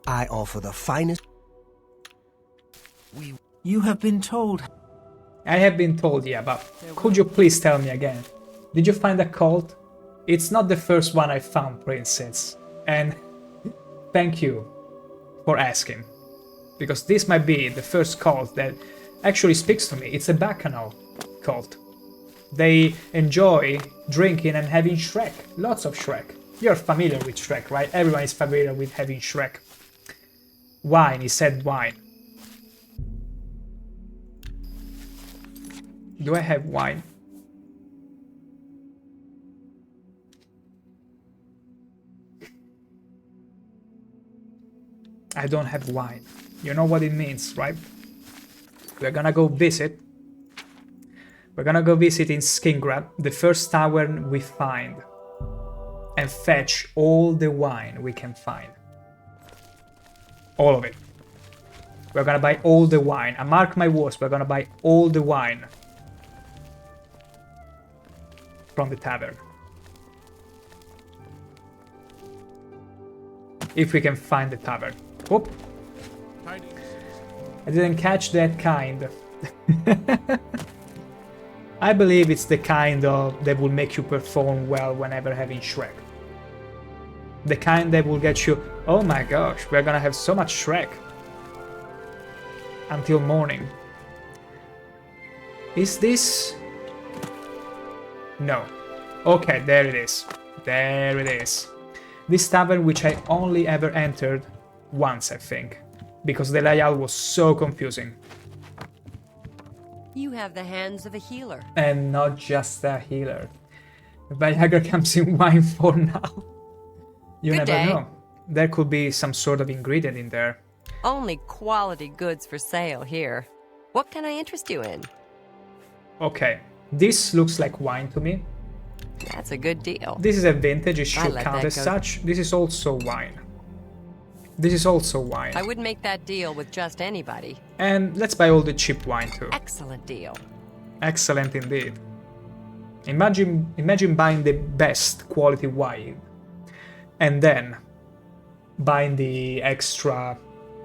I offer the finest... You have been told... I have been told, yeah, but could you please tell me again? Did you find a cult? It's not the first one I found, Princess. And thank you for asking. Because this might be the first cult that actually speaks to me. It's a Bacchanal cult. They enjoy drinking and having Shrek. Lots of Shrek. You're familiar with Shrek, right? Everyone is familiar with having Shrek. Wine, he said wine. Do I have wine? I don't have wine. You know what it means, right? We're gonna go visit. We're gonna go visit in Skingrad, the first tavern we find, and fetch all the wine we can find. All of it. We're gonna buy all the wine. I mark my words, we're gonna buy all the wine from the tavern. If we can find the tavern. Whoop. I didn't catch that kind. I believe it's the kind of that will make you perform well whenever having Shrek. The kind that will get you, oh my gosh, we're gonna have so much Shrek. Until morning. Is this... No. Okay, there it is. There it is. This tavern which I only ever entered once, I think. Because the layout was so confusing. You have the hands of a healer. And not just a healer. Viagra comes in wine for now. You Good never day. know. There could be some sort of ingredient in there. Only quality goods for sale here. What can I interest you in? Okay, this looks like wine to me. That's a good deal. This is a vintage, it I should let count that as go. such. This is also wine. This is also wine. I wouldn't make that deal with just anybody. And let's buy all the cheap wine too. Excellent deal. Excellent indeed. Imagine buying the best quality wine and then buying the extra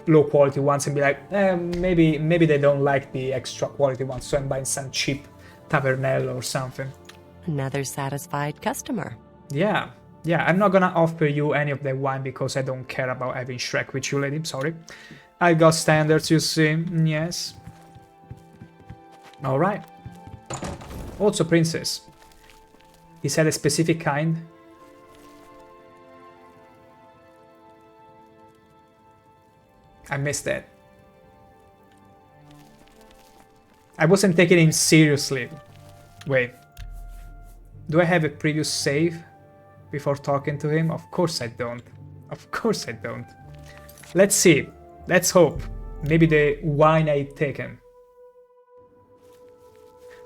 low quality ones and be like, maybe they don't like the extra quality ones, so I'm buying some cheap Tavernello or something. Another satisfied customer. Yeah, I'm not gonna offer you any of that wine because I don't care about having Shrek with you, lady, sorry. I got standards, you see, yes. Alright. Also, princess. He said a specific kind. I missed that. I wasn't taking him seriously. Wait. Do I have a previous save before talking to him? Of course I don't. Of course I don't. Let's see. Let's hope. Maybe the wine I've taken.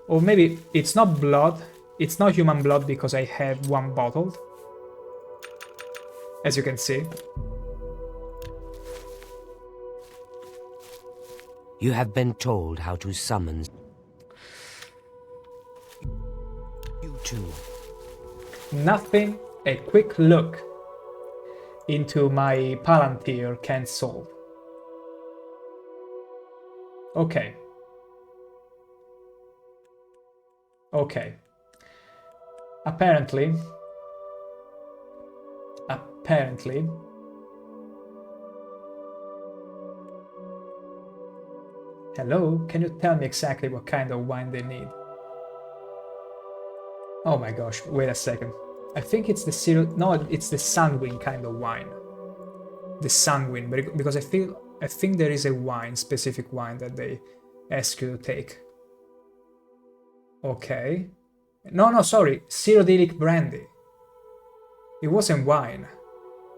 Or maybe it's not blood. It's not human blood because I have one bottled. As you can see. You have been told how to summon you two. Nothing a quick look into my Palantir can solve. Okay. Okay. Apparently. Hello, can you tell me exactly what kind of wine they need? Oh my gosh, wait a second. I think it's the no, it's the sanguine kind of wine. The sanguine, because I think there is a wine, specific wine that they ask you to take. Okay. No, sorry, Cyrodiilic brandy. It wasn't wine.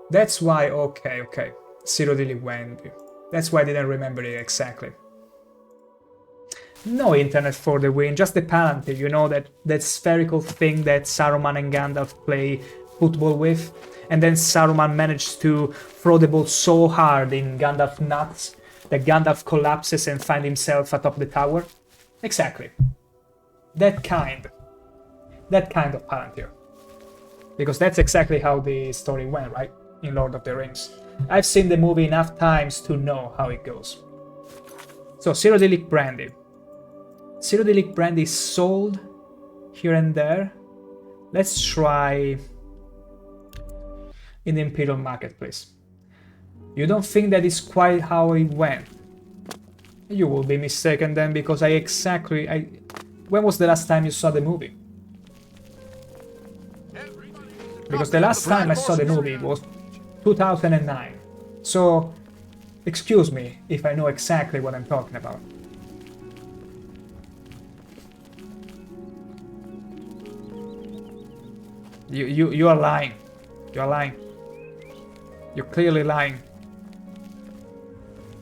That's why, okay. Cyrodiilic brandy. That's why I didn't remember it exactly. No internet for the win, just the Palantir, you know, that spherical thing that Saruman and Gandalf play football with, and then Saruman managed to throw the ball so hard in Gandalf's nuts that Gandalf collapses and finds himself atop the tower. Exactly. That kind of Palantir. Because that's exactly how the story went, right? In Lord of the Rings. I've seen the movie enough times to know how it goes. So, Cyrodiilic brandy. Cyrodiilic brandy is sold here and there. Let's try in the Imperial Marketplace. You don't think that is quite how it went? You will be mistaken then, because when was the last time you saw the movie? Because the last time I saw the movie was 2009. So, excuse me if I know exactly what I'm talking about. You are lying. You are lying. You're clearly lying.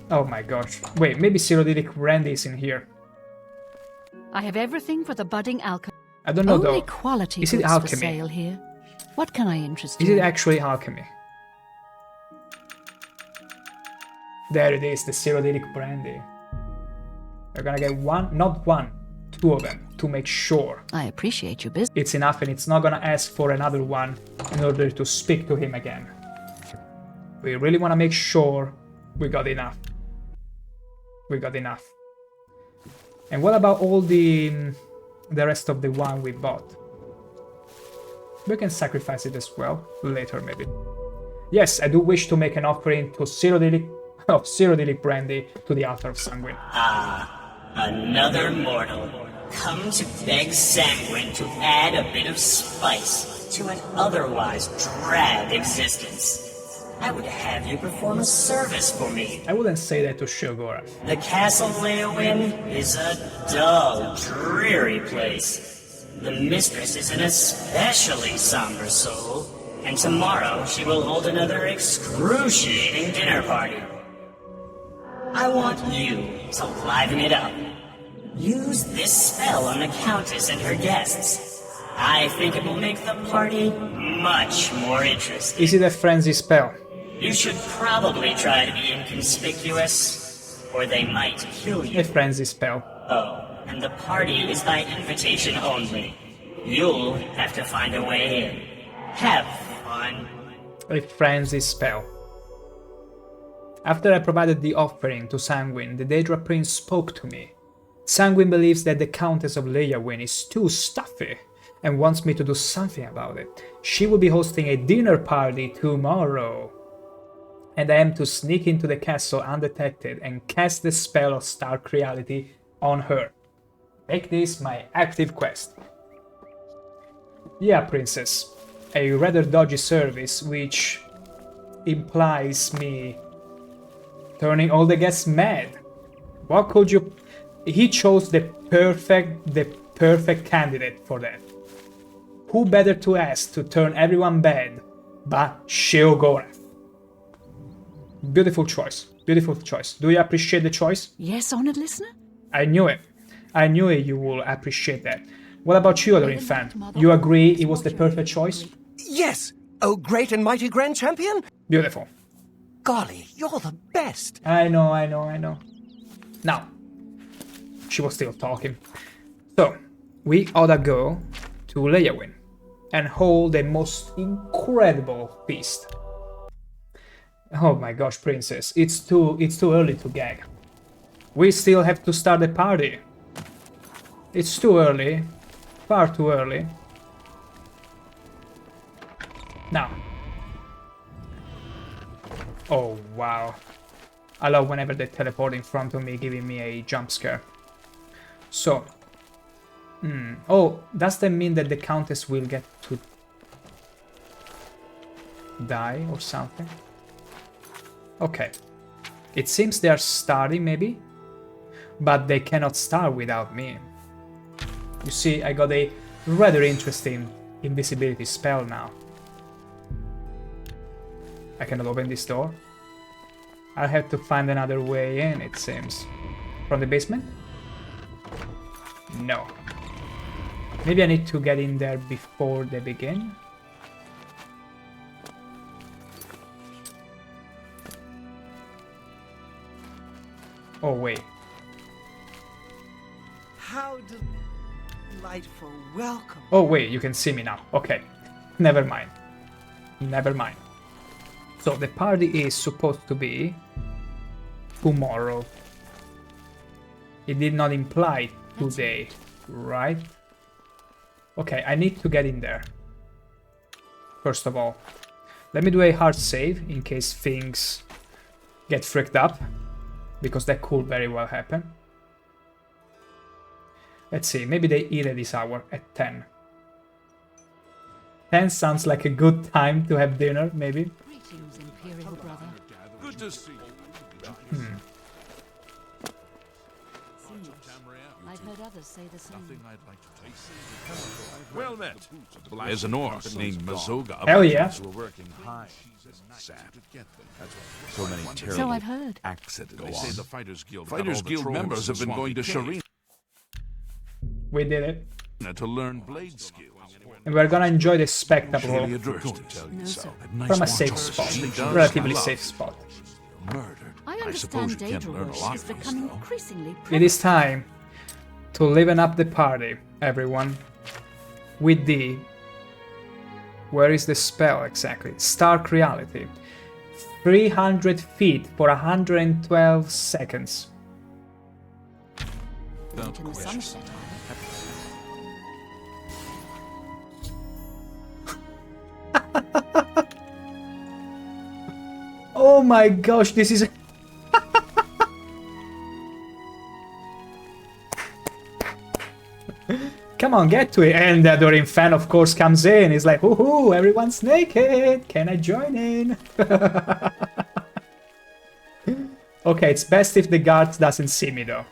Oh my gosh. Wait, maybe Cyrodiilic Brandy is in here. I have everything for the budding alchemy. I don't know though. Only quality Is it goods for alchemy? sale here. What can I interest Is you it in? actually alchemy? There it is, the Cyrodiilic Brandy. We're gonna get one, not one, two of them, to make sure. I appreciate your business. It's enough, and it's not gonna ask for another one in order to speak to him again. We really wanna make sure we got enough. We got enough. And what about all the rest of the one we bought? We can sacrifice it as well, later maybe. Yes, I do wish to make an offering to Cyrodiilic Brandy to the altar of Sanguine. Ah, another mortal. Come to beg Sanguine to add a bit of spice to an otherwise drab existence. I would have you perform a service for me. I wouldn't say that to Sheogorath. The Castle Leowin is a dull, dreary place. The mistress is an especially somber soul, and tomorrow she will hold another excruciating dinner party. I want you to liven it up. Use this spell on the Countess and her guests. I think it will make the party much more interesting. Is it a frenzy spell? You should probably try to be inconspicuous, or they might kill you. A frenzy spell. Oh, and the party is by invitation only. You'll have to find a way in. Have fun. A frenzy spell. After I provided the offering to Sanguine, the Daedra Prince spoke to me. Sanguine believes that the Countess of Leowin is too stuffy and wants me to do something about it. She will be hosting a dinner party tomorrow, and I am to sneak into the castle undetected and cast the spell of Stark Reality on her. Make this my active quest. Yeah, princess. A rather dodgy service, which implies me turning all the guests mad. What could you... He chose the perfect candidate for that. Who better to ask to turn everyone bad but Sheogorath? Beautiful choice. Beautiful choice. Do you appreciate the choice? Yes, honored listener? I knew it. I knew it, you will appreciate that. What about you, other infant? You agree it was the perfect choice? Yes! Oh, great and mighty Grand Champion! Beautiful. Golly, you're the best! I know. Now, she was still talking. So, we oughta go to Leowin and hold the most incredible feast. Oh my gosh, princess, it's too early to gag. We still have to start the party. It's too early. Far too early. Now. Oh, wow. I love whenever they teleport in front of me, giving me a jump scare. So. Oh, does that mean that the Countess will get to die or something? Okay. It seems they are starting, maybe? But they cannot start without me. You see, I got a rather interesting invisibility spell now. I cannot open this door. I'll have to find another way in, it seems. From the basement? No. Maybe I need to get in there before they begin? Oh, wait. How delightful. Welcome. Oh, wait, you can see me now. Okay. Never mind. Never mind. So, the party is supposed to be tomorrow. It did not imply today, right? Okay, I need to get in there. First of all, let me do a hard save in case things get freaked up. because that could very well happen. Let's see, maybe they eat at this hour, at 10. 10 sounds like a good time to have dinner, maybe. Greetings, Imperial brother. Good to see you. I've heard others say the same. Well met. There's an orc named Mazoga. Hell yeah. Who are working high. Sad. So many terrible So I've heard. accidents. They say the Fighters Guild members have been going to Sheogorath We did it. to learn blade skills. And we're gonna enjoy the spectacle No, from a safe spot. Relatively safe spot. I understand Daedalus is becoming increasingly It is time to liven up the party, everyone. With the... Where is the spell exactly? Stark Reality. 300 feet for 112 seconds. into the sunset. Oh my gosh, this is... Come on, get to it. And the adoring fan, of course, comes in. He's like, woohoo, everyone's naked. Can I join in? Okay, it's best if the guard doesn't see me, though.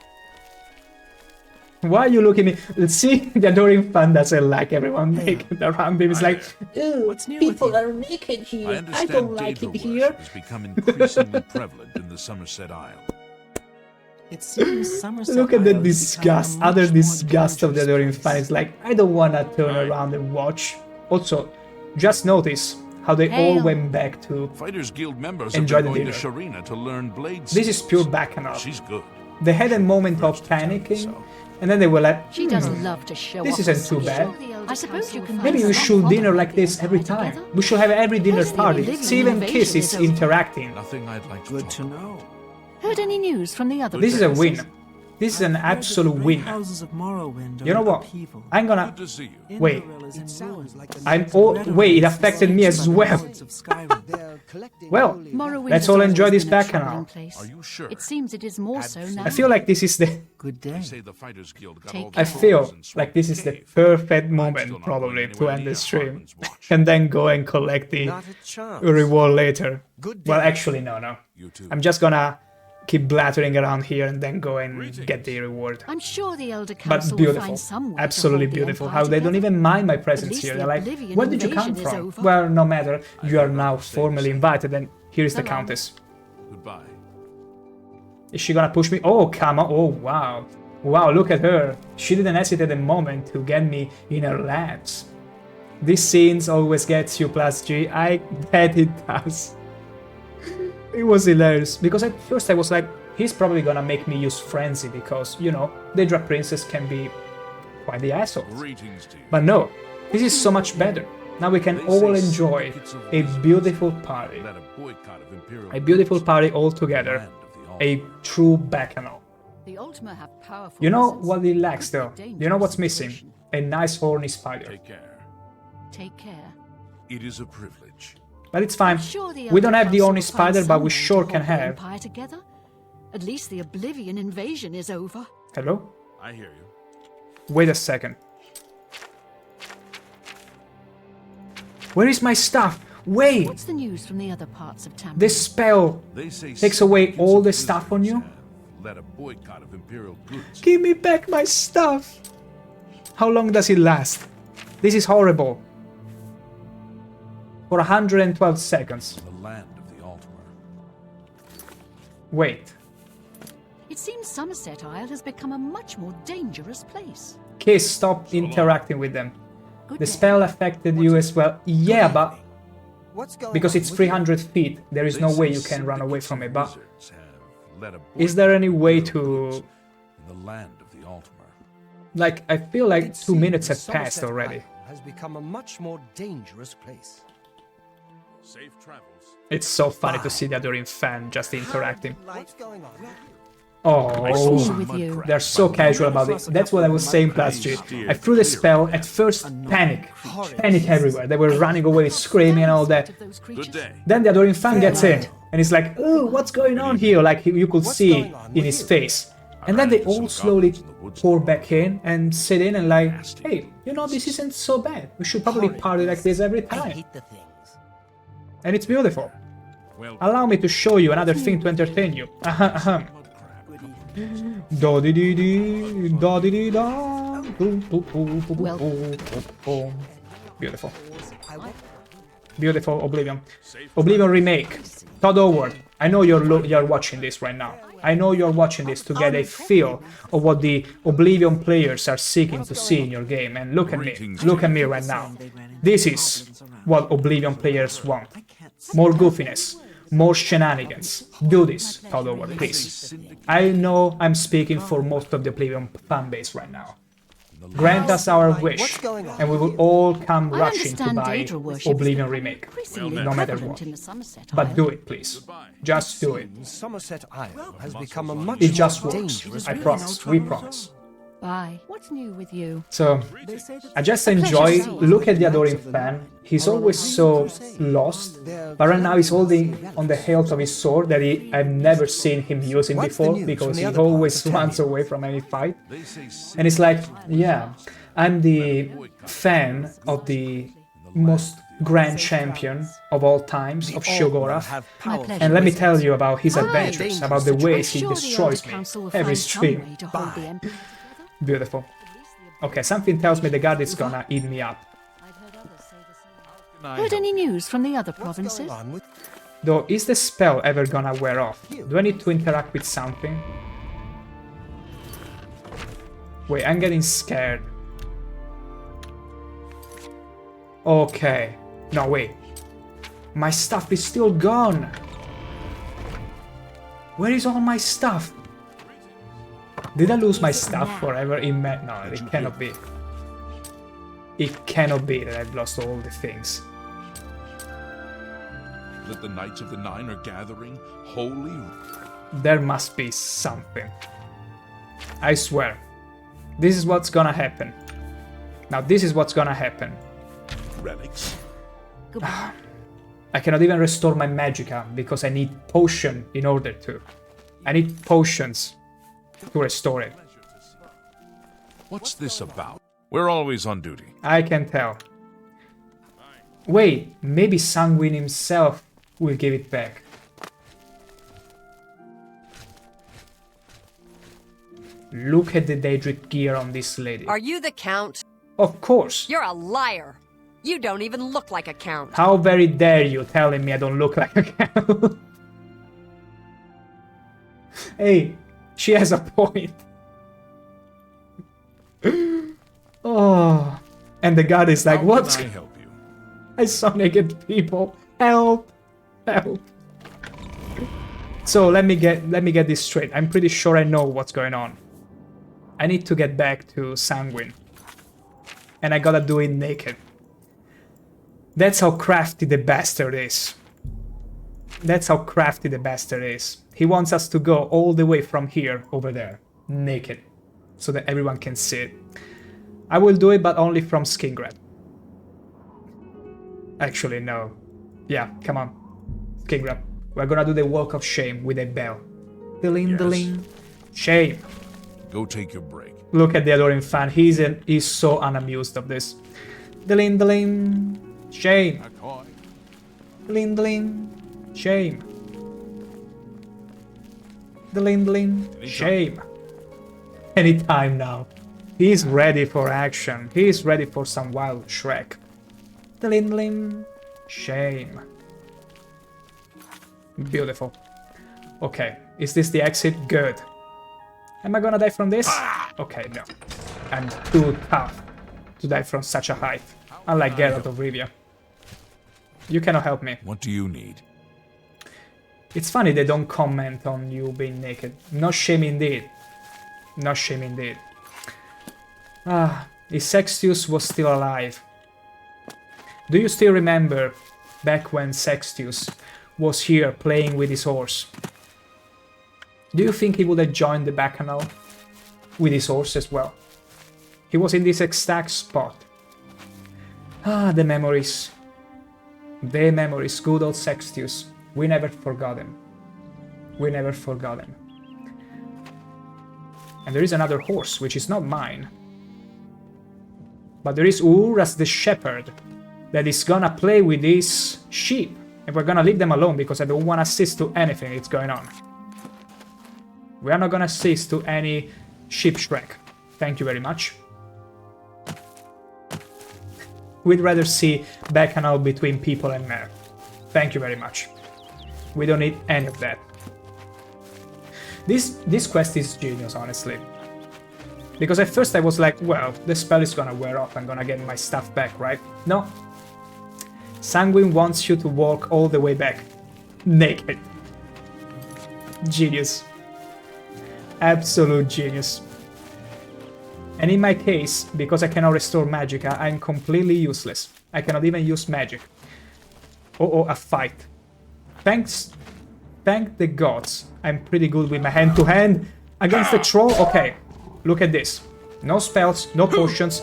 Why are you looking at me? See, the adoring fan doesn't like everyone naked around him. It's like, ooh, people are naked here. I don't like it here. Has become increasingly prevalent in the Somerset Isle. It seems Somerset look at the Isle has disgust, become a utter much more disgust of the adoring dangerous fan. It's like, I don't want to turn around and watch. Also, just notice how they all went back to Fighters Guild members enjoy have the been going dinner. to Sharina to learn blades. This is pure bacchanal. She's good. They had a moment of panicking, and then they were like, She does love to show this off isn't herself. too bad. I suppose you can. Maybe we should dinner like this every time. We should have every dinner party. See, even Kiss is interacting. Nothing I'd like to Good to know. Heard any news from the other? This is a win. places? This is an absolute win. Houses of Morrowind You know are what? upheaval. I'm gonna... to see you. Wait. It sounds like Wait, it affected me as well. Well, Morrowind let's has all always enjoy this been a troubling bacchanal. place. Are you sure? It seems it is more so now. I feel like this is the... Good day. They say the Fighters Guild got all I the feel tools and like this is the cave. perfect moment, probably, to end the stream. And then go and collect the reward later. Well, actually, no. I'm just gonna keep blathering around here and then go and get the reward. I'm sure the Elder But Council will beautiful, find some way absolutely to hold the beautiful. Empire How they don't together. even mind my presence least here. the They're like, Oblivion where did you come invasion is from? over. Well, no matter. You are now formally invited, and here's the So long. Countess. Goodbye. Is she gonna push me? Oh, come on. Oh, wow. Wow, look at her. She didn't hesitate a moment to get me in her laps. This scenes always gets you plus G. I bet it does. It was hilarious. Because at first I was like, he's probably gonna make me use Frenzy because, you know, Daedra Princess can be quite the asshole. Greetings to you. But no, this is so much better. Now we can They all say enjoy secrets of a wisdom beautiful party. led a boycott of Imperial A beautiful goods party all to the together. land of the A true bacchanal. The Ultima have powerful. You know wizards. what it lacks though? Could be You know what's dangerous missing? situation. A nice horny spider. Take care. Take care. It is a privilege. But it's fine. Sure the We don't Elder have the Council horny will find spider, but we some way sure to can hold the have. Empire together. At least the Oblivion invasion is over. Hello? I hear you. Wait a second. Where is my stuff? Wait! What's the news from the other parts of Tamriel? This spell They say takes away secrets all of the stuff on you? wizards have led a boycott of Imperial goods. Give me back my stuff! How long does it last? This is horrible. For 112 seconds. The land of the Ultima. Wait. It seems Somerset Isle has become a much more dangerous place. Kiss, stop interacting with them. Good The day. spell affected you as well. Yeah, but What's going because on it's with 300 feet, there is They no say way you can run away syndicate from of it. But wizards have led a is there any boycott of way Imperial to... goods in the land of the Ultima? Like, I feel like It 2 minutes seems have passed Somerset already. Isle has become a much more dangerous place. Safe travels. It's so funny to see the adoring fan just interacting. What's going on? Oh, they're so casual about it. That's what I was saying, Plus G. I threw the spell, at first panic. Panic everywhere. They were running away, screaming and all that. Then the Adoring Fan gets in, and he's like, oh, what's going on here? Like you could see in his face. And then they all slowly pour back in and sit in and like, hey, you know, this isn't so bad. We should probably party like this every time. And it's beautiful. Allow me to show you another thing to entertain you. Do-di-di-di, da-di-di-da. Beautiful. Beautiful Oblivion. Oblivion remake. Todd Howard, I know you're watching this right now. I know you're watching this to get a feel of what the Oblivion players are seeking to see in your game. And look at me right now. This is what Oblivion players want. More goofiness, more shenanigans. Do this, Todd Howard, please. I know I'm speaking for most of the Oblivion fanbase right now. Grant us our wish, and we will all come rushing to buy Oblivion Remake, no matter what. But do it, please. Just do it. Somerset Isle has become a much it just works. I promise. We promise. Bye. What's new with you? So, I just enjoy, look at the Adoring Fan. He's always so lost, but right now he's holding on the hilt of his sword that I've never seen him using before, because he always runs away from any fight. And it's like, yeah, I'm the fan of the most grand champion of all times, of Sheogorath. And let me tell you about his adventures, about the ways he destroys me every stream. Beautiful. Okay, something tells me the guard is gonna eat me up. Heard any news from the other provinces? Though, is the spell ever gonna wear off? Do I need to interact with something? Wait, I'm getting scared. Okay. No, wait. My stuff is still gone. Where is all my stuff? Did I lose my stuff forever? No, it cannot be. It cannot be that I've lost all the things. That the Knights of the Nine are gathering holy. There must be something. I swear. This is what's gonna happen. Now this is what's gonna happen. Relics. I cannot even restore my magicka because I need potion in order to. I need potions to restore it. What's this about? We're always on duty. I can tell. Wait, maybe Sanguine himself will give it back. Look at the Daedric gear on this lady. Are you the Count? Of course. You're a liar. You don't even look like a Count. How very dare you telling me I don't look like a Count? Hey, she has a point. Oh, and the god is like, what? How can I help you? I saw naked people. Help! Help! So let me get this straight. I'm pretty sure I know what's going on. I need to get back to Sanguine, and I gotta do it naked. That's how crafty the bastard is. That's how crafty the bastard is. He wants us to go all the way from here over there, naked, so that everyone can see it. I will do it, but only from skin grab. Actually, no. Yeah, come on. Skin grab. We're gonna do the walk of shame with a bell. Diling, diling. Shame. Go take your break. Look at the Adoring Fan. He's so unamused of this. Diling, diling. Shame. Diling, diling. Shame. Diling, diling. Shame. Anytime now. He's ready for action. He's ready for some wild Shrek. Diling, diling. Shame. Beautiful. Okay, is this the exit? Good. Am I gonna die from this? Okay, no. I'm too tough to die from such a height. Unlike Geralt of Rivia. You cannot help me. What do you need? It's funny they don't comment on you being naked. No shame indeed. No shame indeed. Ah, if Sextius was still alive. Do you still remember back when Sextius was here playing with his horse? Do you think he would have joined the Bacchanal with his horse as well? He was in this exact spot. Ah, the memories. The memories, good old Sextius. We never forgot him. We never forgot him. And there is another horse, which is not mine. But there is Uras the shepherd that is gonna play with these sheep. And we're gonna leave them alone because I don't want to assist to anything that's going on. We are not gonna assist to any sheep shrek. Thank you very much. We'd rather see Bacchanal between people and men. Thank you very much. We don't need any of that. This quest is genius, honestly. Because at first I was like, well, the spell is gonna wear off, I'm gonna get my stuff back, right? No. Sanguine wants you to walk all the way back. Naked. Genius. Absolute genius. And in my case, because I cannot restore magicka, I'm completely useless. I cannot even use magic. Oh, a fight. Thank the gods. I'm pretty good with my hand-to-hand against the troll. Okay, look at this. No spells, no potions,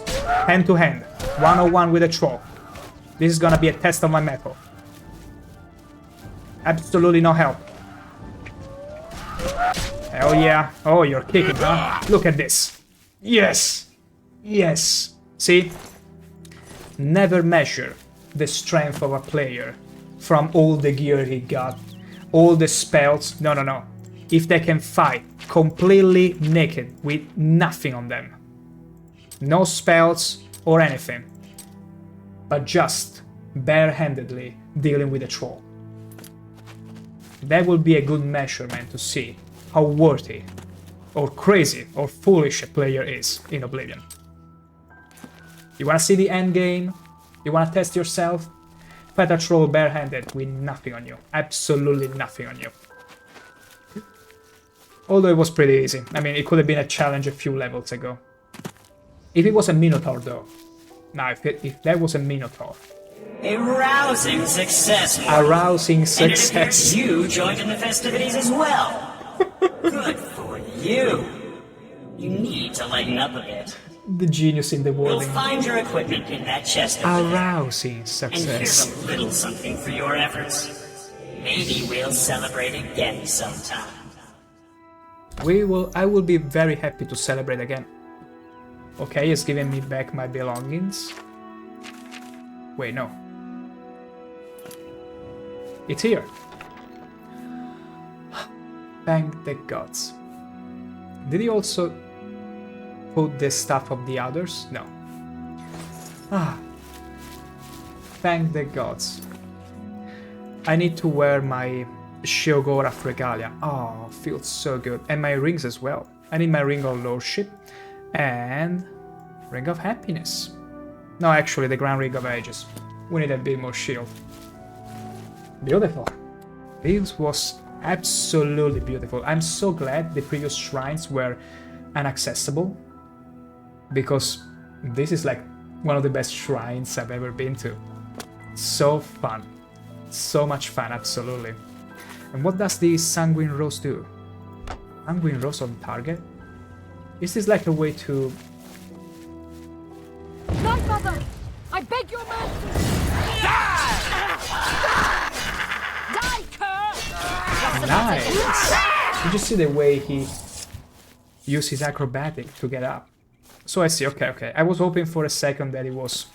hand-to-hand. 101 with a troll. This is gonna be a test of my mettle. Absolutely no help. Oh yeah. Oh, you're kicking, huh? Look at this. Yes! Yes! See? Never measure the strength of a player from all the gear he got, all the spells. No, no, no. If they can fight completely naked with nothing on them. No spells or anything. But just barehandedly dealing with a troll. That will be a good measurement to see how worthy or crazy or foolish a player is in Oblivion. You wanna see the end game? You wanna test yourself? Fight a troll barehanded with nothing on you. Absolutely nothing on you. Although it was pretty easy. I mean, it could have been a challenge a few levels ago. If it was a Minotaur though. Now, if that was a Minotaur. A rousing success, Morty. A rousing success. And it appears you joined in the festivities as well. Good for you. You need to lighten up a bit. The genius in the You'll wording. find your equipment in that chest A over there. rousing And success. here's a little something for your efforts. Maybe we'll celebrate again sometime. I will be very happy to celebrate again. Okay, he's giving me back my belongings. Wait, no. It's here. Thank the gods. Did he also put the stuff of the others? No. Ah. Thank the gods. I need to wear my Sheogorath regalia. Oh, feels so good. And my rings as well. I need my ring of lordship and ring of happiness. No, actually, the grand ring of ages. We need a bit more shield. Beautiful. This was absolutely beautiful. I'm so glad the previous shrines were inaccessible, because this is like one of the best shrines I've ever been to. So fun. So much fun, absolutely. And what does the Sanguine Rose do? Sanguine Rose on target? Is this like a way to... Godmother! I beg your mercy! Die, cur! Nice! Did you see the way he used his acrobatic to get up? So I see, okay. I was hoping for a second that it was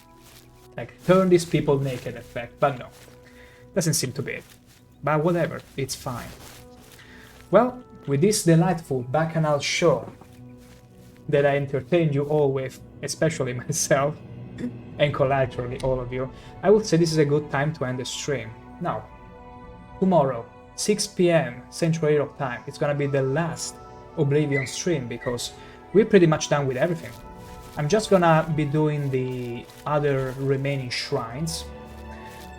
like turn these people naked effect, but no. Doesn't seem to be it. But whatever, it's fine. Well, with this delightful Bacchanal show that I entertained you all with, especially myself, and collaterally all of you, I would say this is a good time to end the stream. Now, tomorrow, 6 PM Central Europe time, it's gonna be the last Oblivion stream, because we're pretty much done with everything. I'm just gonna be doing the other remaining shrines,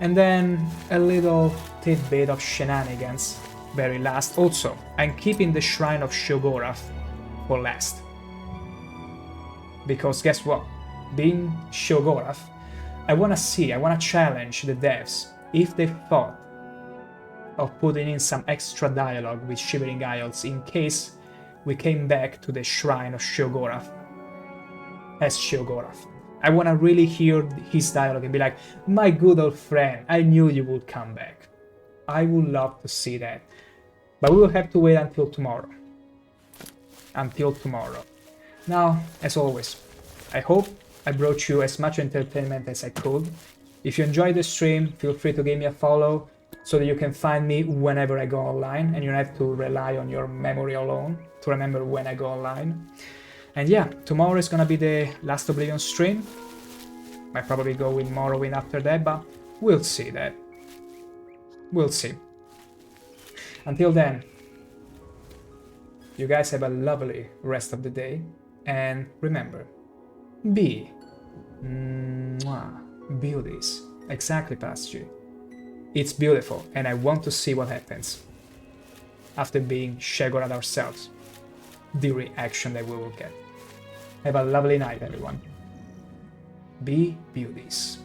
and then a little tidbit of shenanigans very last. Also, I'm keeping the Shrine of Sheogorath for last. Because guess what? Being Sheogorath, I wanna challenge the devs if they thought of putting in some extra dialogue with Shivering Isles in case we came back to the shrine of Sheogorath as Sheogorath. I want to really hear his dialogue and be like, my good old friend, I knew you would come back. I would love to see that. But we will have to wait until tomorrow. Until tomorrow. Now, as always, I hope I brought you as much entertainment as I could. If you enjoyed the stream, feel free to give me a follow so that you can find me whenever I go online and you don't have to rely on your memory alone to remember when I go online. And yeah, tomorrow is gonna be the last Oblivion stream. Might probably go with Morrowind after that, but we'll see that. We'll see. Until then, you guys have a lovely rest of the day, and remember, be beauties. Exactly, past you. It's beautiful, and I want to see what happens after being Sheogorath ourselves. The reaction that we will get. Have a lovely night, everyone. Be beauties.